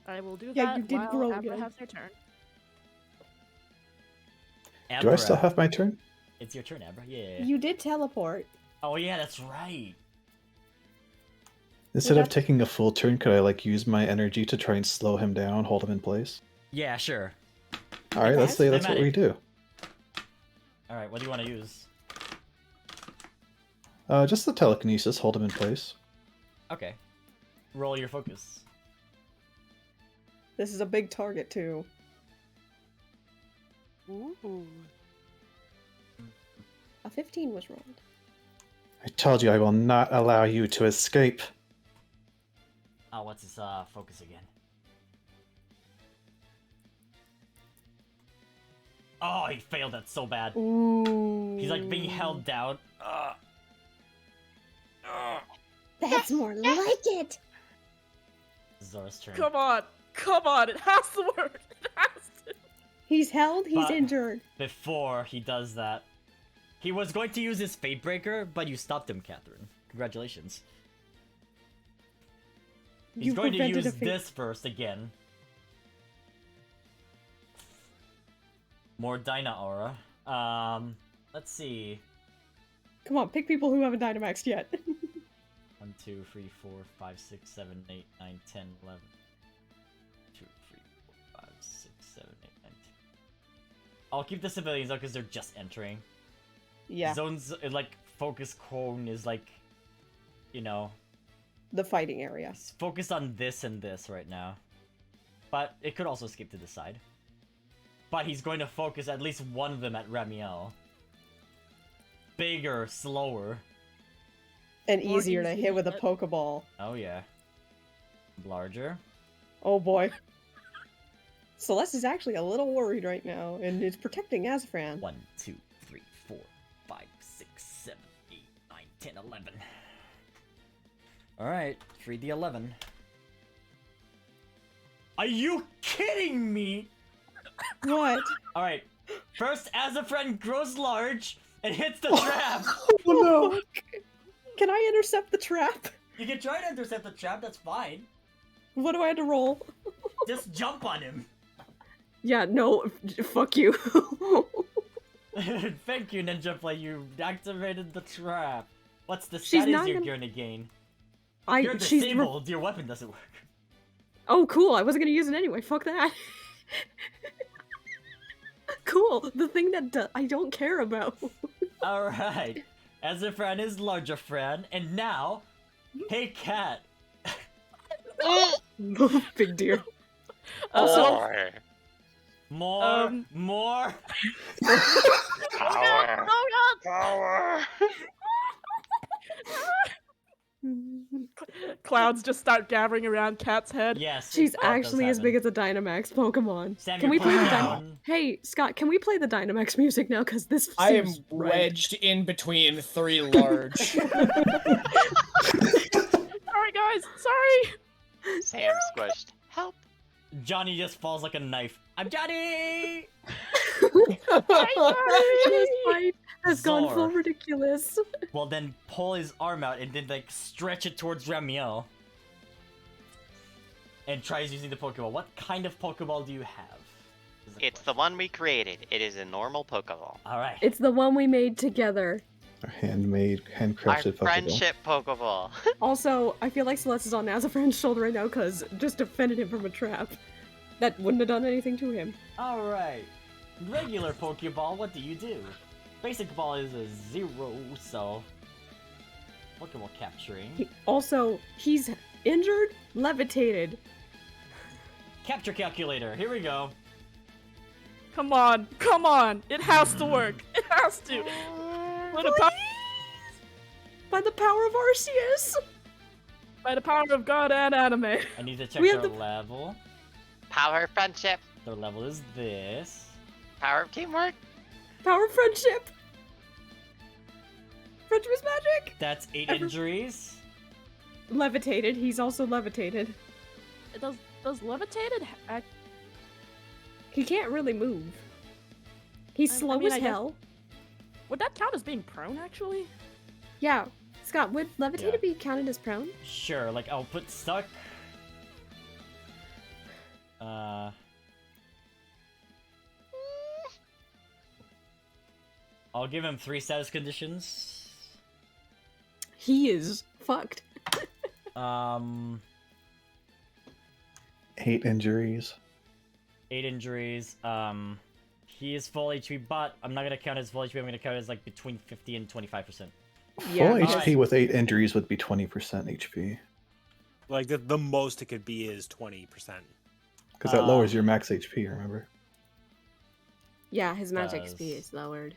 I will do Yeah, that you did while grow Abra again. has their turn. Do I still Abra. have my turn? It's your turn, Abra. Yeah. You did teleport. Oh, yeah, that's right. Instead of that- taking a full turn, could I like use my energy to try and slow him down, hold him in place? Yeah, sure. All right, let's say That's that's what we do. Alright, what do you want to use? Just the telekinesis, hold him in place. Okay. Roll your focus. This is a big target, too. Ooh. A 15 was rolled. I told you I will not allow you to escape. Oh, what's his focus again? Oh, he failed that so bad. Ooh. He's like being held down. That's more like it. Zora's turn. Come on, it has to work. It has to. He's held, he's But- injured. Before he does that, he was going to use his Fate Breaker, but you stopped him, Catherine. Congratulations. He's You going to prevented use a fate- this first again. More Dyna Aura. Let's see. Come on, pick people who haven't Dynamaxed yet. 1, 2, 3, 4, 5, 6, 7, 8, 9, 10, 11. 2, 3, 4, 5, 6, 7, 8, 9, 10. I'll keep the civilians though, because they're just entering. Yeah, Zones, like, focus cone is like, you know, the fighting area. it's focused on this and this right now. But it could also skip to the side. But he's going to focus at least one of them at Romeo. Bigger, slower. And More easier to easy hit to with a hit. Pokeball. Oh yeah. Larger. Oh boy. Celeste is actually a little worried right now, and is protecting Azafran. 1, 2, 3, 4, 5, 6, 7, 8, 9, 10, 11. Alright, 3d11. Are you kidding me? What? Alright, first Azafran grows large and hits the trap. Oh no! Can I intercept the trap? You can try to intercept the trap, that's fine. What do I have to roll? Just jump on him. Yeah, no, fuck you. Thank you, Ninja Play, you activated the trap. What's the She's status not you're gonna- gonna gain? she's You're disabled, your weapon doesn't work. Oh, cool. I wasn't gonna use it anyway. Fuck that. Cool. The thing that I don't care about. Alright. Azafran is larger friend, and now, hey cat. Big deer. Or More, more. power. Oh god! Power. Clouds just start gathering around Cat's head. Yes. She's that does actually as big happen. as a Dynamax Pokemon. Sam, Can we you're play the playing Dynamax? down. Hey, Scott, can we play the Dynamax music now? Because this I am seems right. wedged in between three large. Sorry guys, sorry! Sam squished. Help. Johnny just falls like a knife. I'm Johnny! His fight has gone Zor. full ridiculous. Well, then pull his arm out and then, like, stretch it towards Romeo. And tries using the Pokeball. What kind of Pokeball do you have? Is the It's the one we created. It is a normal Pokeball. Alright. It's the one we made together. Our handmade, Our handcrafted Pokeball. friendship Pokeball. Also, I feel like Celeste is on Azafran's shoulder right now because just defended him from a trap. That wouldn't have done anything to him. Alright. Regular Pokeball, what do you do? Basic ball is a 0, so... Pokeball capturing. He's injured, levitated. Capture calculator, here we go. Come on, come on! It has to work. It has to. By the, By the power of Arceus! by the power of God and anime. I need to check We their have the- level. Power of friendship. Their level is this. Power of teamwork. Power of friendship! Friendship is magic! That's 8 Every- injuries. Levitated. He's also levitated. Does levitated act? He can't really move. He's I slow mean, as I guess- hell. Would that count as being prone, actually? Yeah. Scott, would levitated Yeah. be counted as prone? Sure, like I'll put stuck. I'll give him 3 status conditions. He is fucked. 8 injuries. 8 injuries. He is full HP, but I'm not gonna count his full HP. I'm gonna count it as like between 50 and 25%. Yeah, Full because- HP with 8 injuries would be 20% HP. Like the most it could be is 20%. Because that lowers your max HP, remember? Yeah, his magic Does. XP is lowered.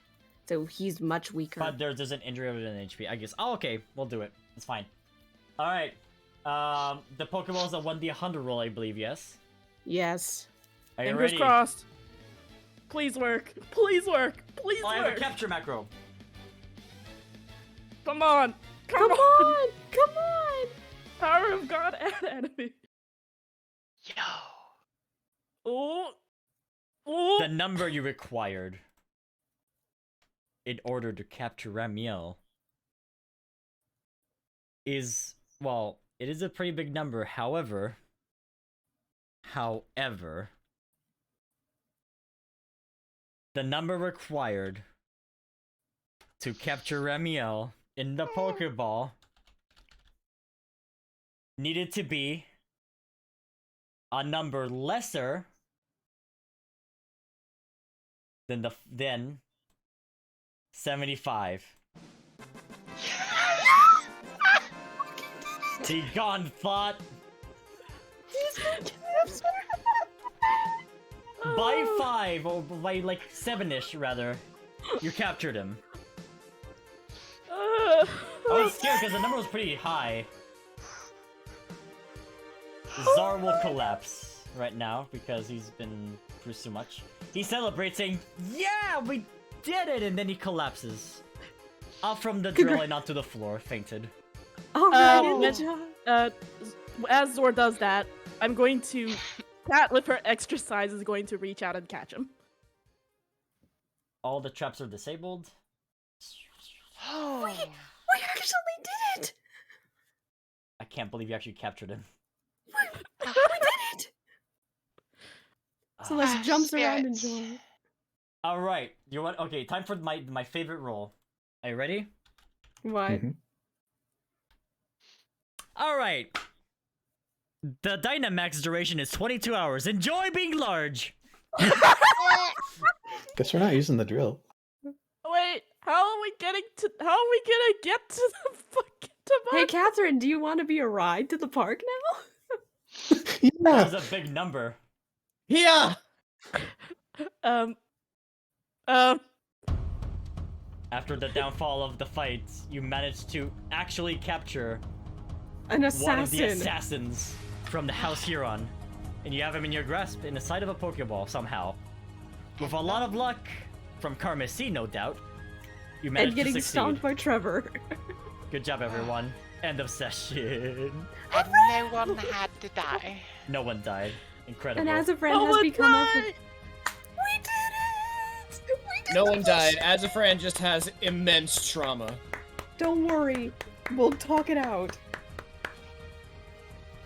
So he's much weaker. But there's an injury other than HP, I guess. Oh, okay, we'll do it. It's fine. All right. The Pokeball is a 1d100 roll, I believe. Yes. Yes. Are you Fingers ready? crossed. Please work. Please work. Please Oh, I have a work. capture macro. Come on. Come on! Come on! Power of God and enemy. Yo. Oh. Oh. The number you required in order to capture Romeo is, well, it is a pretty big number. However, the number required to capture Romeo in the Pokeball needed to be a number lesser than 75. He gone thought. By 5, or by like 7-ish rather, you captured him. I was scared because the number was pretty high. Zar will collapse right now because he's been through so much. He celebrates saying, "Yeah, we did it!" And then he collapses. Off from the drill and onto the floor, fainted. Alright, Oh. in the job. As Zor does that, I'm going to... Cat, with her extra size, is going to reach out and catch him. All the traps are disabled. We actually did it! I can't believe you actually captured him. We did it! Celeste jumps around and spirits. joins. Alright, you want? Okay, time for my favorite roll. Are you ready? What? Mhm. Alright. The Dynamax duration is 22 hours. Enjoy being large! Guess we're not using the drill. Wait, how are we gonna get to the fucking Hey, Catherine, do you want to be a ride to the park now? Yeah. That was a big number. Yeah. After the downfall of the fight, you managed to actually capture An assassin. one of the assassins from the House Huron. And you have him in your grasp in the side of a Pokeball somehow. With a lot of luck, from Carmesine, no doubt, you managed And getting to succeed. stomped by Trevor. Good job, everyone. End of session. And no one had to die. No one died. Incredible. And as a friend No has one become died! We did it! We did No the one died. mission! As a friend, just has immense trauma. Don't worry. We'll talk it out.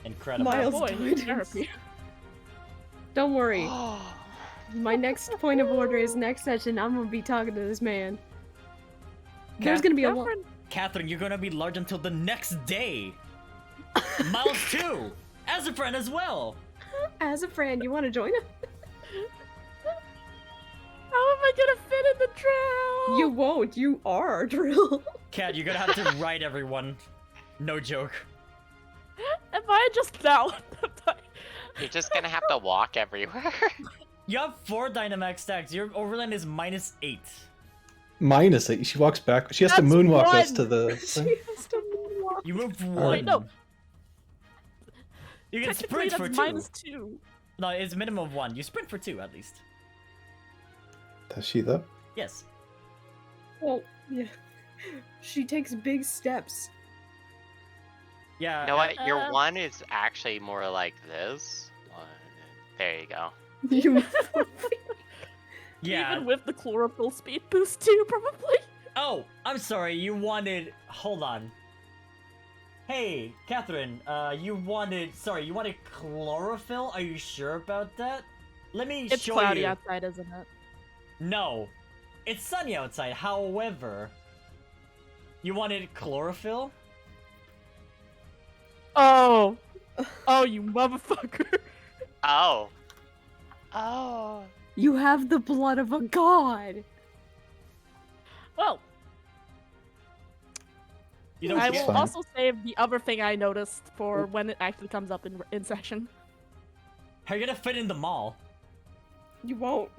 Incredible. Miles boy, died. therapy. Don't worry. My next point of order is next session. I'm gonna be talking to this man. There's gonna be a lot. Catherine, you're gonna be large until the next day. Miles too, as a friend as well. As a friend, you want to join us? How am I gonna fit in the drill? You won't. You are our drill. Cat, you're gonna have to ride everyone. No joke. Am I just now? You're just gonna have to walk everywhere. You have 4 Dynamax stacks. Your overland is -8. -8. She walks back. She has to That's moonwalk us one. to the She thing. has to moonwalk. You moved 1. Wait, no. You can Technically, sprint for that's 2. -2. No, it's minimum of 1. You sprint for 2 at least. Does she though? Yes. Well, yeah. She takes big steps. Yeah. You know what? Your Uh, 1 is actually more like this. There you go. You Yeah. Even with the chlorophyll speed boost too, probably. Oh, I'm sorry. You wanted. Hold on. Hey, Catherine. You wanted. Sorry, you wanted chlorophyll. Are you sure about that? Let me It's show cloudy you. outside, isn't it? No, it's sunny outside. However, you wanted chlorophyll. Oh. Oh, you motherfucker. Oh. Oh. You have the blood of a god. Well, You don't I get. will fine. also save the other thing I noticed for when it actually comes up in session. How are you gonna fit in the mall? You won't.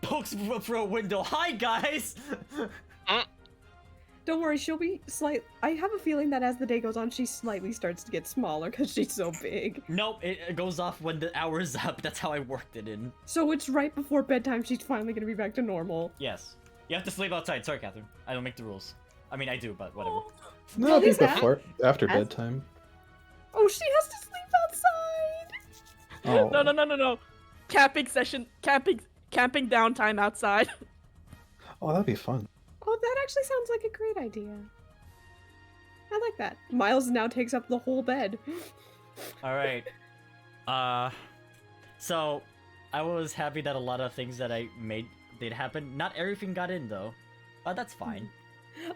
Pokes through a window. Hi guys. Don't worry, she'll be I have a feeling that as the day goes on, she slightly starts to get smaller because she's so big. Nope, it goes off when the hour's up. That's how I worked it in. So it's right before bedtime. She's finally gonna be back to normal. Yes. You have to sleep outside. Sorry, Catherine. I don't make the rules. I mean, I do, but whatever. No, Well, I think he's at- before, after as- bedtime. Oh, she has to sleep outside. Oh. No. Camping session. Camping downtime outside. Oh, that'd be fun. Oh, that actually sounds like a great idea. I like that. Miles now takes up the whole bed. All right. So I was happy that a lot of things that I made did happen. Not everything got in though. That's fine.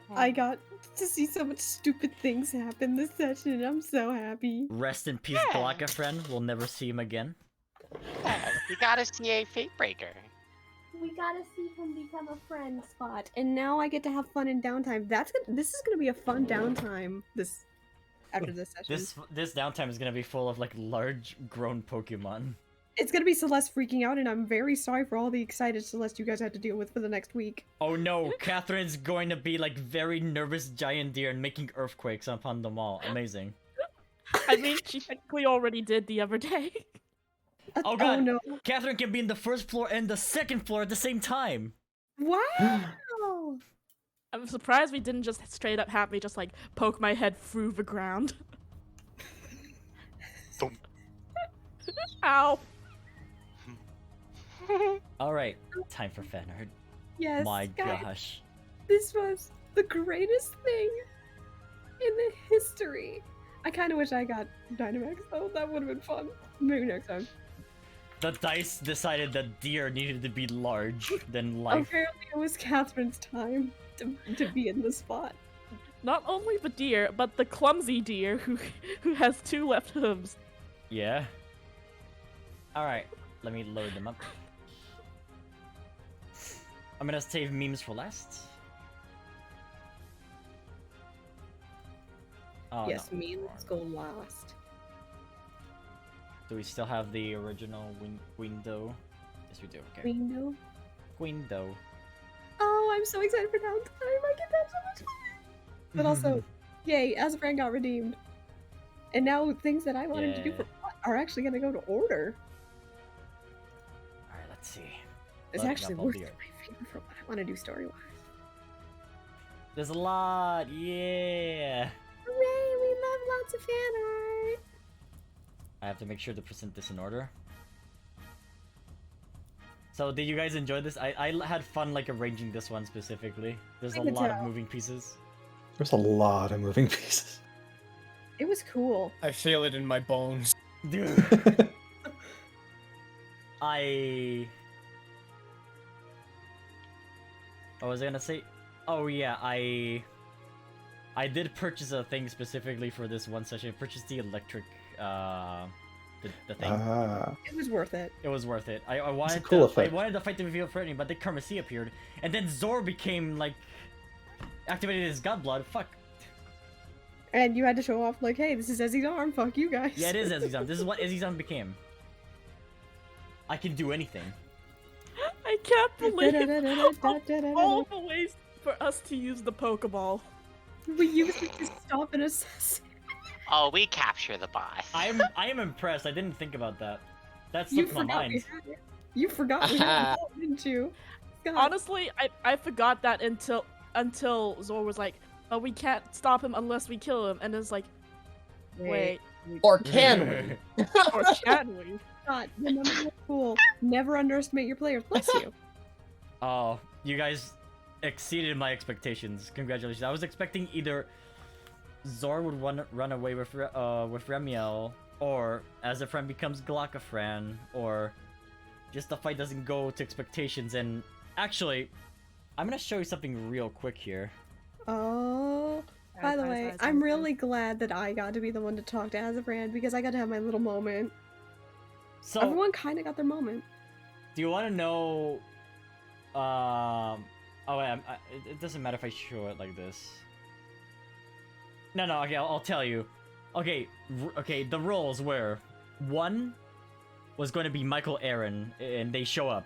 I got to see so much stupid things happen this session, and I'm so happy. Rest in peace, Yeah. Blocka friend. We'll never see him again. Yeah, you gotta see a Fate Breaker. We gotta see him become a friend spot, and now I get to have fun in downtime. This is gonna be a fun downtime. After this session, This downtime is gonna be full of like large grown Pokemon. it's gonna be Celeste freaking out, and I'm very sorry for all the excited Celeste you guys had to deal with for the next week. Oh no, Catherine's going to be like very nervous giant deer and making earthquakes upon the mall. Amazing. I mean, she technically already did the other day. Oh god, no! Catherine can be in the first floor and the second floor at the same time. Wow! I'm surprised we didn't just straight up have me just like poke my head through the ground. Ow. All right, time for Fanart. Yes, My guys, gosh. this was the greatest thing in the history. I kind of wish I got Dynamax though. That would have been fun. Maybe next time. The dice decided that deer needed to be large than life. Apparently, it was Catherine's time to be in the spot. Not only the deer, but the clumsy deer who has 2 left hooves. Yeah. All right, let me load them up. I'm gonna save memes for last. Oh, Yes, no. memes go last. Do we still have the original window? Yes, we do. Okay. Window. Window. Oh, I'm so excited for downtime. I get that so much fun. But also, yay, as a friend got redeemed. And now things that I wanted to do Yeah. for are actually gonna go to order. All right, let's see. It's Loading actually up all worth the my art. favorite for what I want to do story-wise. There's a lot. Yeah. Hooray, we love lots of fan art. I have to make sure to present this in order. So, did you guys enjoy this? I had fun like arranging this one specifically. There's I a could lot of tell. moving pieces. There's a lot of moving pieces. It was cool. I feel it in my bones. Dude, what was I gonna say? Oh yeah, I did purchase a thing specifically for this one session. I purchased the electric, the thing. It was worth it. It was worth it. I wanted cool to, effect. I wanted to fight the reveal threatening, but then Karmasi appeared, and then Zor became like activated his god blood. Fuck. And you had to show off like, hey, this is Ezzy's arm. Fuck you guys. Yeah, it is Ezzy's arm. This is what Ezzy's arm became. I can do anything. I can't believe all the ways for us to use the Pokeball. We used it to stop an assassin. Oh, we capture the boss. I am impressed. I didn't think about that. That You slipped my forgot we mind. had it. You forgot we had it, didn't you? God. Honestly, I forgot that until Zor was like, "Oh, we can't stop him unless we kill him," and it's like, wait, Or can we? or can we? God, remember the rule. Never underestimate your players. Bless you. Oh, you guys exceeded my expectations. Congratulations. I was expecting either Zor would run away with Remiel, or as a friend becomes Glockafran, or just the fight doesn't go to expectations. And actually, I'm gonna show you something real quick here. Oh, by the way, I'm really glad that I got to be the one to talk to Azafran because I got to have my little moment. So Everyone kind of got their moment. do you want to know? Oh wait, it doesn't matter if I show it like this. No, okay, I'll tell you. Okay, okay, the roles were one was going to be Michael Aaron, and they show up,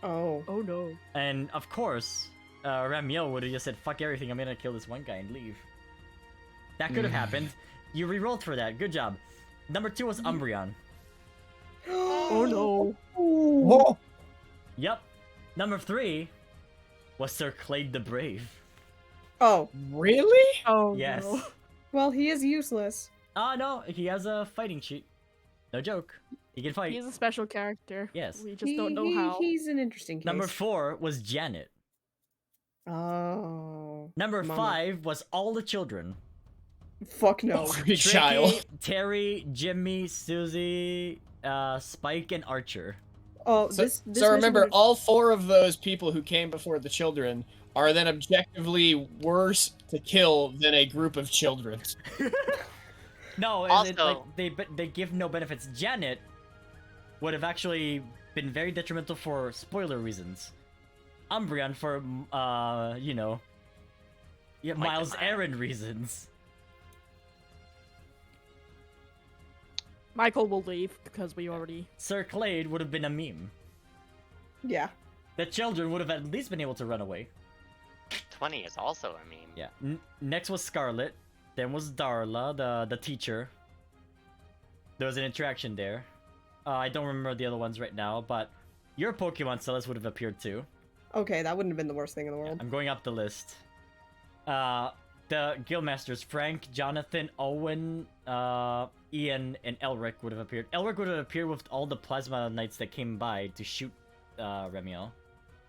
Oh. Oh no. and of course, Ramiel would have just said, "Fuck everything, I'm gonna kill this one guy and leave." That could have happened. You re-rolled for that. Good job. Number 2 was Umbreon. Oh no. Whoa. Yep. Number 3 was Sir Clade the Brave. Oh. Really? Oh Yes. no. Well, he is useless. No, he has a fighting cheat. No joke. He can fight. He's a special character. Yes. We just don't know how. He's an interesting case. Number 4 was Janet. Oh. Number Mama. 5 was all the children. Fuck no. Every child. Tricky, Terry, Jimmy, Susie, Spike, and Archer. Oh, So, this so remember, mission was- all 4 of those people who came before the children are then objectively worse to kill than a group of children. No, Also- they give no benefits. Janet would have actually been very detrimental for spoiler reasons. Umbreon for you know, yeah, Like Miles the Aaron reasons. Michael will leave because we already. Sir Clade would have been a meme. Yeah. The children would have at least been able to run away. 20 is also a meme. Yeah. Next was Scarlet. Then was Darla, the teacher. There was an interaction there. I don't remember the other ones right now, but your Pokemon Celis would have appeared too. Okay, that wouldn't have been the worst thing in the world. I'm going up the list. The Guildmasters, Frank, Jonathan, Owen, Ian, and Elric would have appeared. Elric would have appeared with all the Plasma Knights that came by to shoot Remiel.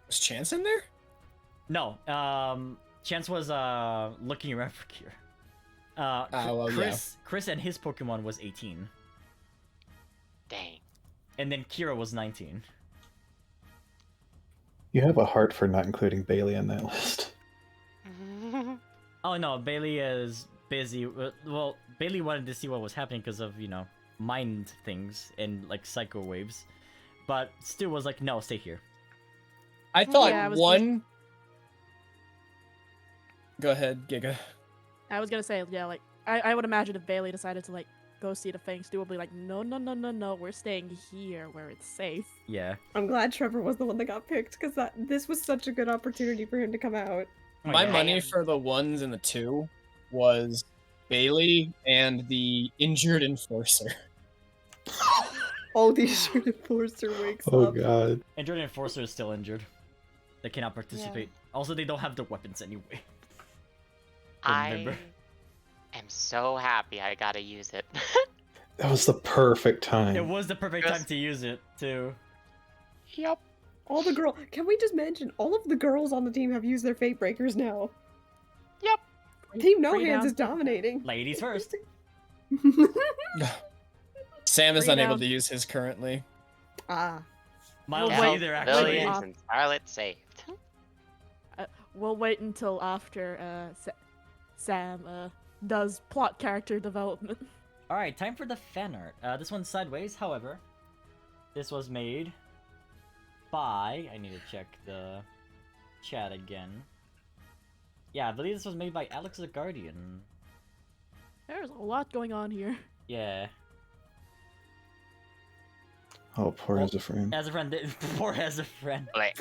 Was Chance in there? No, Chance was looking around for Kira. well, Chris and his Pokemon was 18. Dang. And then Kira was 19. You have a heart for not including Bailey on that list. Oh no, Bailey is busy. Well, Bailey wanted to see what was happening because of, you know, mind things and like psycho waves. But Stu was like, no, stay here. I thought Yeah, I was one. Go ahead, Giga. I was gonna say, yeah, like I would imagine if Bailey decided to like go see the thing, Stu would be like, no, we're staying here where it's safe. Yeah. I'm glad Trevor was the one that got picked because this was such a good opportunity for him to come out. Oh, My yeah. money for the 1s and the 2 was Bailey and the injured enforcer. Oh, the Assured Enforcer wakes Oh up. god. And Jordan Enforcer is still injured. They cannot participate. Also, they don't have the weapons anyway. I Remember. am so happy I gotta use it. That was the perfect time. It was the perfect Yes. time to use it, too. Yep. All the girl. Can we just mention all of the girls on the team have used their Fate Breakers now? Yep. Team No Free Hands down. is dominating. Ladies first. Sam is Free unable down. to use his currently. Ah. Miles Well, wait, either, actually. Billions and Scarlet saved. We'll wait until after Sam does plot character development. Alright, time for the fan art. This one's sideways, however. This was made by... I need to check the chat again. Yeah, I believe this was made by Alex the Guardian. There's a lot going on here. Yeah. Oh, poor Oh, as a friend. As a friend, poor as a friend. Wait.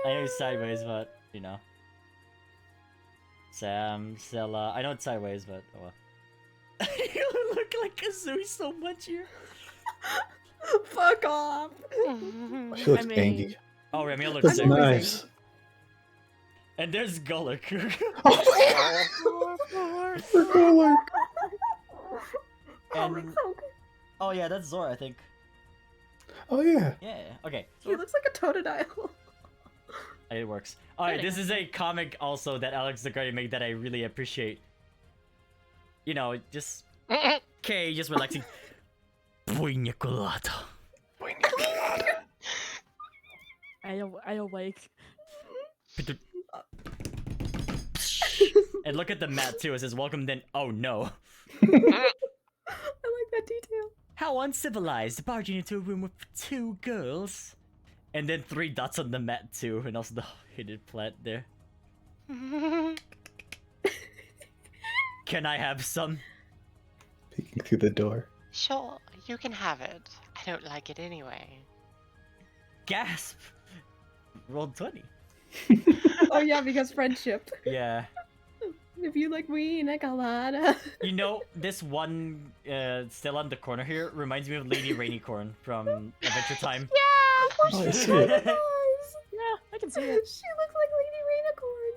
I know he's sideways, but you know. Sam, Stella. I know it's sideways, but oh well. You look like Kazooie so much here. Fuck off. She looks I mean- angry. Oh, Romeo looks That's sick. always nice. And there's Gullick. And oh yeah, that's Zora, I think. Oh yeah. Yeah. Okay. He looks like a Totodile. It works. Alright, this is a comic also that Alex the Guardian made that I really appreciate. You know, just okay, just relaxing. Buena colada. I awake. And look at the mat too. It says welcome. Then oh no. I like that detail. How uncivilized, barging into a room with 2 girls. And then 3 dots on the mat too, and also the hidden plant there. Can I have some? Peeking through the door. Sure, you can have it. I don't like it anyway. Gasp! Rolled 20. Oh yeah, because friendship. Yeah. If you like Buena colada. You know, this one still on the corner here reminds me of Lady Rainicorn from Adventure Time. Oh, I see it. Yeah, I can see it. She looks like Lady Rainicorn.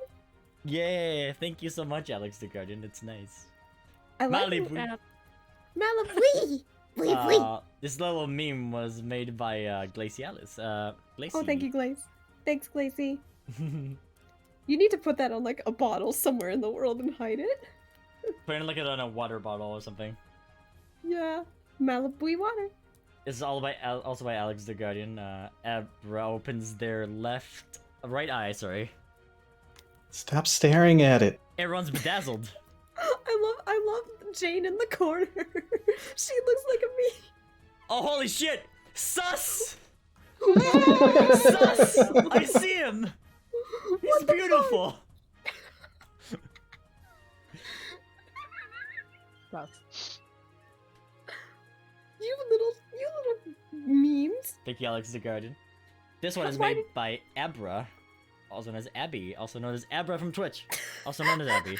Yeah, thank you so much, Alex the Guardian. It's nice. I like Malibu. Yeah. Malibu. This little meme was made by Glacialis. Glacy. Oh, thank you, Glaze. Thanks, Glacy. You need to put that on like a bottle somewhere in the world and hide it. Put it like it on a water bottle or something. Yeah, Malibu water. This is all by also by Alex the Guardian. Abra opens their right eye. Sorry. Stop staring at it. Everyone's bedazzled. I love Jane in the corner. She looks like a me. Oh holy shit! Sus! Sus! I see him. He's beautiful. You little memes. Thank you, Alex the Guardian. This one is Why made by Abra, also known as Abby, also known as Abra from Twitch, also known as Abby.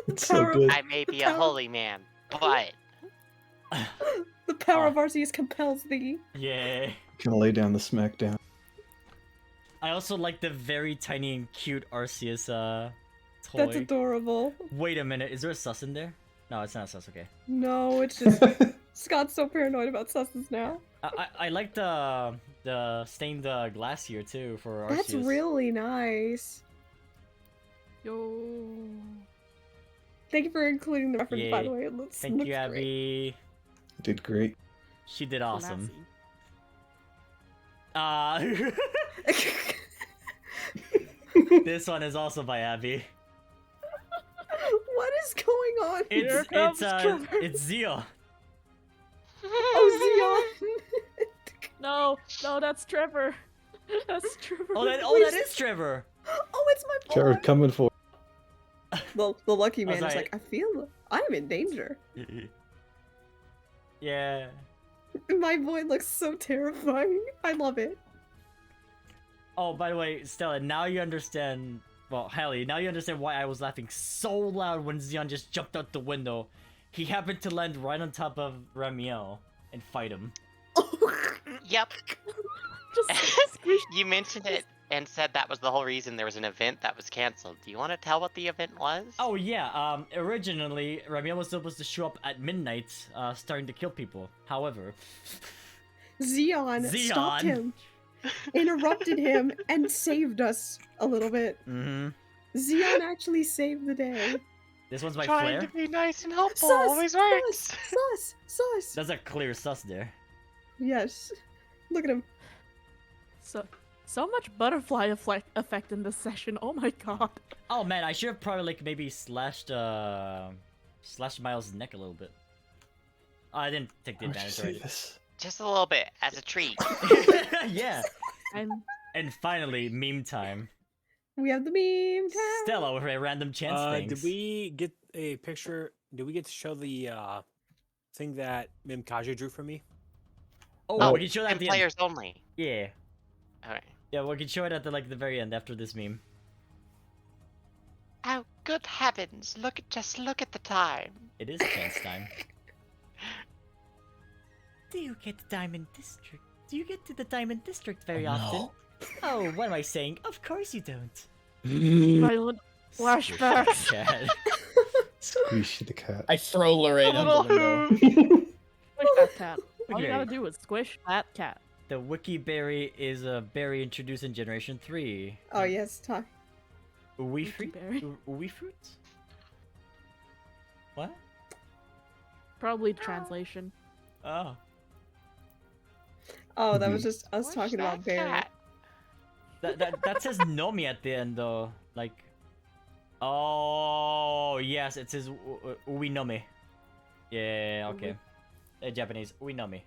It's so good. I may be a holy man, but The power of Arceus compels thee. Yeah. Gonna lay down the smackdown. I also like the very tiny and cute Arceus toy. That's adorable. Wait a minute, is there a sus in there? No, it's not a sus, okay. No, it's just Scott's so paranoid about susses now. I like the stained glass here too for Arceus. That's really nice. Yo. Thank you for including the reference, by Yay. the way. It looks, Thank looks you, great. Abby. Did great. She did awesome. Classy. This one is also by Abby. What is going on? Here comes Trevor. It's Zia. Oh, Zion. No, that's Trevor. That's Trevor. Oh, that is Trevor. Oh, it's my boy. Jared coming for. The lucky man is sorry. like, I feel I'm in danger. Yeah. My boy looks so terrifying. I love it. Oh, by the way, Stella, now you understand. Well, Hallie, now you understand why I was laughing so loud when Zion just jumped out the window. He happened to land right on top of Romeo and fight him. yep. Just You mentioned it and said that was the whole reason there was an event that was canceled. Do you want to tell what the event was? Oh yeah. Originally, Romeo was supposed to show up at midnight, starting to kill people. However, Zion stopped him, interrupted him, and saved us a little bit. Mm-hmm. Zion actually saved the day. This one's by Trying Flair. to be nice and helpful Sus, always works. Sus. That's a clear sus there. Yes. Look at him. so much butterfly effect in this session. Oh my god. Oh man, I should have probably like maybe slashed Miles' neck a little bit. Oh, I didn't take the Why'd you advantage say already. this? Just a little bit, as a treat. Yeah. And finally, meme time. We have the meme time. Stella with a random chance things. Did we get a picture? Did we get to show the thing that Mimkaja drew for me? Oh, we can show that at And the end. players only. Yeah. Okay. Yeah, we can show it at the very end after this meme. Oh, good heavens! Just look at the time. It is dance time. Do you get the Diamond District? Do you get to the Diamond District very often? Oh, what am I saying? Of course you don't. Violent flashbacks. Cat. Squishy the cat. I throw Lorraine out the window. Squish that cat. All you Okay. gotta do is squish that cat. The wiki berry is a berry introduced in Generation 3. Oh yes, talk. Uwi Wiki fruit? berry? Uwi fruit? What? Probably translation. Oh. Oh, that was just us Where's talking about that Barry. cat? That says Nomi at the end though. Like. Oh, yes, it says Uwi Nomi. Yeah, okay. Japanese, Uwi Nomi.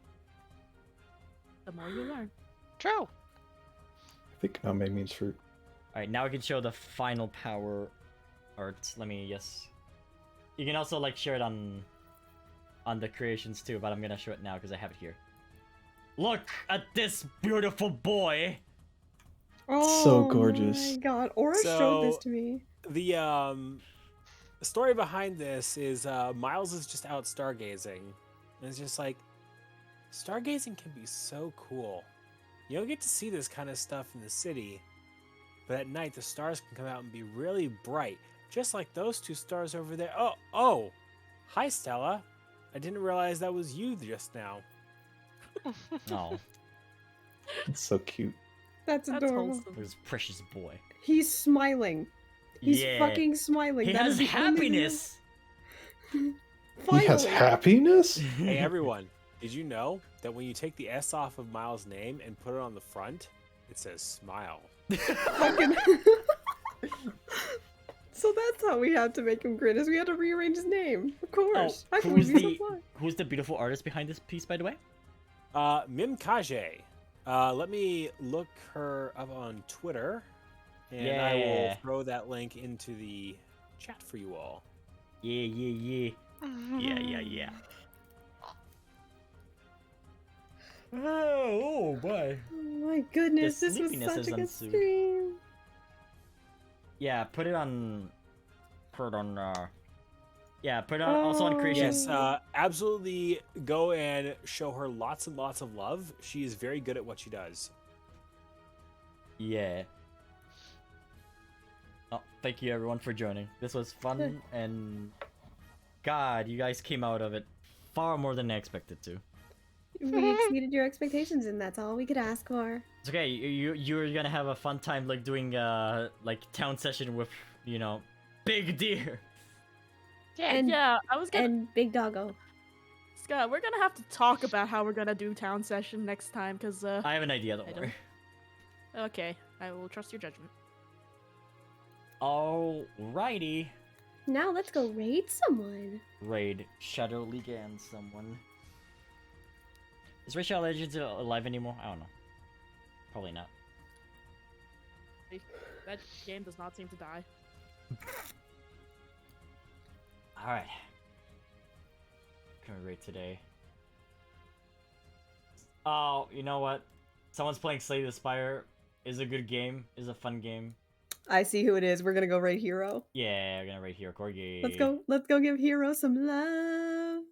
The more you learn. True. I think name means fruit. Alright, now I can show the final power art. Let me, yes. You can also like share it on the creations too, but I'm gonna show it now because I have it here. Look at this beautiful boy! Oh, So gorgeous. my god, Aura showed this to me. The story behind this is Miles is just out stargazing. And it's just like, stargazing can be so cool. You don't get to see this kind of stuff in the city, but at night the stars can come out and be really bright, just like those two stars over there. Oh, hi Stella. I didn't realize that was you just now. Oh, It's so cute. That's That's adorable. wholesome. this precious boy. He's smiling. He's Yeah. fucking smiling. He That has is the only real- happiness! He has Finally. happiness? Hey everyone, did you know that when you take the S off of Miles' name and put it on the front, it says smile? Fucking- So that's how we had to make him grin, is we had to rearrange his name. Of course. Oh, I can who's be so the fun. who's the beautiful artist behind this piece, by the way? Mimkaje. Let me look her up on Twitter, and I will Yeah. throw that link into the chat for you all. Yeah. Yeah. Oh boy. Oh my goodness, The this was sleepiness such is a good ensued. stream. Yeah, put it on. Yeah, put it on also on creations. Yes, absolutely go and show her lots and lots of love. She is very good at what she does. Yeah. Oh, thank you everyone for joining. This was fun and God, you guys came out of it far more than I expected to. We exceeded your expectations, and that's all we could ask for. It's okay. You're gonna have a fun time like doing like town session with Big Deer. And, Yeah, I was gonna. and Big Doggo. Scott, we're gonna have to talk about how we're gonna do town session next time, because I have an idea. Don't I worry. Okay, I will trust your judgment. Alrighty. Now let's go raid someone. Raid Shadow League and someone. Is Raid Shadow Legends alive anymore? I don't know. Probably not. That game does not seem to die. Alright. Can we raid today? Oh, you know what? Someone's playing Slay the Spire. Is a good game. Is a fun game. I see who it is. We're gonna go raid Hero. Yeah, we're gonna raid Hero Corgi. Let's go give Hero some love.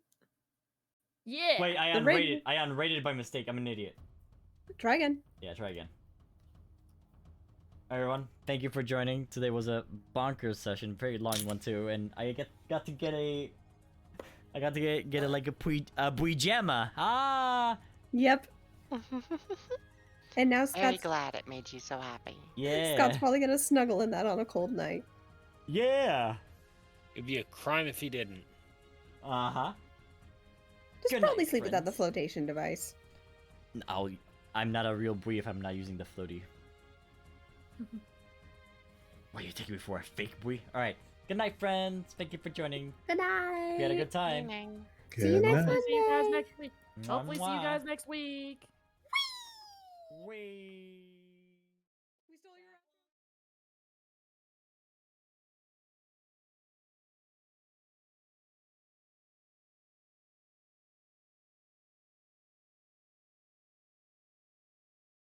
Yeah. Wait, I The raid- unrated. I unrated by mistake. I'm an idiot. Try again. Yeah, try again. Everyone, thank you for joining. Today was a bonkers session, very long one too, and I got to get a like a pujama. Ah, Yep. And now Very Scott's, glad it made you so happy. yeah, Scott's probably gonna snuggle in that on a cold night. yeah. It'd be a crime if he didn't. Uh huh. Just Good probably night, sleep without the friends. flotation device. I'm not a real boy if I'm not using the floaty. Why you taking me for a fake boy? All right. Good night, friends. Thank you for joining. Good night. We had a good time. See you next night. See you guys Monday. next week. Hopefully, see you guys next week. Wee.